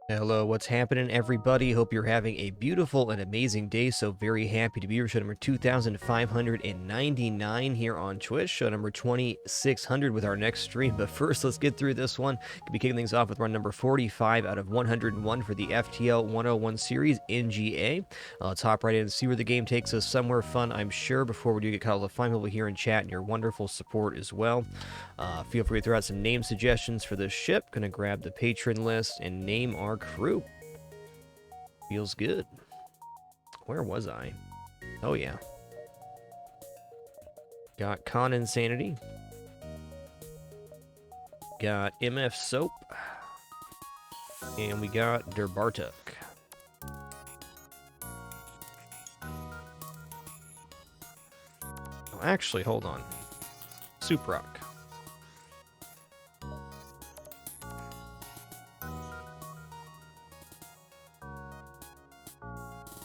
Hello, what's happening, everybody? Hope you're having a beautiful and amazing day. So very happy to be here. Show number 2599 here on Twitch. Show number 2600 with our next stream. But first, let's get through this one. Could be kicking things off with run number 45 out of 101 for the FTL101 series in GA. Let's hop right in and see where the game takes us. Somewhere fun, I'm sure. Before we do get caught up, the fine people here in chat and your wonderful support as well. Feel free to throw out some name suggestions for this ship. Gonna grab the patron list and name our crew. Feels good. Where was I? Oh, yeah. Got Con Insanity. Got MF Soap. And we got Derbartuk. Oh, actually, hold on. Soup Rock.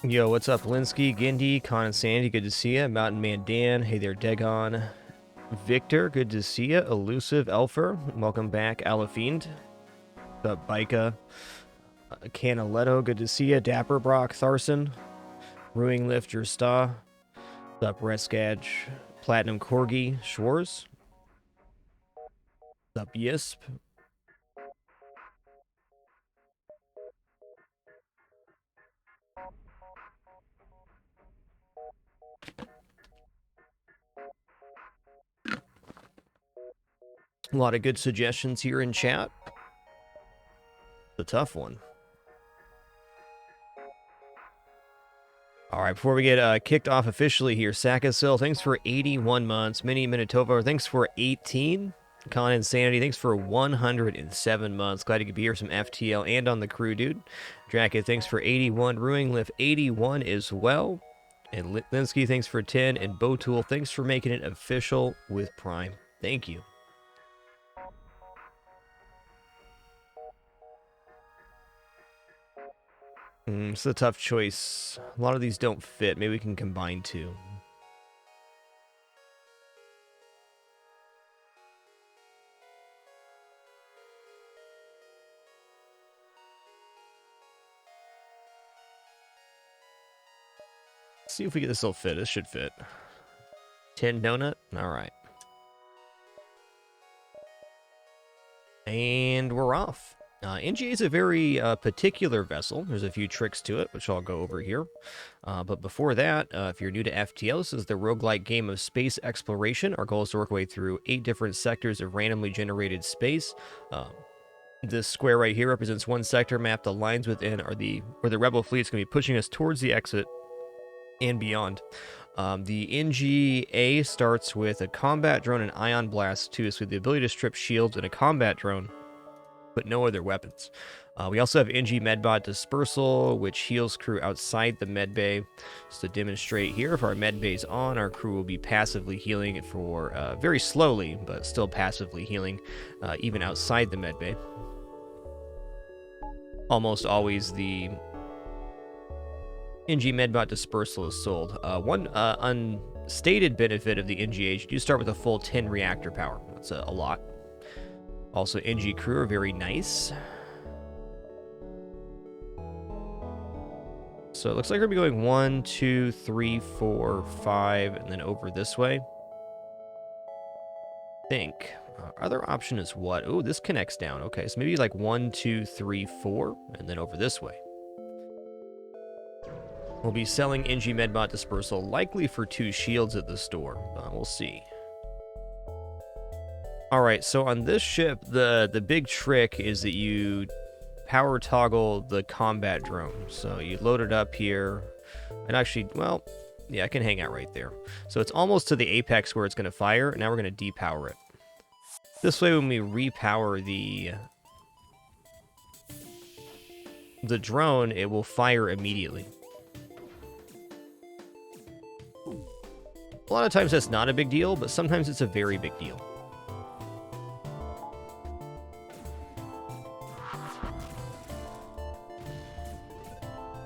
Yo, what's up, Linsky, Gindi, Con and Sandy, good to see ya. Mountain Man Dan, hey there, Dagon. Victor, good to see ya. Elusive Elfer, welcome back. Alafiend. What's up, Bika? Canaletto, good to see ya. Dapper Brock, Tharson. Ruing Lifter, Sta. What's up, Reskadge? Platinum Corgi, Schwarz. What's up, Yisp? A lot of good suggestions here in chat. It's a tough one. All right, before we get kicked off officially here, Sakasil, thanks for 81 months. Mini Minitovo, thanks for 18. Con Insanity, thanks for 107 months. Glad you could be here, some FTL and on the crew, dude. Dracket, thanks for 81. Ruing Lift, 81 as well. And Linsky, thanks for 10. And Botool, thanks for making it official with Prime. Thank you. It's a tough choice. A lot of these don't fit. Maybe we can combine two. Let's see if we get this will fit. This should fit. 10 donut? Alright. And we're off. Engi is a very particular vessel. There's a few tricks to it, which I'll go over here. But before that, if you're new to FTL, this is the roguelike game of space exploration. Our goal is to work our way through 8 different sectors of randomly generated space. This square right here represents one sector mapped. The lines within are where the rebel fleet is going to be pushing us towards the exit and beyond. The Engi A starts with a combat drone and ion blast 2, so with the ability to strip shields and a combat drone, but no other weapons. We also have Engi Medbot Dispersal, which heals crew outside the medbay. Just to demonstrate here, if our medbay's on, our crew will be passively healing for very slowly, but still passively healing, even outside the medbay. Almost always the Engi Medbot Dispersal is sold. One unstated benefit of the Engi Age, you do start with a full 10 reactor power. That's a lot. Also, Engi crew are very nice. So it looks like we're going to be going 1, 2, 3, 4, 5, and then over this way. I think. Other option is what? Oh, this connects down. Okay, so maybe like 1, 2, 3, 4, and then over this way. We'll be selling Engi Medbot Dispersal, likely for 2 shields at the store. We'll see. Alright, so on this ship, the big trick is that you power toggle the combat drone. So you load it up here, and actually, well, yeah, I can hang out right there. So it's almost to the apex where it's going to fire, and now we're going to depower it. This way, when we repower the drone, it will fire immediately. A lot of times that's not a big deal, but sometimes it's a very big deal.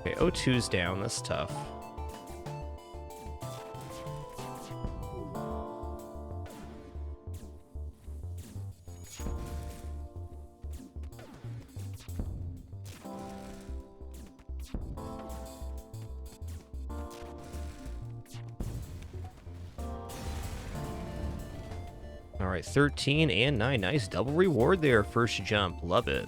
Okay, O2's down. That's tough. All right, 13 and 9. Nice double reward there. First jump. Love it.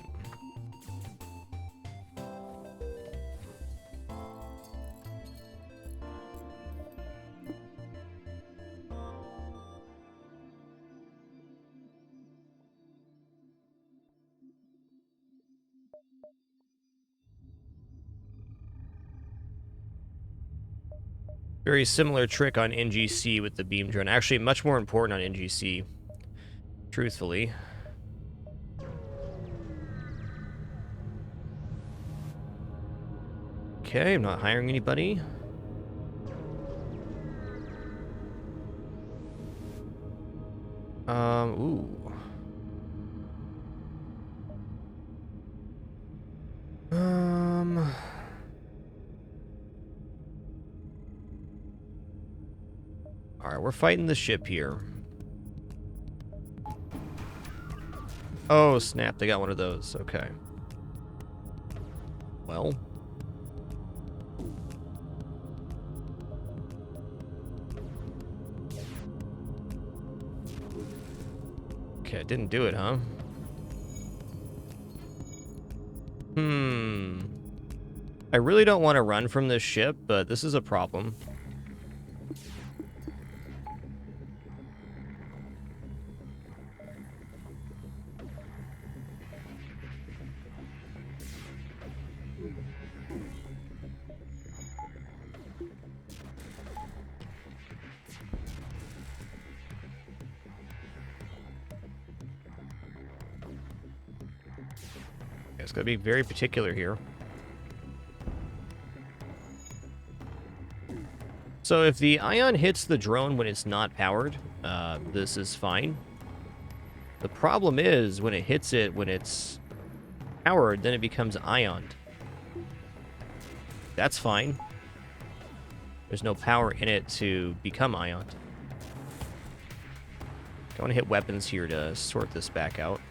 Very similar trick on NGC with the beam drone. Actually, much more important on NGC, truthfully. Okay, I'm not hiring anybody. Ooh. Alright, we're fighting the ship here. Oh, snap, they got one of those. Okay. Well. Okay, didn't do it, huh? I really don't want to run from this ship, but this is a problem. It's gotta be very particular here. So if the ion hits the drone when it's not powered, this is fine. The problem is when it hits it when it's powered, then it becomes ioned. That's fine. There's no power in it to become ioned. I want to hit weapons here to sort this back out.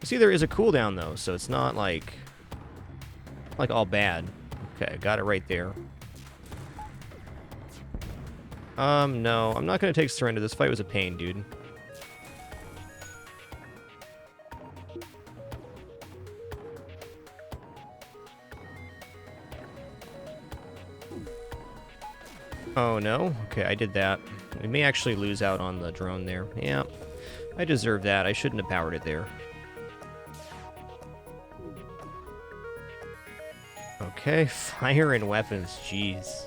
See, there is a cooldown though, so it's not like all bad. Okay, got it right there. No, I'm not gonna take surrender. This fight was a pain, dude. Oh no? Okay, I did that. We may actually lose out on the drone there. Yeah, I deserve that. I shouldn't have powered it there. Okay, fire and weapons, jeez.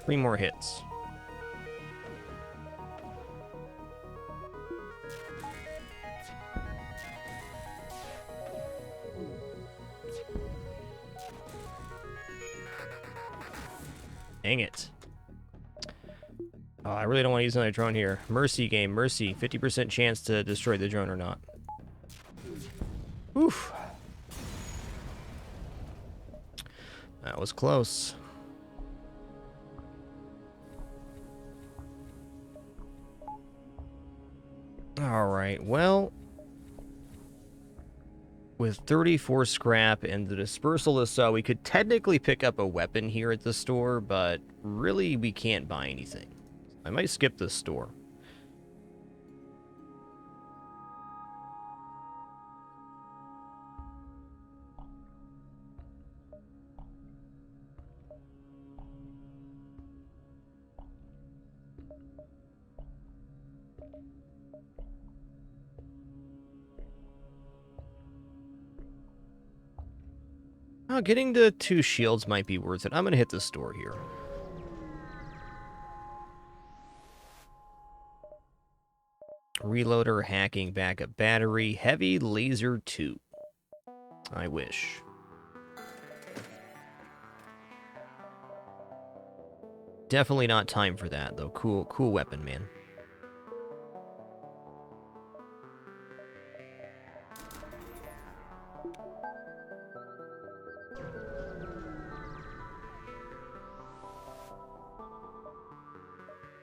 Three more hits. Dang it. Oh, I really don't want to use another drone here. Mercy game, mercy. 50% chance to destroy the drone or not. Oof. That was close. Alright, well, with 34 scrap and the dispersal is so, we could technically pick up a weapon here at the store, but really we can't buy anything. I might skip this store. Oh, getting to 2 shields might be worth it. I'm gonna hit the store here. Reloader, hacking, backup battery, heavy laser 2. I wish. Definitely not time for that, though. Cool weapon, man.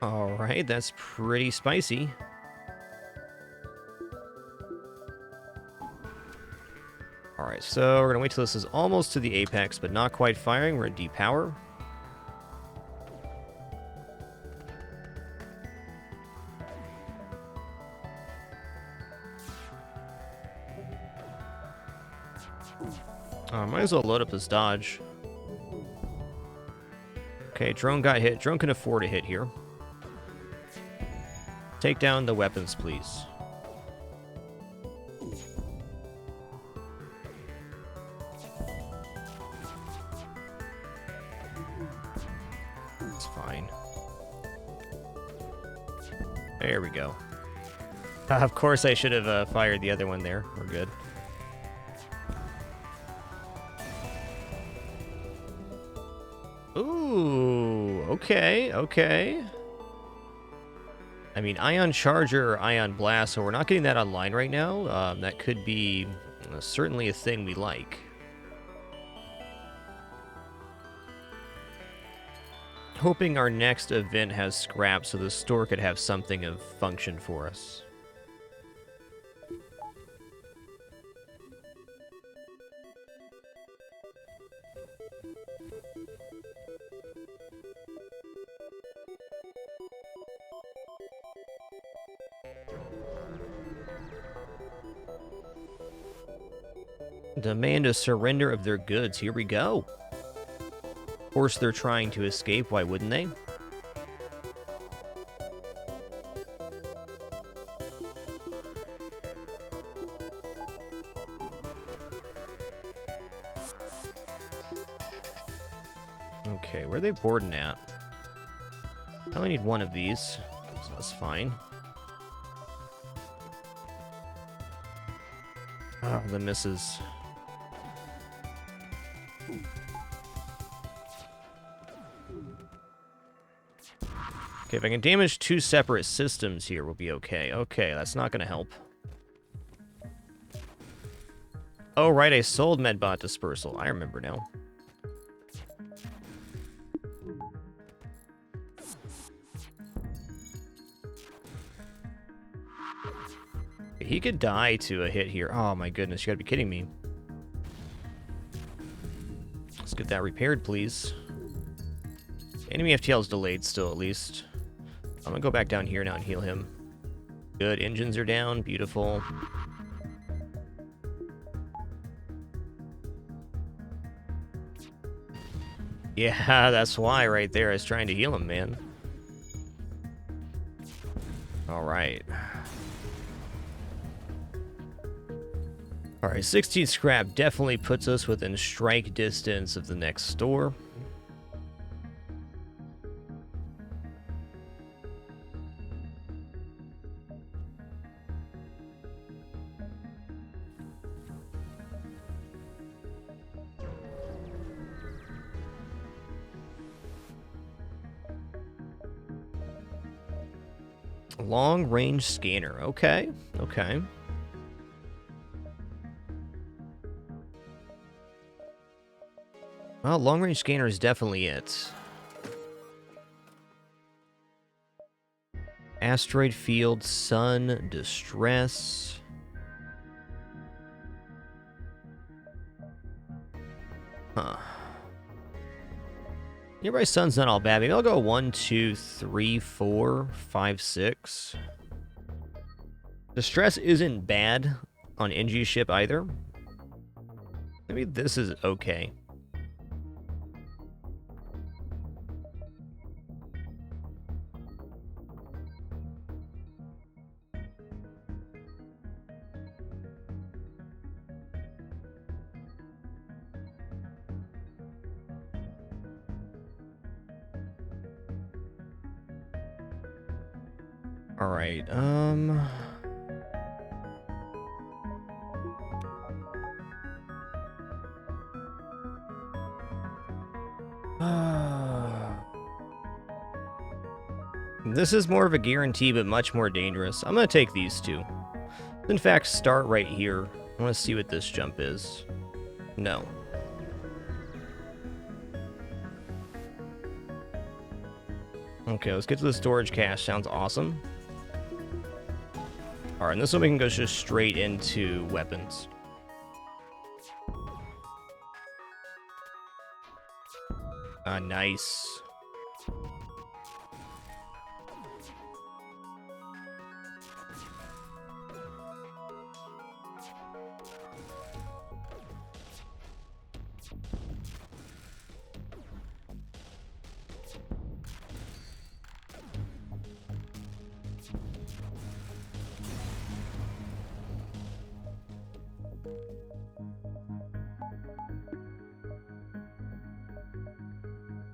Alright, that's pretty spicy. Alright, so we're going to wait till this is almost to the apex, but not quite firing. We're at depower. Might as well load up this dodge. Okay, drone got hit. Drone can afford a hit here. Take down the weapons, please. It's fine. There we go. Of course I should have fired the other one there. We're good. Ooh, okay, okay. I mean, Ion Charger or Ion Blast, so we're not getting that online right now. That could be certainly a thing we like. Hoping our next event has scrap so the store could have something of function for us. Demand a surrender of their goods. Here we go. Of course, they're trying to escape. Why wouldn't they? Okay, where are they boarding at? I only need one of these, so that's fine. Oh, the misses. Okay, if I can damage two separate systems here, we'll be okay. Okay, that's not going to help. Oh, right, I sold Medbot Dispersal. I remember now. He could die to a hit here. Oh my goodness, you gotta be kidding me. Let's get that repaired, please. Enemy FTL is delayed still, at least. I'm gonna go back down here now and heal him. Good, engines are down. Beautiful. Yeah, that's why right there. I was trying to heal him, man. Alright. Alright, 16 scrap definitely puts us within strike distance of the next store. Long-range scanner. Okay, okay. Well, long-range scanner is definitely it. Asteroid field, sun, distress. Huh. Nearby sun's not all bad. Maybe I'll go 1, 2, 3, 4, 5, 6. Distress isn't bad on Engi's ship either. Maybe this is okay. All right, this is more of a guarantee, but much more dangerous. I'm gonna take these two. In fact, start right here. I want to see what this jump is. No. Okay, let's get to the storage cache. Sounds awesome. Alright, and this one we can go just straight into weapons. Nice.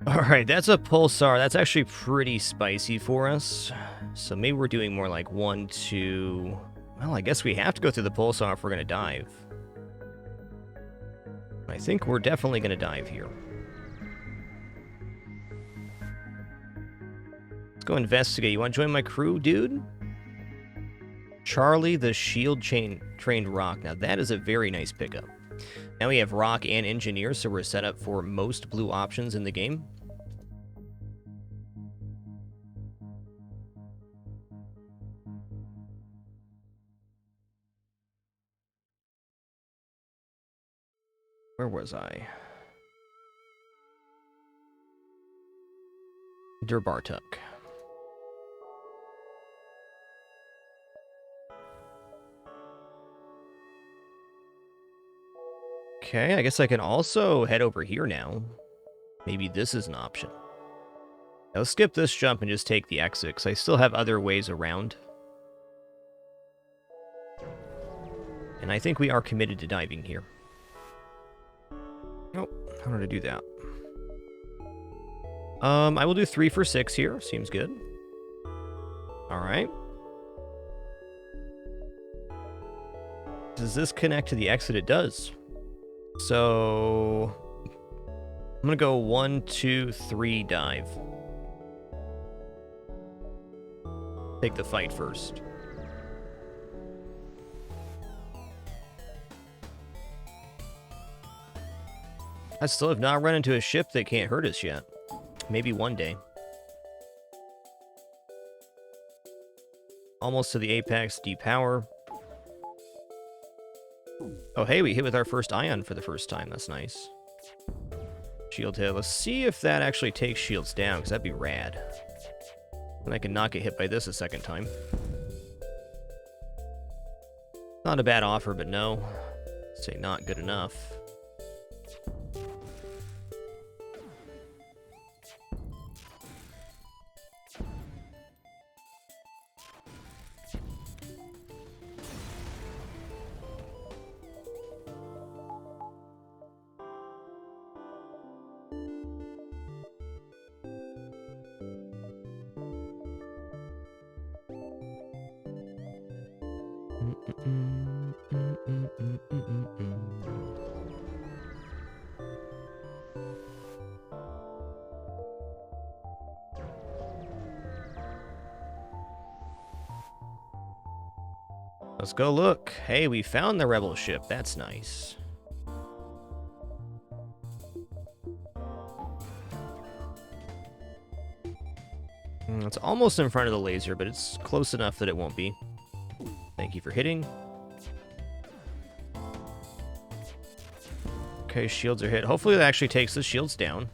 Alright, that's a pulsar. That's actually pretty spicy for us. So maybe we're doing more like 1, 2... Well, I guess we have to go through the pulsar if we're going to dive. I think we're definitely going to dive here. Let's go investigate. You want to join my crew, dude? Charlie the Shield-Trained Rock. Now, that is a very nice pickup. Now we have Rock and Engineer, so we're set up for most blue options in the game. Where was I? Derbartuk. Okay, I guess I can also head over here now. Maybe this is an option. Now, let's skip this jump and just take the exit, because I still have other ways around. And I think we are committed to diving here. Nope, how did I do that? I will do 3 for 6 here. Seems good. Alright. Does this connect to the exit? It does. So... I'm gonna go 1, 2, 3, dive. Take the fight first. I still have not run into a ship that can't hurt us yet. Maybe one day. Almost to the apex, depower. Oh, hey, we hit with our first ion for the first time. That's nice. Shield hit. Let's see if that actually takes shields down, because that'd be rad. And I can not get hit by this a second time. Not a bad offer, but no. Say not good enough. Let's go look. Hey, we found the rebel ship. That's nice. It's almost in front of the laser, but it's close enough that it won't be. Thank you for hitting. Okay, shields are hit. Hopefully that actually takes the shields down.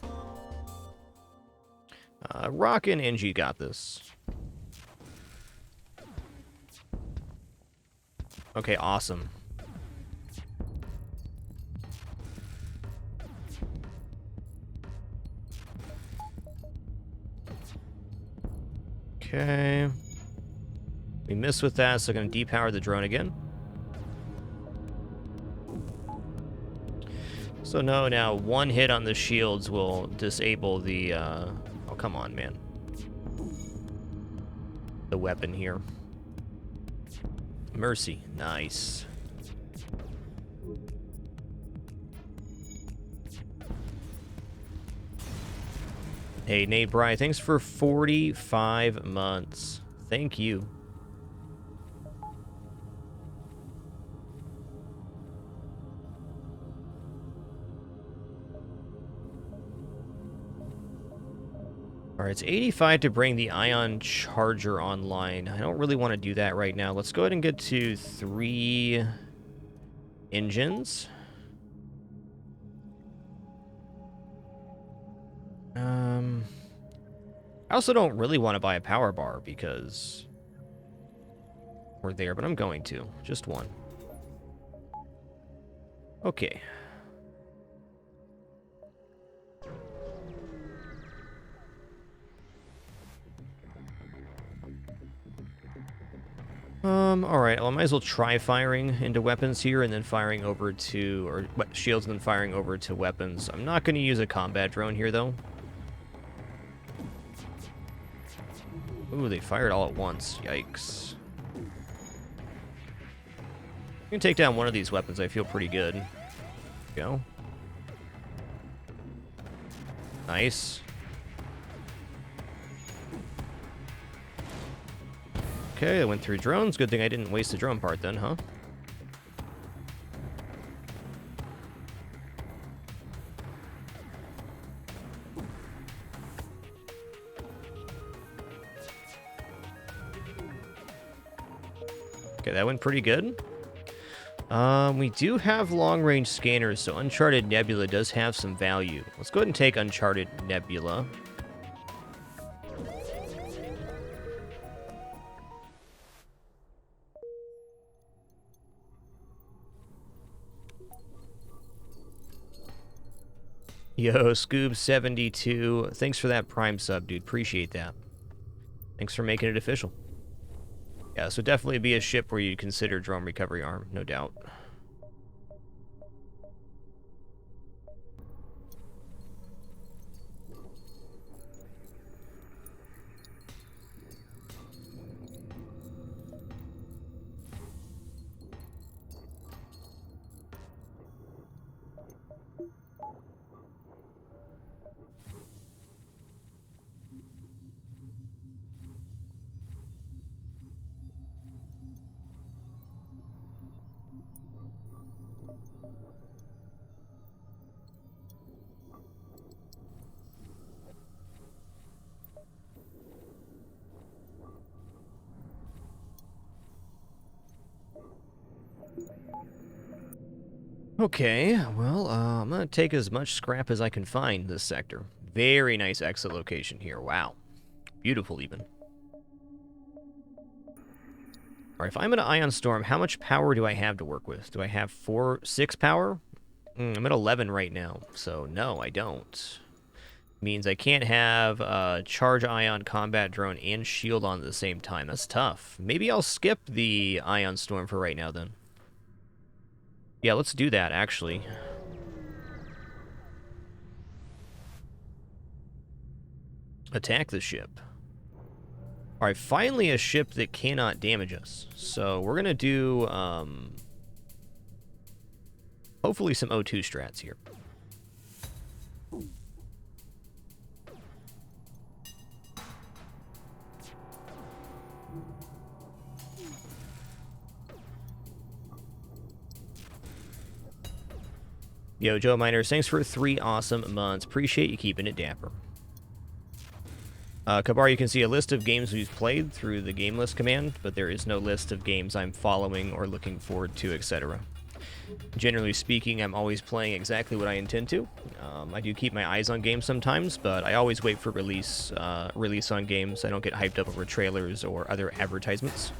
Rock and Engi got this. Okay, awesome. Okay. We missed with that, so I'm going to depower the drone again. So no, now one hit on the shields will disable the, oh, come on, man. The weapon here. Mercy. Nice. Hey, Nate Bry, thanks for 45 months. Thank you. All right, it's 85 to bring the ion charger online. I don't really want to do that right now. Let's go ahead and get to 3 engines. I also don't really want to buy a power bar because we're there, but I'm going to. Just one. Okay. Alright, well, I might as well try firing into weapons here and then firing over to, or shields and then firing over to weapons. I'm not going to use a combat drone here, though. Ooh, they fired all at once. Yikes. I can take down one of these weapons. I feel pretty good. Go. Nice. Okay, I went through drones. Good thing I didn't waste the drone part then, huh? Okay, that went pretty good. We do have long-range scanners, so Uncharted Nebula does have some value. Let's go ahead and take Uncharted Nebula. Yo, Scoob72, thanks for that Prime sub, dude. Appreciate that. Thanks for making it official. Yeah, so definitely be a ship where you consider drone recovery arm, no doubt. Okay, well, I'm going to take as much scrap as I can find in this sector. Very nice exit location here. Wow. Beautiful, even. Alright, if I'm in an Ion Storm, how much power do I have to work with? Do I have 6 power? I'm at 11 right now, so no, I don't. Means I can't have Charge Ion, Combat Drone, and Shield on at the same time. That's tough. Maybe I'll skip the Ion Storm for right now, then. Yeah, let's do that, actually. Attack the ship. Alright, finally a ship that cannot damage us. So we're going to do, hopefully some O2 strats here. Yo, Joe Miners, thanks for 3 awesome months. Appreciate you keeping it dapper. Kabar, you can see a list of games we've played through the game list command, but there is no list of games I'm following or looking forward to, etc. Generally speaking, I'm always playing exactly what I intend to. I do keep my eyes on games sometimes, but I always wait for release on games. I don't get hyped up over trailers or other advertisements.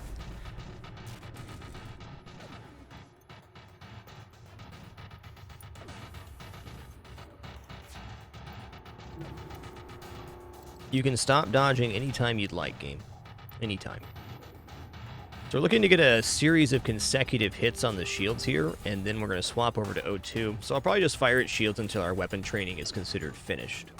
You can stop dodging anytime you'd like, game. Anytime. So we're looking to get a series of consecutive hits on the shields here, and then we're going to swap over to O2. So I'll probably just fire at shields until our weapon training is considered finished.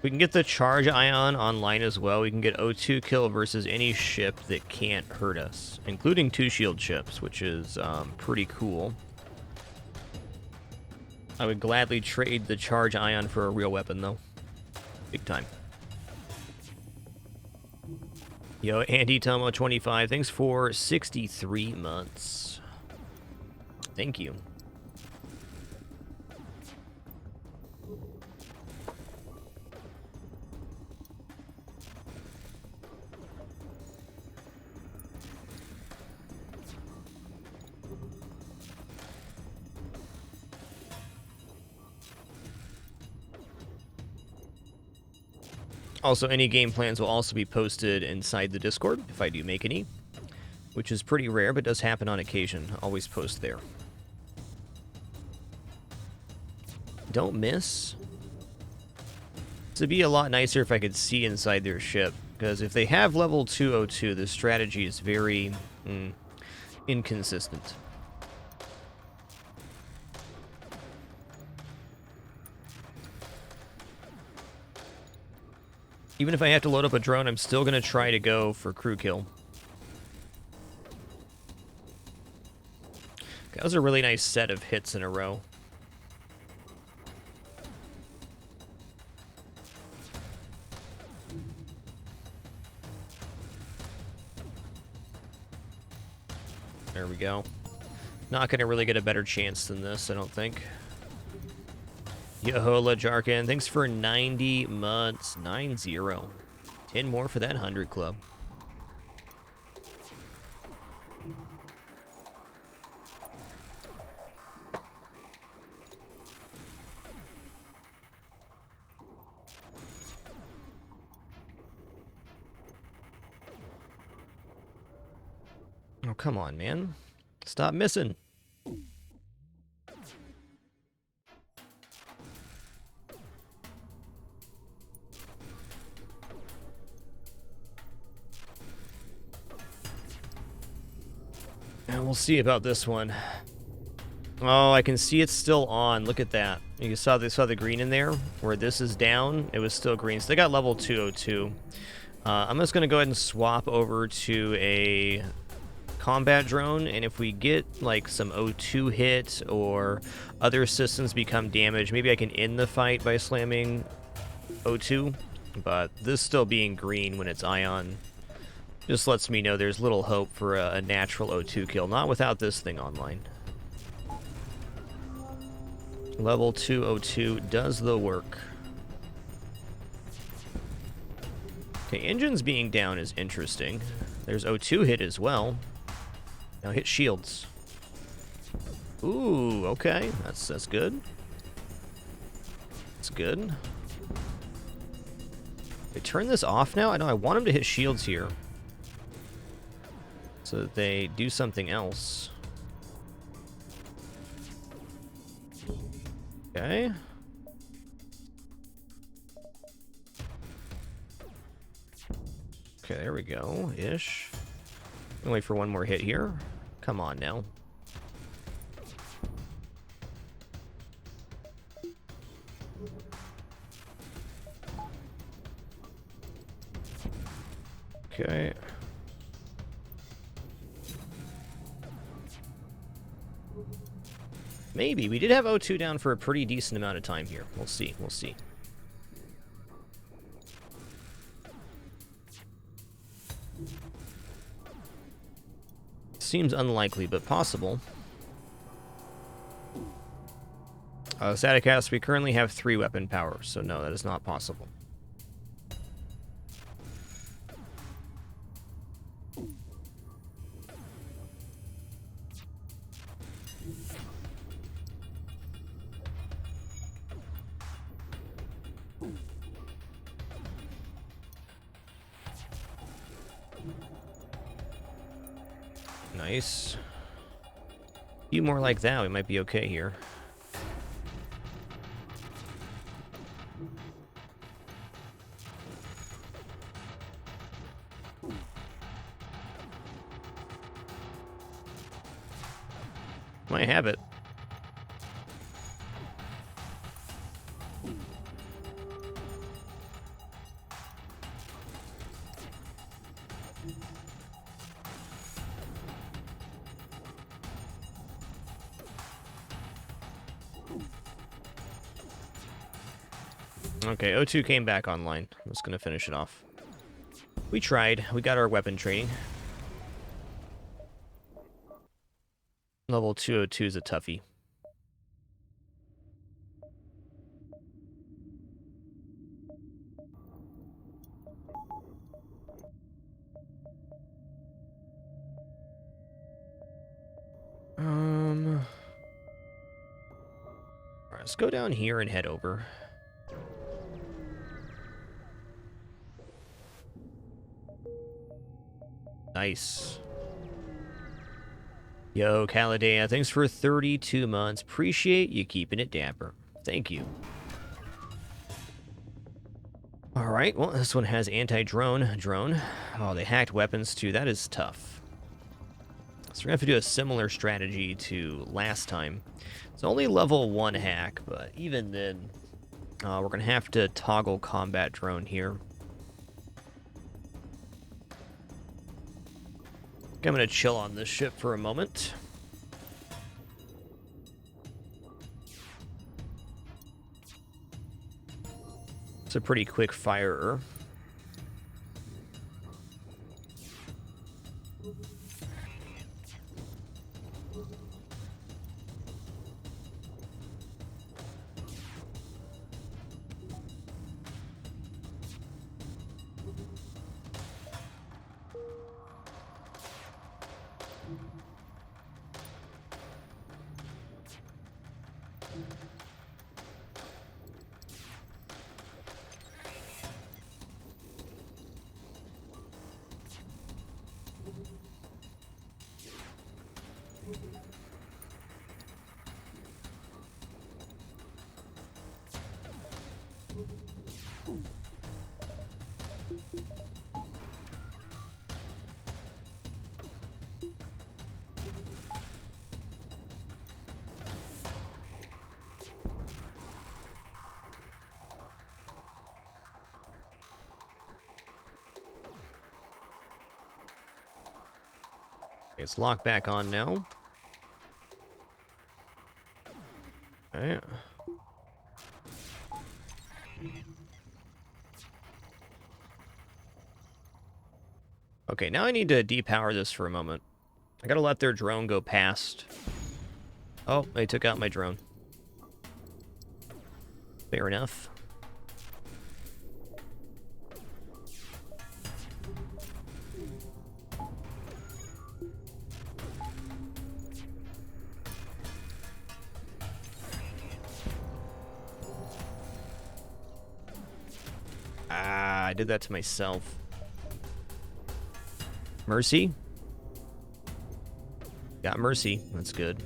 We can get the charge ion online as well. We can get O2 kill versus any ship that can't hurt us, including 2 shield ships, which is pretty cool. I would gladly trade the charge ion for a real weapon, though. Big time. Yo, Andy Tomo 25, thanks for 63 months. Thank you. Also, any game plans will also be posted inside the Discord, if I do make any, which is pretty rare, but does happen on occasion. Always post there. Don't miss. It'd be a lot nicer if I could see inside their ship, because if they have level 202, the strategy is very inconsistent. Even if I have to load up a drone, I'm still going to try to go for crew kill. That was a really nice set of hits in a row. There we go. Not going to really get a better chance than this, I don't think. Yehola Jarkin, thanks for 90 months. 9-0. 10 more for that 100 club. Oh, come on, man. Stop missing. And we'll see about this one. Oh, I can see it's still on. Look at that. You saw the green in there? Where this is down, it was still green. So they got level 202. I'm just going to go ahead and swap over to a combat drone, and if we get like some O2 hit or other systems become damaged, maybe I can end the fight by slamming O2. But this still being green when it's ion just lets me know there's little hope for a natural O2 kill. Not without this thing online. Level 202 does the work. Okay, engines being down is interesting. There's O2 hit as well. Now hit shields. Ooh, okay. That's good. That's good. They turn this off now? I know I want them to hit shields here, so that they do something else. Okay. Okay, there we go. Ish. I'll wait for one more hit here. Come on now. Okay. Maybe. We did have O2 down for a pretty decent amount of time here. We'll see. We'll see. Seems unlikely, but possible. Staticast, we currently have 3 weapon power, so no, that is not possible. Nice. A few more like that, we might be okay here. Might have it. Okay, O2 came back online. I'm just gonna finish it off. We tried. We got our weapon training. Level 202 is a toughie. Alright, let's go down here and head over. Nice. Yo, Caladea, thanks for 32 months. Appreciate you keeping it dapper. Thank you. Alright, well, this one has anti-drone. Drone. Oh, they hacked weapons too. That is tough. So we're gonna have to do a similar strategy to last time. It's only level 1 hack, but even then, we're gonna have to toggle combat drone here. I'm gonna chill on this ship for a moment. It's a pretty quick firer. It's locked back on now. Alright. Okay, now I need to depower this for a moment. I gotta let their drone go past. Oh, they took out my drone. Fair enough. Ah, I did that to myself. Mercy? Got mercy. That's good.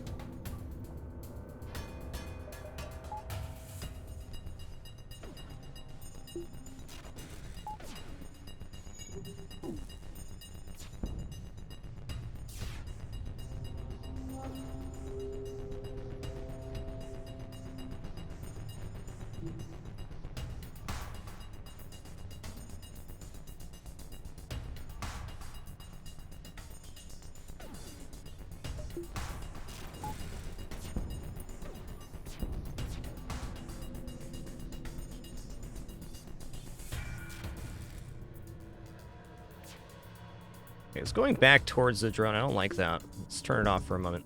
Okay, it's going back towards the drone. I don't like that. Let's turn it off for a moment.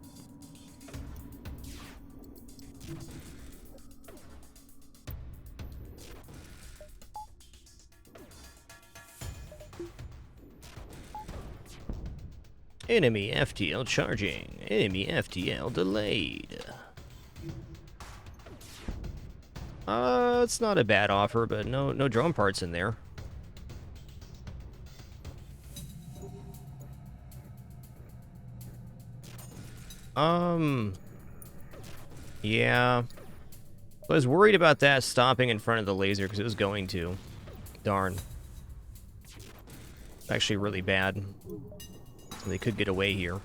Enemy FTL charging. Enemy FTL delayed. It's not a bad offer, but no drone parts in there. Yeah. I was worried about that stopping in front of the laser because it was going to. Darn. It's actually really bad. They could get away here.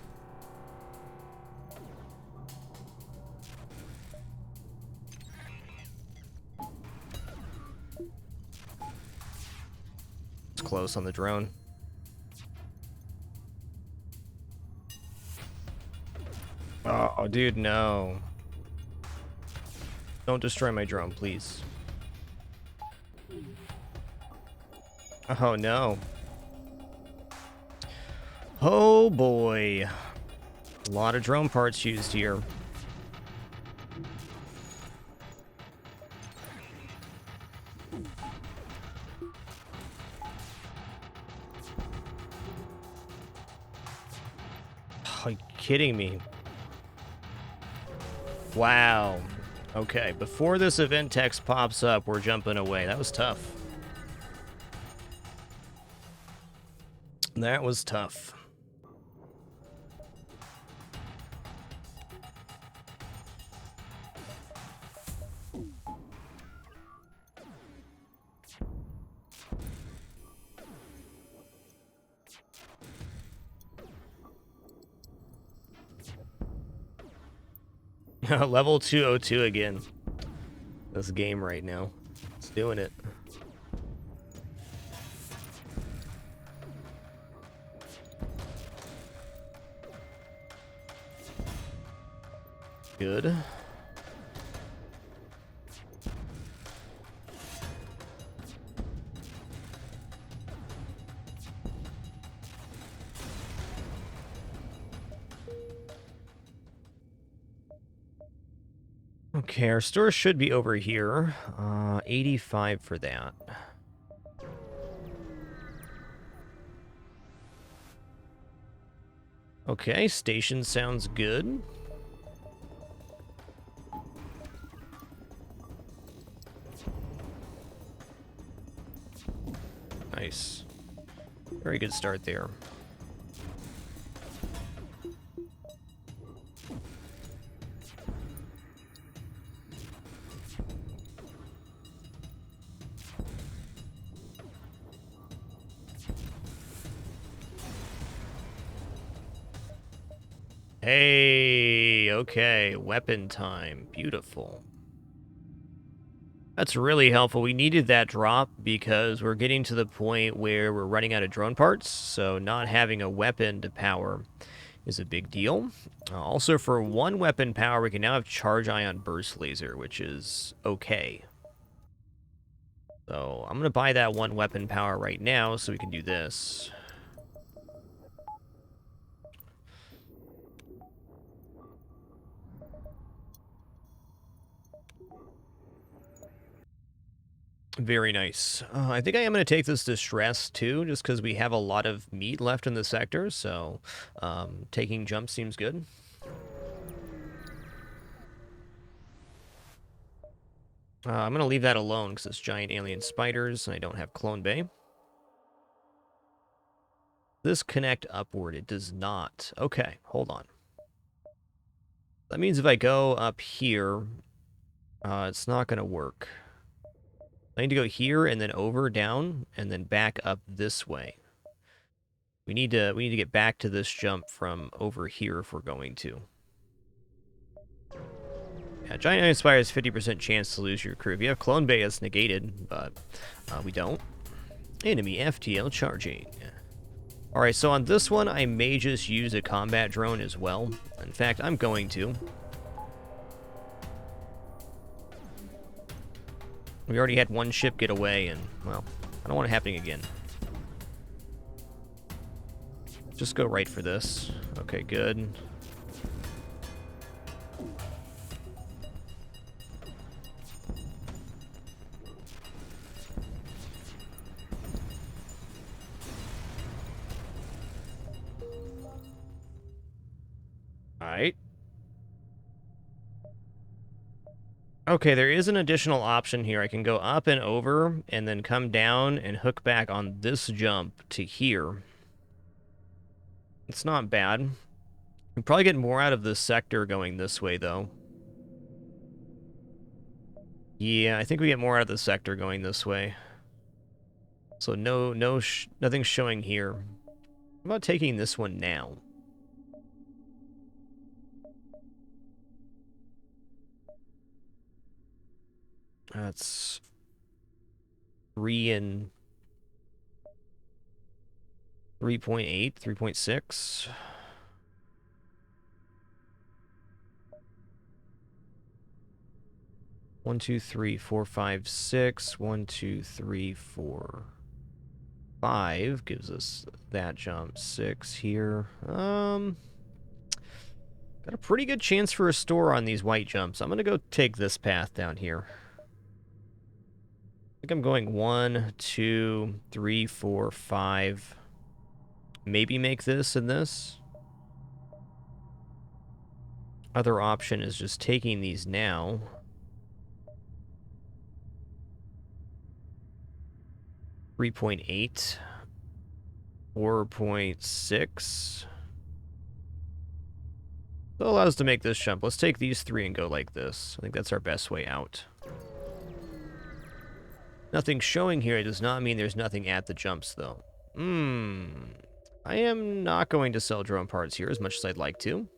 It's close on the drone. Oh, dude, no. Don't destroy my drone, please. Oh, no. Oh, boy. A lot of drone parts used here. Are you kidding me? Wow. Okay, before this event text pops up, we're jumping away. That was tough. That was tough. Level 202 again. This game right now. It's doing it. Good. Okay, our store should be over here. 85 for that. Okay, station sounds good. Nice. Very good start there. Hey, okay, weapon time. Beautiful. That's really helpful. We needed that drop because we're getting to the point where we're running out of drone parts, so not having a weapon to power is a big deal. Also, for one weapon power, we can now have charge ion burst laser, which is okay. So I'm going to buy that one weapon power right now so we can do this. Very nice. I think I am going to take this distress too, just because we have a lot of meat left in the sector, so taking jump seems good. I'm going to leave that alone because it's giant alien spiders and I don't have Clone Bay. This connect upward? It does not. Okay, hold on. That means if I go up here, it's not going to work. I need to go here and then over, down, and then back up this way. We need to get back to this jump from over here if we're going to. Yeah, Giant Iron Spire has 50% chance to lose your crew. If you have Clone Bay, it's negated, but we don't. Enemy FTL charging. Alright, so on this one, I may just use a combat drone as well. In fact, I'm going to. We already had one ship get away, and, well, I don't want it happening again. Just go right for this. Okay, good. Alright. Okay, there is an additional option here. I can go up and over, and then come down and hook back on this jump to here. It's not bad. We probably get more out of this sector going this way, though. Yeah, I think we get more out of the sector going this way. So nothing's showing here. How about taking this one now? That's 3 and 3.8, 3.6. One, two, three, four, five, six. 1, 2, 3, 4. 5 gives us that jump. 6 here. Got a pretty good chance for a store on these white jumps. I'm going to go take this path down here. I think I'm going 1, 2, 3, 4, 5. Maybe make this and this. Other option is just taking these now. 3.8. 4.6. That allows us to make this jump. Let's take these 3 and go like this. I think that's our best way out. Nothing showing here does not mean there's nothing at the jumps, though. I am not going to sell drone parts here as much as I'd like to.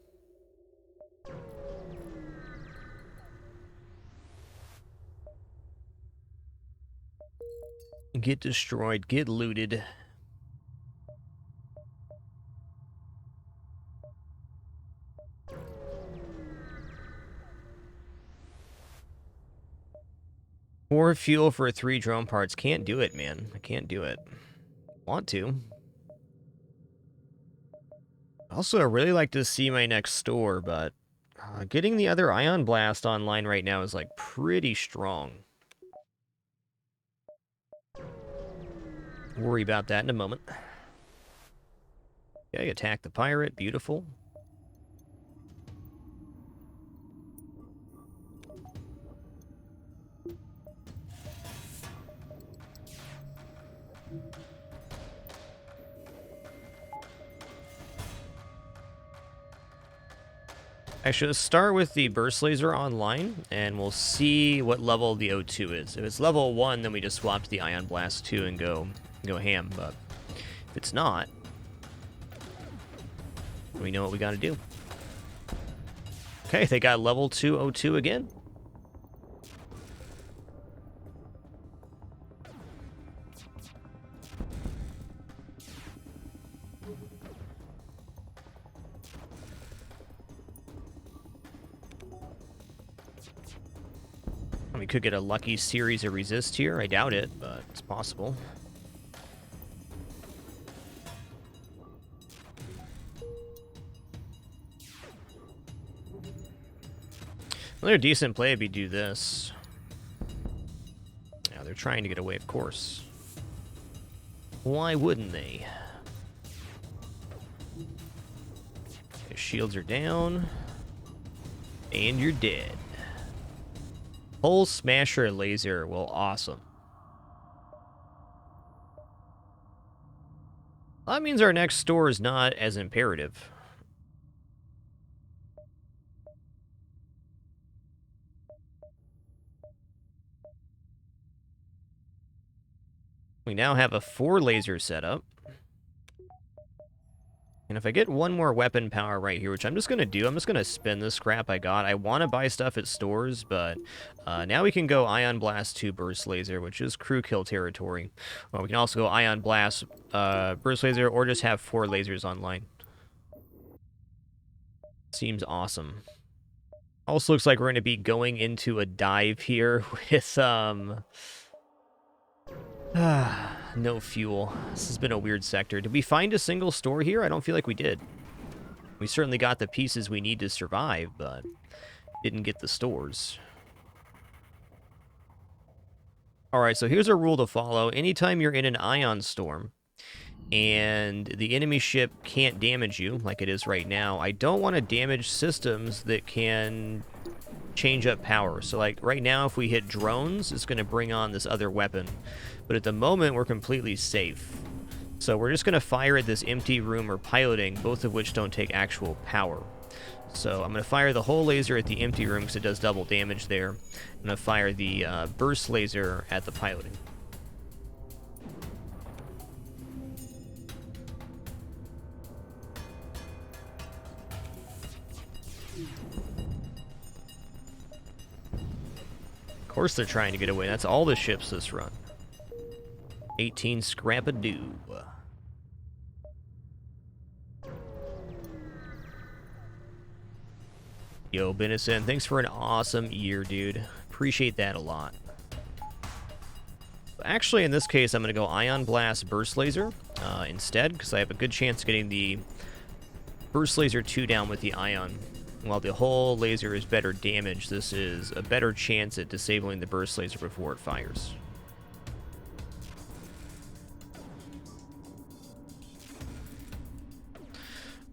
Get destroyed, get looted. More fuel for 3 drone parts. Can't do it, man. I can't do it. Want to. Also, I really like to see my next store, but getting the other Ion Blast online right now is, like, pretty strong. Worry about that in a moment. Okay, attack the pirate. Beautiful. Actually, let's start with the burst laser online, and we'll see what level the O2 is. If it's level 1, then we just swap to the Ion Blast 2 and go ham, but if it's not, we know what we gotta do. Okay, they got level 2 O2 again. We could get a lucky series of resist here. I doubt it, but it's possible. Another decent play would be do this. Now they're trying to get away, of course. Why wouldn't they? Their shields are down. And you're dead. Pole Smasher Laser. Well, awesome. That means our next store is not as imperative. We now have a 4 laser setup. And if I get one more weapon power right here, which I'm just going to do, I'm just going to spin this scrap I got. I want to buy stuff at stores, but now we can go Ion Blast 2 Burst Laser, which is crew kill territory. Well, we can also go Ion Blast Burst Laser, or just have 4 lasers online. Seems awesome. Also looks like we're going to be going into a dive here with, no fuel. This has been a weird sector. Did we find a single store here? I don't feel like we did. We certainly got the pieces we need to survive, but didn't get the stores. Alright, so here's a rule to follow. Anytime you're in an ion storm and the enemy ship can't damage you, like it is right now, I don't want to damage systems that can change up power. So, like, right now, if we hit drones, it's going to bring on this other weapon. But at the moment, we're completely safe. So we're just going to fire at this empty room or piloting, both of which don't take actual power. So I'm going to fire the whole laser at the empty room because it does double damage there. I'm going to fire the burst laser at the piloting. Of course they're trying to get away. That's all the ships this run. 18 scrap-a-doo. Yo, Benison, thanks for an awesome year, dude. Appreciate that a lot. Actually, in this case, I'm going to go Ion Blast Burst Laser instead, because I have a good chance of getting the Burst Laser 2 down with the Ion. While the whole laser is better damage, this is a better chance at disabling the Burst Laser before it fires.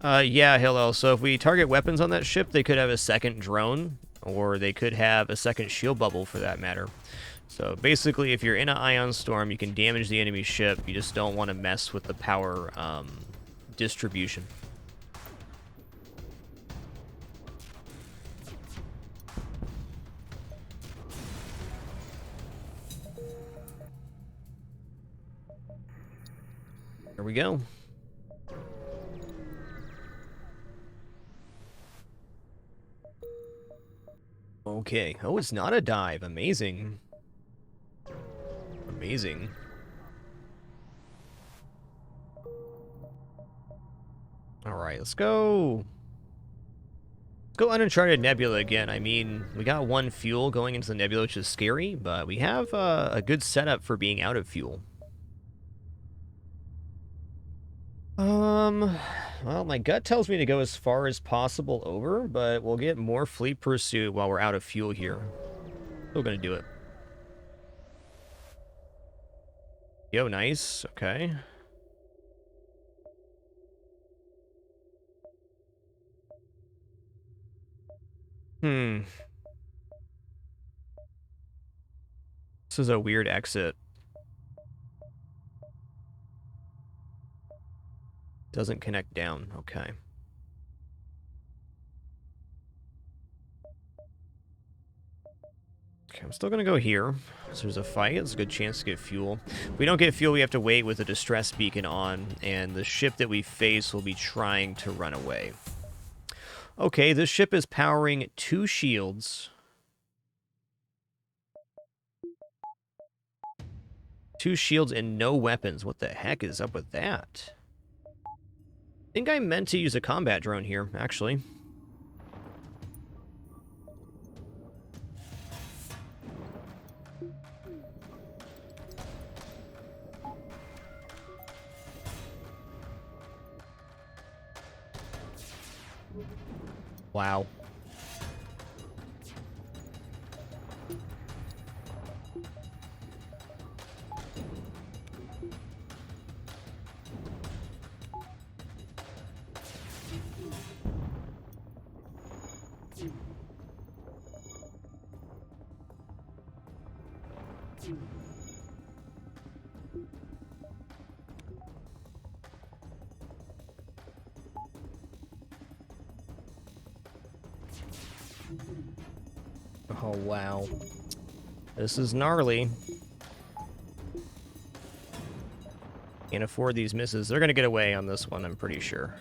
Yeah, Hillel. So if we target weapons on that ship, they could have a second drone, or they could have a second shield bubble for that matter. So basically, if you're in an ion storm, you can damage the enemy ship. You just don't want to mess with the power distribution. There we go. Okay. Oh, it's not a dive. Amazing. Amazing. Alright, let's go. Let's go Uncharted Nebula again. I mean, we got one fuel going into the Nebula, which is scary, but we have a good setup for being out of fuel. Well, my gut tells me to go as far as possible over, but we'll get more fleet pursuit while we're out of fuel here. Still gonna do it. Yo, nice. Okay. This is a weird exit. Doesn't connect down. Okay. Okay, I'm still gonna go here. So there's a fight. It's a good chance to get fuel. If we don't get fuel, we have to wait with the distress beacon on, and the ship that we face will be trying to run away. Okay, this ship is powering 2 shields. 2 shields and no weapons. What the heck is up with that? I think I meant to use a combat drone here, actually. Wow. Oh, wow. This is gnarly. Can't afford these misses. They're going to get away on this one, I'm pretty sure.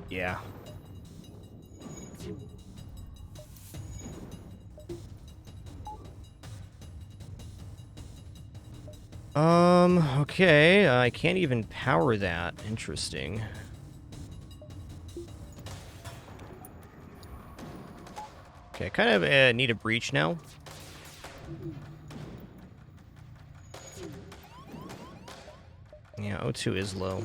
Yeah. Okay. I can't even power that. Interesting. Okay, I kind of need a breach now. Yeah, O2 is low.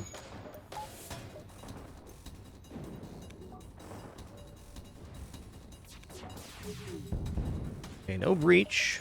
Okay, no breach.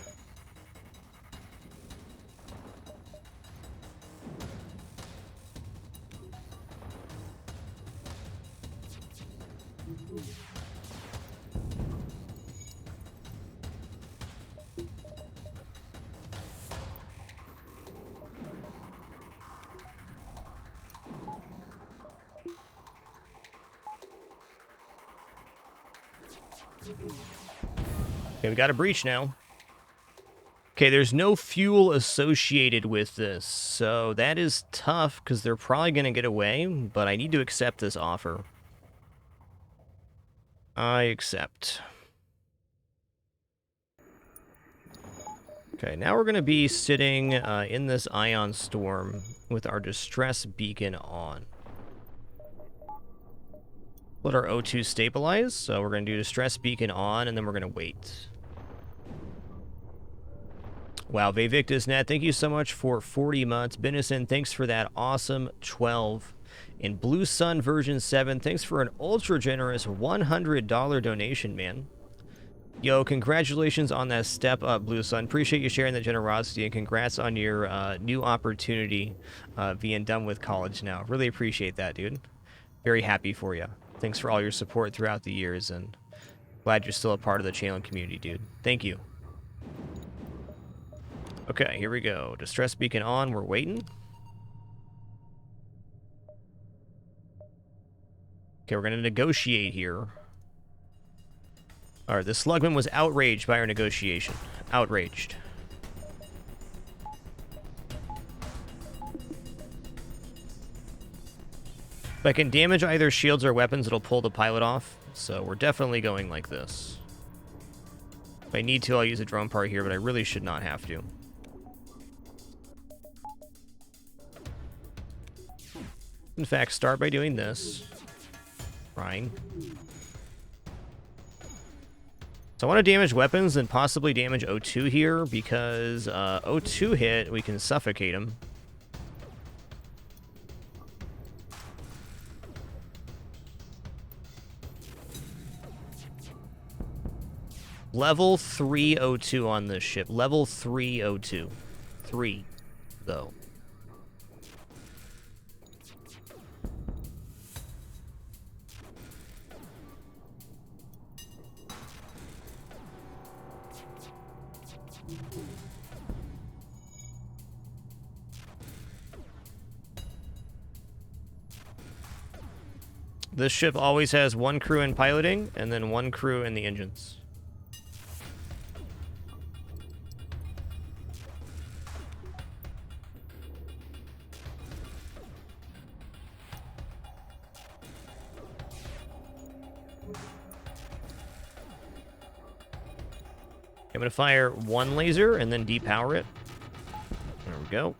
Okay, we got a breach now. Okay, there's no fuel associated with this, so that is tough because they're probably going to get away, but I need to accept this offer. I accept. Okay, now we're going to be sitting in this ion storm with our distress beacon on. Let our O2 stabilize, so we're going to do distress beacon on, and then we're going to wait. Wow, Vevictusnet, thank you so much for 40 months. Benison, thanks for that awesome 12. And Blue Sun version 7, thanks for an ultra generous $100 donation, man. Yo, congratulations on that step up, Blue Sun. Appreciate you sharing the generosity, and congrats on your new opportunity being done with college now. Really appreciate that, dude. Very happy for you. Thanks for all your support throughout the years, and glad you're still a part of the channel community, dude. Thank you. Okay, here we go. Distress beacon on. We're waiting. Okay, we're going to negotiate here. Alright, the Slugman was outraged by our negotiation. Outraged. If I can damage either shields or weapons, it'll pull the pilot off. So we're definitely going like this. If I need to, I'll use a drone part here, but I really should not have to. In fact, start by doing this. Fine. So I want to damage weapons and possibly damage O2 here, because O2 hit, we can suffocate him. Level 3 O2 on this ship. Level 3 O2. 3, though. This ship always has one crew in piloting, and then one crew in the engines. I'm going to fire one laser and then depower it. There we go.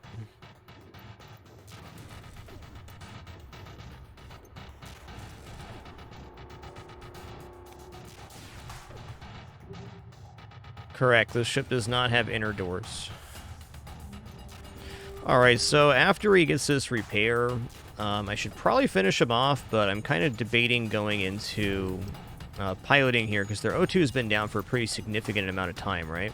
Correct, this ship does not have inner doors. Alright, so after he gets this repair, I should probably finish him off, but I'm kind of debating going into piloting here, because their O2 has been down for a pretty significant amount of time, right?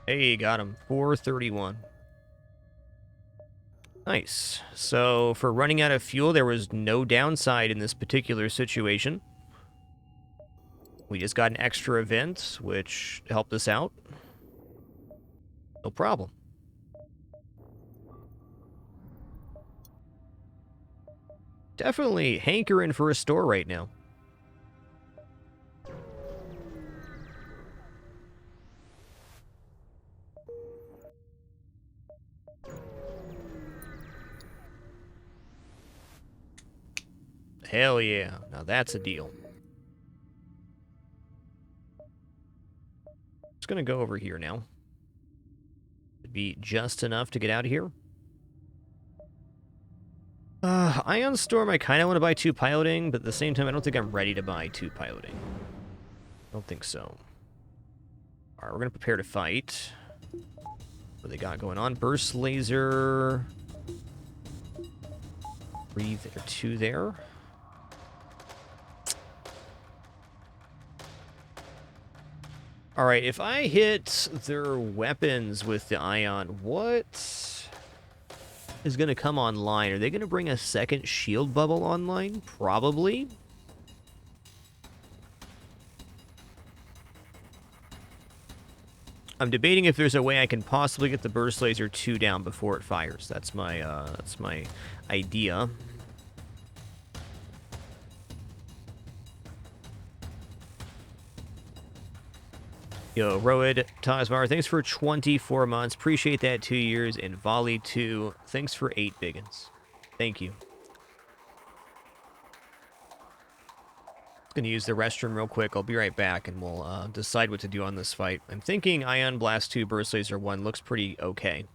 Hey, got him. 431. Nice. So, for running out of fuel, there was no downside in this particular situation. We just got an extra event, which helped us out. No problem. Definitely hankering for a store right now. Hell yeah. Now that's a deal. Just gonna go over here now. It'd be just enough to get out of here. Ion Storm, I kind of want to buy 2 piloting, but at the same time, I don't think I'm ready to buy 2 piloting. I don't think so. Alright, we're gonna prepare to fight. What they got going on? Burst laser. Breathe or 2 there. Alright, if I hit their weapons with the ion, what is going to come online? Are they going to bring a second shield bubble online? Probably. I'm debating if there's a way I can possibly get the burst laser 2 down before it fires. That's my idea. Yo, Roed Tasmar, thanks for 24 months. Appreciate that 2 years. And Volley 2, thanks for 8 biggins. Thank you. Gonna use the restroom real quick. I'll be right back, and we'll decide what to do on this fight. I'm thinking Ion Blast 2, Burst Laser 1 looks pretty okay.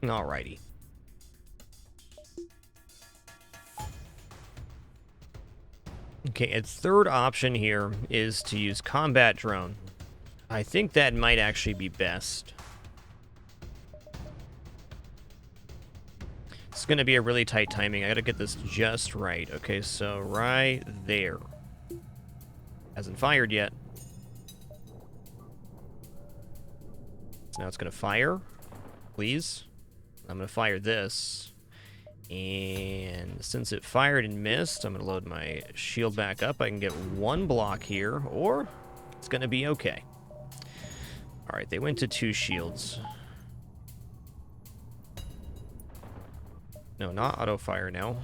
Alrighty. Okay, its third option here is to use Combat Drone. I think that might actually be best. It's going to be a really tight timing. I got to get this just right. Okay, so right there. Hasn't fired yet. So now it's going to fire. Please. I'm going to fire this. And since it fired and missed, I'm going to load my shield back up. I can get one block here, or it's going to be okay. All right, they went to 2 shields. No, not auto fire now.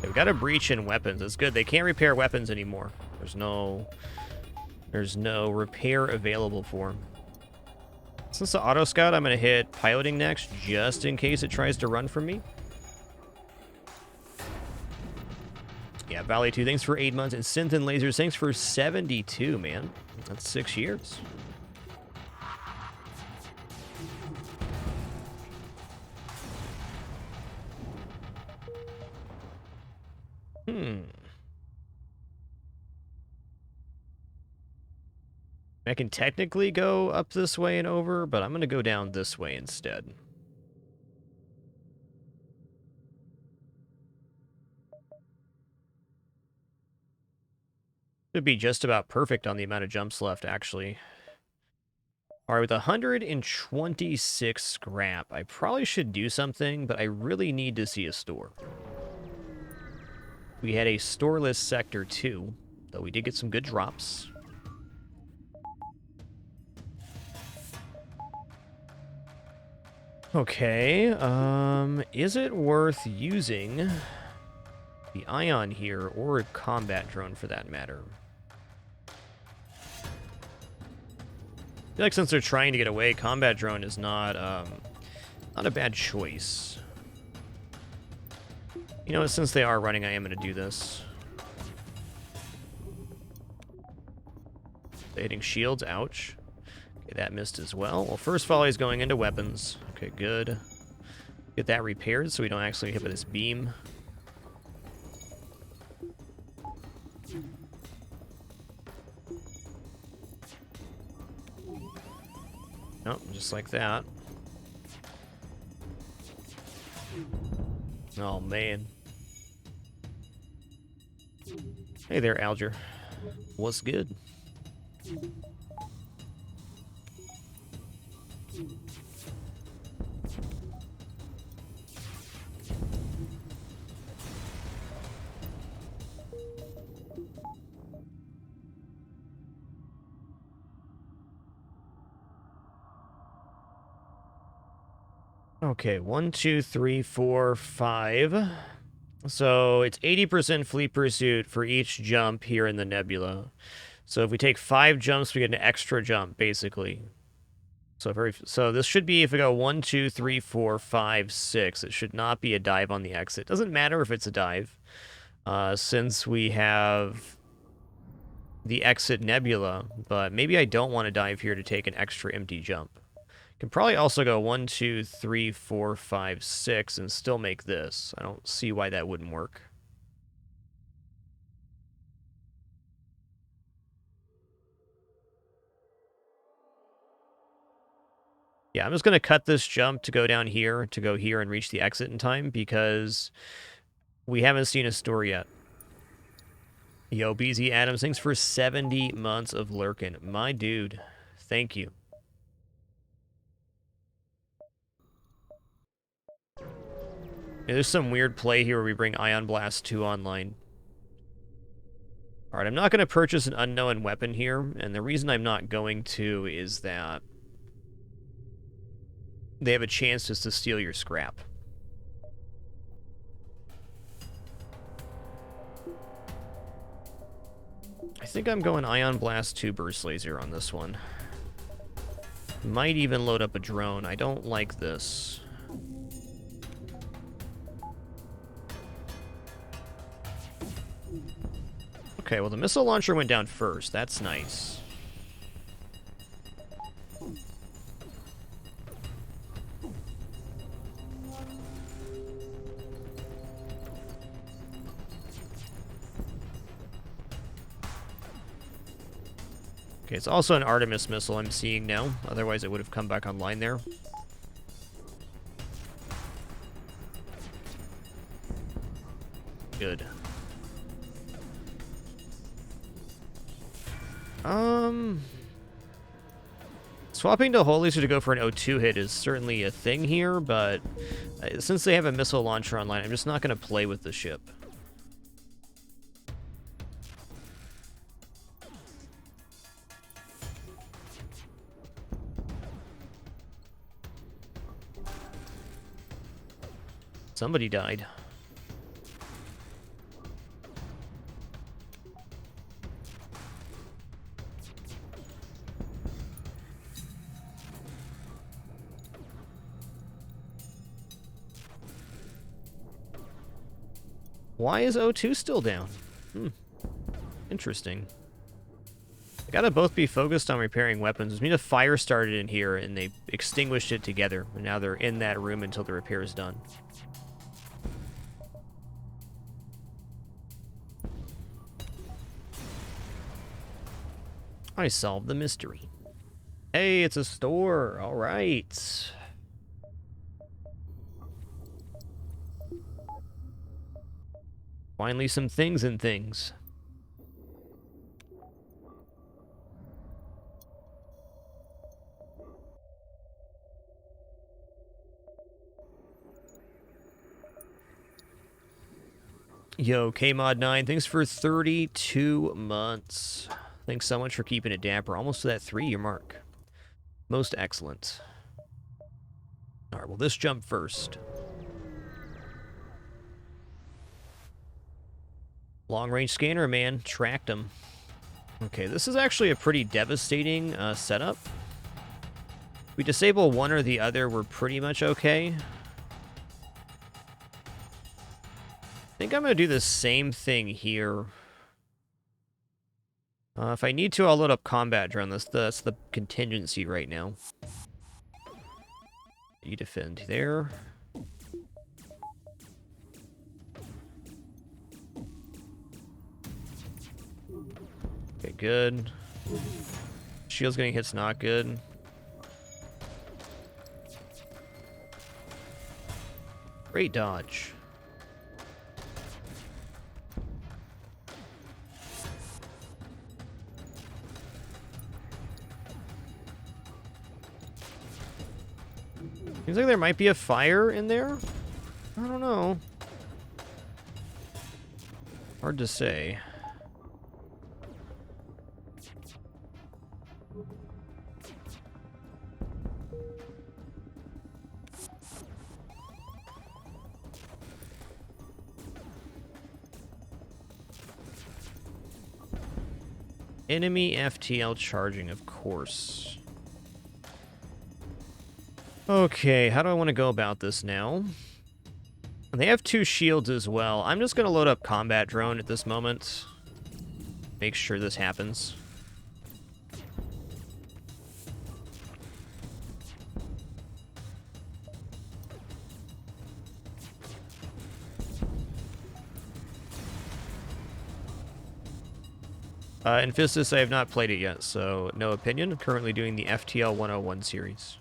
They've got a breach in weapons. It's good. They can't repair weapons anymore. There's no repair available for them. Since the auto scout, I'm going to hit piloting next, just in case it tries to run from me. Yeah, Valley 2, thanks for 8 months. And Synth and Lasers, thanks for 72, man. That's 6 years. I can technically go up this way and over, but I'm going to go down this way instead. Should be just about perfect on the amount of jumps left, actually. All right, with 126 scrap, I probably should do something, but I really need to see a store. We had a storeless sector too, though we did get some good drops. Okay, is it worth using the Ion here, or a combat drone for that matter? I feel like since they're trying to get away, combat drone is not a bad choice. You know, since they are running, I am going to do this. They're hitting shields, ouch. Okay, that missed as well. Well, first volley is going into weapons. Okay, good. Get that repaired so we don't actually hit with this beam. Nope, just like that. Oh, man. Hey there, Alger. What's good? Okay, 1, 2, 3, 4, 5. So it's 80% fleet pursuit for each jump here in the nebula. So if we take 5 jumps, we get an extra jump, basically. So this should be, if we go 1, 2, 3, 4, 5, 6, it should not be a dive on the exit. Doesn't matter if it's a dive, since we have the exit nebula, but maybe I don't want to dive here to take an extra empty jump. Can probably also go 1, 2, 3, 4, 5, 6 and still make this. I don't see why that wouldn't work. Yeah, I'm just going to cut this jump to go down here, to go here and reach the exit in time, because we haven't seen a story yet. Yo, BZ Adams, thanks for 70 months of lurking. My dude, thank you. Yeah, there's some weird play here where we bring Ion Blast 2 online. Alright, I'm not going to purchase an unknown weapon here, and the reason I'm not going to is that they have a chance just to steal your scrap. I think I'm going Ion Blast 2 Burst Laser on this one. Might even load up a drone. I don't like this. Okay, well the missile launcher went down first. That's nice. Okay, it's also an Artemis missile I'm seeing now. Otherwise it would have come back online there. Good. Swapping to Holy to go for an O2 hit is certainly a thing here, but since they have a missile launcher online, I'm just not going to play with the ship. Somebody died. Why is O2 still down? Interesting. They gotta both be focused on repairing weapons. I mean, a fire started in here, and they extinguished it together. And now they're in that room until the repair is done. I solved the mystery. Hey, it's a store. All right. Finally some things and things. Yo, KMod9, thanks for 32 months. Thanks so much for keeping it dapper. Almost to that 3-year mark. Most excellent. Alright, well, this jump first. Long-range scanner, man. Tracked him. Okay, this is actually a pretty devastating setup. If we disable one or the other, we're pretty much okay. I think I'm going to do the same thing here. If I need to, I'll load up combat drone. That's the contingency right now. You defend there. Okay, good. Shield's getting hit's not good. Great dodge. Seems like there might be a fire in there. I don't know. Hard to say. Enemy FTL charging, of course. Okay, how do I want to go about this now? They have 2 shields as well. I'm just going to load up combat drone at this moment. Make sure this happens. Infistus, I have not played it yet, so no opinion. Currently doing the FTL101 series.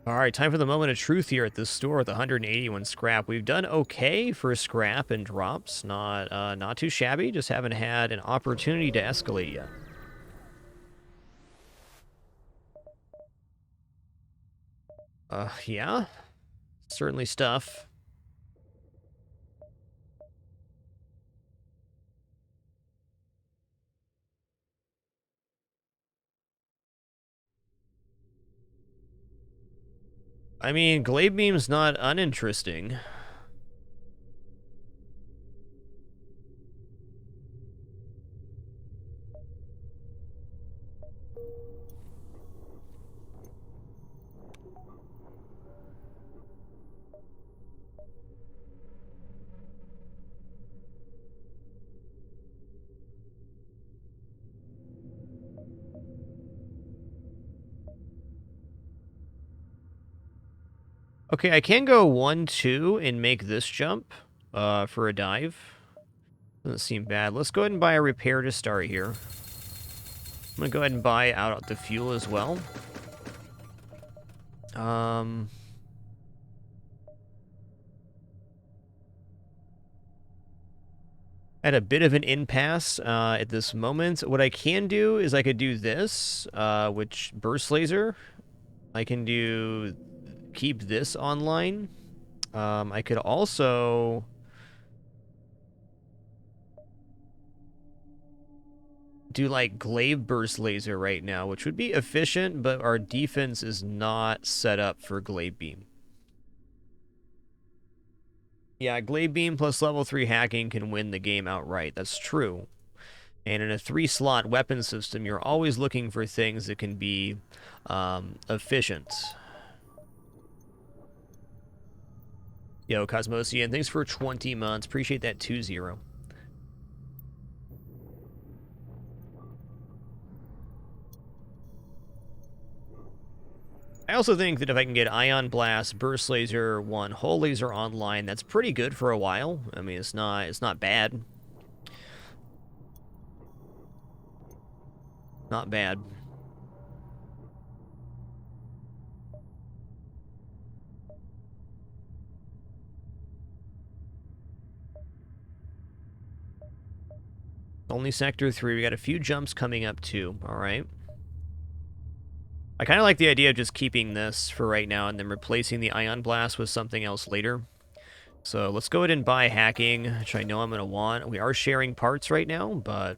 Alright, time for the moment of truth here at this store with 181 scrap. We've done okay for scrap and drops. Not too shabby, just haven't had an opportunity to escalate yet. Yeah. Certainly stuff. I mean, Glaive Beam's not uninteresting. Okay, I can go 1-2 and make this jump for a dive. Doesn't seem bad. Let's go ahead and buy a repair to start here. I'm going to go ahead and buy out the fuel as well. At a bit of an impasse at this moment. What I can do is I could do this, which burst laser. I can do keep this online. I could also do like glaive burst laser right now, which would be efficient, but our defense is not set up for glaive beam. Yeah, glaive beam plus level 3 hacking can win the game outright. That's true. And in a 3-slot weapon system, you're always looking for things that can be efficient. Yo, Cosmosian, thanks for 20 months. Appreciate that 2-0. I also think that if I can get Ion Blast, Burst Laser, 1 Hull Laser online, that's pretty good for a while. I mean, it's not bad. Not bad. Only Sector 3. We got a few jumps coming up, too. All right. I kind of like the idea of just keeping this for right now and then replacing the Ion Blast with something else later. So let's go ahead and buy hacking, which I know I'm going to want. We are sharing parts right now, but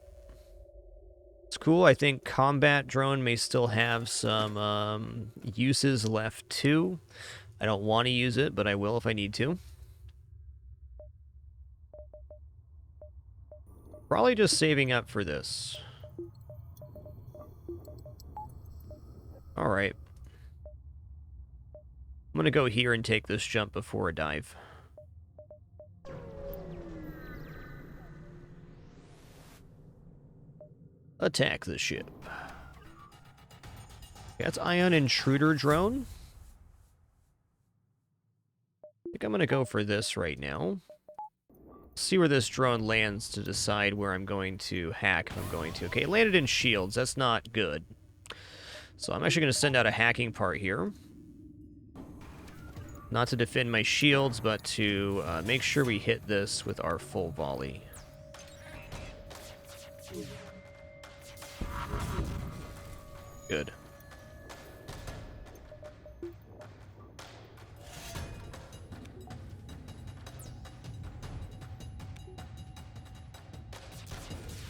it's cool. I think combat drone may still have some uses left, too. I don't want to use it, but I will if I need to. Probably just saving up for this. Alright. I'm going to go here and take this jump before a dive. Attack the ship. That's Ion Intruder Drone. I think I'm going to go for this right now. See where this drone lands to decide where I'm going to hack if I'm going to. Okay, it landed in shields. That's not good. So I'm actually going to send out a hacking part here. Not to defend my shields, but to make sure we hit this with our full volley. Good.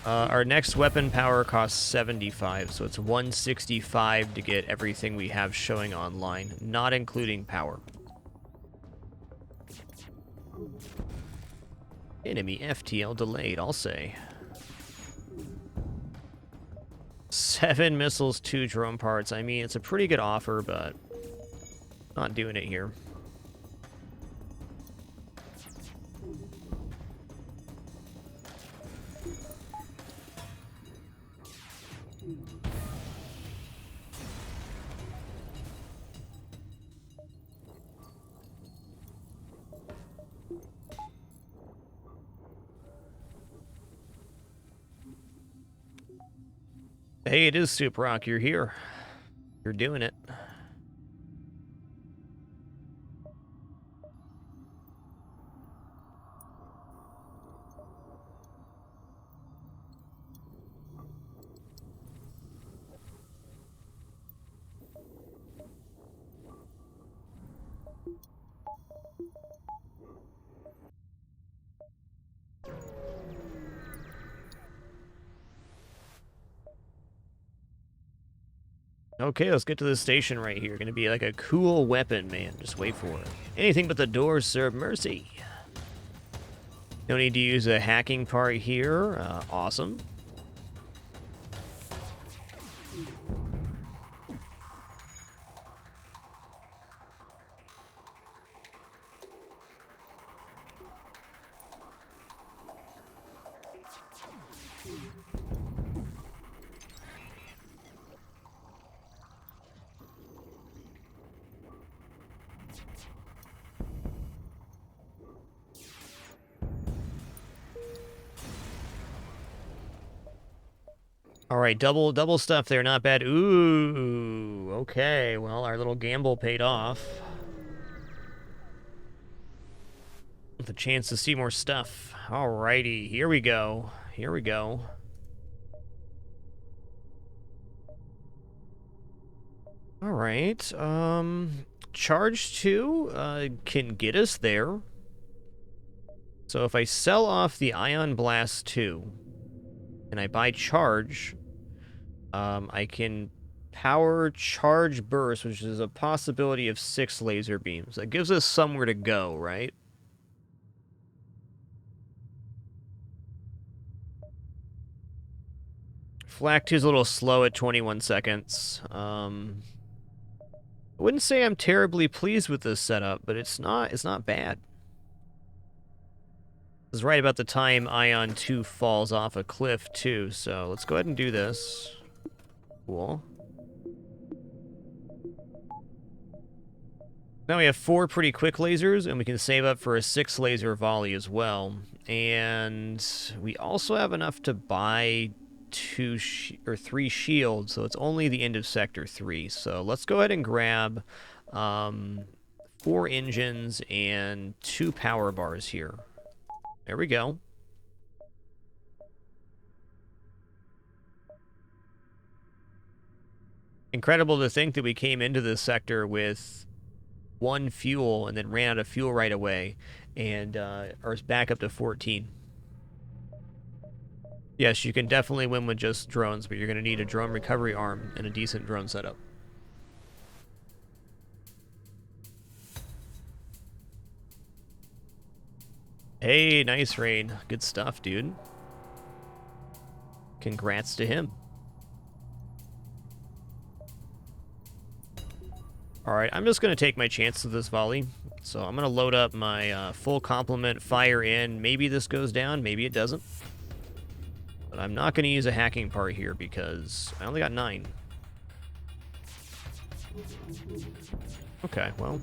Our next weapon power costs 75, so it's 165 to get everything we have showing online, not including power. Enemy FTL delayed, I'll say. 7 missiles, 2 drone parts. I mean, it's a pretty good offer, but not doing it here. Hey, it is Soup Rock. You're here. You're doing it. Okay, let's get to the station right here. Gonna be like a cool weapon, man. Just wait for it. Anything but the doors serve mercy. No need to use a hacking part here. Awesome. All right, double stuff there, not bad. Ooh, okay. Well, our little gamble paid off. With a chance to see more stuff. Alrighty, here we go. Here we go. All right, charge 2 can get us there. So if I sell off the Ion Blast 2 and I buy charge, I can power charge burst, which is a possibility of 6 laser beams. That gives us somewhere to go, right? Flak 2 is a little slow at 21 seconds. I wouldn't say I'm terribly pleased with this setup, but it's not bad. This is right about the time Ion 2 falls off a cliff, too, so let's go ahead and do this. Cool. Now we have 4 pretty quick lasers, and we can save up for a 6 laser volley as well. And we also have enough to buy 3 shields, so it's only the end of Sector 3. So let's go ahead and grab 4 engines and 2 power bars here. There we go. Incredible to think that we came into this sector with 1 fuel and then ran out of fuel right away, and are back up to 14. Yes, you can definitely win with just drones, but you're going to need a drone recovery arm and a decent drone setup. Hey, nice rain. Good stuff, dude. Congrats to him. Alright, I'm just going to take my chance with this volley. So I'm going to load up my full complement, fire in. Maybe this goes down, maybe it doesn't. But I'm not going to use a hacking part here because I only got 9. Okay, well,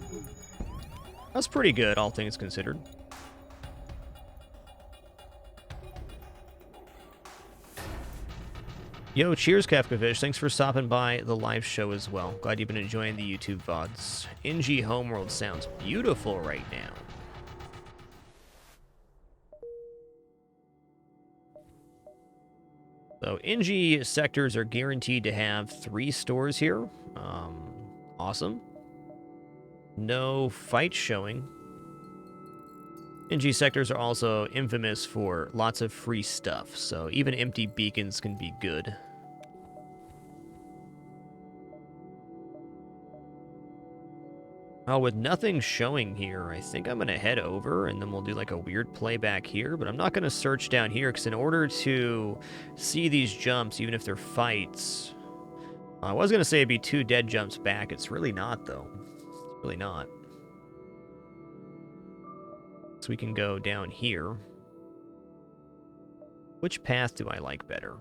that's pretty good, all things considered. Yo, cheers, Kafkafish. Thanks for stopping by the live show as well. Glad you've been enjoying the YouTube VODs. Engi Homeworld sounds beautiful right now. So, Engi sectors are guaranteed to have 3 stores here. Awesome. No fight showing. Engi sectors are also infamous for lots of free stuff, so even empty beacons can be good. Oh, with nothing showing here, I think I'm going to head over, and then we'll do like a weird playback here, but I'm not going to search down here, because in order to see these jumps, even if they're fights, I was going to say it'd be 2 dead jumps back. It's really not, though. It's really not. So we can go down here. Which path do I like better?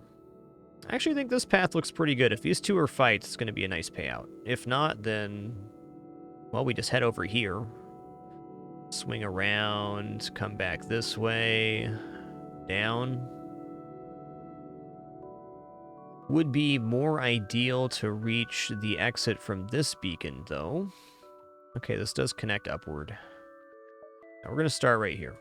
I actually think this path looks pretty good. If these 2 are fights, it's going to be a nice payout. If not, then, well, we just head over here. Swing around, come back this way, down. Would be more ideal to reach the exit from this beacon, though. Okay, this does connect upward. Now we're going to start right here.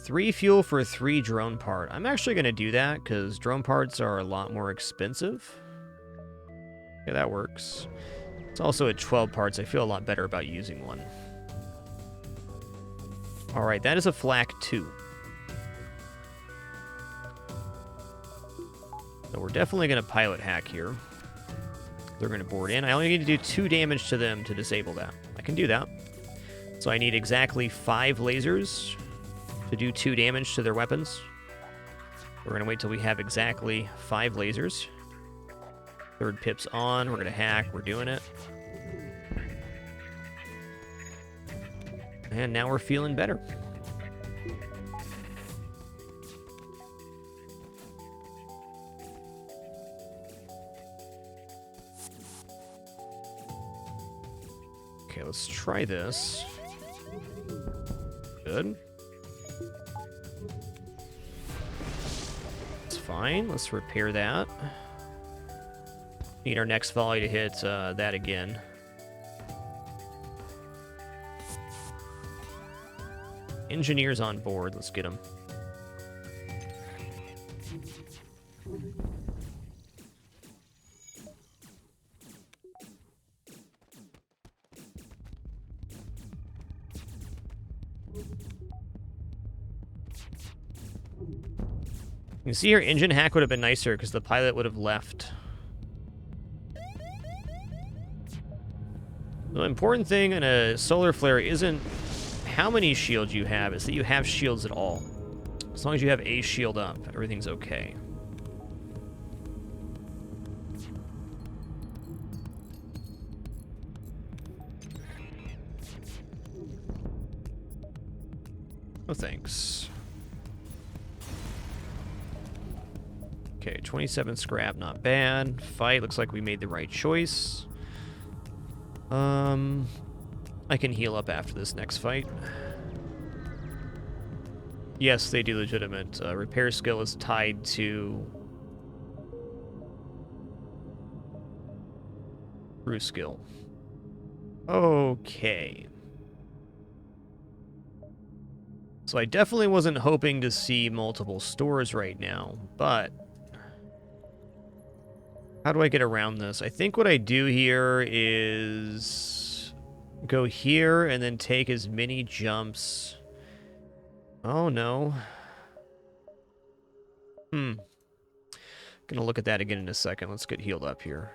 Three fuel for 3 drone part. I'm actually going to do that because drone parts are a lot more expensive. Yeah, that works. It's also at 12 parts. I feel a lot better about using one. All right, that is a flak 2. So we're definitely going to pilot hack here. They're going to board in. I only need to do 2 damage to them to disable that. I can do that. So I need exactly 5 lasers to do 2 damage to their weapons. We're going to wait till we have exactly 5 lasers. 3rd pip's on. We're going to hack. We're doing it. And now we're feeling better. Okay, let's try this. Good. It's fine. Let's repair that. Need our next volley to hit that again. Engineers on board. Let's get them. You can see here, engine hack would have been nicer because the pilot would have left. The important thing in a solar flare isn't how many shields you have, it's that you have shields at all. As long as you have a shield up, everything's okay. Oh, thanks. Okay, 27 scrap, not bad. Fight, looks like we made the right choice. I can heal up after this next fight. Yes, they do legitimate. Repair skill is tied to crew skill. Okay. So I definitely wasn't hoping to see multiple stores right now, but how do I get around this? I think what I do here is go here and then take as many jumps. Oh, no. Gonna look at that again in a second. Let's get healed up here.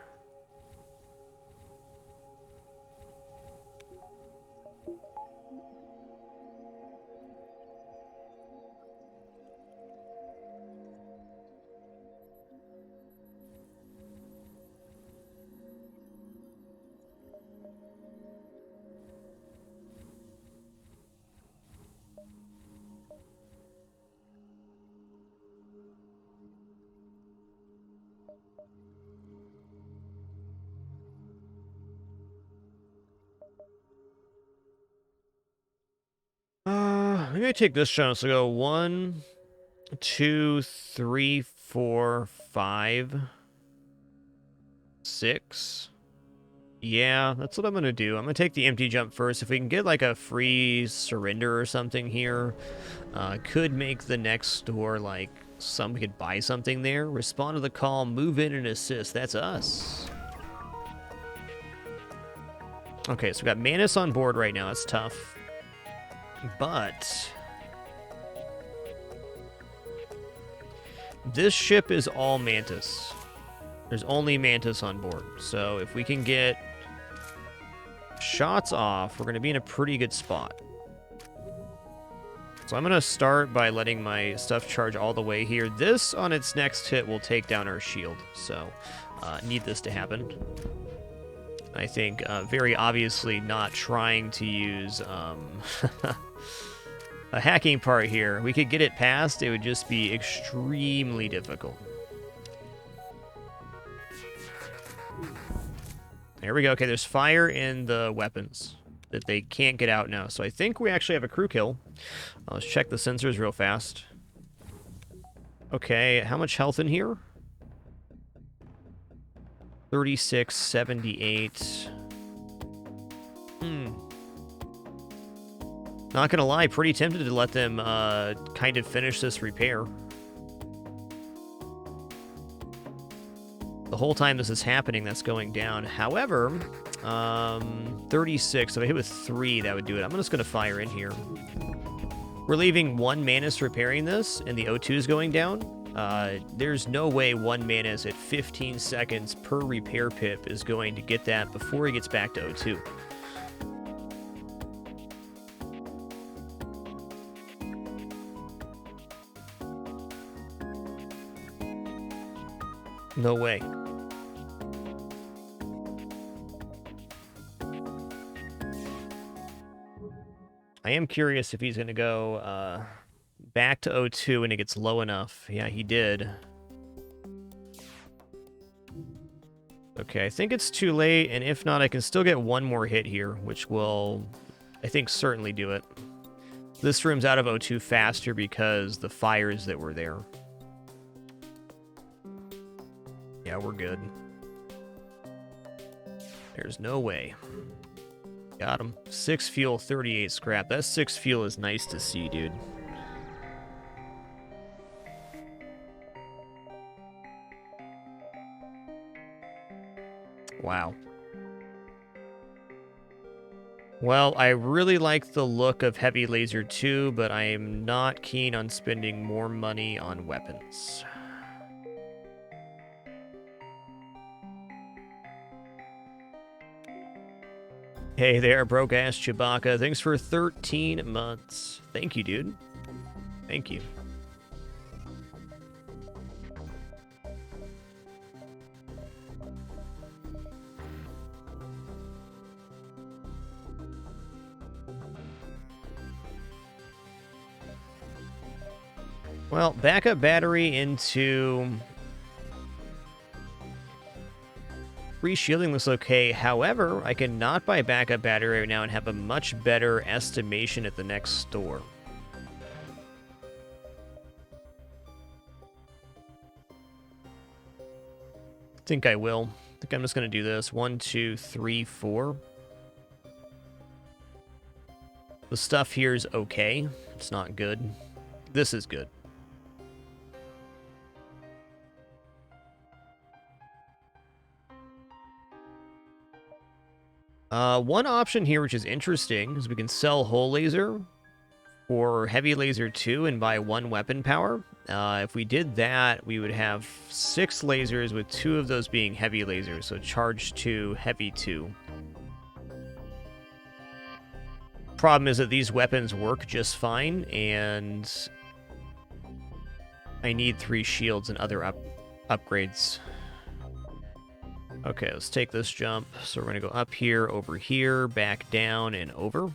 I'm gonna take this chance. So go 1, 2, 3, 4, 5, 6. Yeah, that's what I'm gonna do. I'm gonna take the empty jump first. If we can get like a free surrender or something here, could make the next store like we could buy something there. Respond to the call, move in and assist. That's us. Okay, so we got Manus on board right now. It's tough. But this ship is all Mantis. There's only Mantis on board. So if we can get shots off, we're going to be in a pretty good spot. So I'm going to start by letting my stuff charge all the way here. This, on its next hit, will take down our shield. So need this to happen. I think very obviously not trying to use a hacking part here. We could get it past. It would just be extremely difficult. There we go. Okay, there's fire in the weapons that they can't get out now. So I think we actually have a crew kill. Let's check the sensors real fast. Okay, how much health in here? 36, 78. Not gonna lie, pretty tempted to let them kind of finish this repair. The whole time this is happening, that's going down. However, 36, if I hit with 3, that would do it. I'm just gonna fire in here. We're leaving 1 Manus repairing this, and the O2 is going down. There's no way 1 Manus at 15 seconds per repair pip is going to get that before he gets back to O2. No way. I am curious if he's going to go back to O2 when it gets low enough. Yeah, he did. Okay, I think it's too late, and if not, I can still get 1 more hit here, which will, I think, certainly do it. This room's out of O2 faster because the fires that were there. Yeah, we're good. There's no way. Got him. 6 fuel, 38 scrap. That 6 fuel is nice to see, dude. Wow. Well, I really like the look of Heavy Laser 2, but I am not keen on spending more money on weapons. Hey there, broke-ass Chewbacca. Thanks for 13 months. Thank you, dude. Thank you. Well, backup battery into... Free shielding looks okay. However, I can not buy backup battery right now and have a much better estimation at the next store. I think I will. I think I'm just going to do this. 1, 2, 3, 4. The stuff here is okay. It's not good. This is good. One option here, which is interesting, is we can sell Hull Laser for Heavy Laser 2 and buy 1 weapon power. If we did that, we would have 6 lasers with 2 of those being Heavy Lasers, so Charge 2, Heavy 2. Problem is that these weapons work just fine, and I need 3 shields and other upgrades. Okay, let's take this jump. So we're going to go up here, over here, back down, and over.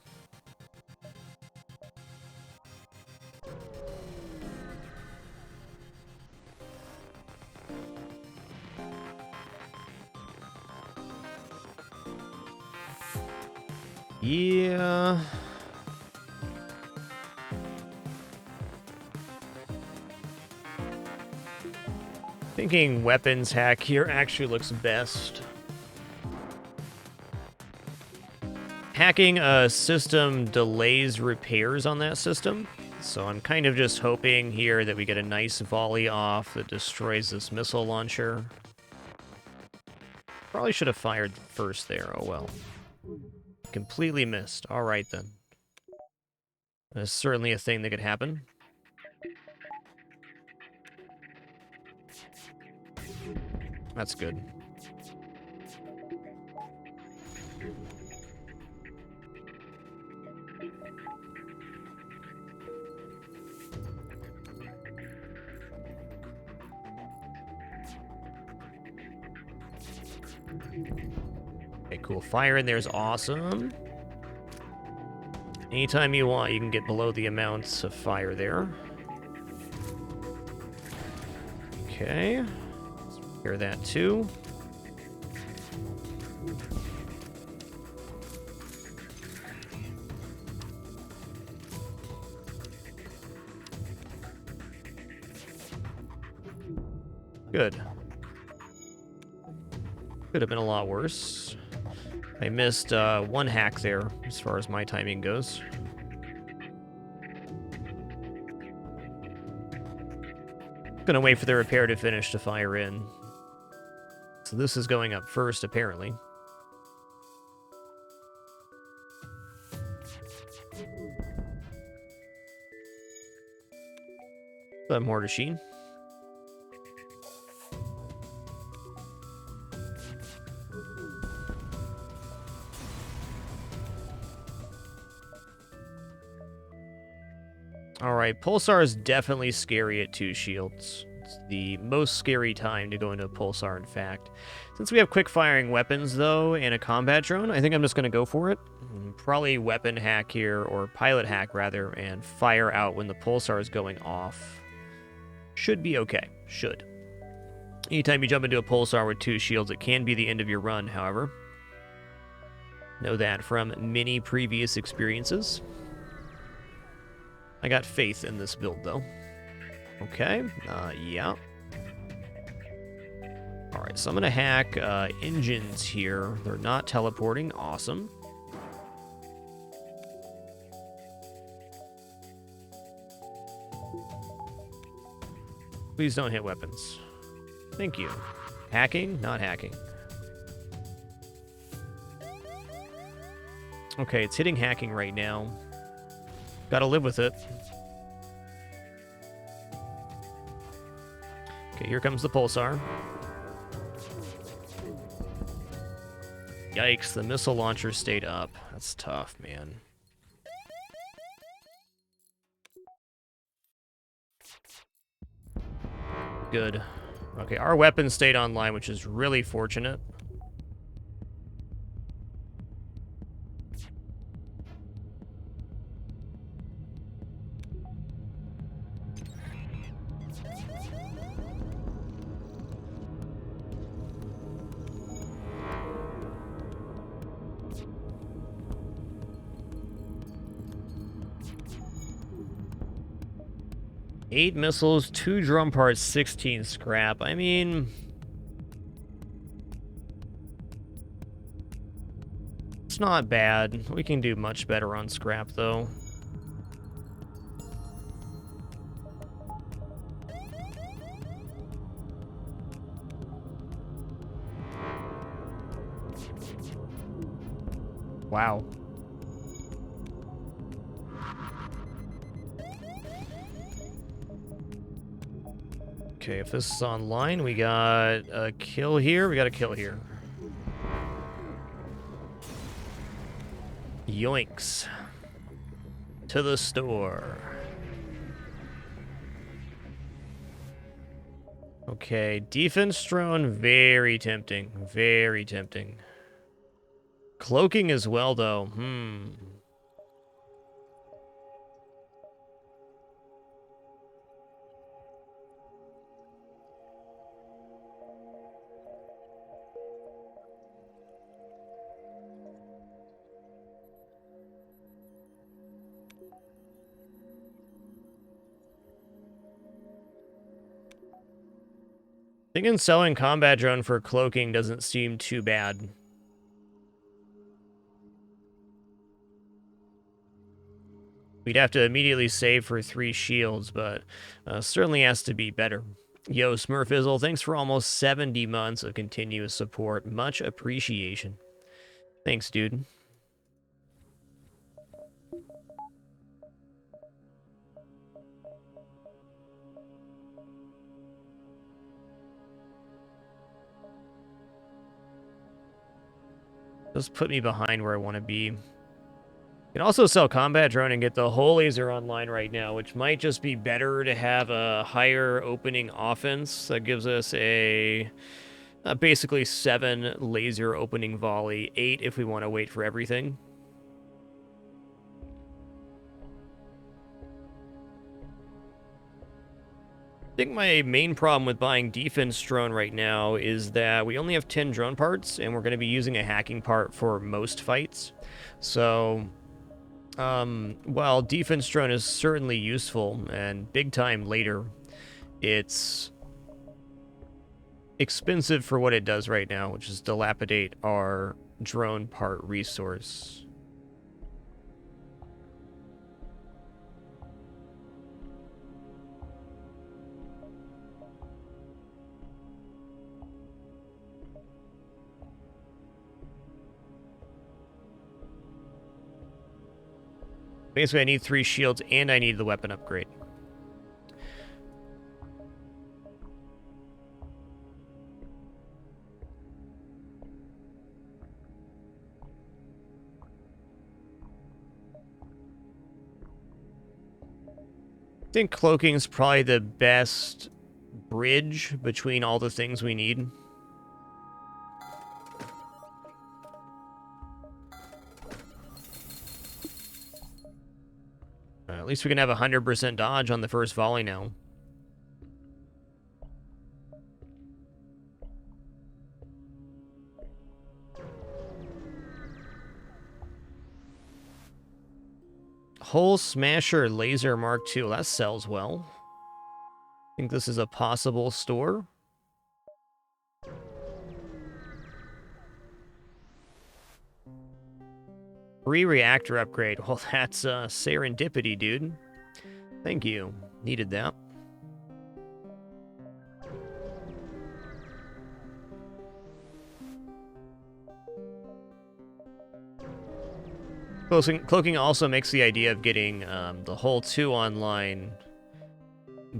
Yeah. Thinking weapons hack here actually looks best. Hacking a system delays repairs on that system, so I'm kind of just hoping here that we get a nice volley off that destroys this missile launcher. Probably should have fired first there, oh well. Completely missed. Alright then. That's certainly a thing that could happen. That's good. Okay, cool. Fire in there is awesome. Anytime you want, you can get below the amounts of fire there. Okay. Hear that too. Good. Could have been a lot worse. I missed one hack there, as far as my timing goes. Gonna wait for the repair to finish to fire in. So this is going up first, apparently. The mortar sheen. Alright, Pulsar is definitely scary at 2 shields. It's the most scary time to go into a Pulsar, in fact. Since we have quick-firing weapons, though, and a combat drone, I think I'm just going to go for it. Probably weapon hack here, or pilot hack, rather, and fire out when the Pulsar is going off. Should be okay. Should. Anytime you jump into a Pulsar with 2 shields, it can be the end of your run, however. Know that from many previous experiences. I got faith in this build, though. Okay, yeah. Alright, so I'm gonna hack engines here. They're not teleporting. Awesome. Please don't hit weapons. Thank you. Hacking? Not hacking. Okay, it's hitting hacking right now. Gotta live with it. Okay, here comes the Pulsar. Yikes, the missile launcher stayed up. That's tough, man. Good. Okay, our weapon stayed online, which is really fortunate. Eight missiles, 2 drum parts, 16 scrap. I mean, it's not bad. We can do much better on scrap, though. Wow. Okay, if this is online, we got a kill here. We got a kill here. Yoinks. To the store. Okay, defense drone, very tempting. Very tempting. Cloaking as well, though. Thinking selling combat drone for cloaking doesn't seem too bad. We'd have to immediately save for 3 shields, but certainly has to be better. Yo, Smurfizzle, thanks for almost 70 months of continuous support. Much appreciation. Thanks, dude. Just put me behind where I want to be. You can also sell combat drone and get the whole laser online right now, which might just be better to have a higher opening offense that gives us a basically 7 laser opening volley, 8 if we want to wait for everything. I think my main problem with buying defense drone right now is that we only have 10 drone parts, and we're going to be using a hacking part for most fights. So, while defense drone is certainly useful and big time later, it's expensive for what it does right now, which is dilapidate our drone part resource. Basically, I need 3 shields, and I need the weapon upgrade. I think cloaking is probably the best bridge between all the things we need. At least we can have 100% dodge on the first volley now. Hole Smasher Laser Mark II. That sells well. I think this is a possible store. Free reactor upgrade. Well, that's serendipity, dude. Thank you. Needed that. Cloaking also makes the idea of getting the Hull 2 online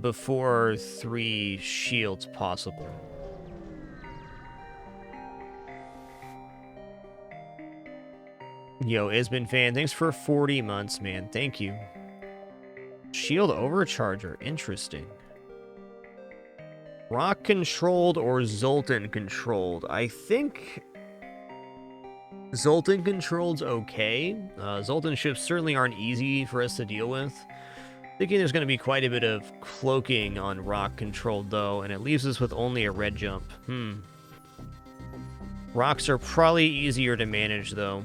before 3 shields possible. Yo, Isbin fan, thanks for 40 months, man. Thank you. Shield overcharger, interesting. Rock controlled or Zoltan controlled? I think Zoltan controlled's okay. Zoltan ships certainly aren't easy for us to deal with. Thinking there's going to be quite a bit of cloaking on rock controlled though, and it leaves us with only a red jump. Rocks are probably easier to manage though.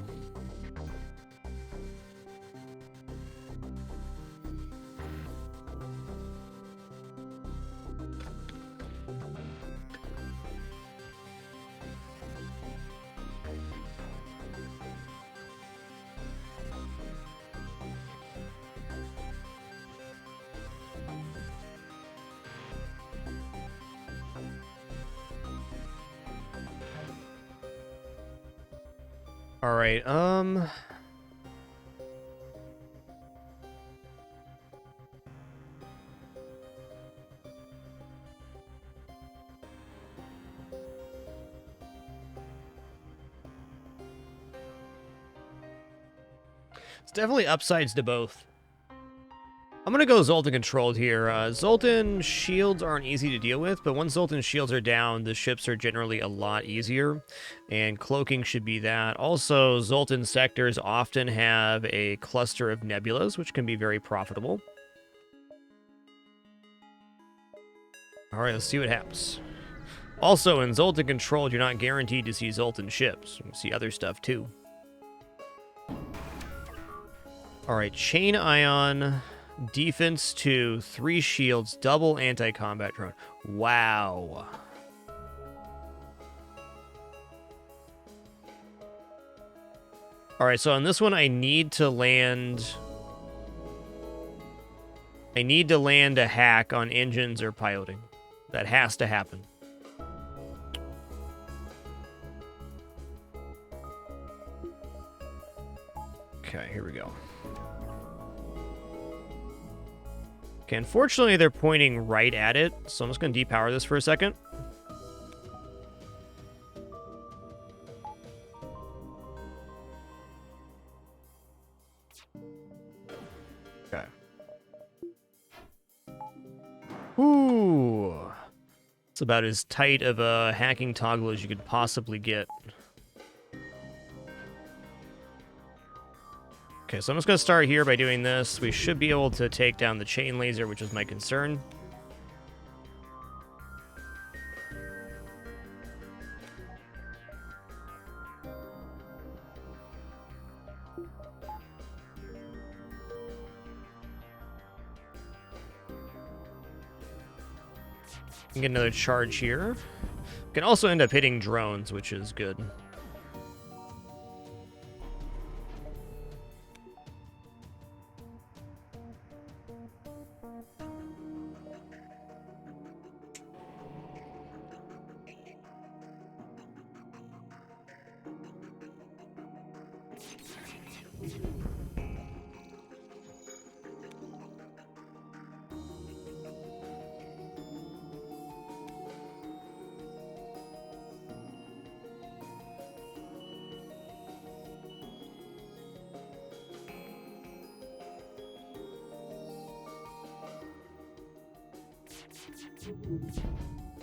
All right, it's definitely upsides to both. I'm going to go Zoltan controlled here. Zoltan shields aren't easy to deal with, but once Zoltan shields are down, the ships are generally a lot easier, and cloaking should be that. Also, Zoltan sectors often have a cluster of nebulas, which can be very profitable. All right, let's see what happens. Also, in Zoltan controlled, you're not guaranteed to see Zoltan ships. You can see other stuff, too. All right, Chain Ion... Defense 2, 3 shields, double anti-combat drone. Wow. Alright, so on this one, I need to land a hack on engines or piloting. That has to happen. Okay, here we go. Okay, unfortunately, they're pointing right at it, so I'm just going to depower this for a second. Okay. Ooh. It's about as tight of a hacking toggle as you could possibly get. Okay, so I'm just going to start here by doing this. We should be able to take down the chain laser, which is my concern. Get another charge here. Can also end up hitting drones, which is good.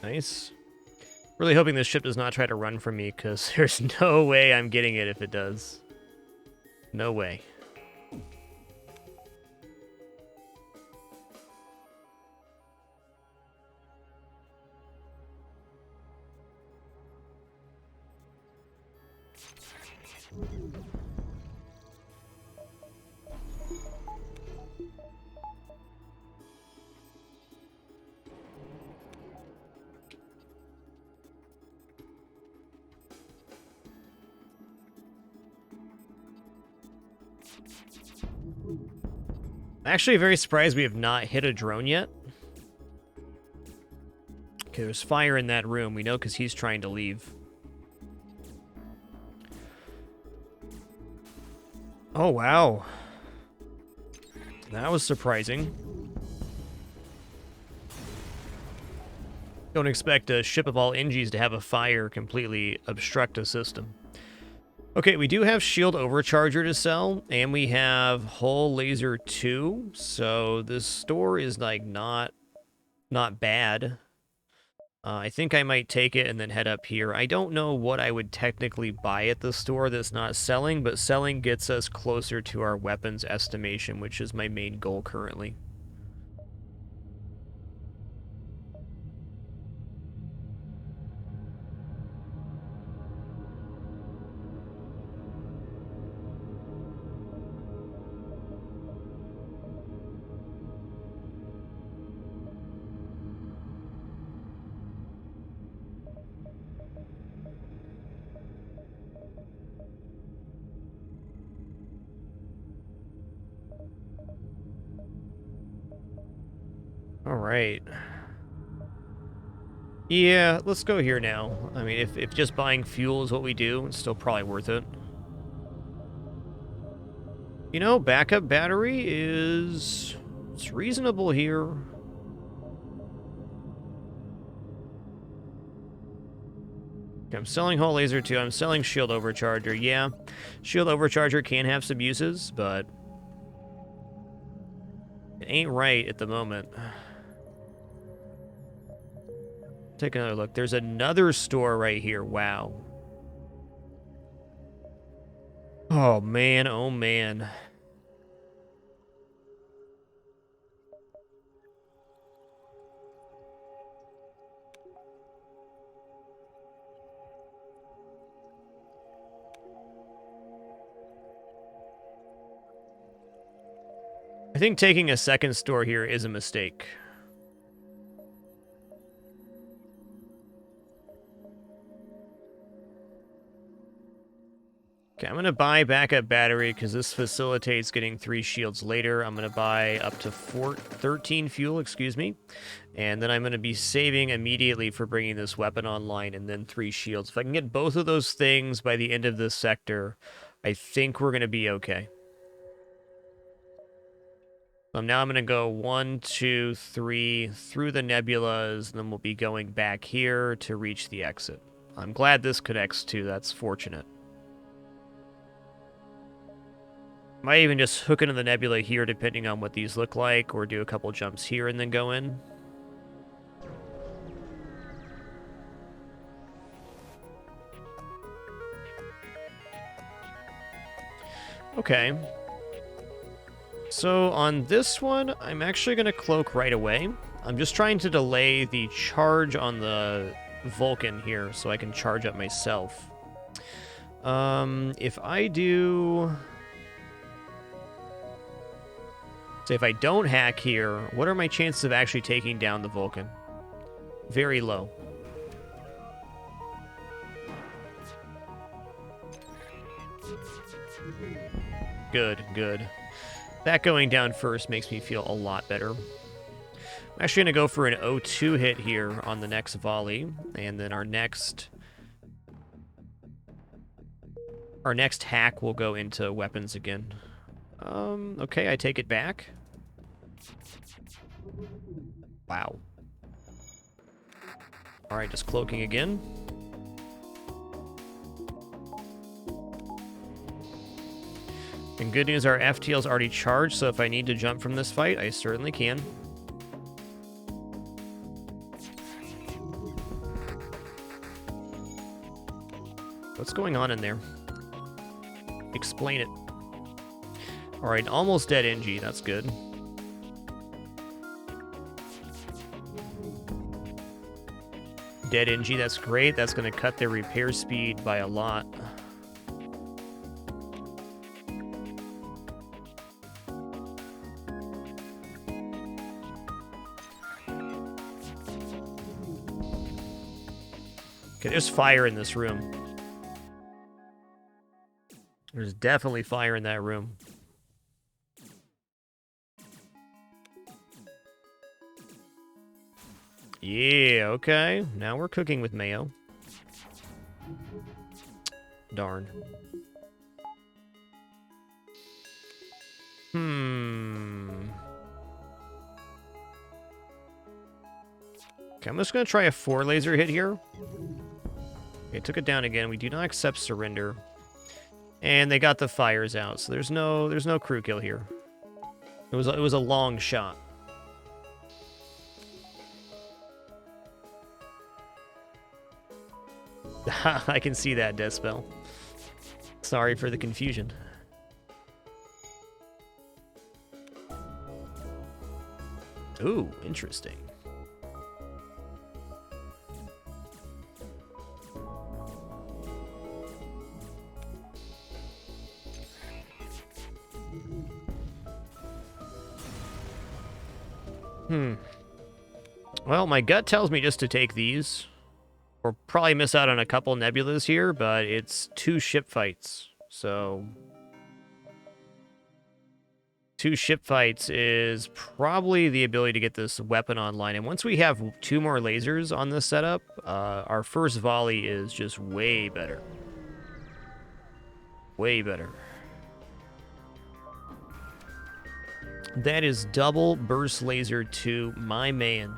Nice. Really hoping this ship does not try to run from me, because there's no way I'm getting it if it does. No way. I'm actually very surprised we have not hit a drone yet. Okay, there's fire in that room. We know because he's trying to leave. Oh, wow. That was surprising. Don't expect a ship of all Engis to have a fire completely obstruct a system. Okay, we do have Shield Overcharger to sell, and we have Hull Laser 2, so this store is, like, not bad. I think I might take it and then head up here. I don't know what I would technically buy at the store that's not selling, but selling gets us closer to our weapons estimation, which is my main goal currently. All right. Yeah, let's go here now. I mean, if just buying fuel is what we do, it's still probably worth it. You know, backup battery is... it's reasonable here. Okay, I'm selling Hull Laser 2. I'm selling Shield Overcharger. Yeah, Shield Overcharger can have some uses, but it ain't right at the moment. Take another look. There's another store right here. Wow. Oh, man. Oh, man. I think taking a second store here is a mistake. Okay, I'm going to buy backup battery because this facilitates getting 3 shields later. I'm going to buy up to 13 fuel, excuse me. And then I'm going to be saving immediately for bringing this weapon online and then 3 shields. If I can get both of those things by the end of this sector, I think we're going to be okay. So now I'm going to go 1, 2, 3 through the nebulas, and then we'll be going back here to reach the exit. I'm glad this connects too. That's fortunate. Might even just hook into the nebula here, depending on what these look like, or do a couple jumps here and then go in. Okay. So on this one, I'm actually going to cloak right away. I'm just trying to delay the charge on the Vulcan here so I can charge up myself. If I do... So if I don't hack here, what are my chances of actually taking down the Vulcan? Very low. Good, good. That going down first makes me feel a lot better. I'm actually going to go for an O2 hit here on the next volley, and then our next hack will go into weapons again. Okay, I take it back. Wow. Alright, just cloaking again. And good news, our FTL's already charged, so if I need to jump from this fight, I certainly can. What's going on in there? Explain it. Alright, almost dead Engi, that's good. Dead Engi, that's great. That's going to cut their repair speed by a lot. Okay, there's fire in this room. There's definitely fire in that room. Yeah, okay. Now we're cooking with mayo. Darn. Okay, I'm just going to try a 4 laser hit here. Okay, took it down again. We do not accept surrender. And they got the fires out, so there's no crew kill here. It was a long shot. I can see that, Death Spell. Sorry for the confusion. Ooh, interesting. Well, my gut tells me just to take these. We'll probably miss out on a couple nebulas here, but it's 2 ship fights. So 2 ship fights is probably the ability to get this weapon online. And once we have 2 more lasers on this setup, our first volley is just way better. Way better. That is double burst laser to my man.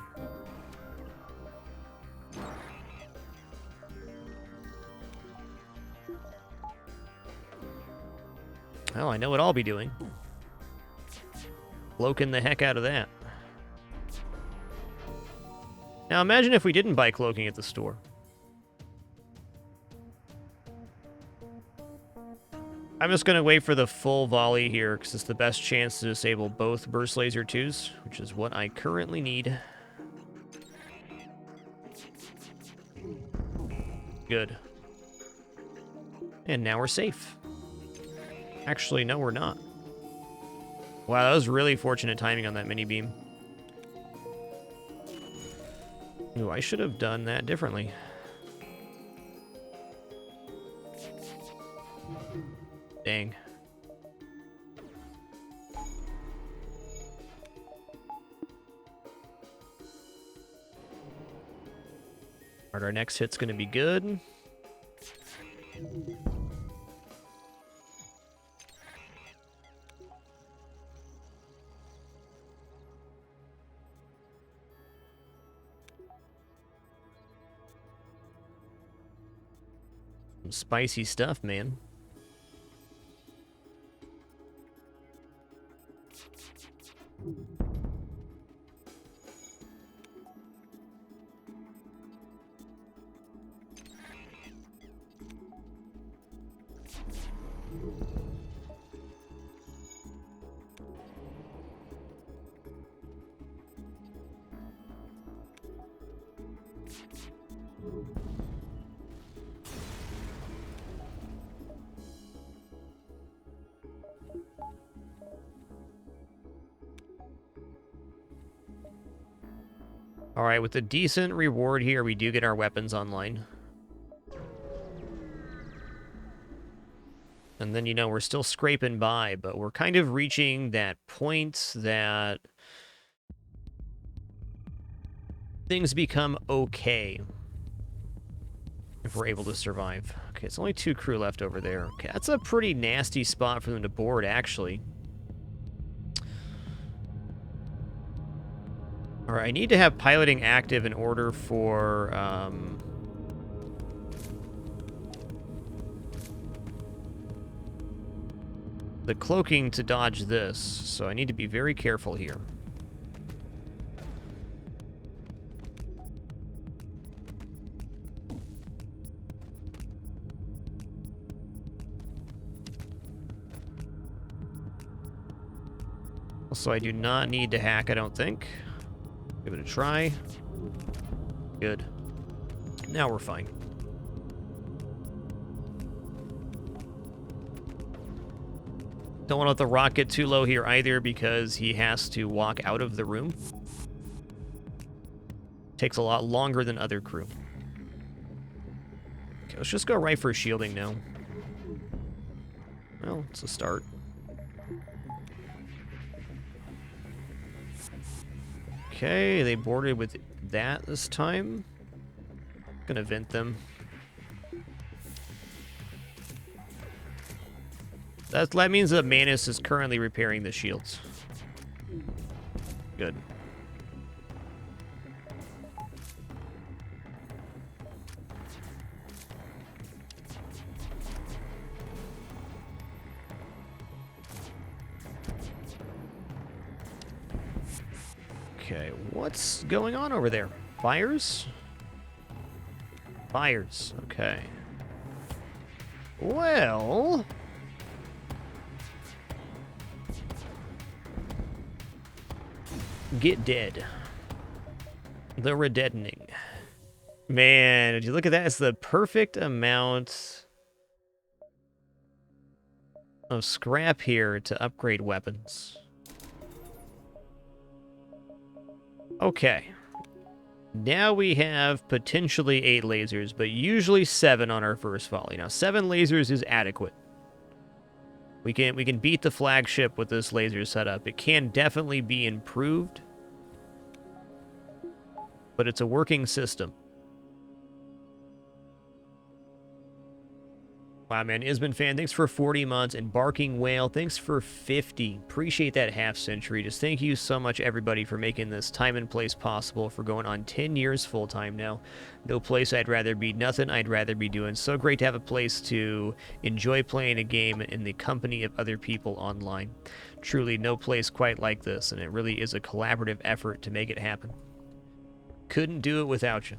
Well, I know what I'll be doing. Cloaking the heck out of that. Now imagine if we didn't buy cloaking at the store. I'm just going to wait for the full volley here, because it's the best chance to disable both burst laser 2s, which is what I currently need. Good. And now we're safe. Actually, no, we're not. Wow, that was really fortunate timing on that mini beam. Ooh, I should have done that differently. Dang. Alright, our next hit's gonna be good. Some spicy stuff, man. Alright, with a decent reward here, we do get our weapons online. And then, you know, we're still scraping by, but we're kind of reaching that point that things become okay if we're able to survive. Okay, it's only 2 crew left over there. Okay, that's a pretty nasty spot for them to board, actually. Alright, I need to have piloting active in order for, the cloaking to dodge this, so I need to be very careful here. Also, I do not need to hack, I don't think. Give it a try. Good. Now we're fine. Don't want to let the rock get too low here either because he has to walk out of the room. Takes a lot longer than other crew. Okay, let's just go right for shielding now. Well, it's a start. Okay, they boarded with that this time. Gonna vent them. That means that Manus is currently repairing the shields. Good. Okay, what's going on over there? Fires? Fires, okay. Well... Get dead. The redeadening. Man, did you look at that? It's the perfect amount of scrap here to upgrade weapons. Okay. Now we have potentially 8 lasers, but usually 7 on our first volley. Now, 7 lasers is adequate. We can beat the flagship with this laser setup. It can definitely be improved, but it's a working system. Wow, man. Isbin fan, thanks for 40 months. And Barking Whale, thanks for 50. Appreciate that half century. Just thank you so much, everybody, for making this time and place possible, for going on 10 years full-time now. No place I'd rather be, nothing I'd rather be doing. So great to have a place to enjoy playing a game in the company of other people online. Truly, no place quite like this, and it really is a collaborative effort to make it happen. Couldn't do it without you.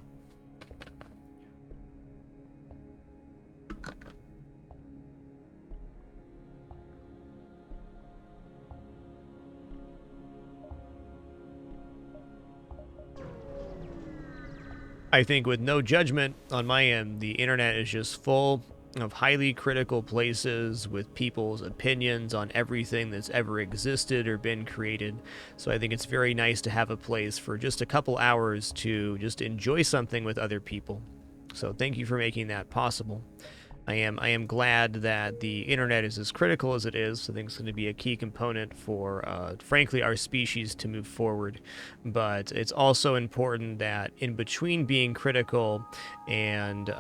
I think with no judgment on my end, the internet is just full of highly critical places with people's opinions on everything that's ever existed or been created. So I think it's very nice to have a place for just a couple hours to just enjoy something with other people. So thank you for making that possible. I am glad that the internet is as critical as it is. I think it's going to be a key component for, frankly, our species to move forward. But it's also important that in between being critical and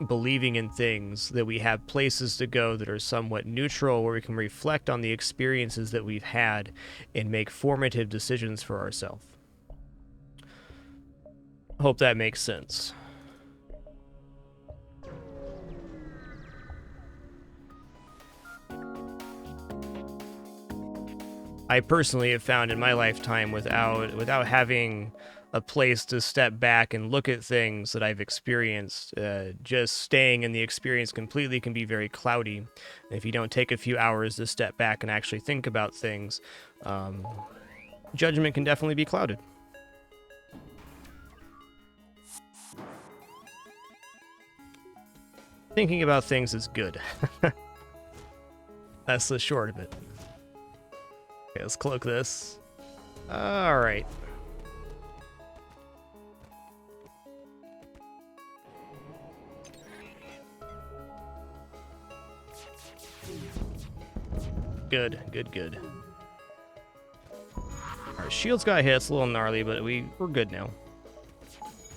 believing in things, that we have places to go that are somewhat neutral, where we can reflect on the experiences that we've had and make formative decisions for ourselves. Hope that makes sense. I personally have found in my lifetime, without having a place to step back and look at things that I've experienced, just staying in the experience completely can be very cloudy. And if you don't take a few hours to step back and actually think about things, judgment can definitely be clouded. Thinking about things is good. That's the short of it. Okay, let's cloak this. Alright. Good, good, good. Our shields got hit. It's a little gnarly, but we're good now.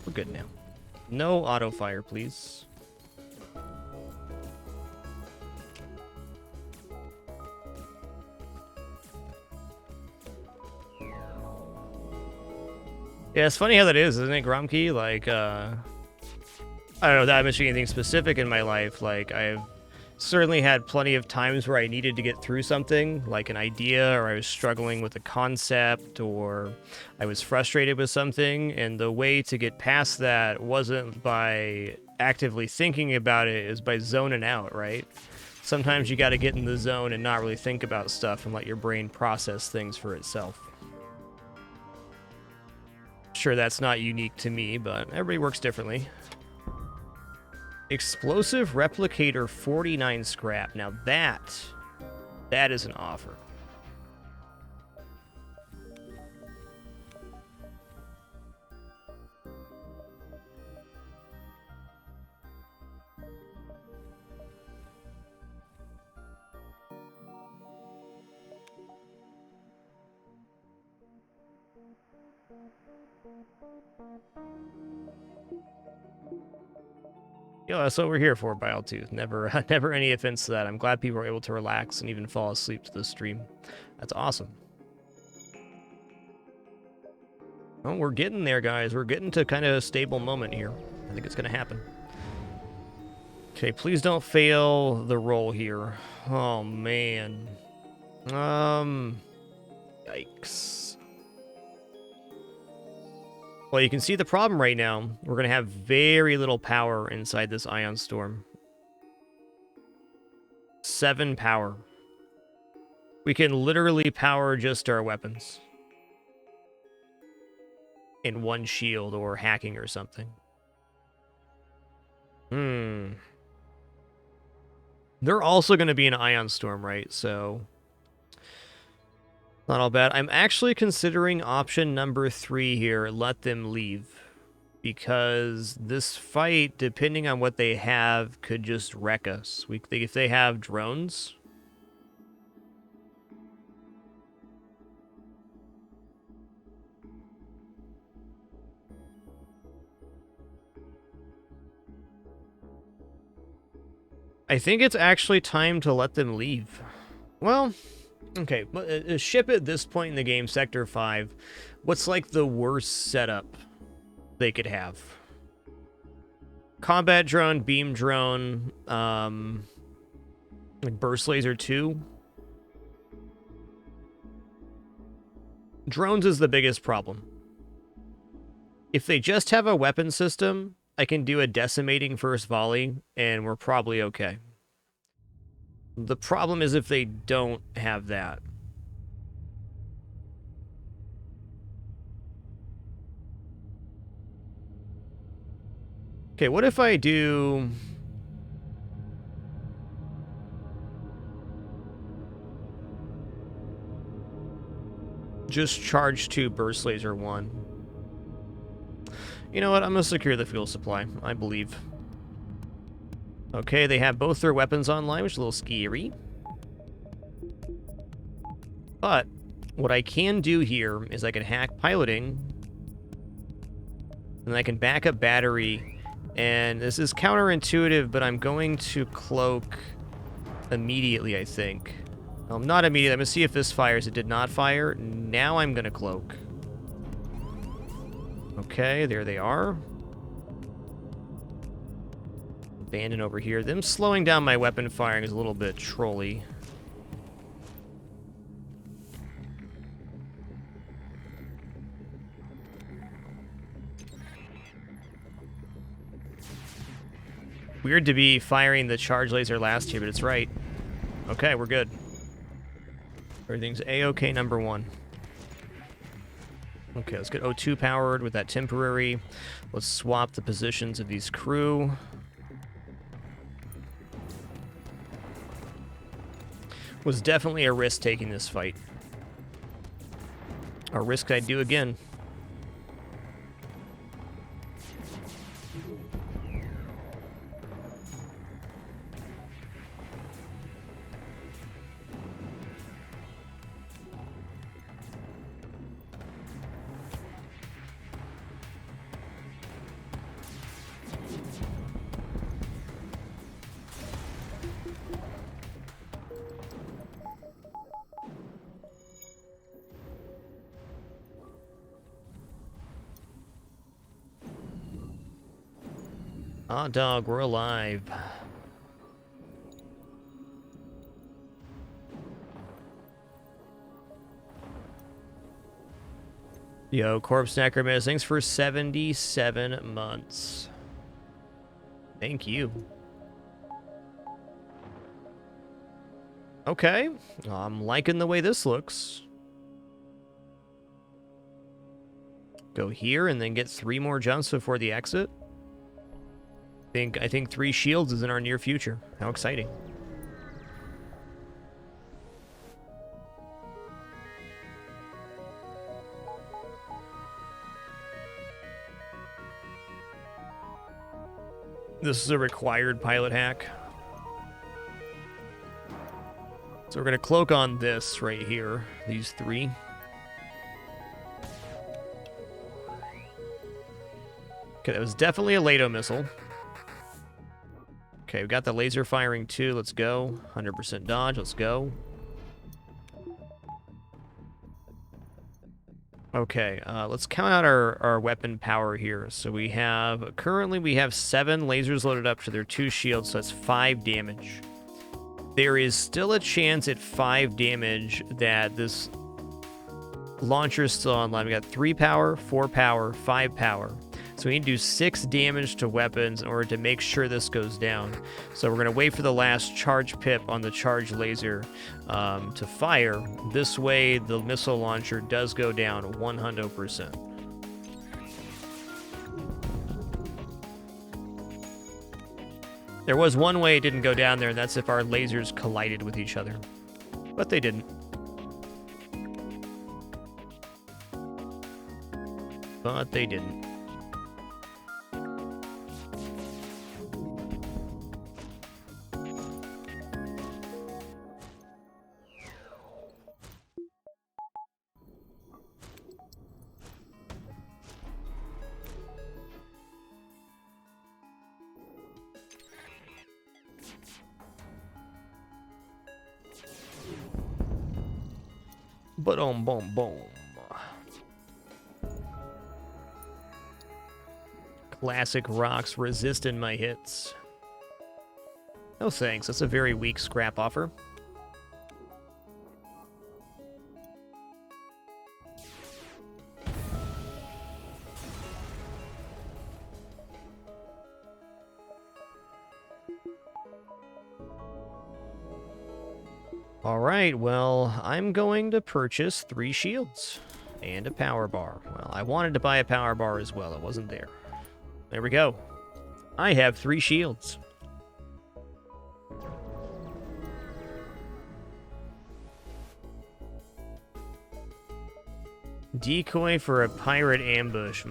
We're good now. No auto fire, please. Yeah, it's funny how that is, isn't it, Gromkey? Like, I don't know that I'm mentioning anything specific in my life. Like, I've certainly had plenty of times where I needed to get through something, like an idea, or I was struggling with a concept, or I was frustrated with something, and the way to get past that wasn't by actively thinking about it, is by zoning out, right? Sometimes you gotta get in the zone and not really think about stuff and let your brain process things for itself. Sure, that's not unique to me, but everybody works differently. Explosive Replicator 49 scrap. Now that is an offer. You know, that's what we're here for, Biletooth. Never any offense to that. I'm glad people are able to relax and even fall asleep to the stream. That's awesome. Oh, we're getting there, guys. We're getting to kind of a stable moment here. I think it's going to happen. Okay, please don't fail the roll here. Oh, man. Yikes. Well, you can see the problem right now. We're going to have very little power inside this Ion Storm. 7 power. We can literally power just our weapons. In 1 shield or hacking or something. They're also going to be an Ion Storm, right? So not all bad. I'm actually considering option number 3 here. Let them leave. Because this fight, depending on what they have, could just wreck us. If they have drones... I think it's actually time to let them leave. Well, okay, a ship at this point in the game, Sector 5, what's like the worst setup they could have? Combat drone, beam drone, like burst laser 2. Drones is the biggest problem. If they just have a weapon system, I can do a decimating first volley, and we're probably okay. The problem is if they don't have that. Okay, what if I do... just charge 2, burst laser 1. You know what? I'm going to secure the fuel supply. I believe. Okay, they have both their weapons online, which is a little scary. But what I can do here is I can hack piloting, and I can back up battery, and this is counterintuitive, but I'm going to cloak immediately, I think. Not immediately. I'm going to see if this fires. It did not fire. Now I'm going to cloak. Okay, there they are. Abandon over here. Them slowing down my weapon firing is a little bit trolly. Weird to be firing the charge laser last year, but it's right. Okay, we're good. Everything's A-OK number 1. Okay, let's get O2 powered with that temporary. Let's swap the positions of these crew. Was definitely a risk taking this fight. A risk I'd do again. Ah, dog, we're alive. Yo, Corpse Necromancer, thanks for 77 months. Thank you. Okay, I'm liking the way this looks. Go here and then get 3 more jumps before the exit. I think 3 shields is in our near future. How exciting. This is a required pilot hack. So we're going to cloak on this right here. These 3. Okay, that was definitely a LATO missile. Okay, we got the laser firing too. Let's go. 100% dodge. Let's go. Okay, let's count out our weapon power here. So we have, currently we have 7 lasers loaded up to their 2 shields, so that's 5 damage. There is still a chance at 5 damage that this launcher is still online. We got 3 power, 4 power, 5 power. So we need to do 6 damage to weapons in order to make sure this goes down. So we're going to wait for the last charge pip on the charge laser to fire. This way, the missile launcher does go down 100%. There was one way it didn't go down there, and that's if our lasers collided with each other. But they didn't. But they didn't. Boom, boom, boom. Classic rocks resisting my hits. No thanks, that's a very weak scrap offer. Alright, well, I'm going to purchase 3 shields and a power bar. Well, I wanted to buy a power bar as well, it wasn't there. There we go. I have 3 shields. Decoy for a pirate ambush.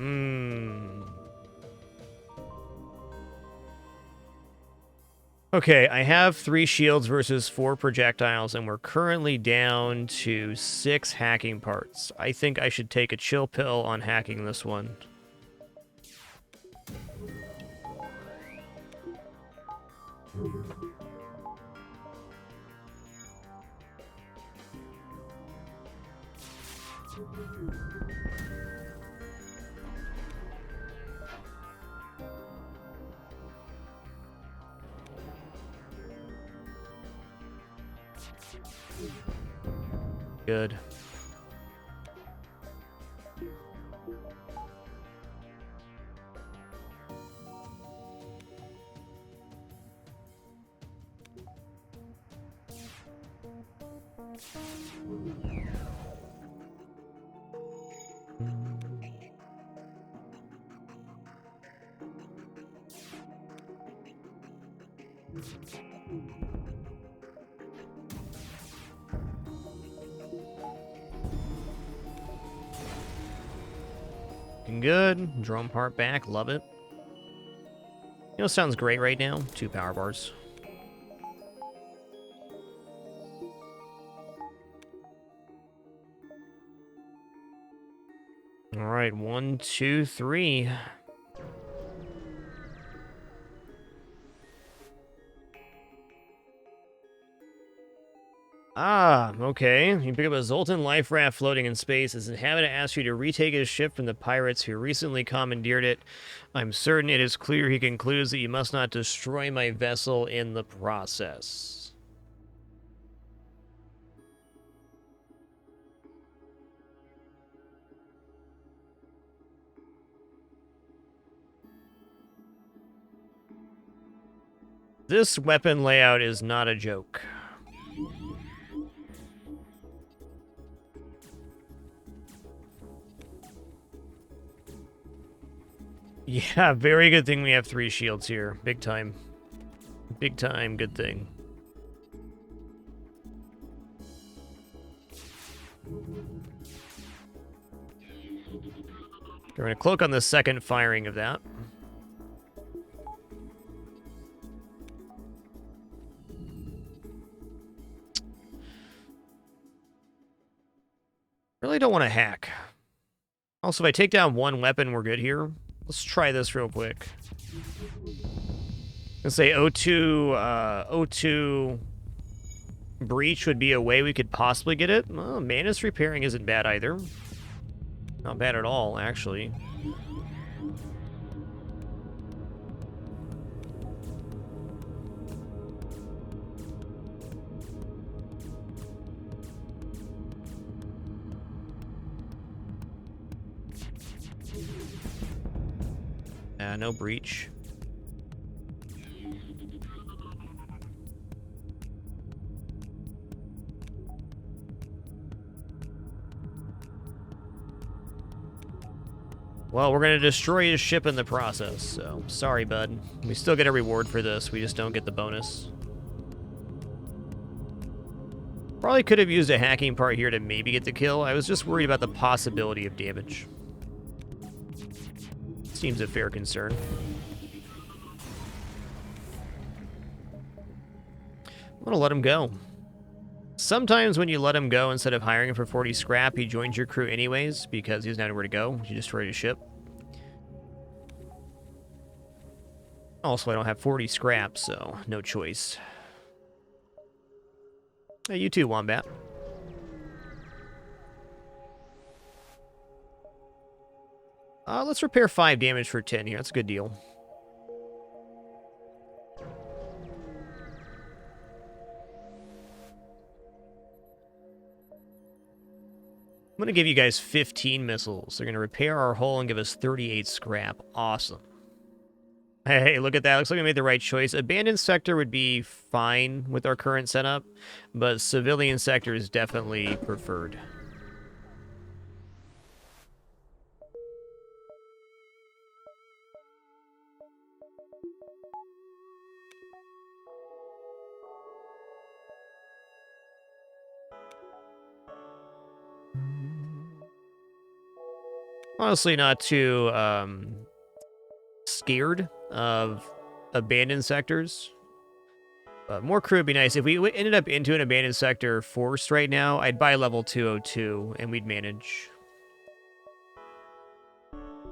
Okay, I have 3 shields versus 4 projectiles, and we're currently down to 6 hacking parts. I think I should take a chill pill on hacking this one. Good. Looking good. Drone part back. Love it. You know, sounds great right now. 2 power bars. All right, 1, 2, 3. Ah, okay. You pick up a Zoltan life raft floating in space. Its inhabitant asks you to retake his ship from the pirates who recently commandeered it. I'm certain it is clear he concludes that you must not destroy my vessel in the process. This weapon layout is not a joke. Yeah, very good thing we have 3 shields here. Big time. Big time, good thing. We're going to cloak on the second firing of that. Really don't want to hack. Also, if I take down 1 weapon, we're good here. Let's try this real quick. Let's say O2 breach would be a way we could possibly get it. Well, Manus repairing isn't bad either. Not bad at all, actually. No breach. Well, we're going to destroy his ship in the process, so sorry, bud. We still get a reward for this, we just don't get the bonus. Probably could have used a hacking part here to maybe get the kill. I was just worried about the possibility of damage. Seems a fair concern. I'm going to let him go. Sometimes when you let him go, instead of hiring him for 40 scrap, he joins your crew anyways, because he doesn't have nowhere to go. You destroyed his ship. Also, I don't have 40 scrap, so no choice. Hey, you too, Wombat. Let's repair 5 damage for 10 here. That's a good deal. I'm going to give you guys 15 missiles. They're going to repair our hull and give us 38 scrap. Awesome. Hey, look at that. Looks like we made the right choice. Abandoned sector would be fine with our current setup, but civilian sector is definitely preferred. Honestly, not too scared of abandoned sectors. More crew would be nice. If we ended up into an abandoned sector forced right now, I'd buy level 202 and we'd manage.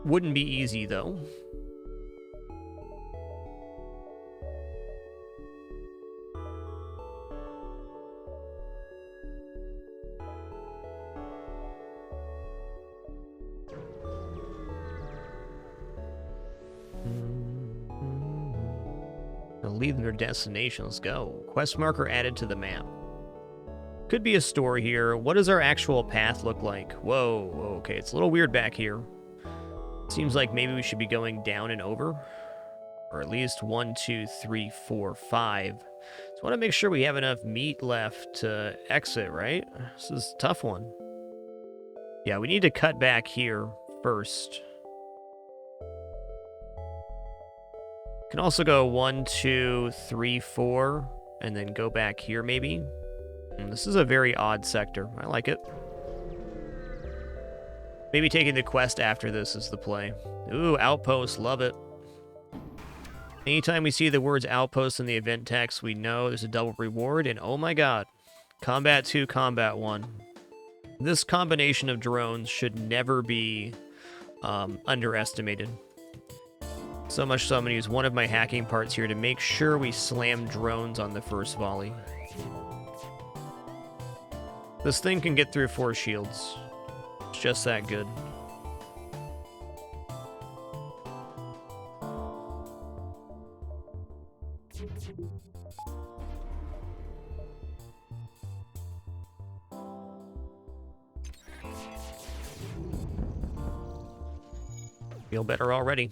Wouldn't be easy, though. They'll leave their destination. Let's go. Quest marker added to the map. Could be a store here. What does our actual path look like? Whoa, okay, it's a little weird back here. Seems like maybe we should be going down and over. Or at least 1, 2, 3, 4, 5. So I want to make sure we have enough meat left to exit, right? This is a tough one. Yeah, we need to cut back here first. Can also go 1, 2, 3, 4, and then go back here maybe. This is a very odd sector. I like it. Maybe taking the quest after this is the play. Ooh, outpost, love it. Anytime we see the words outpost in the event text, we know there's a double reward, and oh my god, Combat 2, Combat 1. This combination of drones should never be underestimated. So much so I'm going to use one of my hacking parts here to make sure we slam drones on the first volley. This thing can get through 4 shields. It's just that good. Feel better already.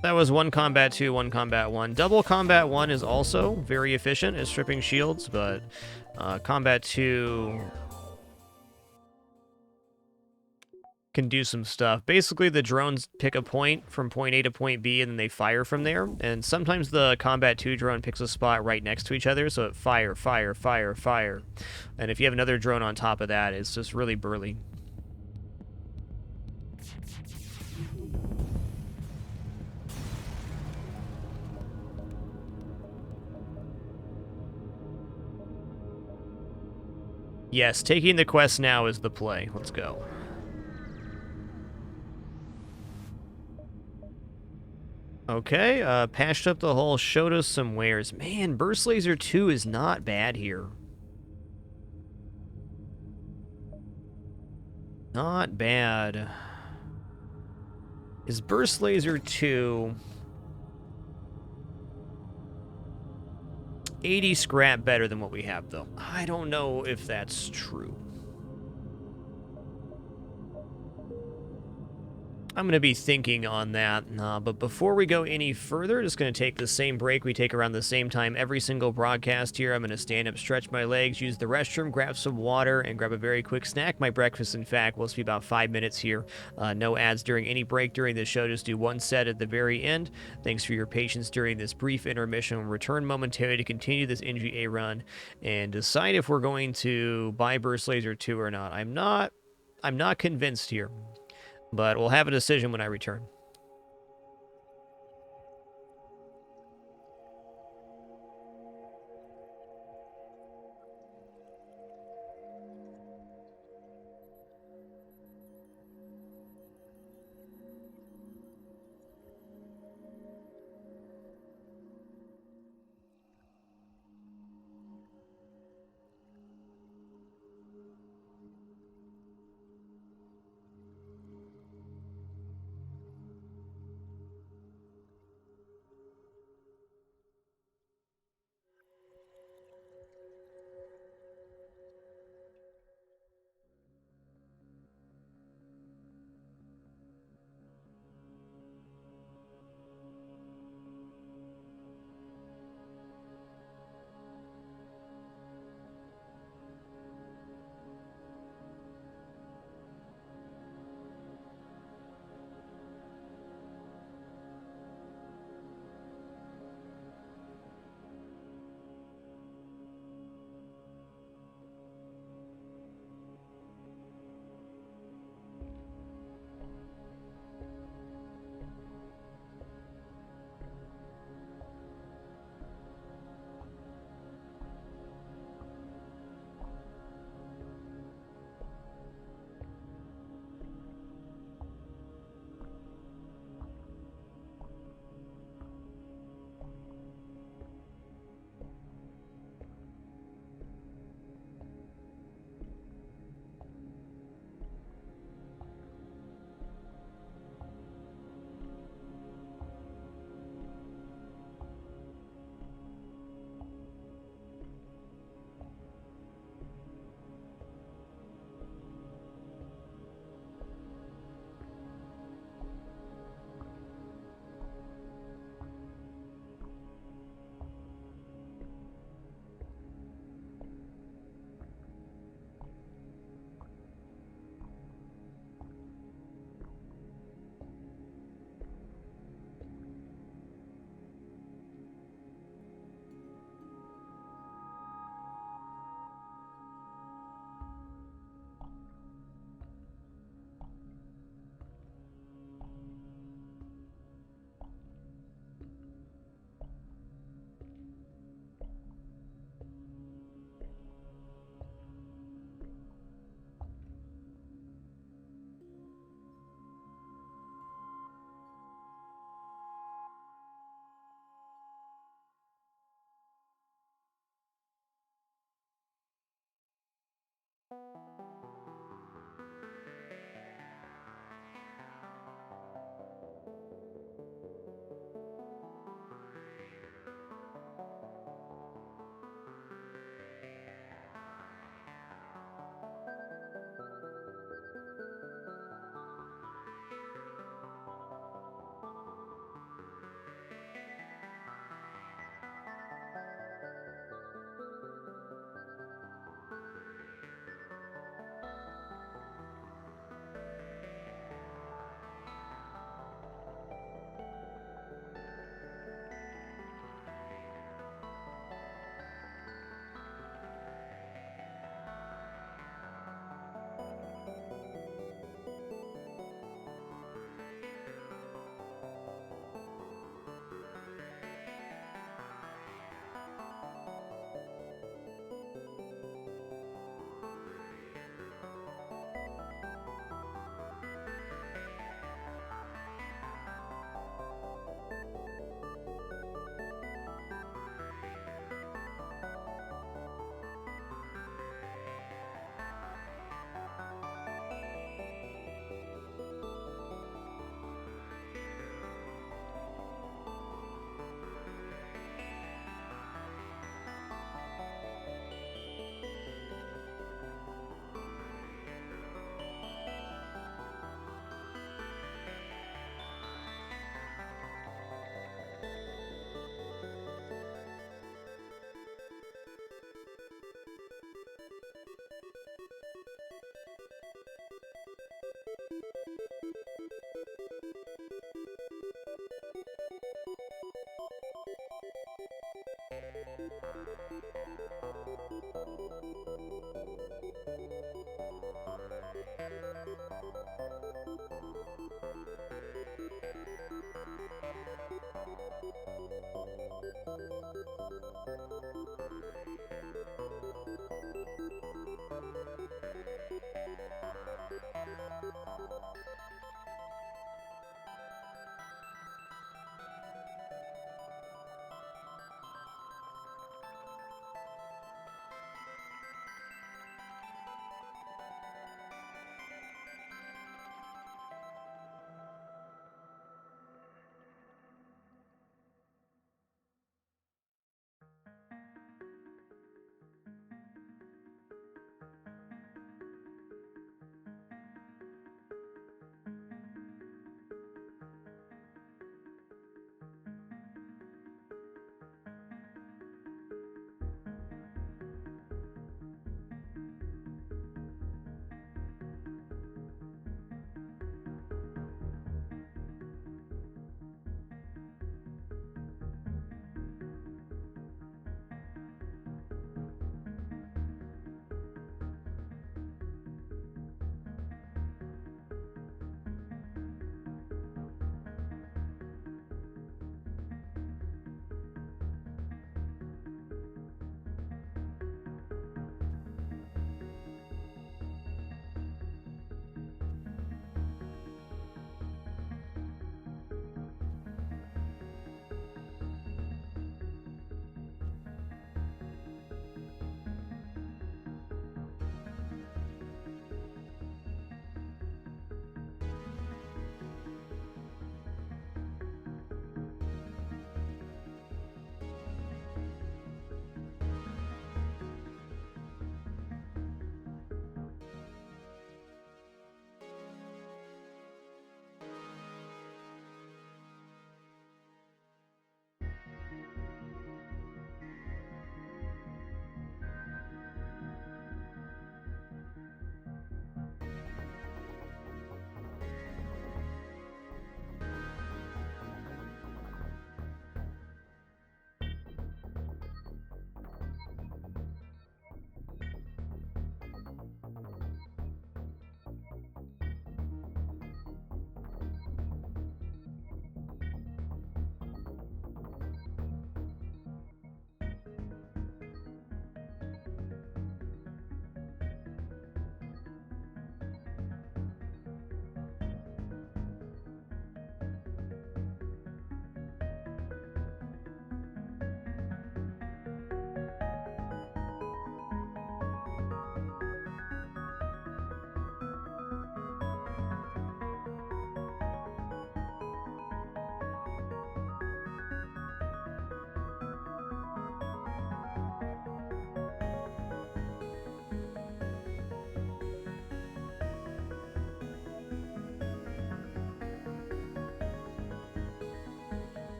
That was 1 Combat 2, 1 Combat 1. Double Combat 1 is also very efficient at stripping shields, but Combat 2 can do some stuff. Basically, the drones pick a point from point A to point B, and then they fire from there. And sometimes the Combat 2 drone picks a spot right next to each other, so it fire, fire, fire, fire. And if you have another drone on top of that, it's just really burly. Yes, taking the quest now is the play. Let's go. Okay, patched up the hole, showed us some wares. Man, Burst Laser 2 is not bad here. Not bad. Is Burst Laser 2... 80 scrap better than what we have, though? I don't know if that's true. I'm going to be thinking on that, but before we go any further, just going to take the same break we take around the same time every single broadcast here. I'm going to stand up, stretch my legs, use the restroom, grab some water, and grab a very quick snack. My breakfast, in fact, will be about 5 minutes here. No ads during any break during the show. Just do one set at the very end. Thanks for your patience during this brief intermission. We'll return momentarily to continue this Engi run and decide if we're going to buy Burst Laser 2 or not. I'm not convinced here. But we'll have a decision when I return.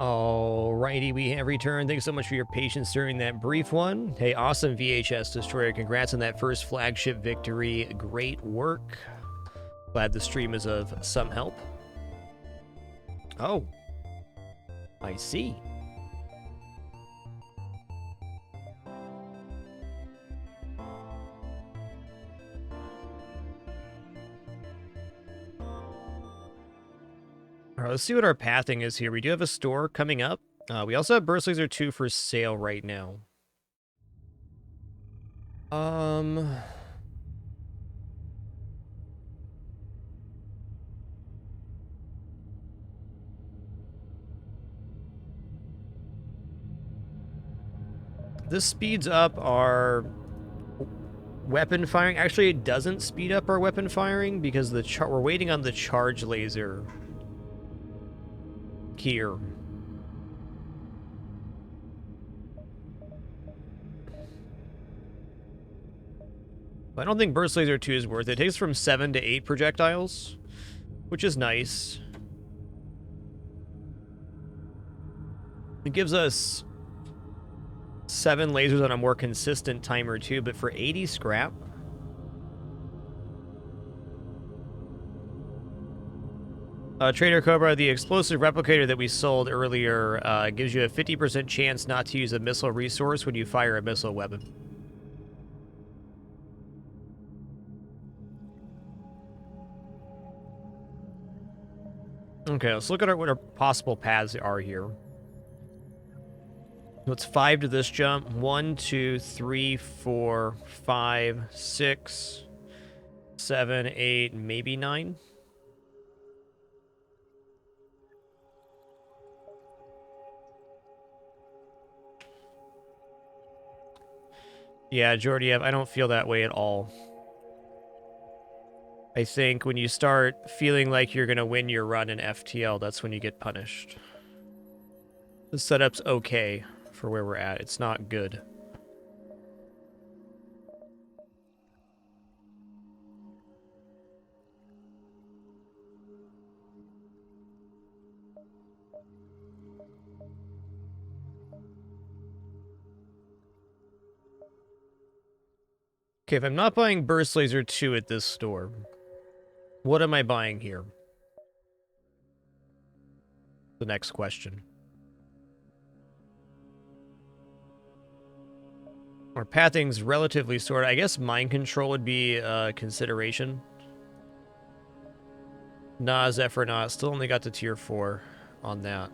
Alrighty, we have returned. Thanks so much for your patience during that brief one. Hey, awesome VHS Destroyer. Congrats on that first flagship victory. Great work. Glad the stream is of some help. Oh, I see. All right, let's see what our pathing is here. We do have a store coming up. We also have Burst Laser 2 for sale right now. This speeds up our weapon firing. Actually, it doesn't speed up our weapon firing because we're waiting on the charge laser here. I don't think Burst Laser 2 is worth it. It takes from 7 to 8 projectiles, which is nice. It gives us 7 lasers on a more consistent timer too, but for 80 scrap. Trader Cobra, the explosive replicator that we sold earlier gives you a 50% chance not to use a missile resource when you fire a missile weapon. Okay, let's look at what our possible paths are here. So it's 5 to this jump. 1, 2, 3, 4, 5, 6, 7, 8, maybe 9. Yeah, Georgiev, I don't feel that way at all. I think when you start feeling like you're going to win your run in FTL, that's when you get punished. The setup's okay for where we're at. It's not good. Okay, if I'm not buying Burst Laser 2 at this store, what am I buying here? The next question. Our pathing's relatively sorted. I guess mind control would be a consideration. Nah, Zephyr not. Still only got to tier 4 on that.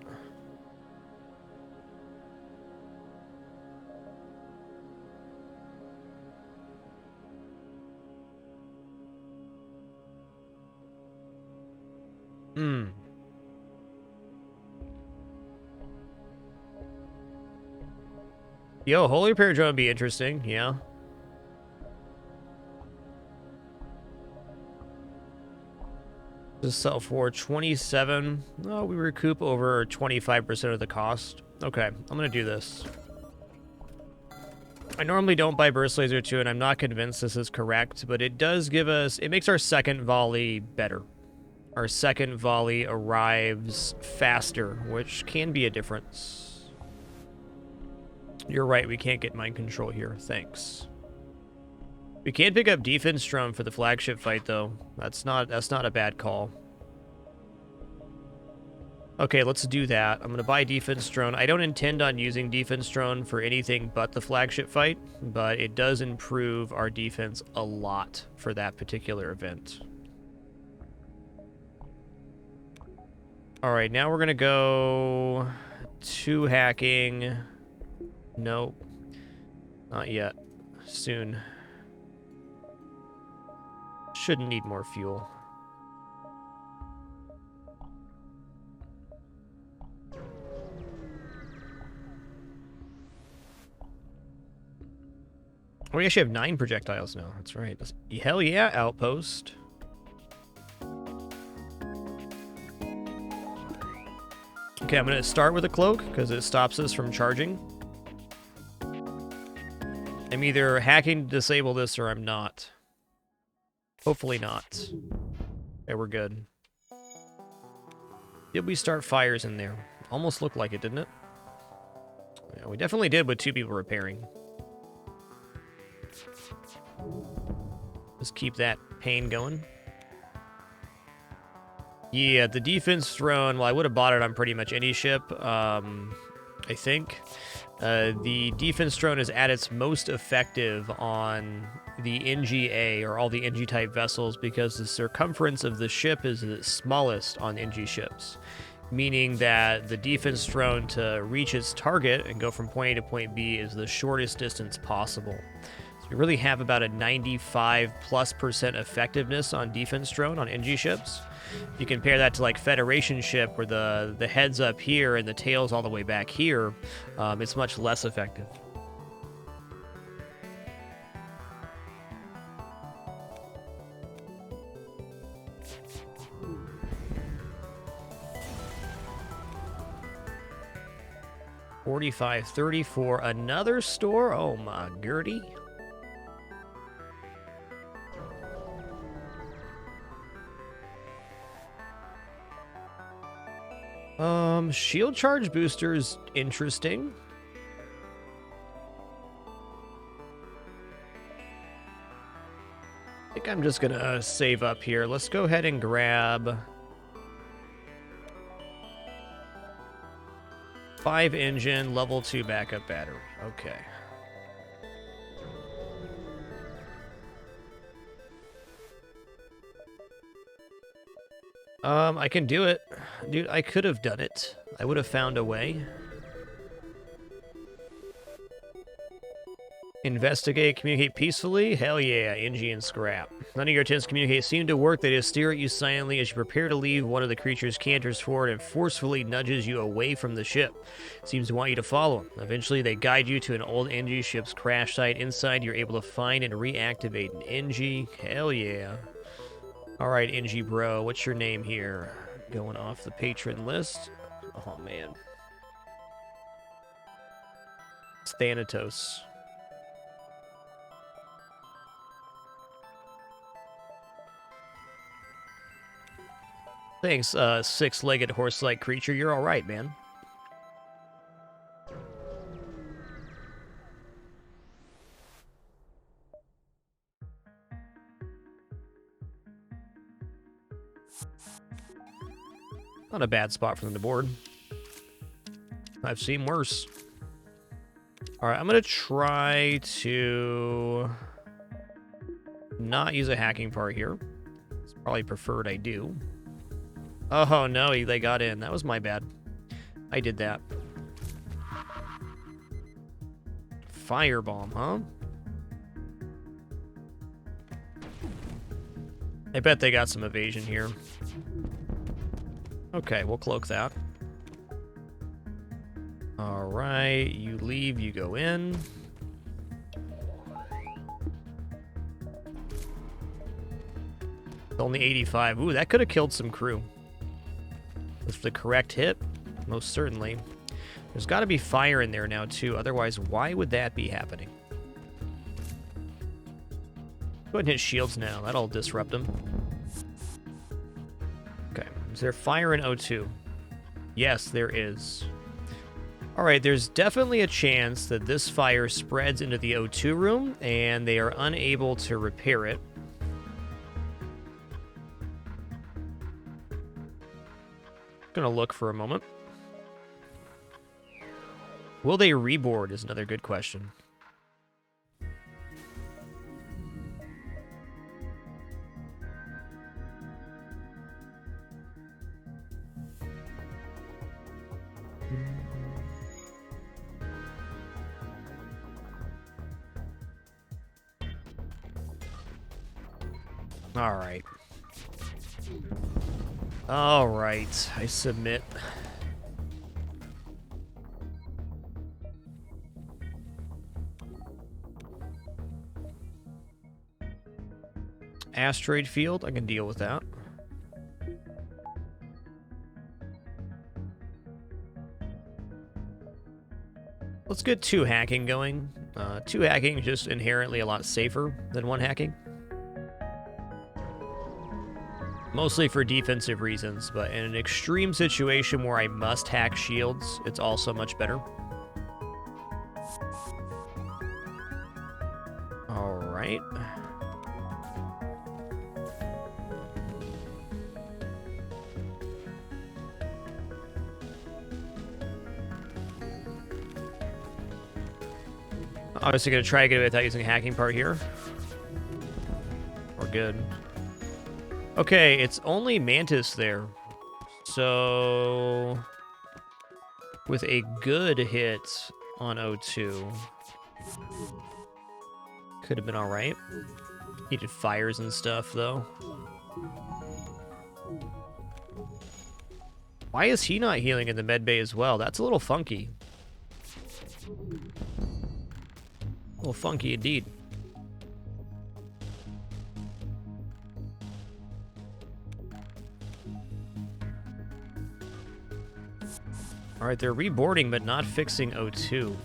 Yo, Holy Repair Drone would be interesting, yeah. Just sell for 27. Oh, we recoup over 25% of the cost. Okay, I'm gonna do this. I normally don't buy Burst Laser 2, and I'm not convinced this is correct, but it does give us... It makes our second volley better. Our second volley arrives faster, which can be a difference. You're right, we can't get mind control here. Thanks. We can pick up Defense Drone for the flagship fight, though. That's not a bad call. Okay, let's do that. I'm going to buy Defense Drone. I don't intend on using Defense Drone for anything but the flagship fight, but it does improve our defense a lot for that particular event. Alright, now we're going to go to hacking. Nope. Not yet. Soon. Shouldn't need more fuel. We actually have 9 projectiles now. That's right. Hell yeah, outpost. Okay, I'm going to start with a cloak because it stops us from charging. I'm either hacking to disable this or I'm not. Hopefully not. Okay, we're good. Did we start fires in there? Almost looked like it, didn't it? Yeah, we definitely did with 2 people repairing. Just keep that pain going. Yeah, the defense throne, well, I would have bought it on pretty much any ship, I think. The defense throne is at its most effective on the Engi or all the Engi-type vessels because the circumference of the ship is the smallest on Engi ships, meaning that the defense throne to reach its target and go from point A to point B is the shortest distance possible. So we really have about a 95+% effectiveness on defense drone on Engi ships. If you compare that to like Federation ship where the head's up here and the tail's all the way back here, it's much less effective. $45.30 for another store? Oh my Gertie. Shield charge boosters, interesting. I think I'm just gonna save up here. Let's go ahead and grab 5 engine, level 2 backup battery. Okay. I can do it. Dude, I could have done it. I would have found a way. Investigate, communicate peacefully? Hell yeah, Engi and scrap. None of your attempts to communicate seem to work. They just stare at you silently as you prepare to leave. One of the creatures canters forward and forcefully nudges you away from the ship. Seems to want you to follow him. Eventually, they guide you to an old Engi ship's crash site. Inside, you're able to find and reactivate an Engi. Hell yeah. Alright, Engi bro, what's your name here? Going off the patron list. Oh, man. It's Thanatos. Thanks, six-legged horse-like creature. You're alright, man. Not a bad spot from the board. I've seen worse. Alright, I'm gonna try to not use a hacking part here. It's probably preferred I do. Oh no, they got in. That was my bad. I did that. Firebomb, huh? I bet they got some evasion here. Okay, we'll cloak that. Alright, you leave, you go in. Only 85. Ooh, that could have killed some crew. With the correct hit, most certainly. There's got to be fire in there now, too. Otherwise, why would that be happening? Go ahead and hit shields now. That'll disrupt them. Okay. Is there fire in O2? Yes, there is. Alright, there's definitely a chance that this fire spreads into the O2 room, and they are unable to repair it. Gonna look for a moment. Will they reboard is another good question. All right. All right, I submit. Asteroid field, I can deal with that. Let's get 2 hacking going. 2 hacking is just inherently a lot safer than 1 hacking. Mostly for defensive reasons, but in an extreme situation where I must hack shields, it's also much better. All right. Obviously going to try to get it without using a hacking part here. We're good. Okay, it's only Mantis there. So, with a good hit on O2, could have been all right. Needed fires and stuff, though. Why is he not healing in the med bay as well? That's a little funky. A little funky indeed. All right, they're reboarding, but not fixing O2.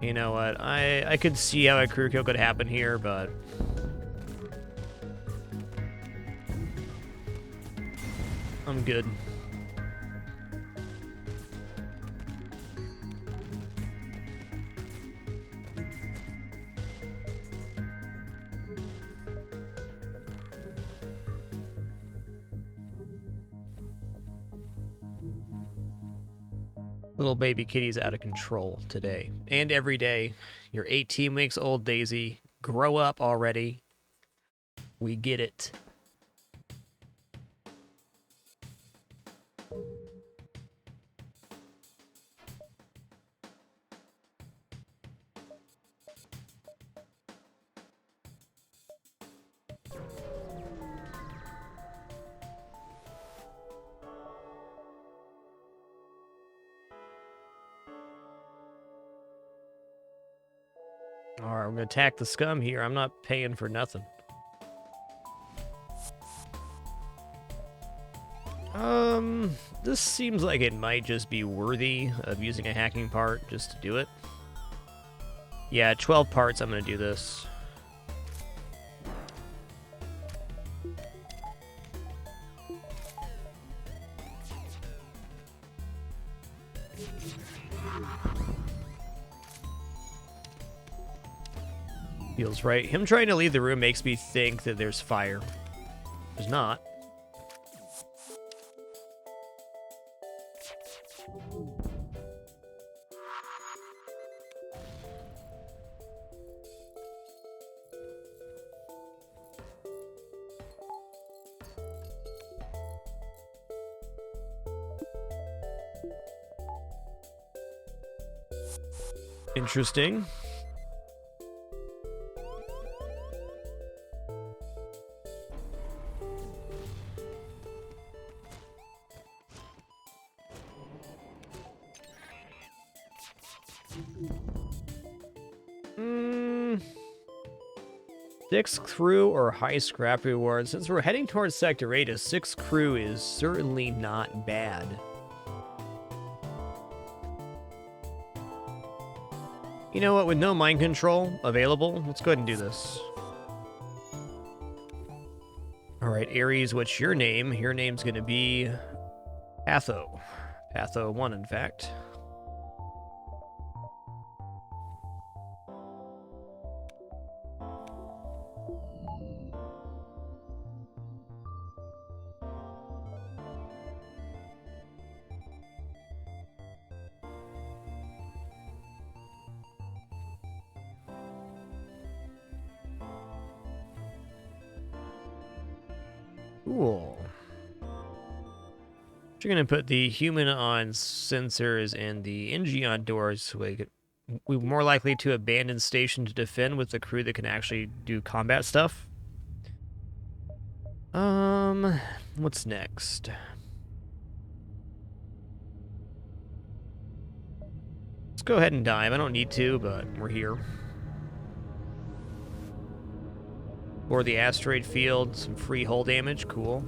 You know what? I could see how a crew kill could happen here, but I'm good. Little baby kitty's out of control today and every day. You're 18 weeks old, Daisy. Grow up already. We get it. All right, I'm gonna attack the scum here. I'm not paying for nothing. This seems like it might just be worthy of using a hacking part just to do it. Yeah, 12 parts, I'm gonna do this. Feels right. Him trying to leave the room makes me think that there's fire. There's not. Interesting. Six crew or high scrap reward. Since we're heading towards Sector 8, a 6 crew is certainly not bad. You know what, with no mind control available, let's go ahead and do this. Alright, Ares, what's your name? Your name's gonna be Patho. Patho1, in fact. Cool. You're going to put the human on sensors and the Engi on doors so we're more likely to abandon station to defend with the crew that can actually do combat stuff. What's next? Let's go ahead and dive. I don't need to, but we're here. Or the asteroid field, some free hull damage, cool.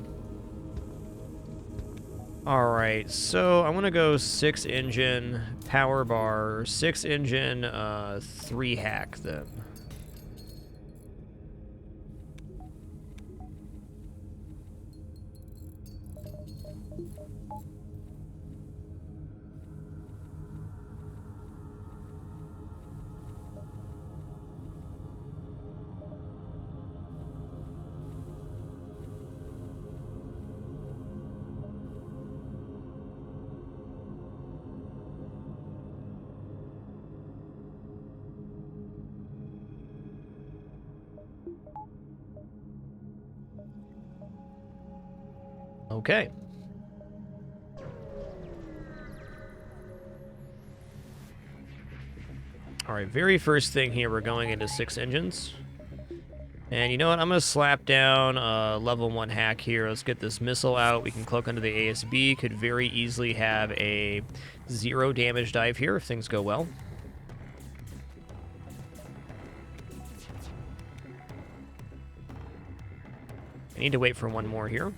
Alright, so I want to go 6 engine, power bar, 6 engine, 3 hack then. Okay. All right, very first thing here, we're going into 6 engines. And you know what? I'm going to slap down a level 1 hack here. Let's get this missile out. We can cloak under the ASB. Could very easily have a 0 damage dive here if things go well. I need to wait for one more here.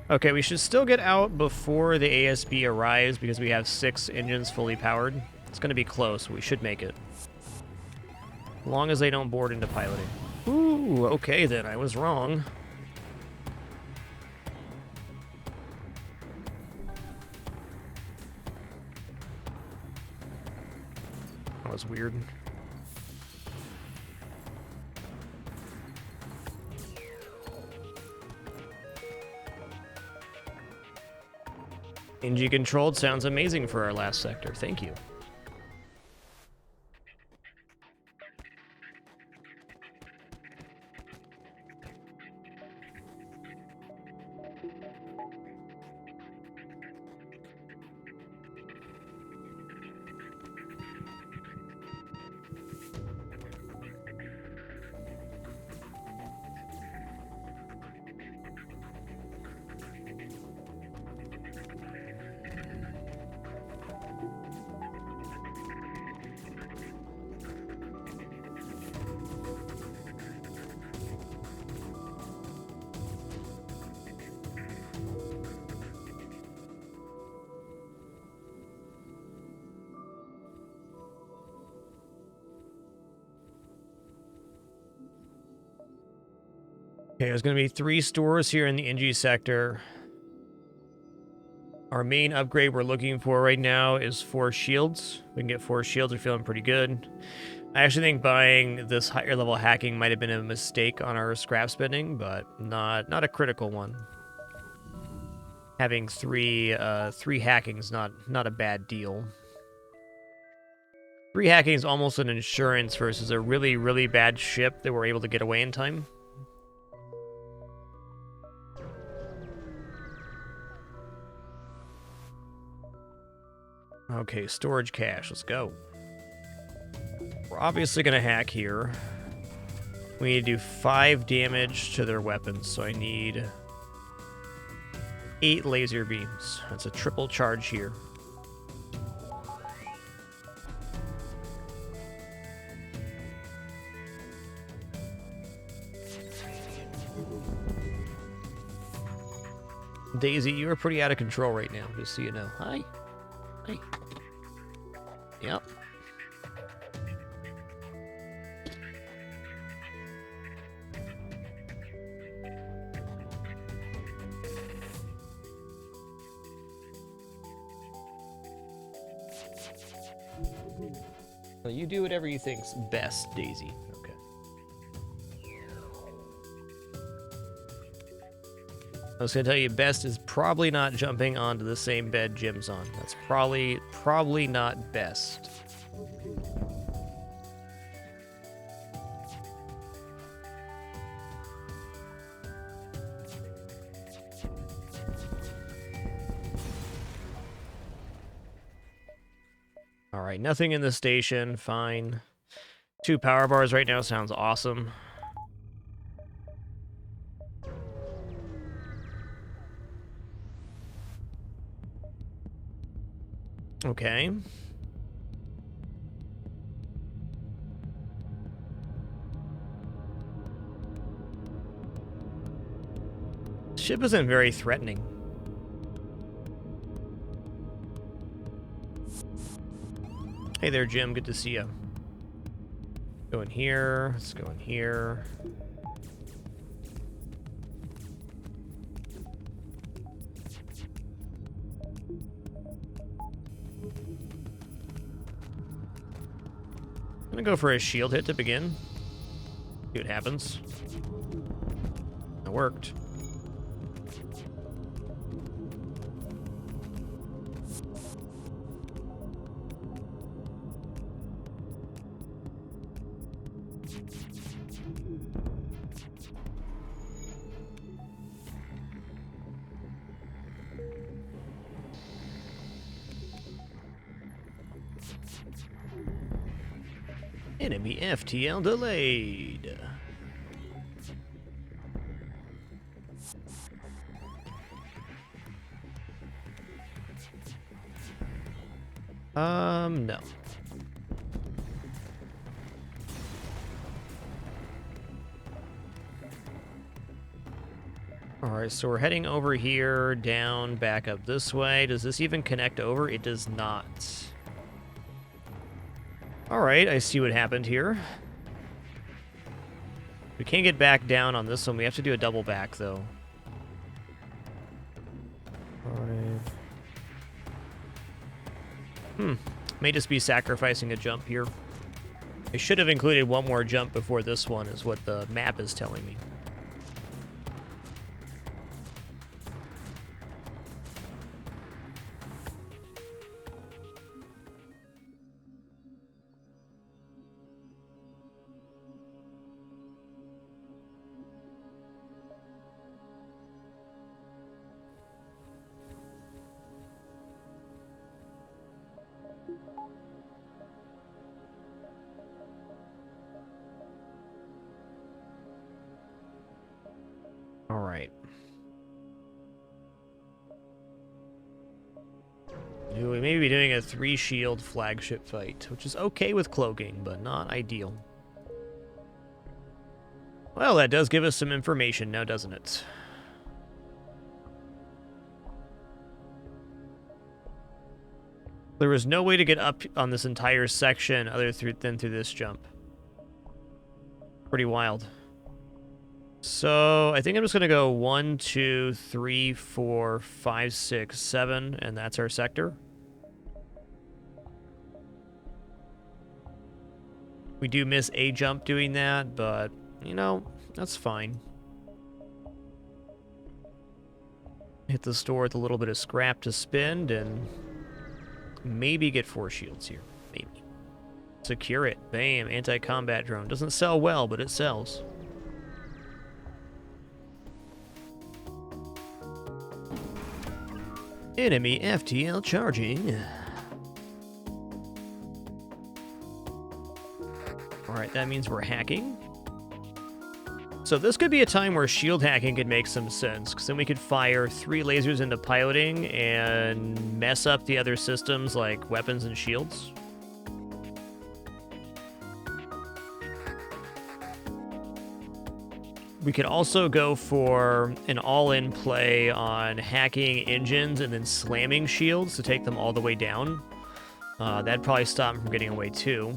Okay, we should still get out before the ASB arrives because we have 6 engines fully powered. It's going to be close. We should make it. As long as they don't board into piloting. Ooh, okay then. I was wrong. That was weird. Engi controlled sounds amazing for our last sector. Thank you. Okay, there's going to be 3 stores here in the Engi sector. Our main upgrade we're looking for right now is 4 shields. We can get 4 shields, we're feeling pretty good. I actually think buying this higher level hacking might have been a mistake on our scrap spending, but not a critical one. Having 3 hacking is not a bad deal. 3 hacking is almost an insurance versus a really, really bad ship that we're able to get away in time. Okay, storage cache, let's go. We're obviously going to hack here. We need to do 5 damage to their weapons, so I need 8 laser beams. That's a triple charge here. Daisy, you are pretty out of control right now, just so you know. Hi. Hi. Yep. Well, you do whatever you think's best, Daisy. Okay. I was gonna tell you, best is probably not jumping onto the same bed Jim's on. That's probably not best. All right, nothing in the station. Fine. 2 power bars right now sounds awesome. Okay. Ship isn't very threatening. Hey there, Jim. Good to see you. Go in here. Let's go in here. I'm gonna go for a shield hit to begin. See what happens. That worked. Enemy FTL delayed. No. Alright, so we're heading over here, down, back up this way. Does this even connect over? It does not. Alright, I see what happened here. We can't get back down on this one. We have to do a double back, though. Alright. May just be sacrificing a jump here. I should have included one more jump before this one, is what the map is telling me. Alright. We may be doing a 3-shield flagship fight, which is okay with cloaking, but not ideal. Well, that does give us some information now, doesn't it? There was no way to get up on this entire section other than through this jump. Pretty wild. So I think I'm just going to go 1, 2, 3, 4, 5, 6, 7, and that's our sector. We do miss a jump doing that, but, you know, that's fine. Hit the store with a little bit of scrap to spend, and maybe get 4 shields here. Maybe. Secure it. Bam. Anti-combat drone. Doesn't sell well, but it sells. Enemy FTL charging. Alright, that means we're hacking. So this could be a time where shield hacking could make some sense, because then we could fire 3 lasers into piloting and mess up the other systems like weapons and shields. We could also go for an all-in play on hacking engines and then slamming shields to take them all the way down. That'd probably stop them from getting away too.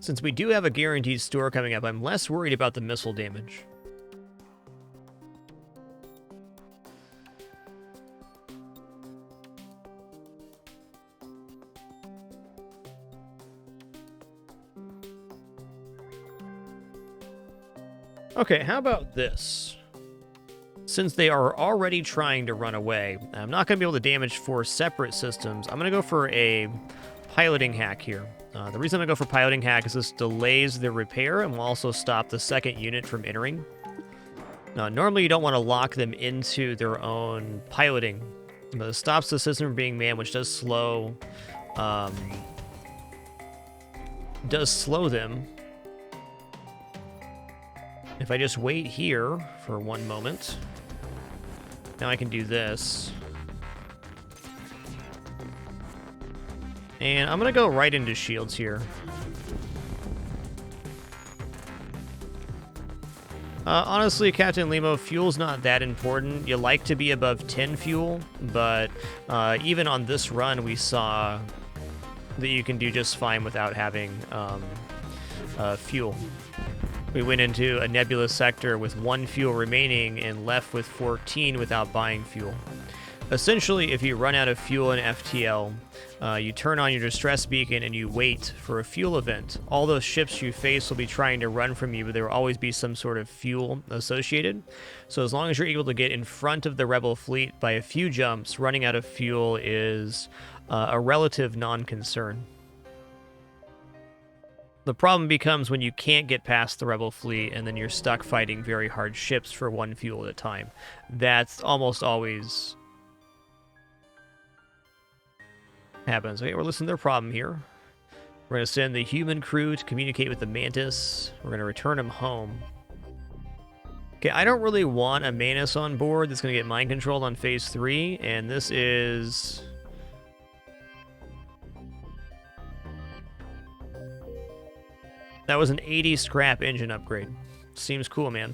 Since we do have a guaranteed store coming up, I'm less worried about the missile damage. Okay, how about this? Since they are already trying to run away, I'm not going to be able to damage 4 separate systems. I'm going to go for a piloting hack here. The reason I go for piloting hack is this delays the repair and will also stop the second unit from entering. Now, normally you don't want to lock them into their own piloting, but it stops the system from being manned, which does slow them. If I just wait here for 1 moment, now I can do this. And I'm going to go right into shields here. Honestly, Captain Limo, fuel's not that important. You like to be above 10 fuel, but even on this run, we saw that you can do just fine without having fuel. We went into a nebulous sector with 1 fuel remaining and left with 14 without buying fuel. Essentially, if you run out of fuel in FTL, you turn on your distress beacon and you wait for a fuel event. All those ships you face will be trying to run from you, but there will always be some sort of fuel associated. So as long as you're able to get in front of the rebel fleet by a few jumps, running out of fuel is a relative non-concern. The problem becomes when you can't get past the rebel fleet and then you're stuck fighting very hard ships for one fuel at a time. That's almost always happens. Okay, we're listening to their problem here. We're going to send the human crew to communicate with the Mantis. We're going to return him home. Okay, I don't really want a Mantis on board that's going to get mind controlled on phase 3, and this is... That was an 80 scrap engine upgrade. Seems cool, man.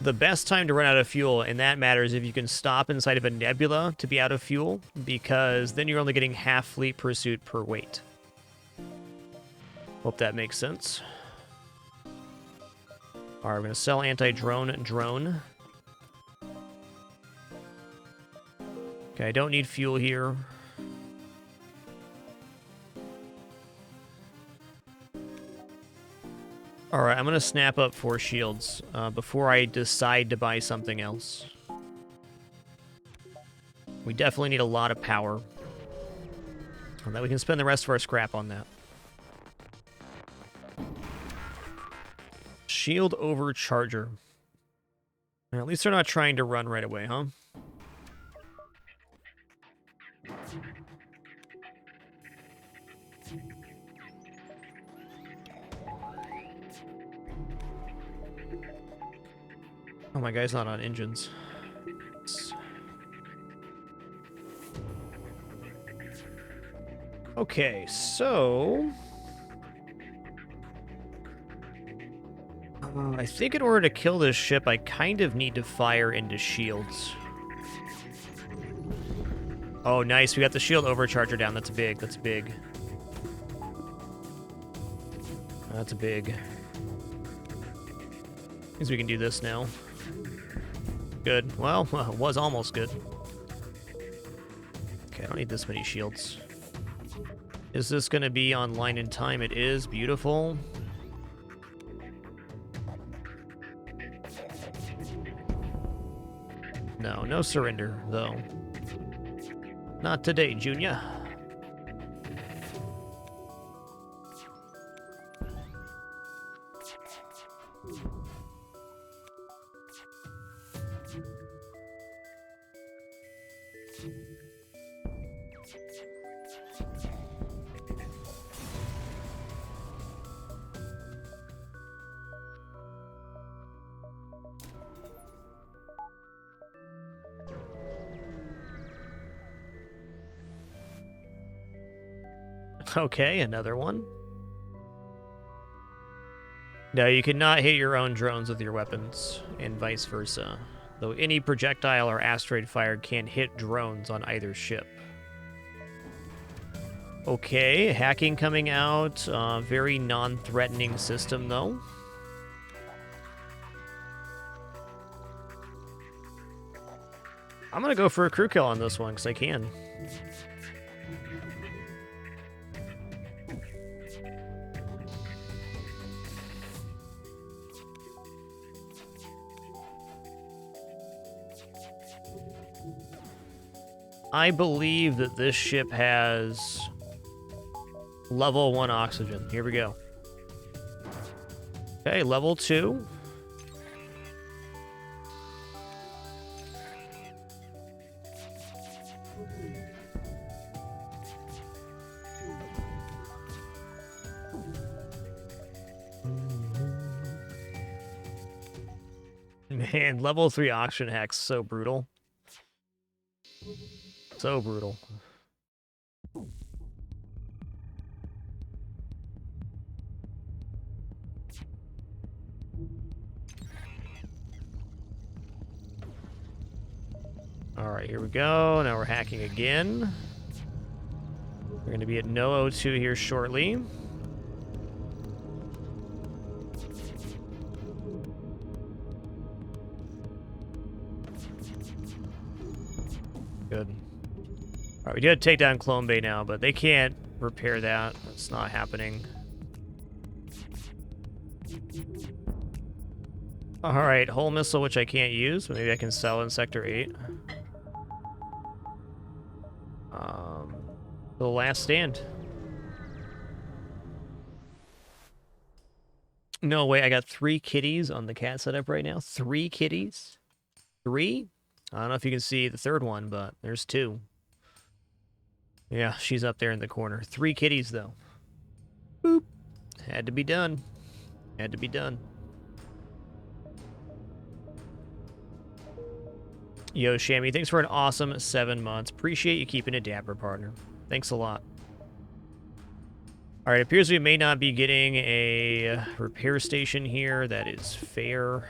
The best time to run out of fuel, and that matters if you can stop inside of a nebula to be out of fuel, because then you're only getting half fleet pursuit per weight. Hope that makes sense. Alright, we're going to sell anti-drone drone. Okay, I don't need fuel here. Alright, I'm going to snap up 4 shields before I decide to buy something else. We definitely need a lot of power. And that we can spend the rest of our scrap on that. Shield overcharger. At least they're not trying to run right away, huh? Oh, my guy's not on engines. Okay, so... I think in order to kill this ship, I kind of need to fire into shields. Oh, nice. We got the shield overcharger down. That's big. That's big. That's big. Means we can do this now. Good. Well, it was almost good. Okay, I don't need this many shields. Is this going to be online in time? It is. Beautiful. No, no surrender, though. Not today, Junior. Okay, another one. No, you cannot hit your own drones with your weapons, and vice versa. Though any projectile or asteroid fired can hit drones on either ship. Okay, hacking coming out. Very non-threatening system, though. I'm gonna go for a crew kill on this one, because I can. I believe that this ship has level 1 oxygen. Here we go. Okay, level 2. Man, level 3 oxygen hack's so brutal. So brutal. Alright, here we go. Now we're hacking again. We're going to be at no O2 here shortly. Good. Alright, we did take down Clone Bay now, but they can't repair that. It's not happening. Alright, hull missile, which I can't use, but maybe I can sell in Sector 8. The last stand. No way, I got 3 kitties on the cat setup right now. 3 kitties? 3? I don't know if you can see the third one, but there's 2. Yeah, she's up there in the corner. 3 kitties, though. Boop. Had to be done. Had to be done. Yo, Shammy, thanks for an awesome 7 months. Appreciate you keeping it dapper, partner. Thanks a lot. All right, it appears we may not be getting a repair station here. That is fair.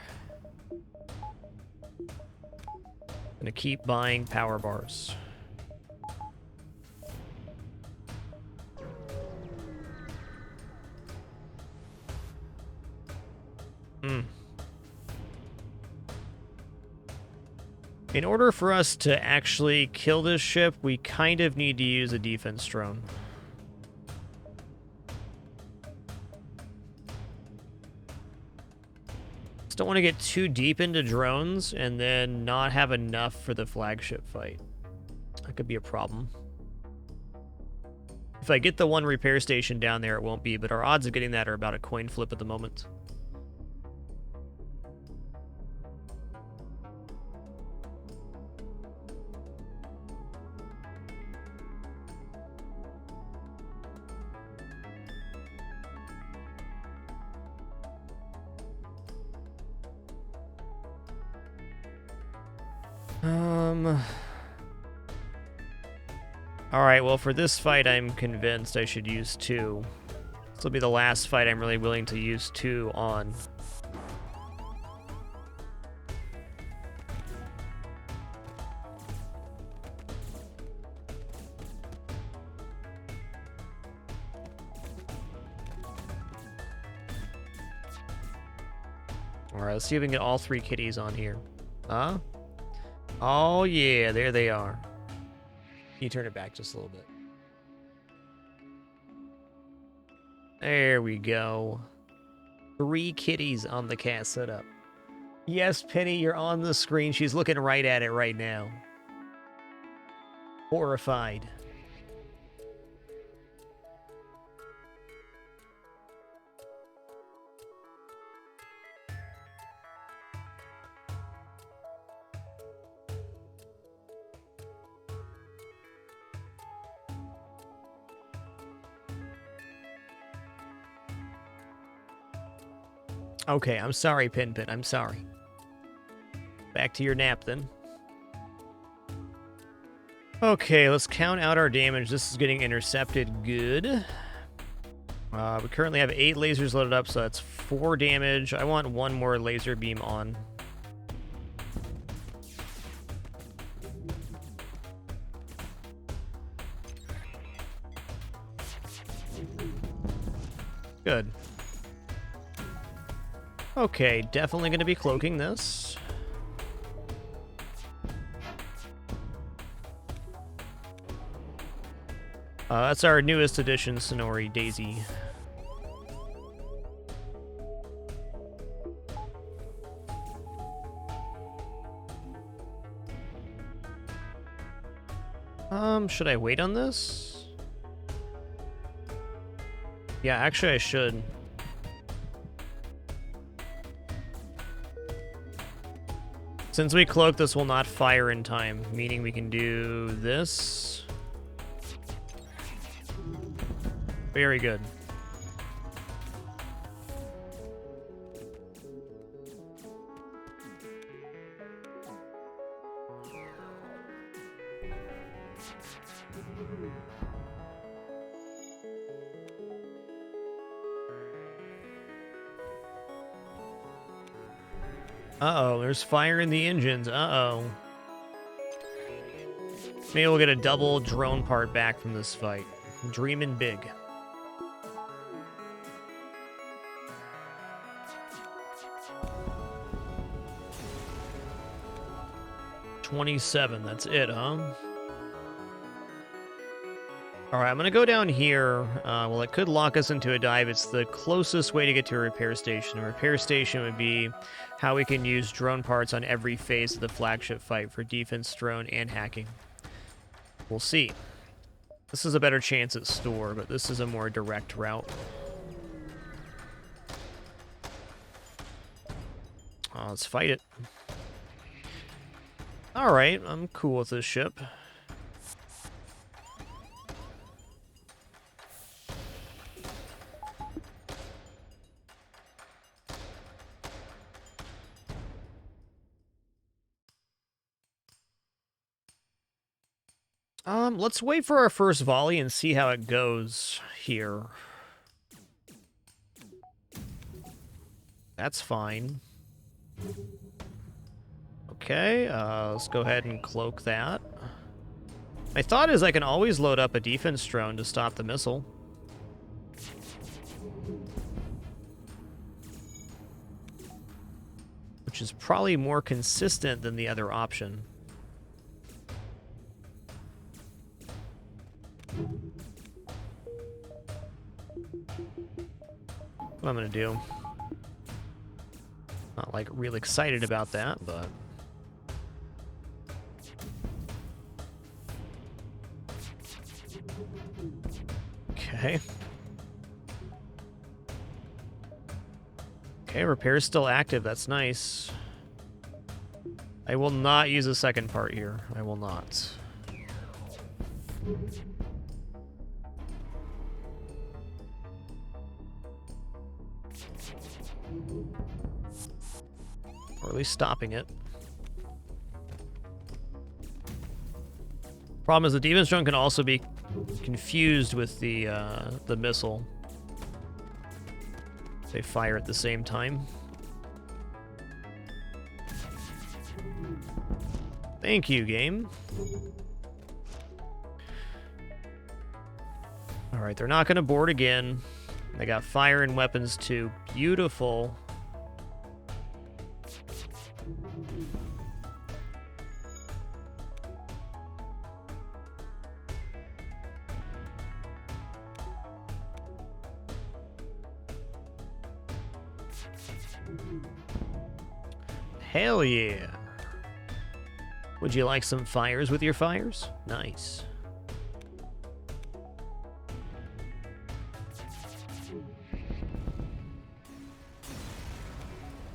Gonna keep buying power bars. In order for us to actually kill this ship, we kind of need to use a defense drone. Just don't want to get too deep into drones and then not have enough for the flagship fight. That could be a problem. If I get the 1 repair station down there, it won't be, but our odds of getting that are about a coin flip at the moment. Alright, well, for this fight, I'm convinced I should use 2. This will be the last fight I'm really willing to use 2 on. Alright, let's see if we can get all 3 kitties on here. Huh? Oh, yeah, there they are. Can you turn it back just a little bit? There we go. 3 kitties on the cat setup. Yes, Penny, you're on the screen. She's looking right at it right now. Horrified. Okay, I'm sorry, Pinpin. I'm sorry. Back to your nap, then. Okay, let's count out our damage. This is getting intercepted. Good. We currently have 8 lasers loaded up, so that's 4 damage. I want 1 more laser beam on. Good. Okay, definitely going to be cloaking this. That's our newest addition, Sonori Daisy. Should I wait on this? Yeah, actually I should. Since we cloak, this will not fire in time, meaning we can do this. Very good. Uh-oh, there's fire in the engines. Uh-oh. Maybe we'll get a double drone part back from this fight. Dreaming big. $27, that's it, huh? Alright, I'm gonna go down here. Well, it could lock us into a dive. It's the closest way to get to a repair station. A repair station would be how we can use drone parts on every phase of the flagship fight for defense, drone, and hacking. We'll see. This is a better chance at store, but this is a more direct route. Let's fight it. Alright, I'm cool with this ship. Let's wait for our first volley and see how it goes here. That's fine. Okay, let's go ahead and cloak that. My thought is I can always load up a defense drone to stop the missile. Which is probably more consistent than the other option. What I'm gonna do. Not like real excited about that, but okay. Okay, repair's still active. That's nice. I will not use the second part here. I will not. Or at least stopping it. Problem is the defense drone can also be confused with the missile. They fire at the same time. Thank you, game. Alright, they're not going to board again. They got fire and weapons too. Beautiful. Hell yeah. Would you like some fires with your fires? Nice.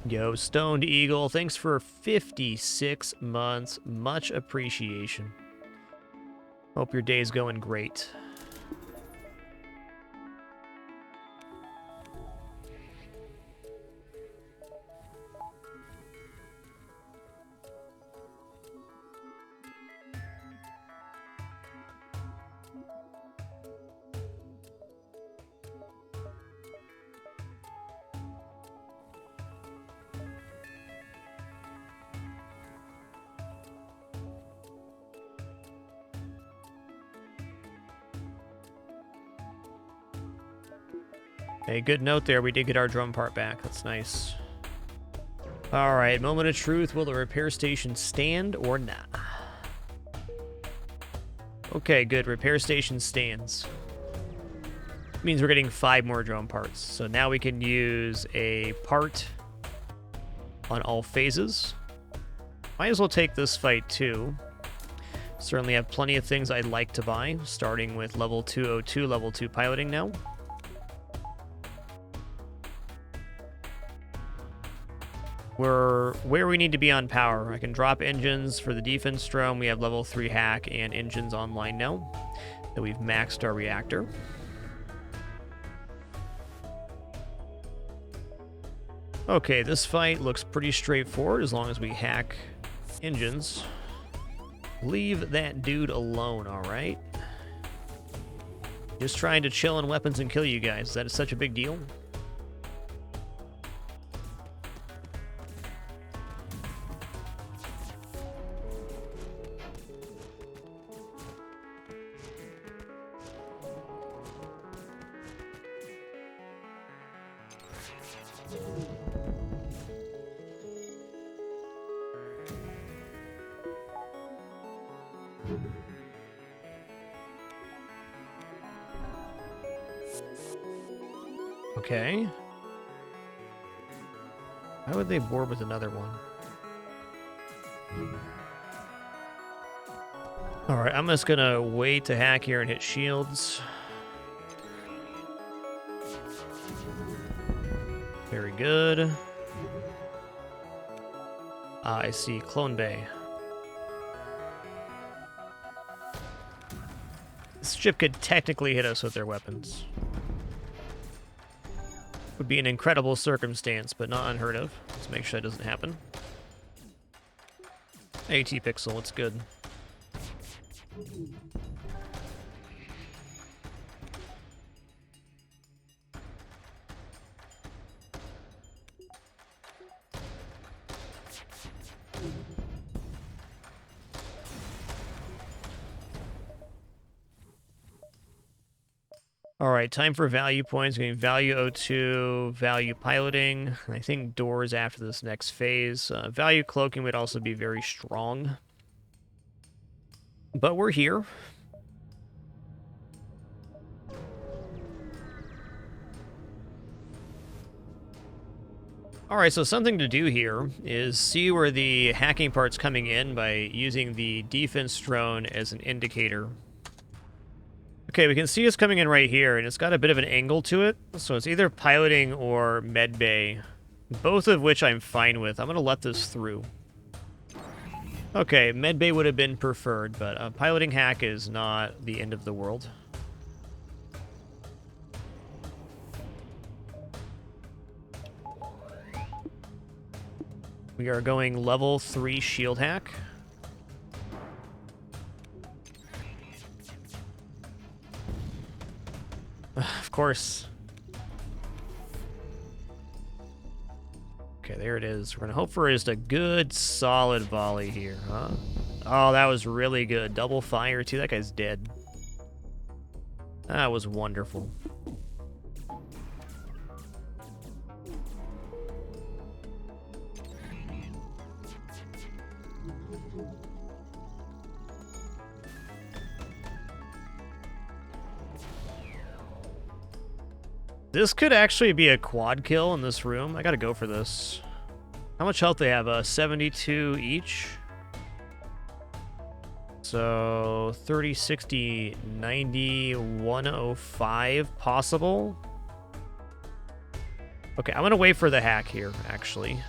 Yo, Stoned Eagle, thanks for 56 months. Much appreciation. Hope your day's going great. Hey, good note there. We did get our drum part back. That's nice. Alright, moment of truth. Will the repair station stand or not? Okay, good. Repair station stands. Means we're getting 5 more drone parts. So now we can use a part on all phases. Might as well take this fight too. Certainly have plenty of things I'd like to buy, starting with level 202, level 2 piloting now. We're where we need to be on power. I can drop engines for the defense drone. We have level 3 hack and engines online now that we've maxed our reactor. Okay, this fight looks pretty straightforward as long as we hack engines. Leave that dude alone, alright? Just trying to chill on weapons and kill you guys. Is that such a big deal? Okay. Why would they board with another one? Alright, I'm just gonna wait to hack here and hit shields. Very good. I see. Clone Bay. This ship could technically hit us with their weapons. Would be an incredible circumstance, but not unheard of. Let's make sure that doesn't happen. AT Pixel, what's good? All right, time for value points. Getting value O2, value piloting. I think doors after this next phase. Value cloaking would also be very strong. But we're here. All right, so something to do here is see where the hacking part's coming in by using the defense drone as an indicator. Okay, we can see it's coming in right here, and it's got a bit of an angle to it. So it's either piloting or medbay, both of which I'm fine with. I'm going to let this through. Okay, medbay would have been preferred, but piloting hack is not the end of the world. We are going level 3 shield hack. Of course. Okay, there it is. We're going to hope for just a good, solid volley here, huh? Oh, that was really good. Double fire, too. That guy's dead. That was wonderful. This could actually be a quad kill in this room. I gotta go for this. How much health they have? 72 each. So 30, 60, 90, 105 possible. Okay, I'm gonna wait for the hack here, actually.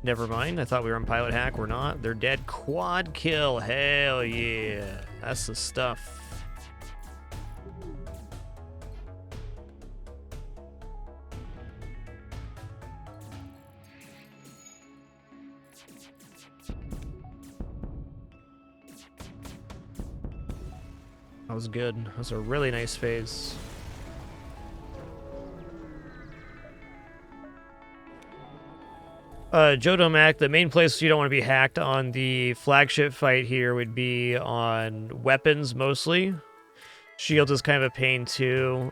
Never mind. I thought we were on pilot hack. We're not. They're dead. Quad kill. Hell yeah. That's the stuff. That was good. That was a really nice phase. Jodomac, the main place you don't want to be hacked on the flagship fight here would be on weapons mostly. Shield is kind of a pain too.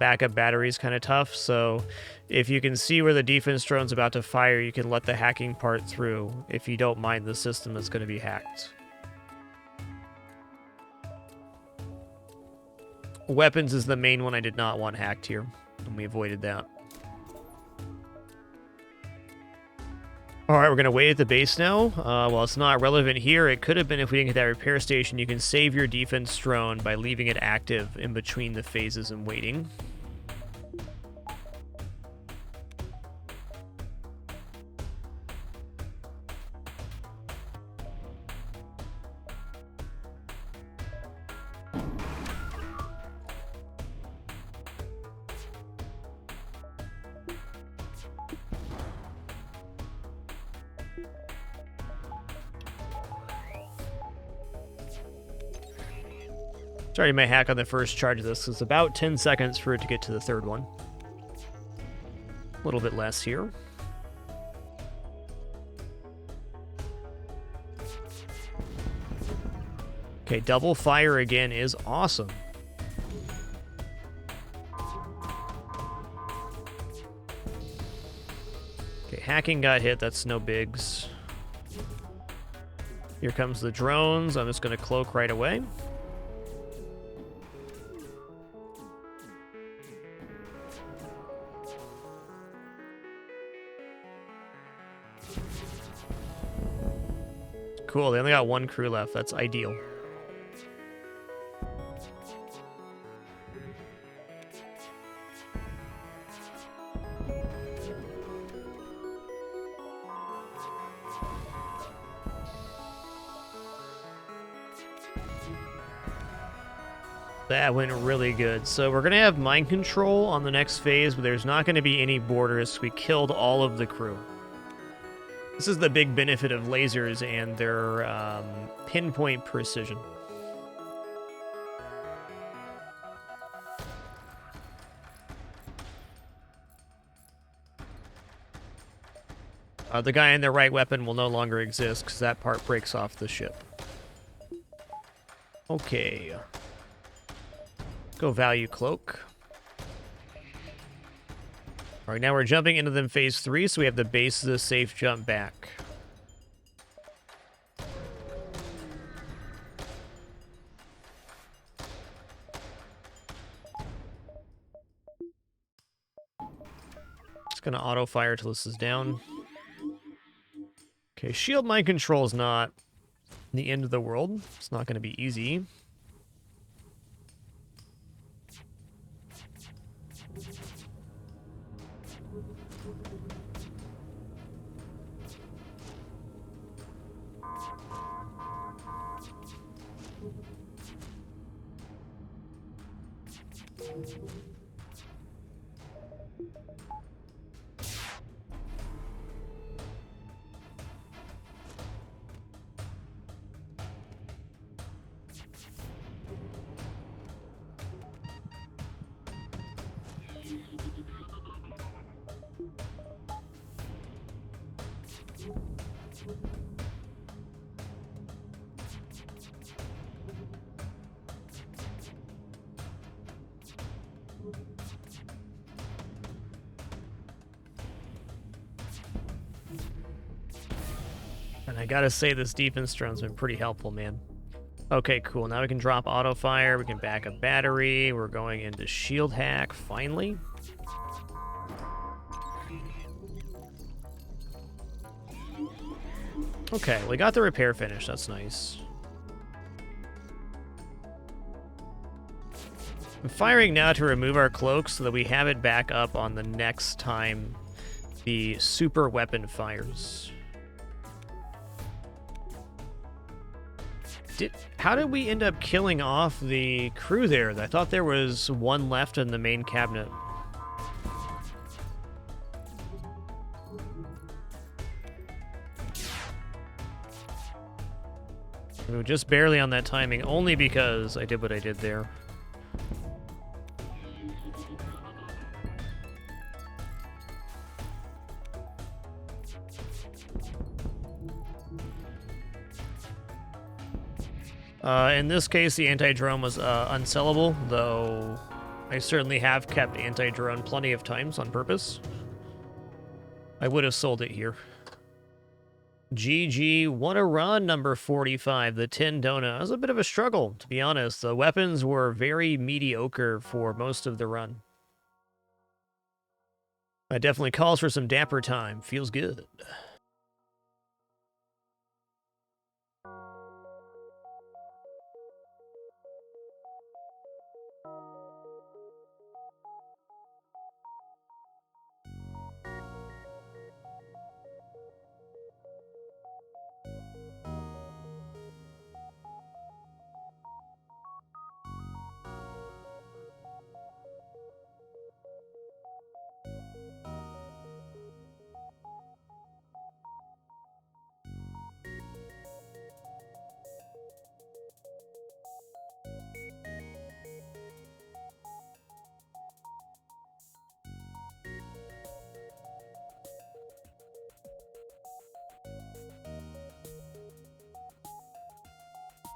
Backup battery is kind of tough, so if you can see where the defense drone's about to fire, you can let the hacking part through if you don't mind the system that's going to be hacked. Weapons is the main one I did not want hacked here, and we avoided that. Alright, we're going to wait at the base now. While it's not relevant here, it could have been if we didn't get that repair station. You can save your defense drone by leaving it active in between the phases and waiting. Starting my hack on the first charge of this. It's about 10 seconds for it to get to the third one. A little bit less here. Okay, double fire again is awesome. Okay, hacking got hit. That's no bigs. Here comes the drones. I'm just going to cloak right away. Cool, they only got one crew left. That's ideal. That went really good. So we're going to have mind control on the next phase, but there's not going to be any borders. We killed all of the crew. This is the big benefit of lasers and their pinpoint precision. The guy in the right weapon will no longer exist because that part breaks off the ship. Okay. Go value cloak. All right, now we're jumping into them phase 3, so we have the base of the safe jump back. It's gonna auto fire till this is down. Okay, shield mind control is not the end of the world. It's not gonna be easy. And I gotta say, this defense drone's been pretty helpful, man. Okay, cool. Now we can drop auto fire. We can back up battery. We're going into shield hack, finally. Okay, we got the repair finish. That's nice. I'm firing now to remove our cloak so that we have it back up on the next time the super weapon fires. How did we end up killing off the crew there? I thought there was one left in the main cabinet. We were just barely on that timing, only because I did what I did there. In this case, the anti-drone was unsellable, though I certainly have kept anti-drone plenty of times on purpose. I would have sold it here. GG, what a run, number 45, the 10 donut. It was a bit of a struggle, to be honest. The weapons were very mediocre for most of the run. It definitely calls for some dapper time. Feels good.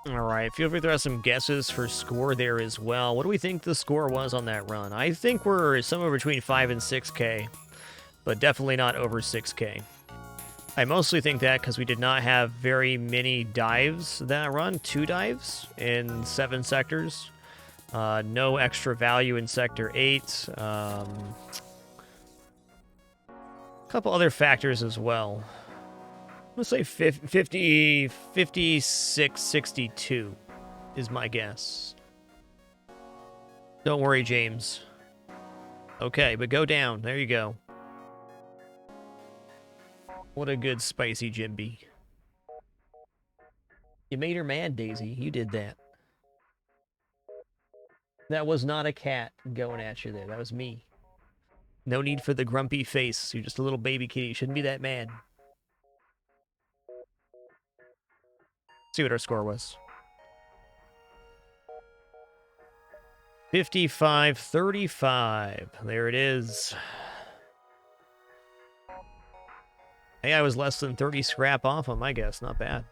All right, feel free to throw some guesses for score there as well. What do we think the score was on that run? I think we're somewhere between 5 and 6K, but definitely not over 6K. I mostly think that because we did not have very many dives that run, 2 dives in 7 sectors. No extra value in Sector 8. A couple other factors as well. Let's say 50, 56, 62 is my guess. Don't worry, James. Okay, but go down. There you go. What a good spicy Jimby. You made her mad, Daisy. You did that. That was not a cat going at you there. That was me. No need for the grumpy face. You're just a little baby kitty. You shouldn't be that mad. See what our score was. 55-35. There it is. Hey, I was less than 30 scrap off on my guess. Not bad.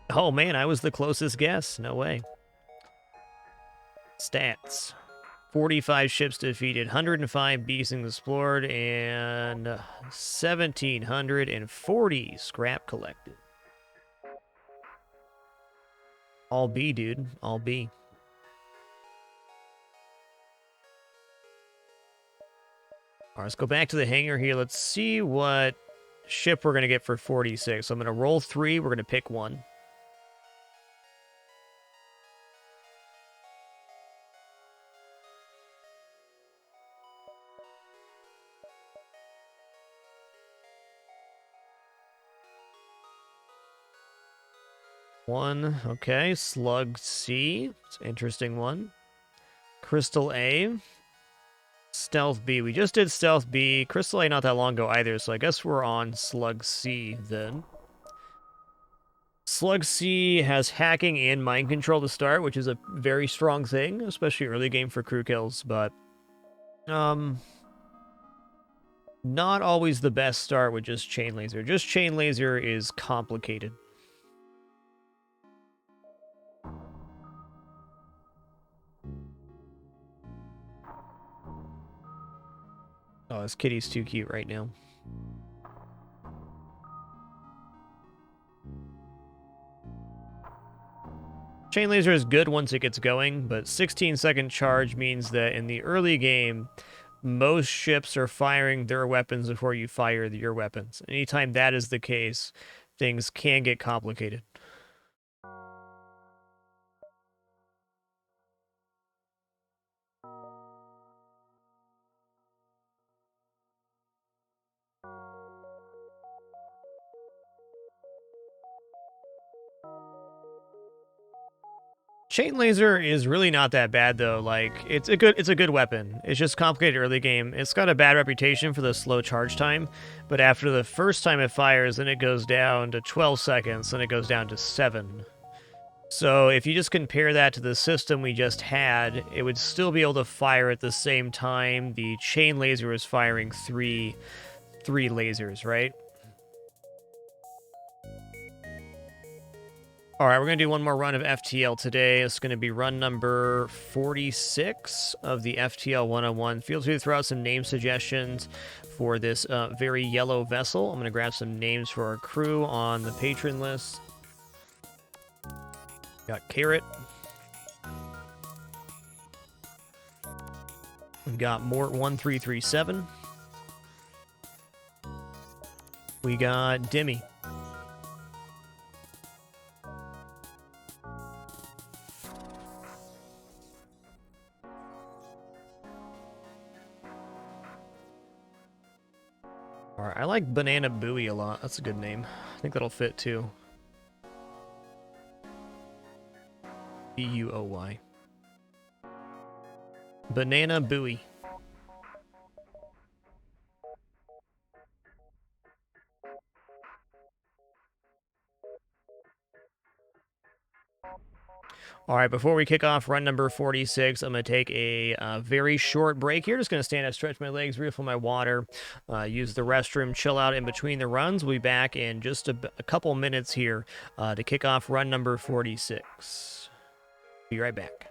Oh, man, I was the closest guess. No way. Stats. 45 ships defeated, 105 beacons explored, and 1,740 scrap collected. All B, dude. All B. All right, let's go back to the hangar here. Let's see what ship we're going to get for 46. So I'm going to roll 3. We're going to pick 1. One. Okay. Slug C. It's an interesting one. Crystal A. Stealth B. We just did Stealth B. Crystal A not that long ago either, so I guess we're on Slug C then. Slug C has hacking and mind control to start, which is a very strong thing, especially early game for crew kills, but not always the best start with just chain laser. Just chain laser is complicated. Oh, this kitty's too cute right now. Chain laser is good once it gets going, but 16-second charge means that in the early game, most ships are firing their weapons before you fire your weapons. Anytime that is the case, things can get complicated. Chain laser is really not that bad though. Like it's a good weapon. It's just complicated early game. It's got a bad reputation for the slow charge time, but after the first time it fires, then it goes down to 12 seconds, then it goes down to 7. So if you just compare that to the system we just had, it would still be able to fire at the same time. The chain laser is firing three lasers, right? All right, we're going to do one more run of FTL today. It's going to be run number 46 of the FTL101. Feel free to throw out some name suggestions for this very yellow vessel. I'm going to grab some names for our crew on the patron list. Got Carrot. We got Mort1337. We got Dimmy. Alright, I like Banana Buoy a lot. That's a good name. I think that'll fit too. B-U-O-Y. Banana Buoy. All right, before we kick off run number 46, I'm going to take a very short break here. Just going to stand up, stretch my legs, refill my water, use the restroom, chill out in between the runs. We'll be back in just a couple minutes here to kick off run number 46. Be right back.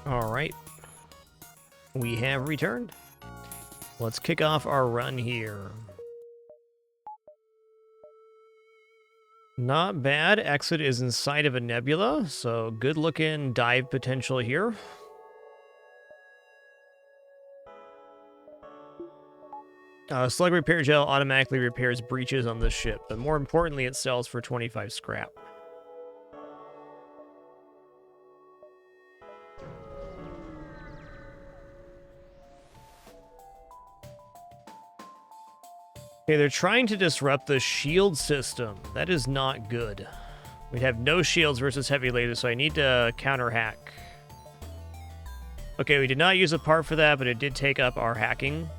All right. We have returned. Let's kick off our run here. Not bad. Exit is inside of a nebula, so good looking dive potential here. Slug repair gel automatically repairs breaches on this ship, but more importantly, it sells for 25 scrap. Okay, they're trying to disrupt the shield system. That is not good. We have no shields versus heavy lasers, so I need to counter hack. Okay, we did not use a part for that, but it did take up our hacking.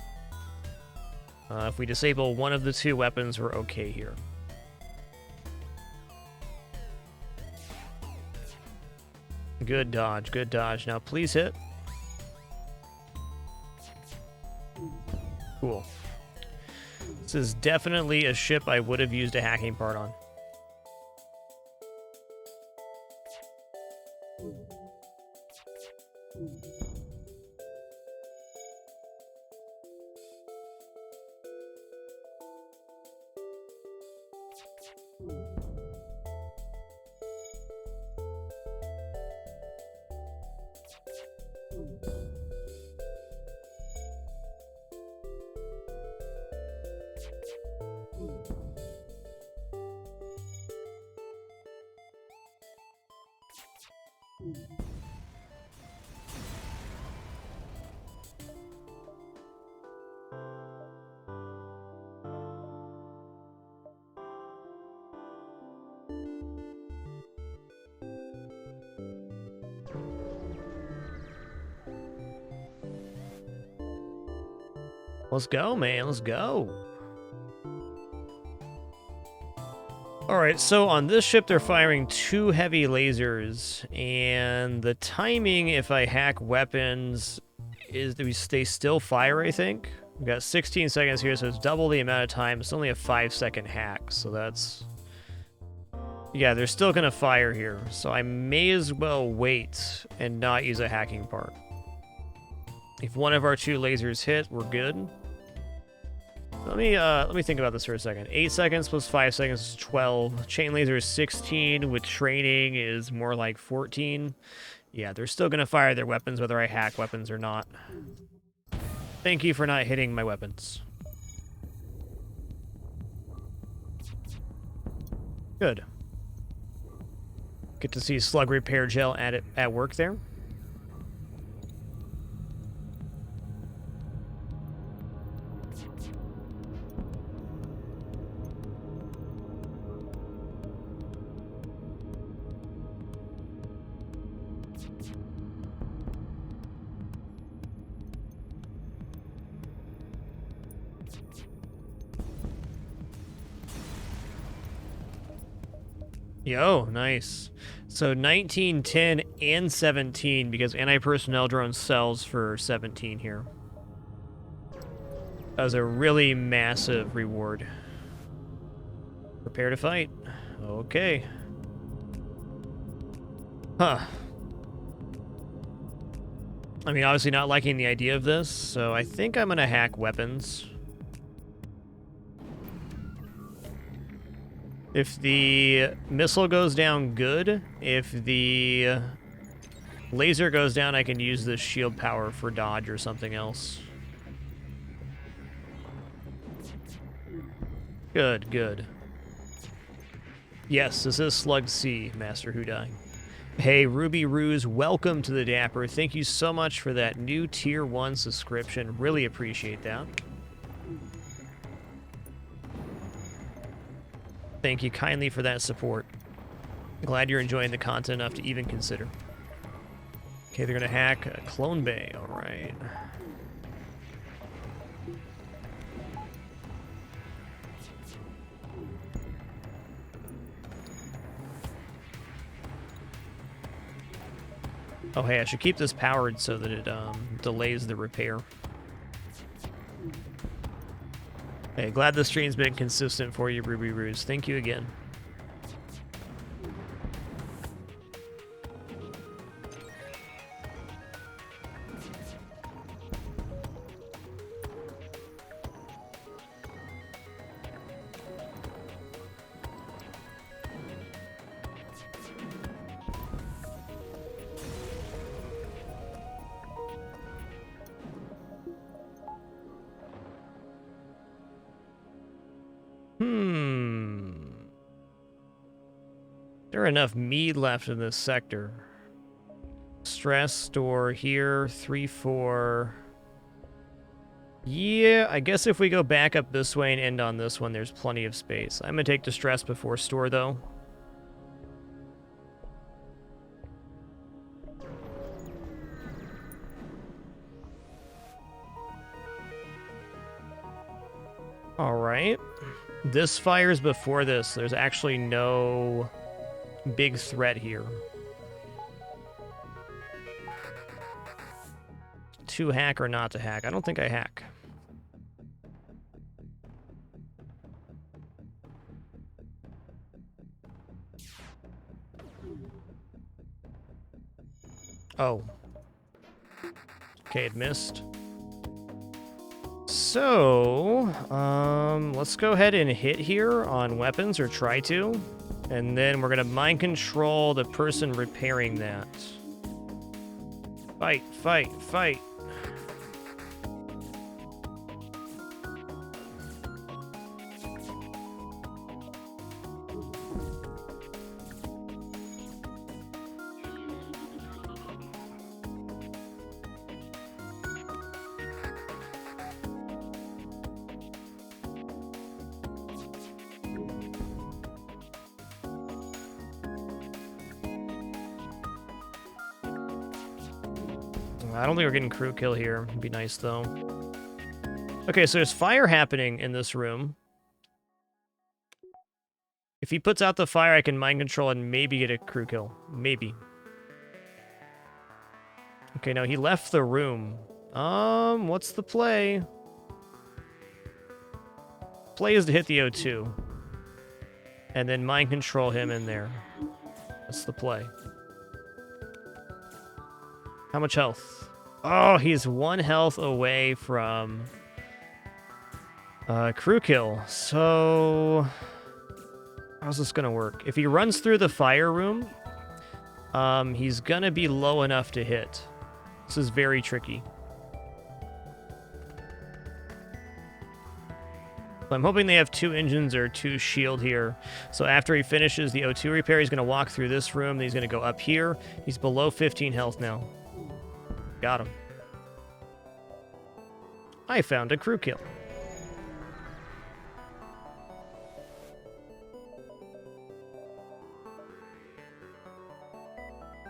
If we disable one of the two weapons, we're okay here. Good dodge, good dodge. Now please hit. Cool. This is definitely a ship I would have used a hacking part on. Let's go, man. Let's go. Alright, so on this ship, they're firing 2 heavy lasers, and the timing, if I hack weapons, is they still fire, I think. We've got 16 seconds here, so it's double the amount of time. It's only a 5-second hack, so that's... Yeah, they're still going to fire here, so I may as well wait and not use a hacking part. If one of our 2 lasers hit, we're good. Let me think about this for a second. 8 seconds plus 5 seconds is 12. Chain laser is 16. With training is more like 14. Yeah, they're still going to fire their weapons whether I hack weapons or not. Thank you for not hitting my weapons. Good. Get to see slug repair gel at work there. Yo, nice. So 19, 10, and 17, because anti-personnel drone sells for 17 here. That was a really massive reward. Prepare to fight. Okay. Huh. I mean, obviously not liking the idea of this, so I think I'm gonna hack weapons. If the missile goes down, good. If the laser goes down, I can use the shield power for dodge or something else. Good, good. Yes, this is Slug C, Master Who Died. Hey, Ruby Ruse, welcome to the Dapper. Thank you so much for that new Tier 1 subscription. Really appreciate that. Thank you kindly for that support. Glad you're enjoying the content enough to even consider. Okay, they're going to hack Clone Bay. All right. Oh, hey, I should keep this powered so that it delays the repair. Hey, glad the stream's been consistent for you, Ruby Ruse. Thank you again. There are enough mead left in this sector. Stress store here, 3, 4. Yeah, I guess if we go back up this way and end on this one, there's plenty of space. I'm gonna take distress before store, though. All right. This fires before this. There's actually no big threat here. To hack or not to hack? I don't think I hack. Oh. Okay, it missed. So, let's go ahead and hit here on weapons, or try to. And then we're gonna mind control the person repairing that. Fight, fight, fight. I don't think we're getting crew kill here. It'd be nice, though. Okay, so there's fire happening in this room. If he puts out the fire, I can mind control and maybe get a crew kill. Maybe. Okay, no, he left the room. What's the play? Play is to hit the O2. And then mind control him in there. That's the play. How much health? Oh, he's 1 health away from crew kill. So how's this gonna work? If he runs through the fire room, he's gonna be low enough to hit. This is very tricky. I'm hoping they have 2 engines or 2 shield here. So after he finishes the O2 repair, he's gonna walk through this room, then he's gonna go up here. He's below 15 health now. Got him. I found a crew kill.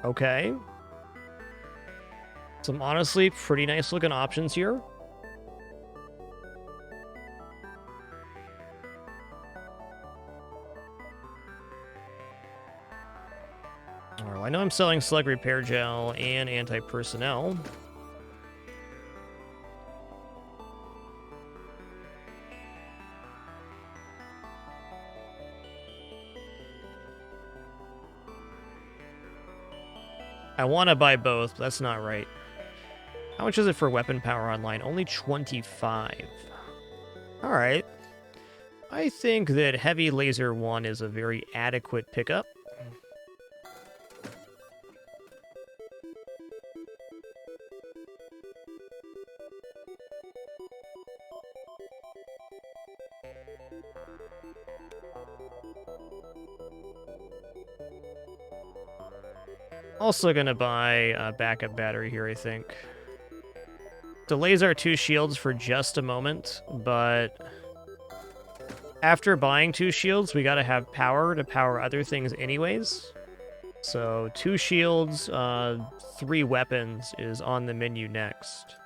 Okay. Some honestly pretty nice looking options here. I know I'm selling Slug Repair Gel and Anti-Personnel. I want to buy both, but that's not right. How much is it for weapon power online? Only 25. Alright. I think that Heavy Laser 1 is a very adequate pickup. Also gonna buy a backup battery here, I think. Delays our 2 shields for just a moment, but after buying 2 shields, we gotta have power to power other things anyways. So 2 shields, 3 weapons is on the menu next.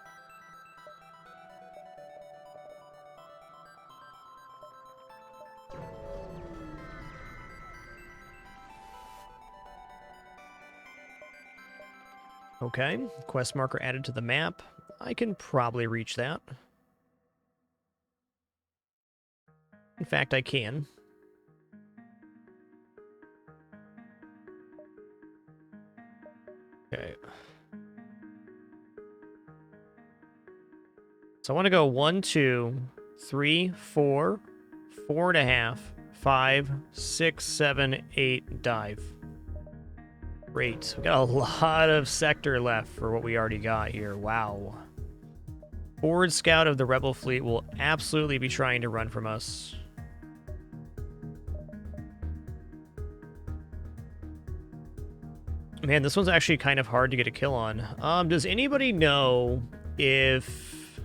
Okay, quest marker added to the map. I can probably reach that. In fact, I can. Okay. So I want to go 1, 2, 3, 4, 4.5, 5, 6, 7, 8, dive. Great. We got a lot of sector left for what we already got here. Wow. Forward scout of the Rebel fleet will absolutely be trying to run from us. Man, this one's actually kind of hard to get a kill on. Does anybody know if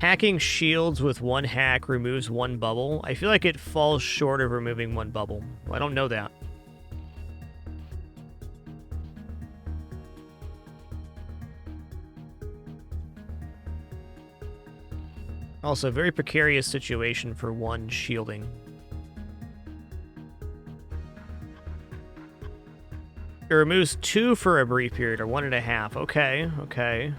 hacking shields with one hack removes one bubble? I feel like it falls short of removing one bubble. Well, I don't know that. Also, very precarious situation for one shielding. It removes 2 for a brief period, or 1.5. Okay, okay.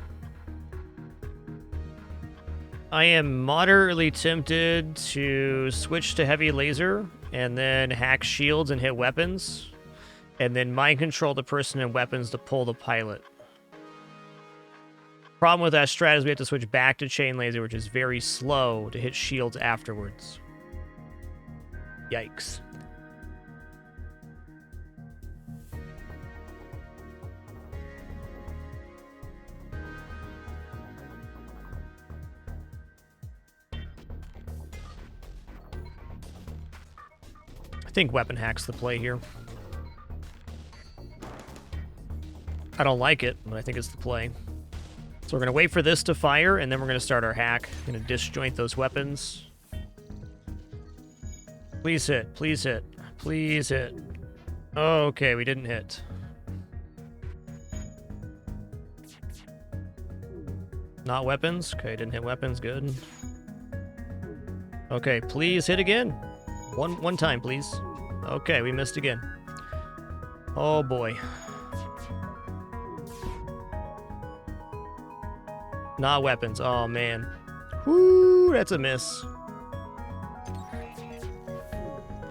I am moderately tempted to switch to heavy laser, and then hack shields and hit weapons, and then mind control the person in weapons to pull the pilot. Problem with that strat is we have to switch back to chain laser, which is very slow to hit shields afterwards. Yikes. I think weapon hack's the play here. I don't like it, but I think it's the play. So we're going to wait for this to fire, and then we're going to start our hack. Going to disjoint those weapons. Please hit. Please hit. Please hit. Oh, okay, we didn't hit. Not weapons. Okay, didn't hit weapons. Good. Okay, please hit again. One time, please. Okay, we missed again. Oh, boy. Not weapons. Oh, man. Whoo, that's a miss.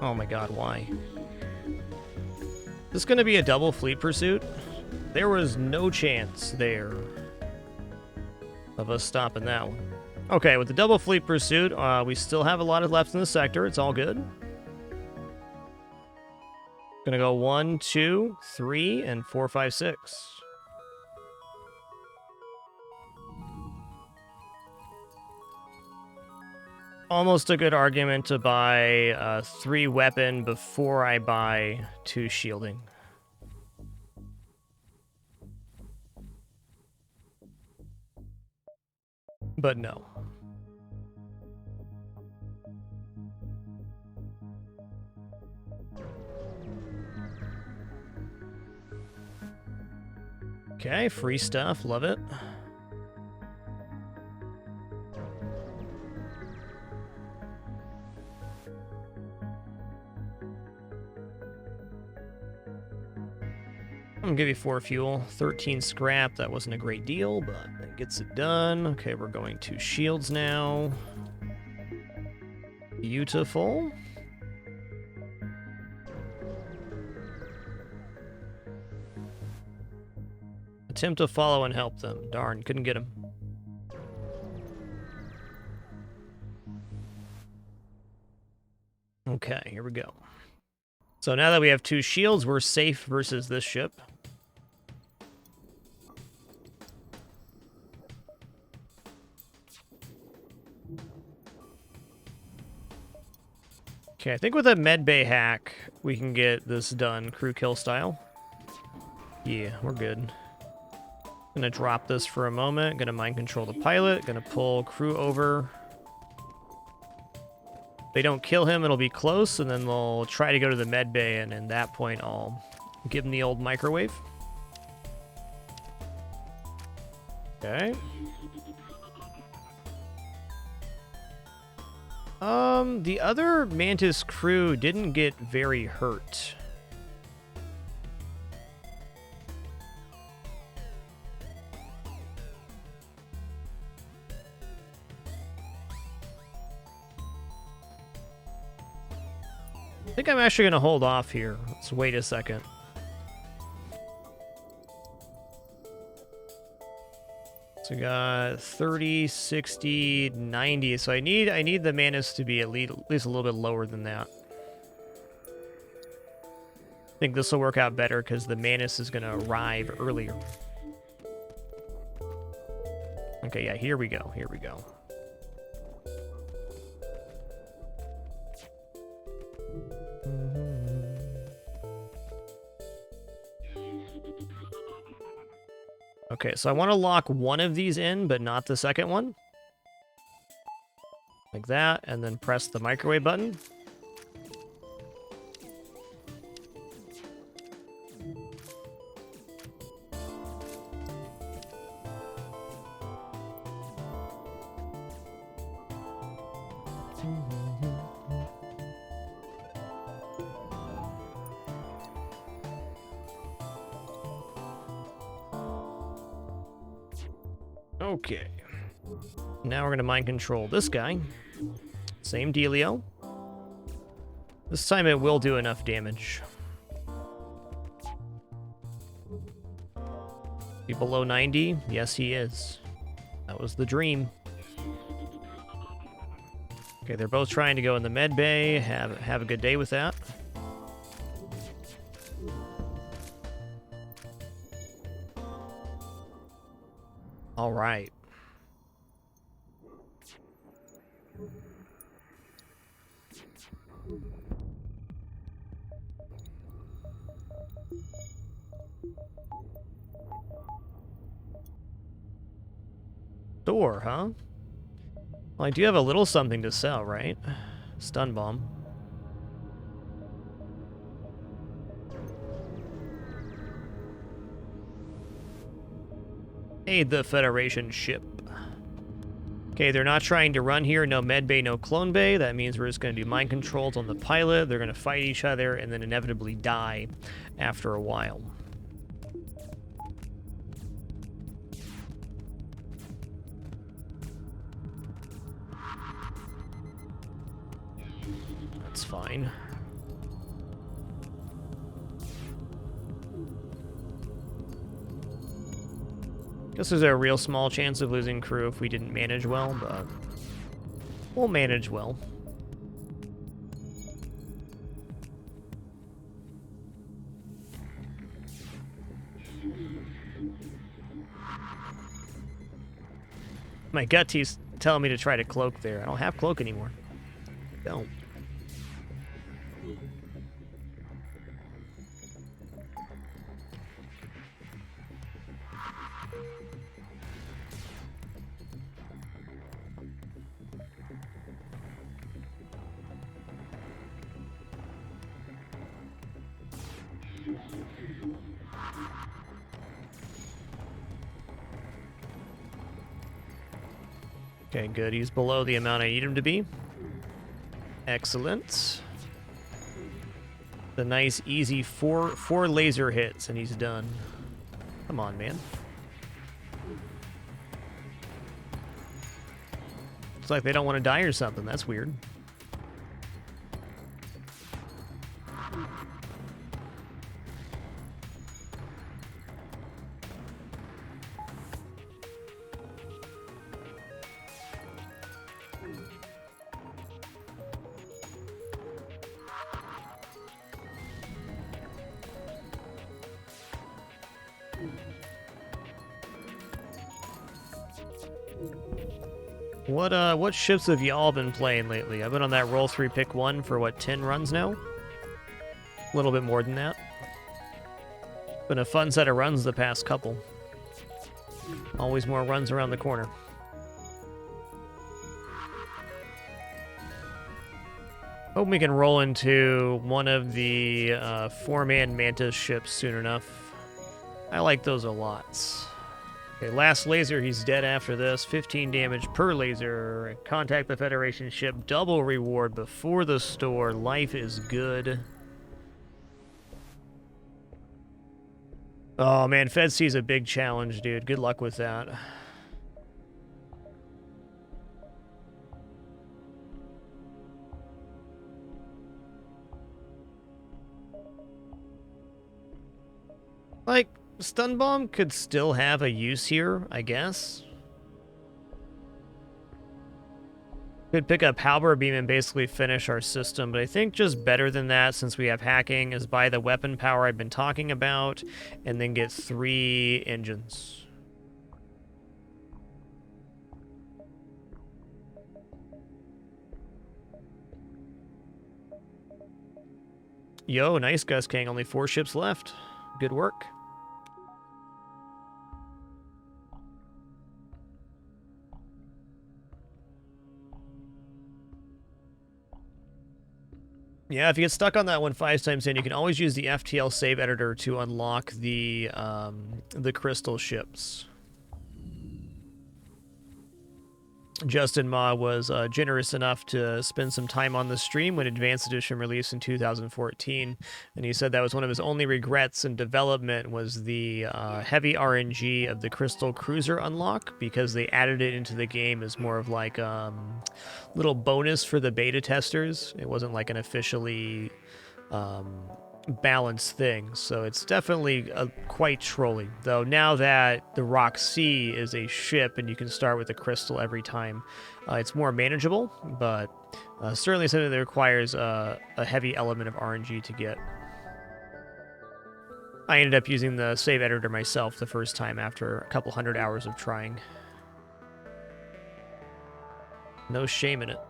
Oh, my God, why? Is this going to be a double fleet pursuit? There was no chance there of us stopping that one. Okay, with the double fleet pursuit, we still have a lot of left in the sector. It's all good. Gonna go 1, 2, 3, and 4, 5, 6. Almost a good argument to buy 3 weapon before I buy 2 shielding. But no. Okay, free stuff, love it. I'm gonna give you 4 fuel, 13 scrap. That wasn't a great deal, but it gets it done. Okay, we're going to shields now. Beautiful. Attempt to follow and help them. Darn, couldn't get him. Okay, here we go. So now that we have 2 shields, we're safe versus this ship. Okay, I think with a medbay hack, we can get this done crew kill style. Yeah, we're good. Gonna drop this for a moment. Gonna mind control the pilot. Gonna pull crew over. If they don't kill him, it'll be close, and then they'll try to go to the med bay, and at that point, I'll give them the old microwave. Okay. The other Mantis crew didn't get very hurt. I think I'm actually going to hold off here. Let's wait a second. So we got 30, 60, 90. So I need the Mantis to be at least a little bit lower than that. I think this will work out better because the Mantis is going to arrive earlier. Okay, yeah, here we go. Here we go. Okay, so I want to lock one of these in, but not the second one. Like that, and then press the microwave button. Okay. Now we're going to mind control this guy. Same dealio. This time it will do enough damage. He below 90? Yes, he is. That was the dream. Okay, they're both trying to go in the med bay. Have a good day with that. All right. Door, huh? Well, I do have a little something to sell, right? Stun bomb. Aid the Federation ship. Okay, they're not trying to run here. No med bay, no clone bay. That means we're just going to do mind controls on the pilot. They're going to fight each other and then inevitably die after a while. That's fine. Guess there's a real small chance of losing crew if we didn't manage well, but we'll manage well. My gut tea's telling me to try to cloak there. I don't have cloak anymore. Don't. Okay, good. He's below the amount I need him to be. Excellent. The nice, easy four laser hits, and he's done. Come on, man. It's like they don't want to die or something. That's weird. What ships have y'all been playing lately? I've been on that roll 3 pick 1 for what, 10 runs now? A little bit more than that. Been a fun set of runs the past couple. Always more runs around the corner. Hope we can roll into one of the 4-man Mantis ships soon enough. I like those a lot. Okay, last laser, he's dead after this. 15 damage per laser. Contact the Federation ship. Double reward before the store. Life is good. Oh, man, Fed C's a big challenge, dude. Good luck with that. Like, Stun Bomb could still have a use here, I guess. Could pick up Halberd Beam and basically finish our system, but I think just better than that, since we have hacking, is buy the weapon power I've been talking about, and then get 3 engines. Yo, nice, Gus King. Only 4 ships left. Good work. Yeah, if you get stuck on that one 5 times in, you can always use the FTL save editor to unlock the crystal ships. Justin Ma was generous enough to spend some time on the stream when Advanced Edition released in 2014, and he said that was one of his only regrets in development was the heavy RNG of the Crystal Cruiser unlock, because they added it into the game as more of like little bonus for the beta testers. It wasn't like an officially balanced thing, so it's definitely quite trolly. Though now that the Rock Sea is a ship and you can start with a crystal every time, it's more manageable, but certainly something that requires a heavy element of RNG to get. I ended up using the save editor myself the first time after a couple hundred hours of trying. No shame in it.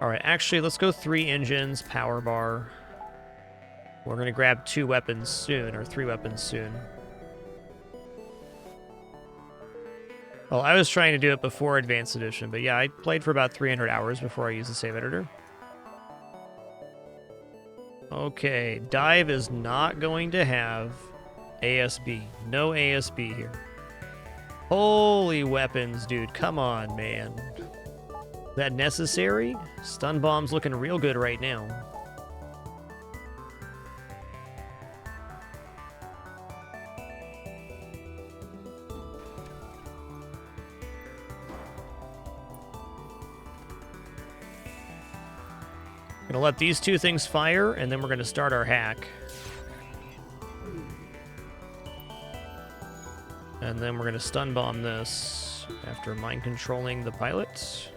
Alright, actually, let's go 3 engines, power bar. We're going to grab 2 weapons soon, or 3 weapons soon. Well, I was trying to do it before Advanced Edition, but yeah, I played for about 300 hours before I used the save editor. Okay, dive is not going to have ASB. No ASB here. Holy weapons, dude. Come on, man. Is that necessary? Stun bomb's looking real good right now. Gonna let these 2 things fire, and then we're gonna start our hack. And then we're gonna stun bomb this after mind controlling the pilot.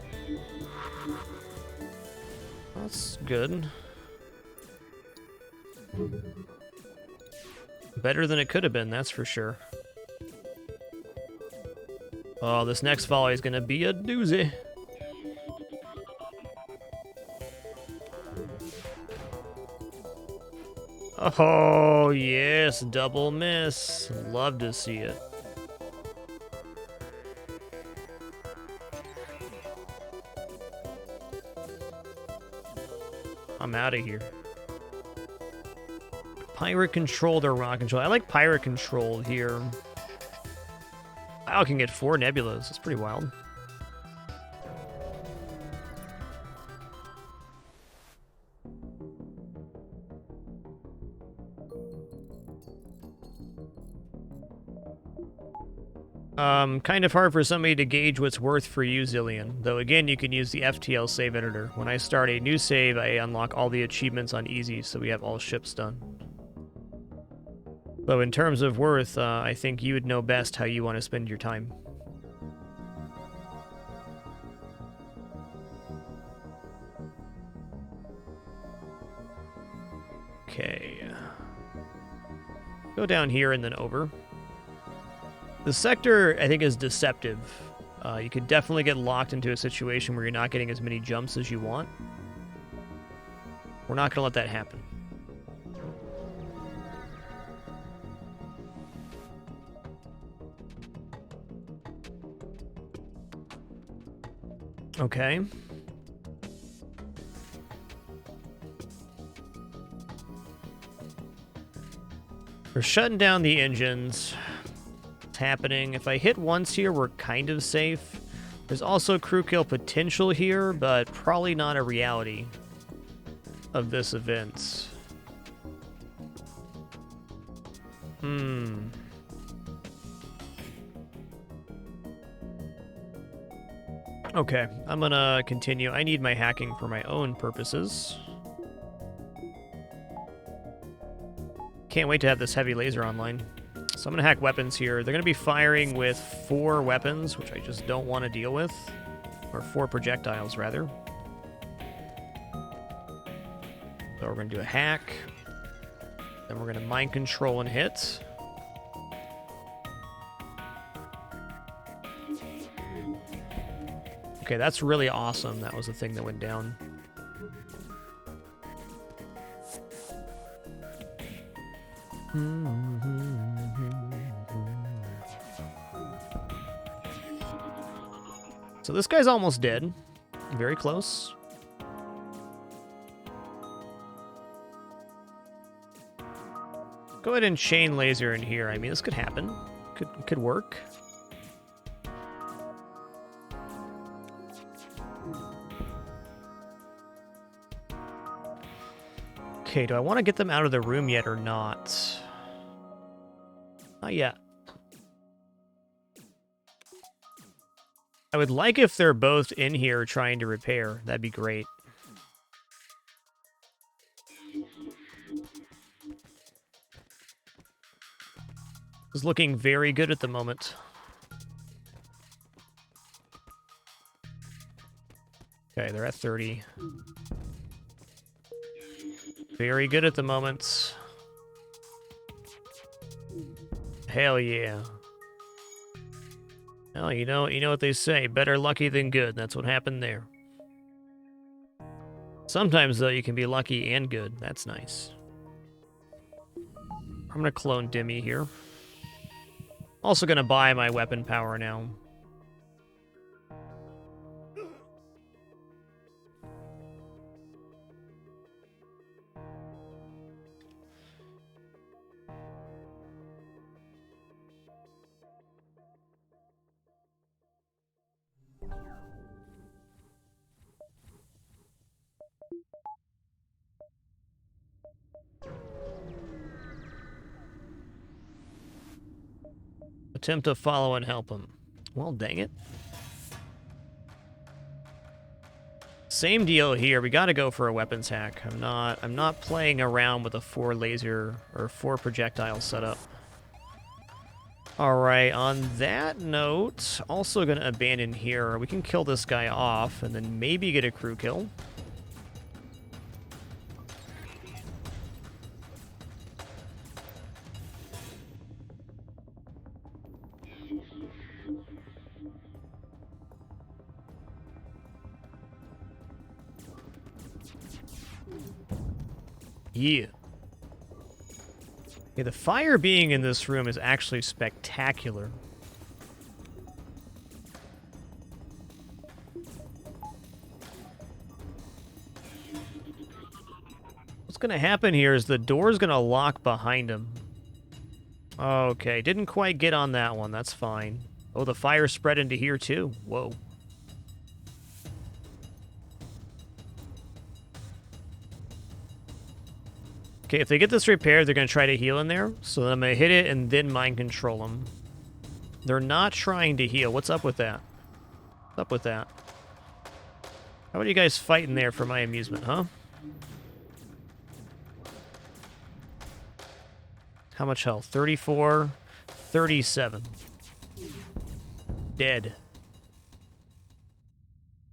That's good. Better than it could have been, that's for sure. Oh, this next volley is gonna be a doozy. Oh, yes, double miss. Love to see it. I'm out of here. Pirate controlled or rock controlled? I like pirate controlled here. Wow, I can get 4 nebulas. That's pretty wild. Kind of hard for somebody to gauge what's worth for you, Zillion. Though again, you can use the FTL save editor. When I start a new save, I unlock all the achievements on easy, so we have all ships done. Though in terms of worth, I think you would know best how you want to spend your time. Okay. Go down here and then over. The sector, I think, is deceptive. You could definitely get locked into a situation where you're not getting as many jumps as you want. We're not going to let that happen. Okay. We're shutting down the engines. Happening. If I hit once here, we're kind of safe. There's also crew kill potential here, but probably not a reality of this event. Okay, I'm gonna continue. I need my hacking for my own purposes. Can't wait to have this heavy laser online. So I'm going to hack weapons here. They're going to be firing with 4 weapons, which I just don't want to deal with. Or 4 projectiles, rather. So we're going to do a hack. Then we're going to mind control and hit. Okay, that's really awesome. That was the thing that went down. So this guy's almost dead. Very close. Go ahead and chain laser in here. I mean, this could happen. Could work. Okay, do I want to get them out of the room yet or not? Not yet. I would like if they're both in here trying to repair. That'd be great. It's looking very good at the moment. Okay, they're at 30. Very good at the moment. Hell yeah. Well, you know what they say, better lucky than good. That's what happened there. Sometimes, though, you can be lucky and good. That's nice. I'm going to clone Dimmy here. Also going to buy my weapon power now. Attempt to follow and help him. Well, dang it. Same deal here. We got to go for a weapons hack. I'm not playing around with a 4 laser or 4 projectile setup. All right, on that note, also going to abandon here. We can kill this guy off and then maybe get a crew kill. Yeah. Okay, the fire being in this room is actually spectacular. What's going to happen here is the door's going to lock behind him. Okay, didn't quite get on that one. That's fine. Oh, the fire spread into here too. Whoa. Okay, if they get this repaired, they're going to try to heal in there. So then I'm going to hit it and then mind control them. They're not trying to heal. What's up with that? What's up with that? How about you guys fighting there for my amusement, huh? How much health? 34, 37. Dead.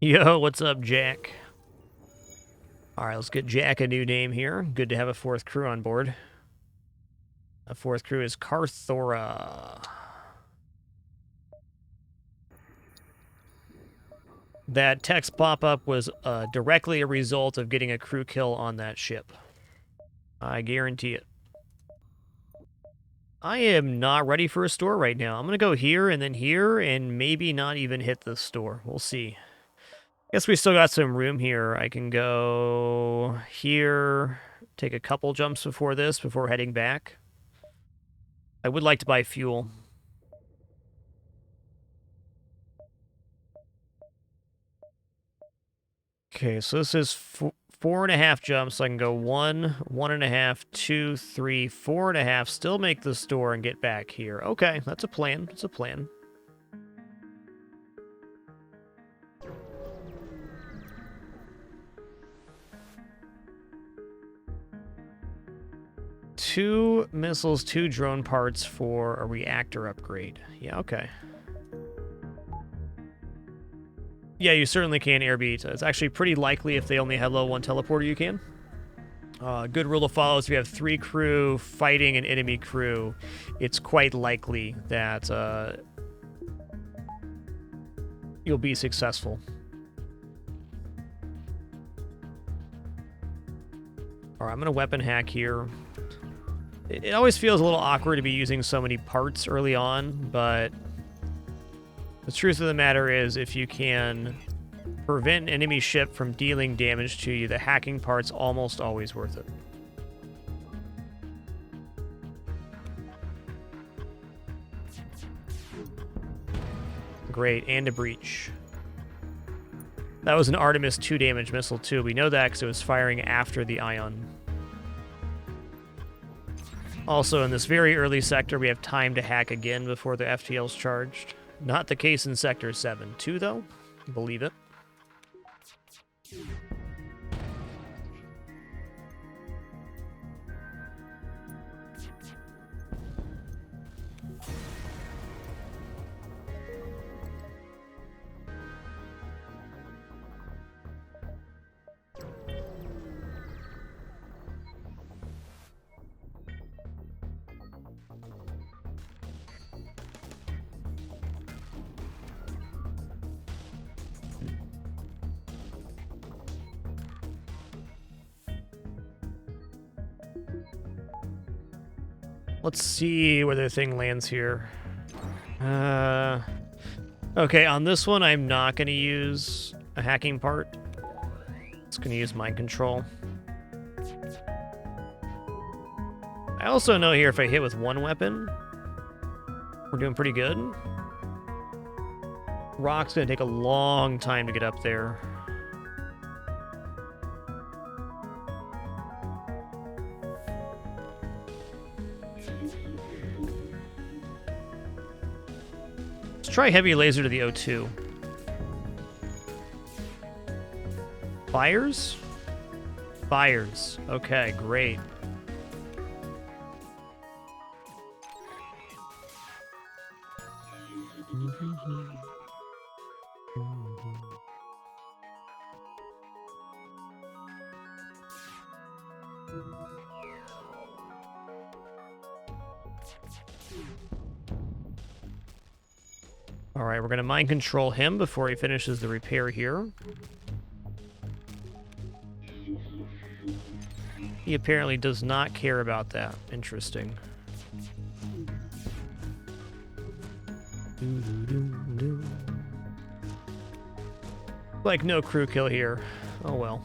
Yo, what's up, Jack? All right, let's get Jack a new name here. Good to have a 4th crew on board. A 4th crew is Carthora. That text pop-up was directly a result of getting a crew kill on that ship. I guarantee it. I am not ready for a store right now. I'm going to go here and maybe not even hit the store. We'll see. Guess we still got some room here. I can go here, take a couple jumps before heading back. I would like to buy fuel. Okay, so this is 4.5 jumps. So I can go 1, 1.5, 2, 3, 4.5. Still make the store and get back here. Okay, that's a plan. That's a plan. Two missiles, 2 drone parts for a reactor upgrade. Yeah, okay. Yeah, you certainly can airbeat. It's actually pretty likely if they only had level 1 teleporter, you can. Good rule of follow is if you have 3 crew fighting an enemy crew, it's quite likely that you'll be successful. All right, I'm going to weapon hack here. It always feels a little awkward to be using so many parts early on, but the truth of the matter is if you can Prevent an enemy ship from dealing damage to you. The hacking part's almost always worth it. Great, and a breach. That was an Artemis 2 damage missile too. We know that because it was firing after the ion. Also, in this very early sector, we have time to hack again before the FTL's charged. Not the case in Sector 7-2, though. Believe it. Let's see where the thing lands here. Okay, on this one, I'm not going to use a hacking part. It's going to use mind control. I also know here if I hit with one weapon, we're doing pretty good. Rock's going to take a long time to get up there. Try heavy laser to the O2. Fires? Fires. Okay, great. All right, we're going to mind control him before he finishes the repair here. He apparently does not care about that. Interesting. Like no crew kill here. Oh well.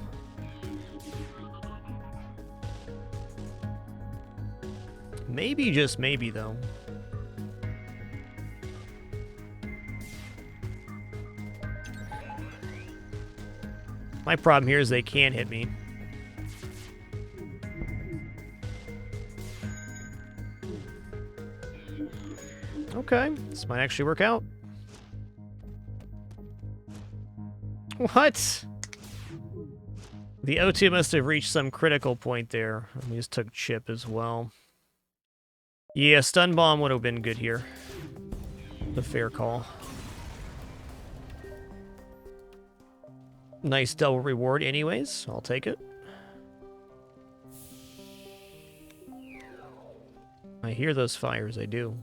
Maybe, just maybe, though. My problem here is they can't hit me. Okay, this might actually work out. What? The O2 must have reached some critical point there. We just took chip as well. Yeah, stun bomb would have been good here. The fair call. Nice double reward anyways. I'll take it. I hear those fires, I do.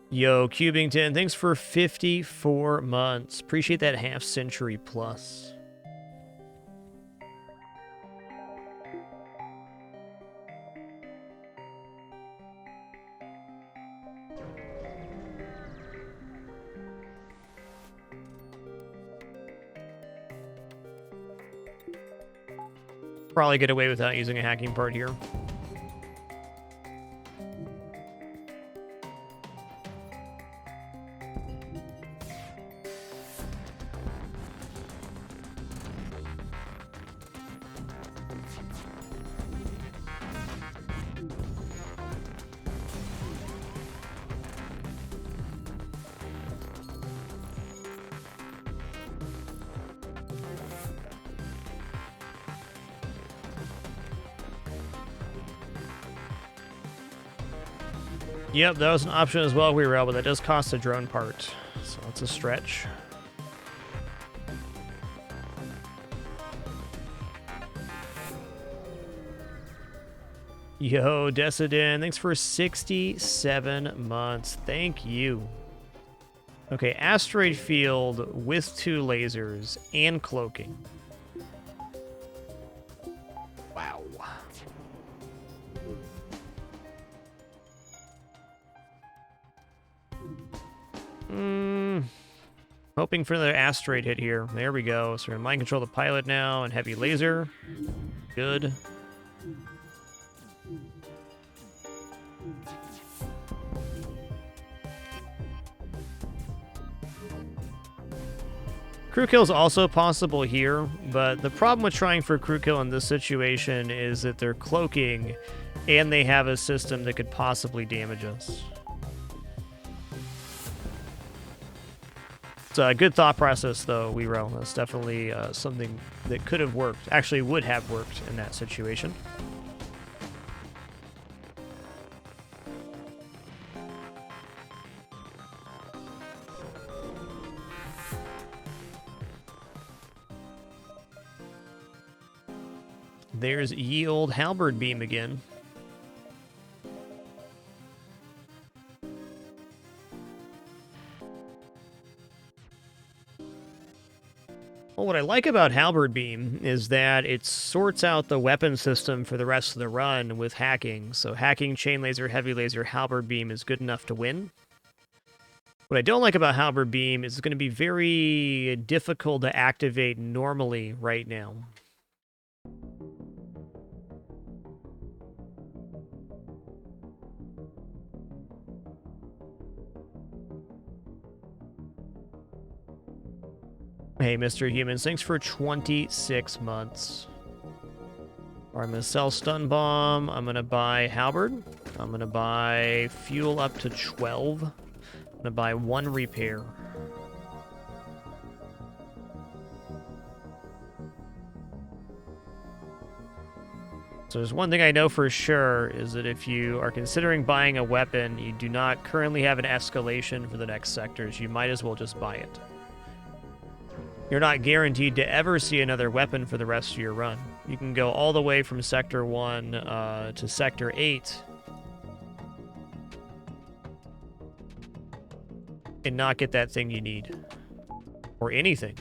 Yo, Cubington, thanks for 54 months. Appreciate that half century plus. Probably get away without using a hacking part here. Yep, that was an option as well, Weirell, but that does cost a drone part. So it's a stretch. Yo, Decidin, thanks for 67 months. Thank you. Okay, asteroid field with 2 lasers and cloaking. Wow. Hoping for another asteroid hit here. There we go. So we're going to mind control the pilot now and heavy laser. Good. Crew kill is also possible here, but the problem with trying for crew kill in this situation is that they're cloaking and they have a system that could possibly damage us. It's a good thought process, though, Wero. That's definitely something that could have worked. Actually, would have worked in that situation. There's ye old halberd beam again. Well, what I like about halberd beam is that it sorts out the weapon system for the rest of the run with hacking. So hacking, chain laser, heavy laser, halberd beam is good enough to win. What I don't like about halberd beam is it's going to be very difficult to activate normally right now. Hey, Mr. Humans, thanks for 26 months. All right, I'm going to sell Stun Bomb. I'm going to buy Halberd. I'm going to buy Fuel up to 12. I'm going to buy 1 Repair. So there's one thing I know for sure, is that if you are considering buying a weapon, you do not currently have an escalation for the next sectors, you might as well just buy it. You're not guaranteed to ever see another weapon for the rest of your run. You can go all the way from Sector 1 to Sector 8 and not get that thing you need. Or anything.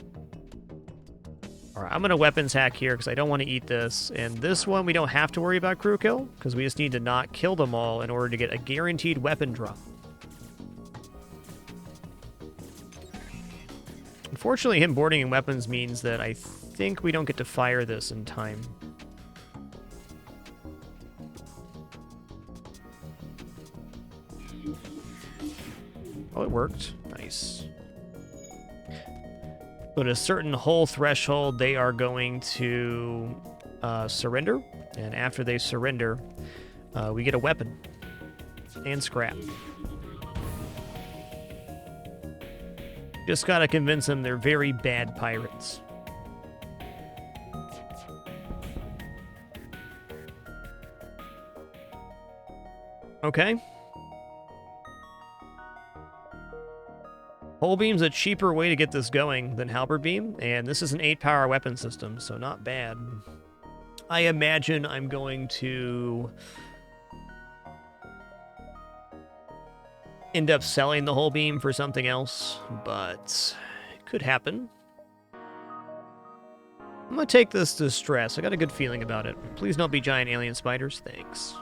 Alright, I'm going to weapons hack here because I don't want to eat this. And this one we don't have to worry about crew kill because we just need to not kill them all in order to get a guaranteed weapon drop. Unfortunately, him boarding in weapons means that I think we don't get to fire this in time. Oh, it worked. Nice. But at a certain hull threshold, they are going to surrender. And after they surrender, we get a weapon and scrap. Just gotta convince them they're very bad pirates. Okay. Hull beam's a cheaper way to get this going than halberd beam, and this is an 8-power weapon system, so not bad. I imagine I'm going to end up selling the hull beam for something else, but it could happen. I'm gonna take this distress. I got a good feeling about it. Please don't be giant alien spiders. Thanks.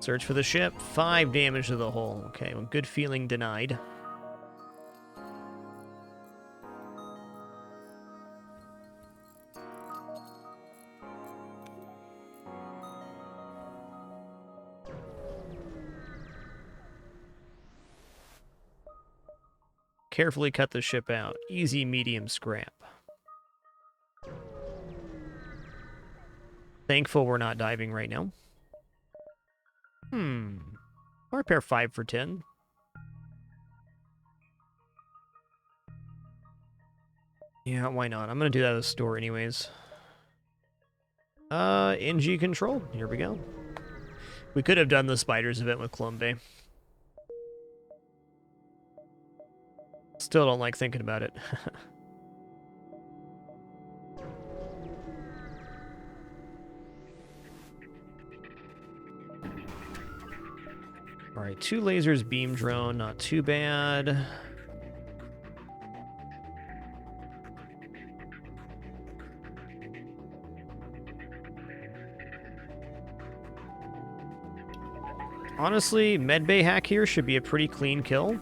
Search for the ship. 5 damage to the hull. Okay, well, good feeling denied. Carefully cut the ship out. Easy, medium, scrap. Thankful we're not diving right now. I'll repair 5 for 10. Yeah, why not? I'm gonna do that at the store anyways. Engi control. Here we go. We could have done the spiders event with Colombe. Still don't like thinking about it. Alright, 2 lasers, beam drone, not too bad. Honestly, medbay hack here should be a pretty clean kill.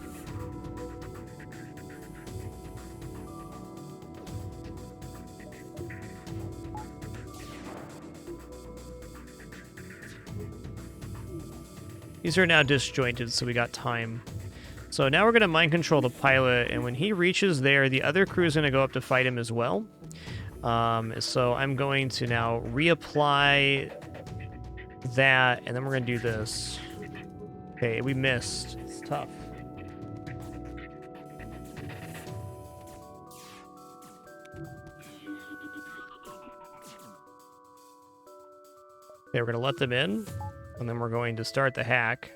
These are now disjointed, so we got time. So now we're going to mind control the pilot, and when he reaches there, the other crew is going to go up to fight him as well. So I'm going to now reapply that, and then we're going to do this. Okay, we missed. It's tough. Okay, we're going to let them in, and then we're going to start the hack.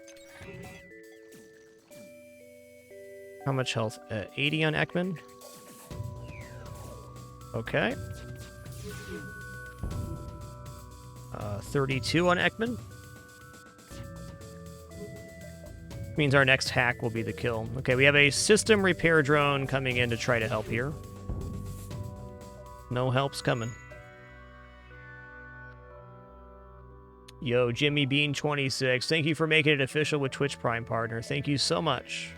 How much health? 80 on Ekman. Okay. 32 on Ekman. Means our next hack will be the kill. Okay, we have a system repair drone coming in to try to help here. No help's coming. Yo, Jimmy Bean 26. Thank you for making it official with Twitch Prime partner. Thank you so much.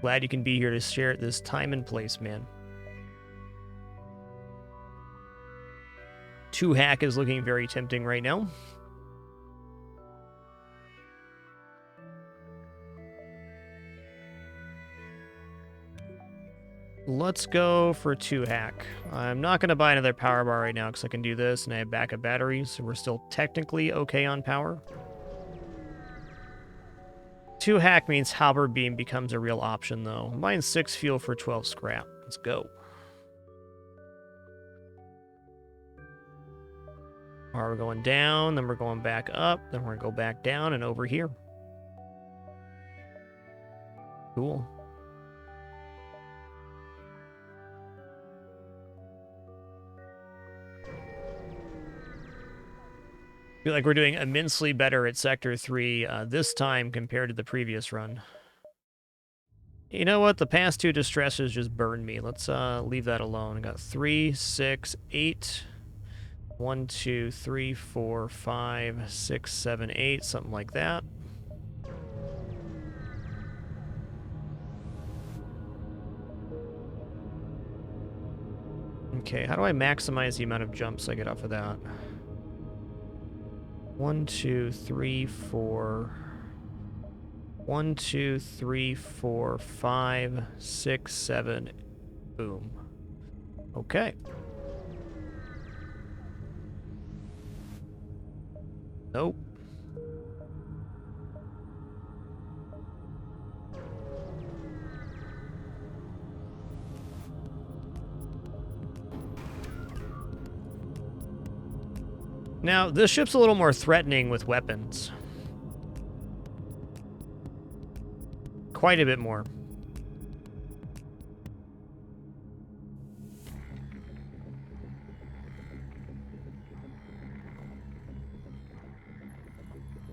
Glad you can be here to share this time and place, man. 2 hack is looking very tempting right now. Let's go for 2 hack. I'm not going to buy another power bar right now because I can do this and I have backup batteries, so we're still technically okay on power. 2 hack means halberd beam becomes a real option though. I'm buying 6 fuel for 12 scrap. Let's go. Alright, we're going down, then we're going back up, then we're going to go back down and over here. Cool. I feel like we're doing immensely better at Sector 3 this time compared to the previous run. You know what? The past 2 distresses just burned me. Let's leave that alone. I got 3, 6, 8. 1, 2, 3, 4, 5, 6, 7, 8, something like that. Okay, how do I maximize the amount of jumps I get off of that? 1, 2, 3, 4. 1, 2, 3, 4, 5, 6, 7. Boom. Okay. Nope. Now, this ship's a little more threatening with weapons. Quite a bit more.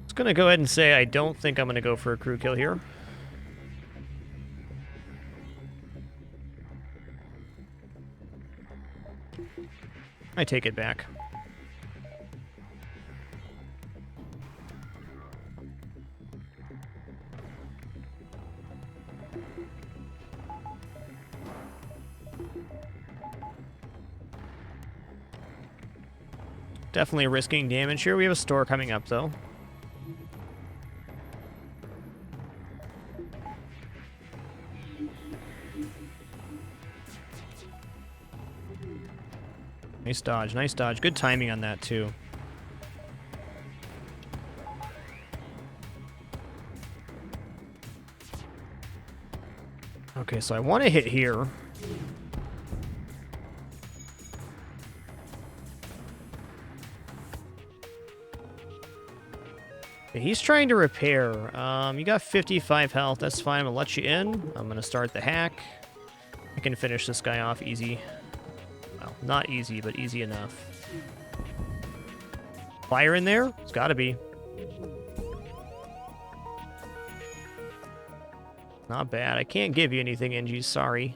Just gonna go ahead and say I don't think I'm gonna go for a crew kill here. I take it back. Definitely risking damage here. We have a store coming up, though. Nice dodge, nice dodge. Good timing on that, too. Okay, so I want to hit here. Okay, he's trying to repair. You got 55 health. That's fine. I'm going to let you in. I'm going to start the hack. I can finish this guy off easy. Well, not easy, but easy enough. Fire in there? It's got to be. Not bad. I can't give you anything, Engi. Sorry.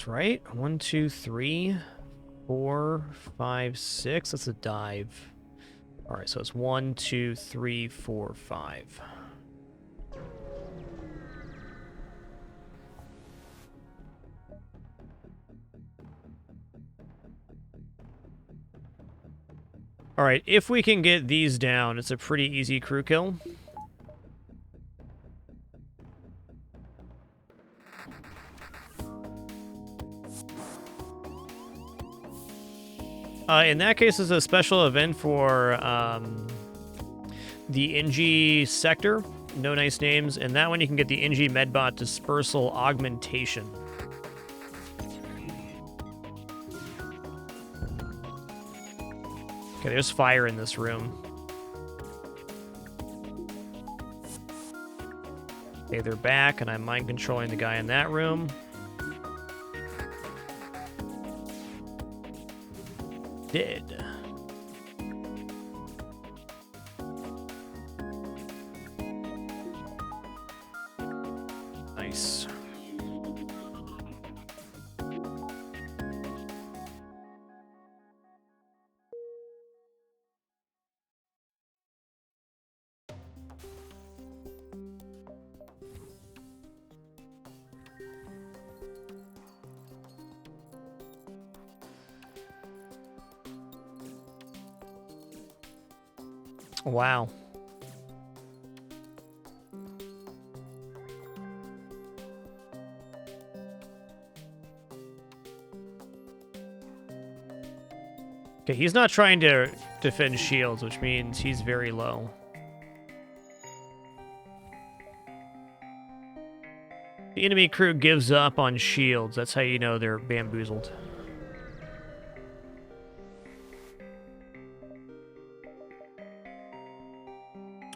this, right? 1, 2, 3, 4, 5, 6. That's a dive. All right, so it's 1, 2, 3, 4, 5. All right, if we can get these down, it's a pretty easy crew kill. In that case, it's a special event for the Engi sector. No nice names. And that one you can get the Engi Medbot Dispersal Augmentation. Okay, there's fire in this room. Okay, they're back, and I'm mind controlling the guy in that room. Dead. Nice. Wow. Okay, he's not trying to defend shields, which means he's very low. The enemy crew gives up on shields. That's how you know they're bamboozled.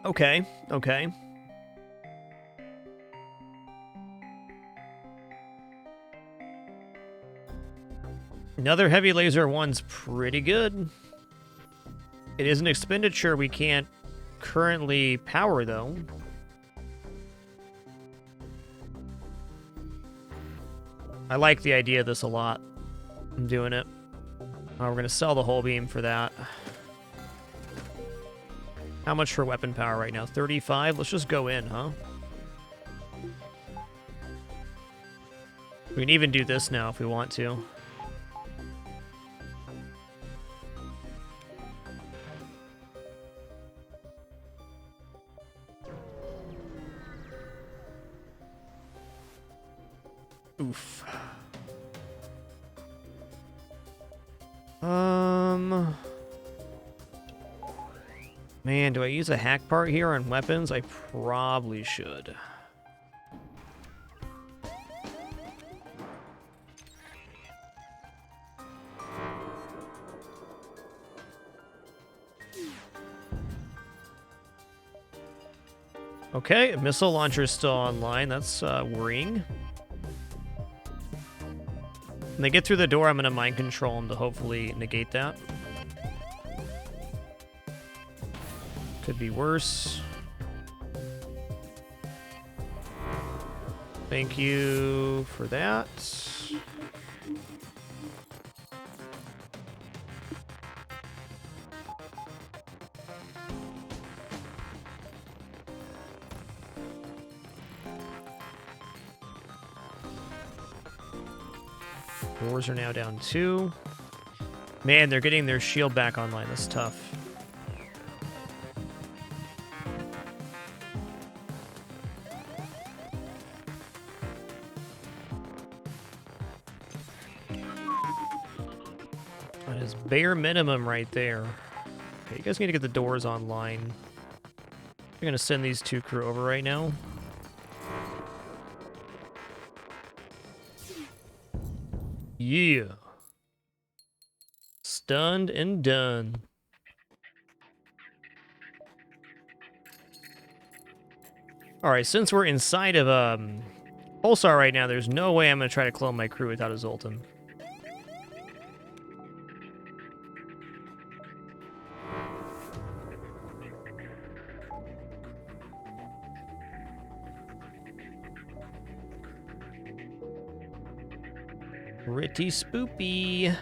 Okay, okay. Another heavy laser one's pretty good. It is an expenditure we can't currently power, though. I like the idea of this a lot. I'm doing it. We're going to sell the whole beam for that. How much for weapon power right now? 35? Let's just go in, huh? We can even do this now if we want to. Oof. Man, do I use a hack part here on weapons? I probably should. Okay, missile launcher's still online. That's worrying. When they get through the door, I'm going to mind control them to hopefully negate that. Could be worse. Thank you for that. Doors are now down 2. Man, they're getting their shield back online. That's tough. That is bare minimum right there. Okay, you guys need to get the doors online. I'm going to send these 2 crew over right now. Yeah. Stunned and done. Alright, since we're inside of Pulsar right now, there's no way I'm going to try to clone my crew without a Zoltan. Pretty spoopy.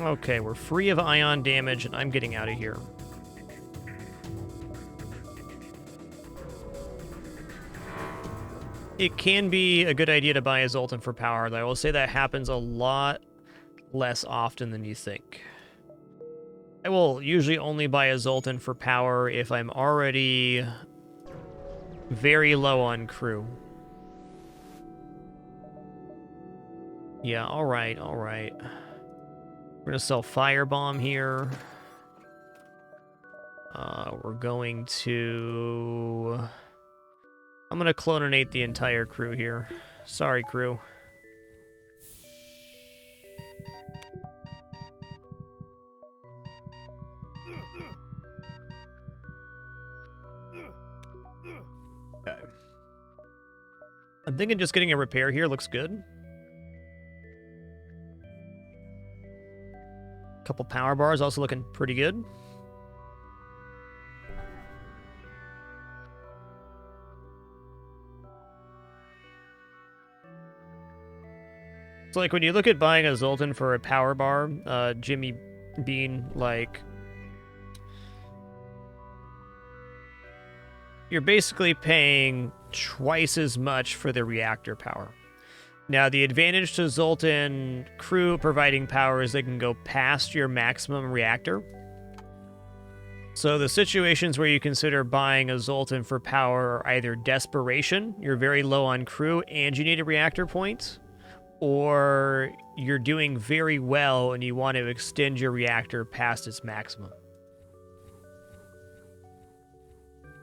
Okay, we're free of ion damage, and I'm getting out of here. It can be a good idea to buy a Zoltan for power, though I will say that happens a lot less often than you think. I will usually only buy a Zoltan for power if I'm already very low on crew. Yeah, alright, alright. We're gonna sell Firebomb here. We're going to... I'm gonna clonate the entire crew here. Sorry, crew. Okay. I'm thinking just getting a repair here looks good. Couple power bars also looking pretty good. So, like, when you look at buying a Zoltan for a power bar, Jimmy Bean, like, you're basically paying twice as much for the reactor power. Now, the advantage to Zoltan crew providing power is they can go past your maximum reactor. So the situations where you consider buying a Zoltan for power are either desperation, you're very low on crew, and you need a reactor point, or you're doing very well and you want to extend your reactor past its maximum.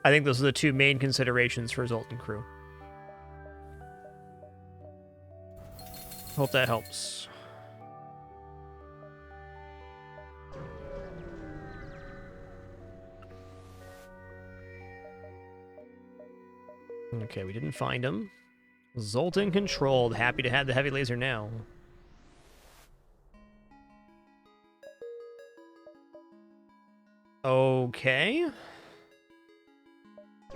I think those are the two main considerations for Zoltan crew. Hope that helps. Okay, we didn't find him. Zoltan controlled. Happy to have the heavy laser now. Okay.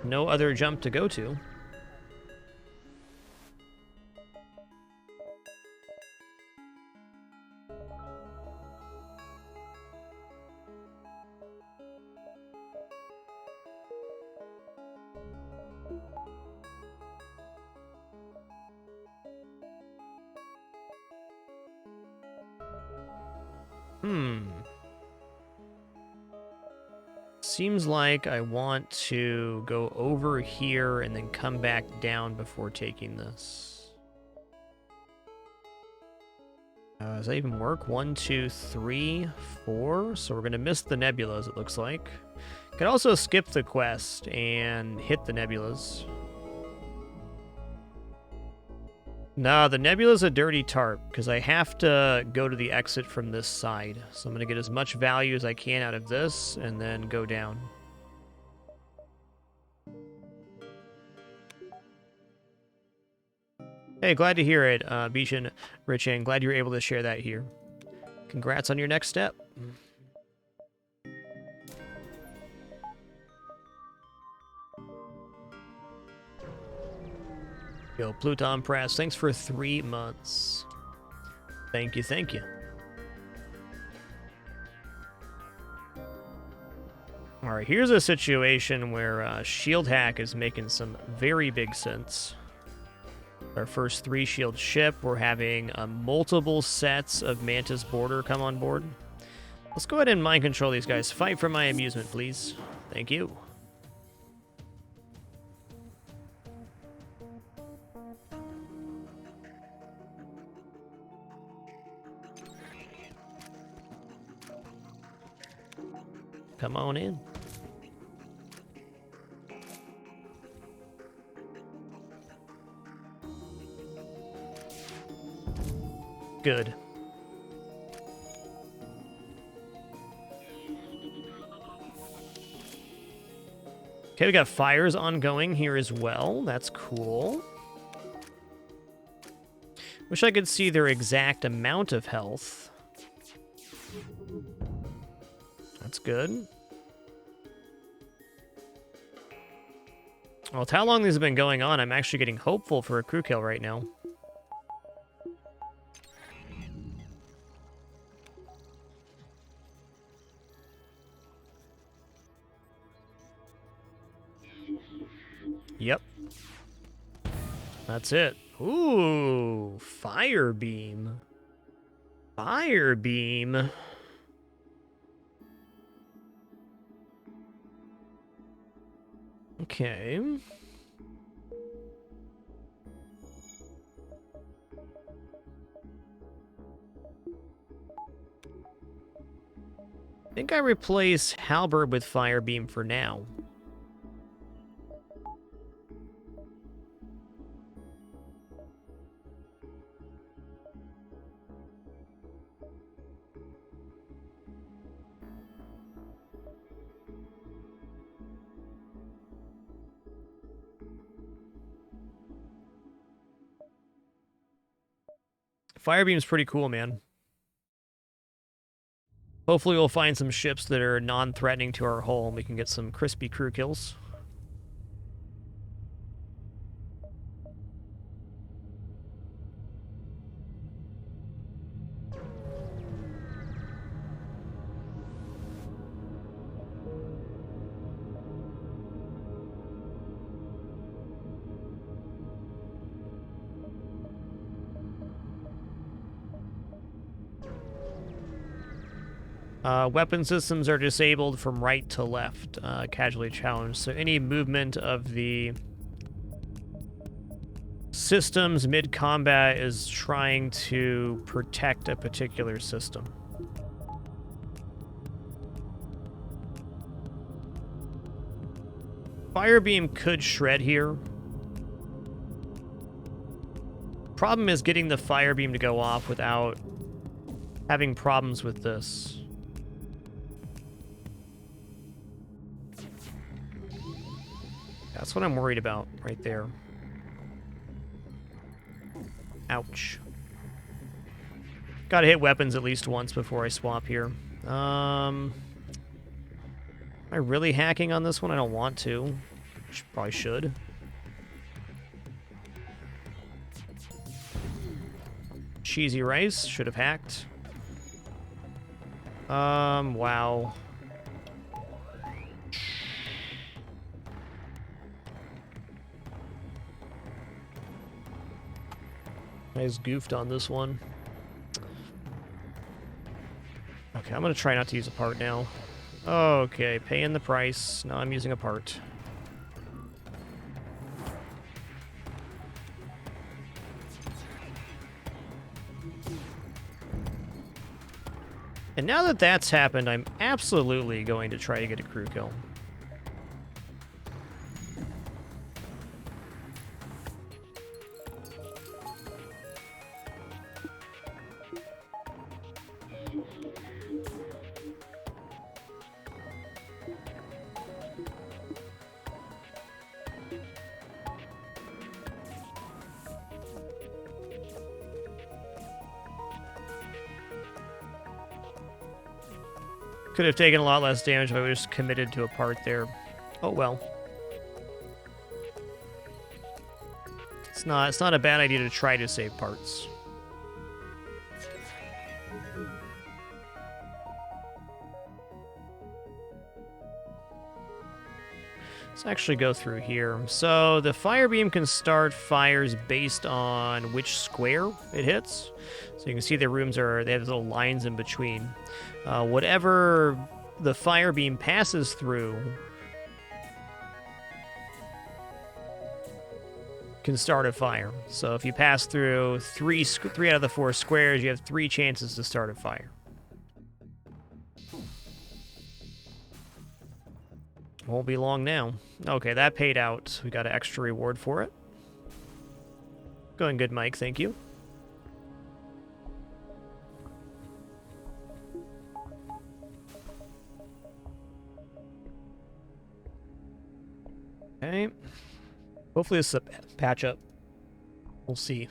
No other jump to go to. Seems like I want to go over here and then come back down before taking this. Does that even work? 1, 2, 3, 4. So we're going to miss the nebulas, it looks like. Could also skip the quest and hit the nebulas. Nah, the nebula's a dirty tarp, because I have to go to the exit from this side. So I'm going to get as much value as I can out of this, and then go down. Hey, glad to hear it, Bishan Richan. Glad you were able to share that here. Congrats on your next step. Yo, Pluton Press, thanks for 3 months. Thank you, thank you. Alright, here's a situation where shield hack is making some very big sense. Our first 3 shield ship, we're having multiple sets of Mantis Border come on board. Let's go ahead and mind control these guys. Fight for my amusement, please. Thank you. Come on in. Good. Okay, we got fires ongoing here as well. That's cool. Wish I could see their exact amount of health. That's good. Well, with how long this has been going on, I'm actually getting hopeful for a crew kill right now. Yep. That's it. Ooh, fire beam. Fire beam. Okay. I think I replace Halberd with fire beam for now. Firebeam's pretty cool, man. Hopefully we'll find some ships that are non-threatening to our hull and we can get some crispy crew kills. Weapon systems are disabled from right to left, casually challenged. So any movement of the systems mid-combat is trying to protect a particular system. Firebeam could shred here. Problem is getting the firebeam to go off without having problems with this. That's what I'm worried about right there. Ouch. Gotta hit weapons at least once before I swap here. Am I really hacking on this one? I don't want to. Probably should. Cheesy rice. Should have hacked. Wow. I just goofed on this one. Okay, I'm gonna try not to use a part now. Okay, paying the price. Now I'm using a part. And now that that's happened, I'm absolutely going to try to get a crew kill. Could have taken a lot less damage if I was just committed to a part there. Oh well. It's not a bad idea to try to save parts. Let's actually go through here. So the fire beam can start fires based on which square it hits. So you can see the rooms they have little lines in between. Whatever the fire beam passes through can start a fire. So if you pass through three out of the 4 squares, you have 3 chances to start a fire. Won't be long now. Okay, that paid out. We got an extra reward for it. Going good, Mike. Thank you. Okay. Hopefully this is a patch up. We'll see.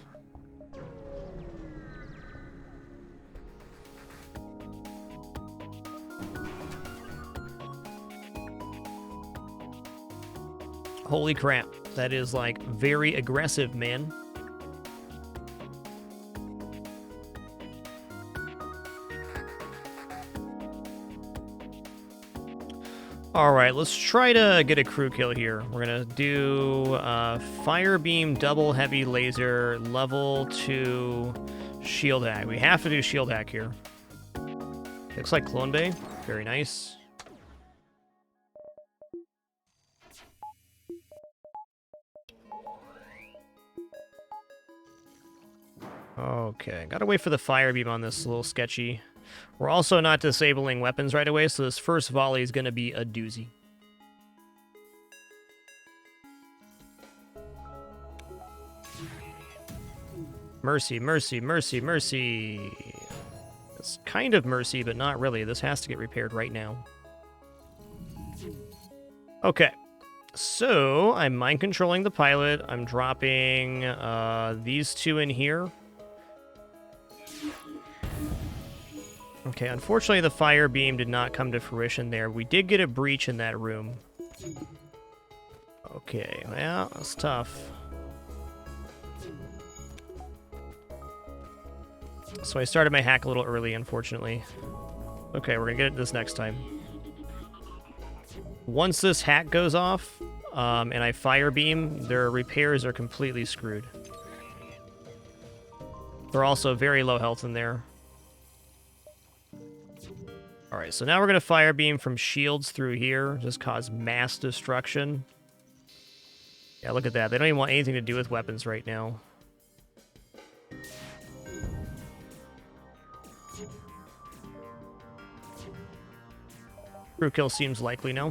Holy crap. That is, like, very aggressive, man. Alright, let's try to get a crew kill here. We're gonna do Fire Beam, Double Heavy Laser, Level 2, Shield Hack. We have to do Shield Hack here. Looks like Clone Bay. Very nice. Okay, gotta wait for the Fire Beam on this, a little sketchy. We're also not disabling weapons right away, so this first volley is gonna be a doozy. Mercy, mercy, mercy, mercy. It's kind of mercy, but not really. This has to get repaired right now. Okay. So, I'm mind controlling the pilot. I'm dropping these two in here. Okay, unfortunately the Fire Beam did not come to fruition there. We did get a breach in that room. Okay, well, that's tough. So I started my hack a little early, unfortunately. Okay, we're gonna get it this next time. Once this hack goes off, and I Fire Beam, their repairs are completely screwed. They're also very low health in there. Alright, so now we're going to Fire Beam from shields through here. Just cause mass destruction. Yeah, look at that. They don't even want anything to do with weapons right now. Crew kill seems likely now.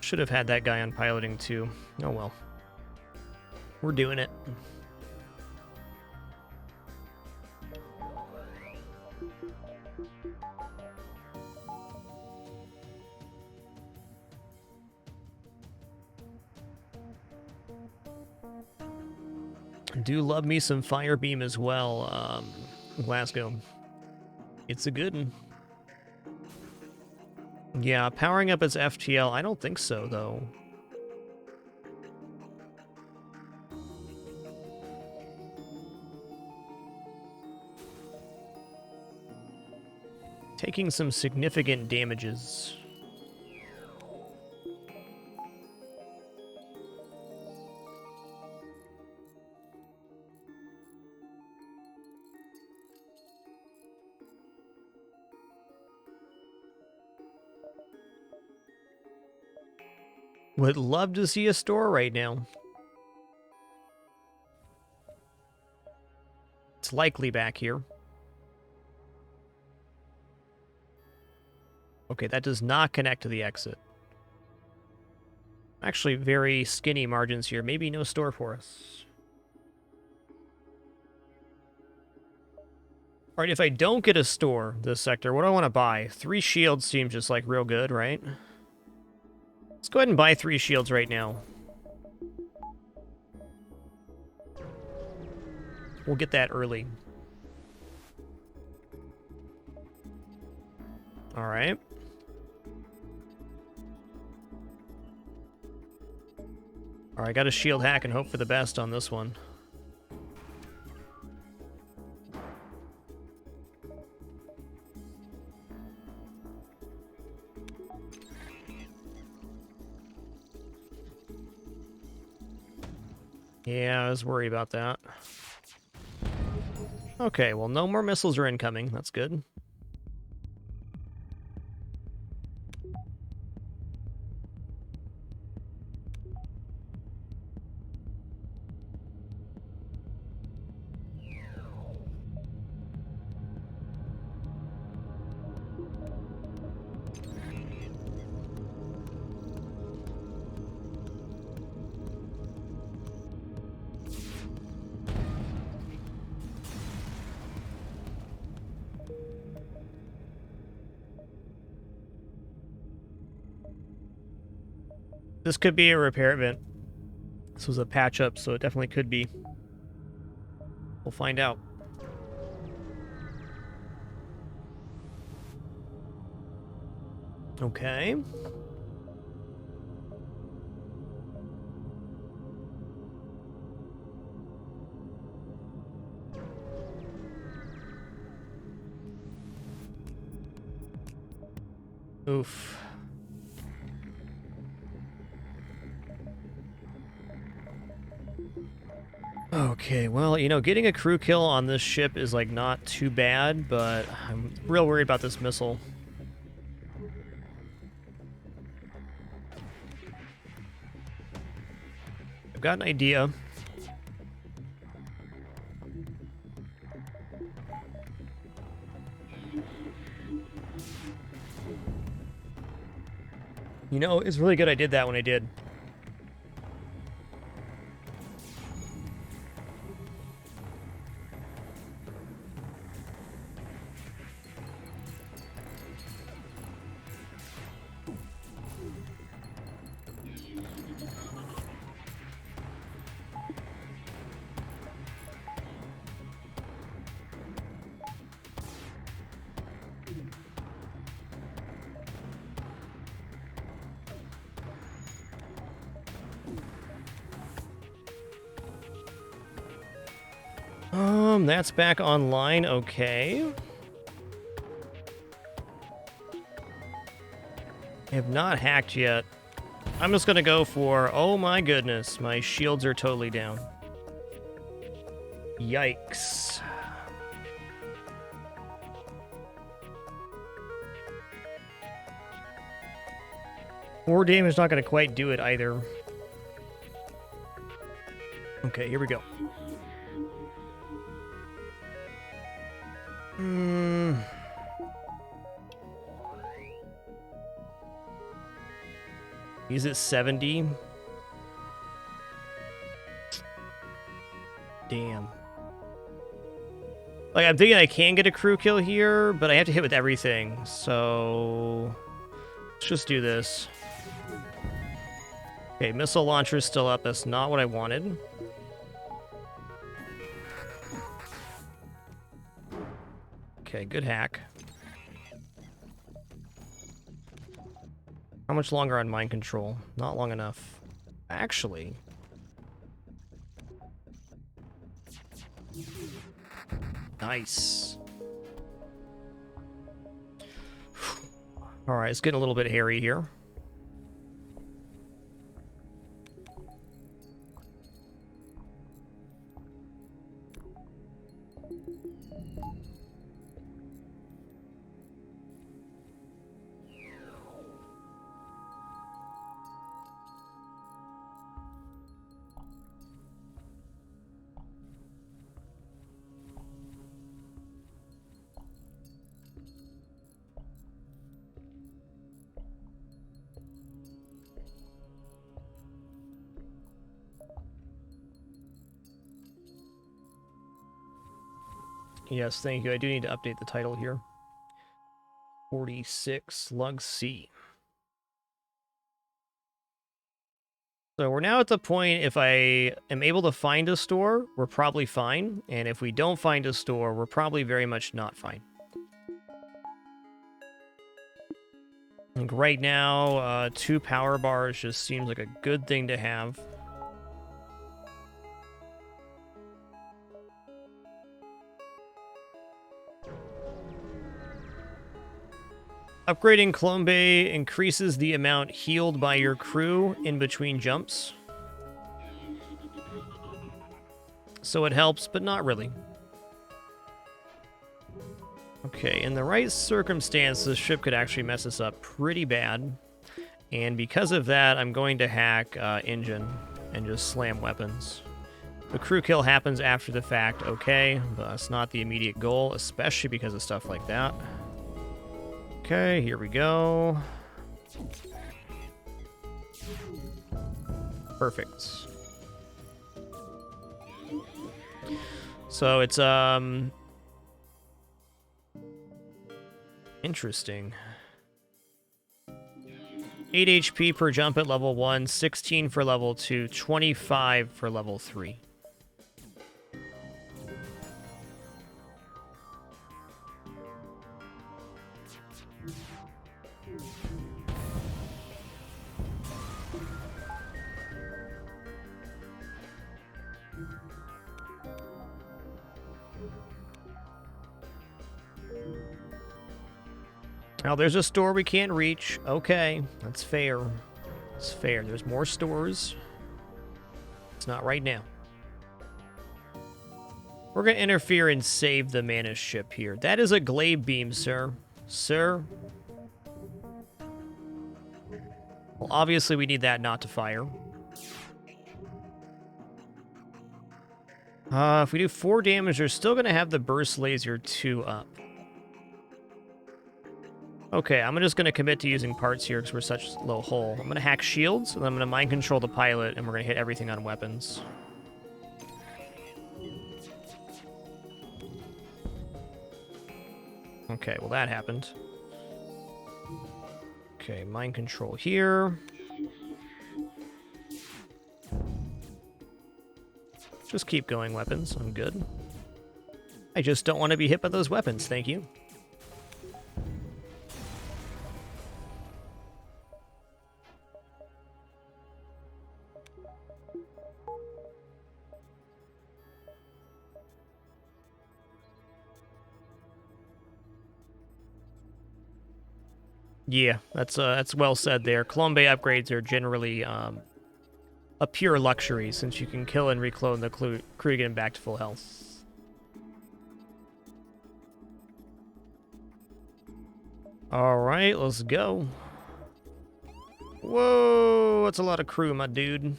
Should have had that guy on piloting too. Oh well. We're doing it. Do love me some Fire Beam as well, Glasgow. It's a good one. Yeah, powering up its FTL, I don't think so, though. Taking some significant damages. Would love to see a store right now. It's likely back here. Okay, that does not connect to the exit. Actually, very skinny margins here. Maybe no store for us. Alright, if I don't get a store this sector, what do I want to buy? 3 shields seems just like real good, right? Let's go ahead and buy 3 shields right now. We'll get that early. Alright. Alright, got a shield hack and hope for the best on this one. Yeah, I was worried about that. Okay, well, no more missiles are incoming. That's good. This could be a repair event. This was a patch up, so it definitely could be. We'll find out. Okay. Oof. Okay, well, you know, getting a crew kill on this ship is, like, not too bad, but I'm real worried about this missile. I've got an idea. You know, it's really good I did that when I did. That's back online, okay. I have not hacked yet. I'm just gonna go for, oh my goodness, my shields are totally down. Yikes. War damage not gonna quite do it either. Okay, here we go. He's at 70. Damn. Like, I'm thinking I can get a crew kill here, but I have to hit with everything, so let's just do this. Okay, missile launcher's still up. That's not what I wanted. Okay, good hack. How much longer on mind control? Not long enough. Actually. Nice. Alright, it's getting a little bit hairy here. Yes, thank you. I do need to update the title here. 46 Lug C. So we're now at the point, if I am able to find a store, we're probably fine. And if we don't find a store, we're probably very much not fine. I think right now, 2 power bars just seems like a good thing to have. Upgrading Clone Bay increases the amount healed by your crew in between jumps. So it helps, but not really. Okay, in the right circumstance, this ship could actually mess us up pretty bad. And because of that, I'm going to hack engine and just slam weapons. The crew kill happens after the fact, okay, but that's not the immediate goal, especially because of stuff like that. Okay, here we go. Perfect. So it's, interesting. 8 HP per jump at level 1, 16 for level 2, 25 for level 3. Now, there's a store we can't reach. Okay, that's fair. It's fair. There's more stores. It's not right now. We're going to interfere and save the mana ship here. That is a glaive beam, sir. Sir. Well, obviously we need that not to fire. If we do 4 damage, they're still going to have the burst laser 2 up. Okay, I'm just going to commit to using parts here because we're such low hull. I'm going to hack shields, and then I'm going to mind control the pilot, and we're going to hit everything on weapons. Okay, well that happened. Okay, mind control here. Just keep going, weapons. I'm good. I just don't want to be hit by those weapons, thank you. Yeah, that's well said there. Clone Bay upgrades are generally a pure luxury, since you can kill and reclone the crew to get him back to full health. Alright, let's go. Whoa, that's a lot of crew, my dude.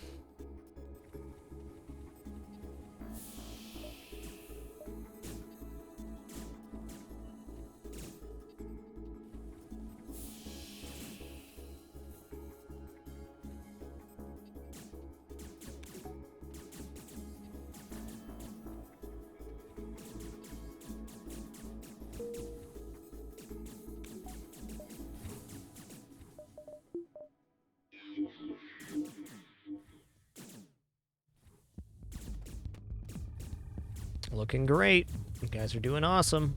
Looking great. You guys are doing awesome.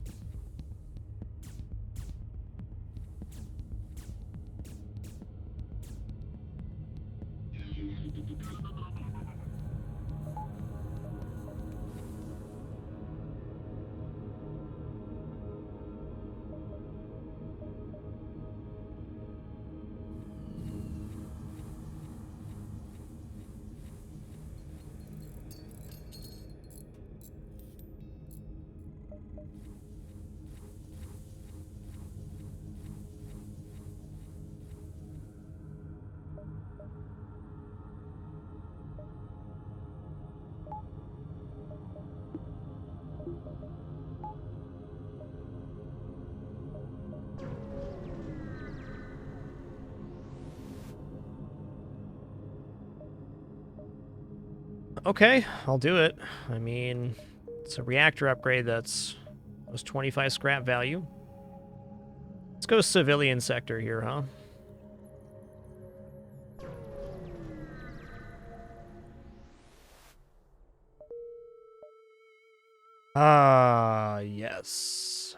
Okay, I'll do it. I mean, it's a reactor upgrade that's was 25 scrap value. Let's go civilian sector here, huh? Yes.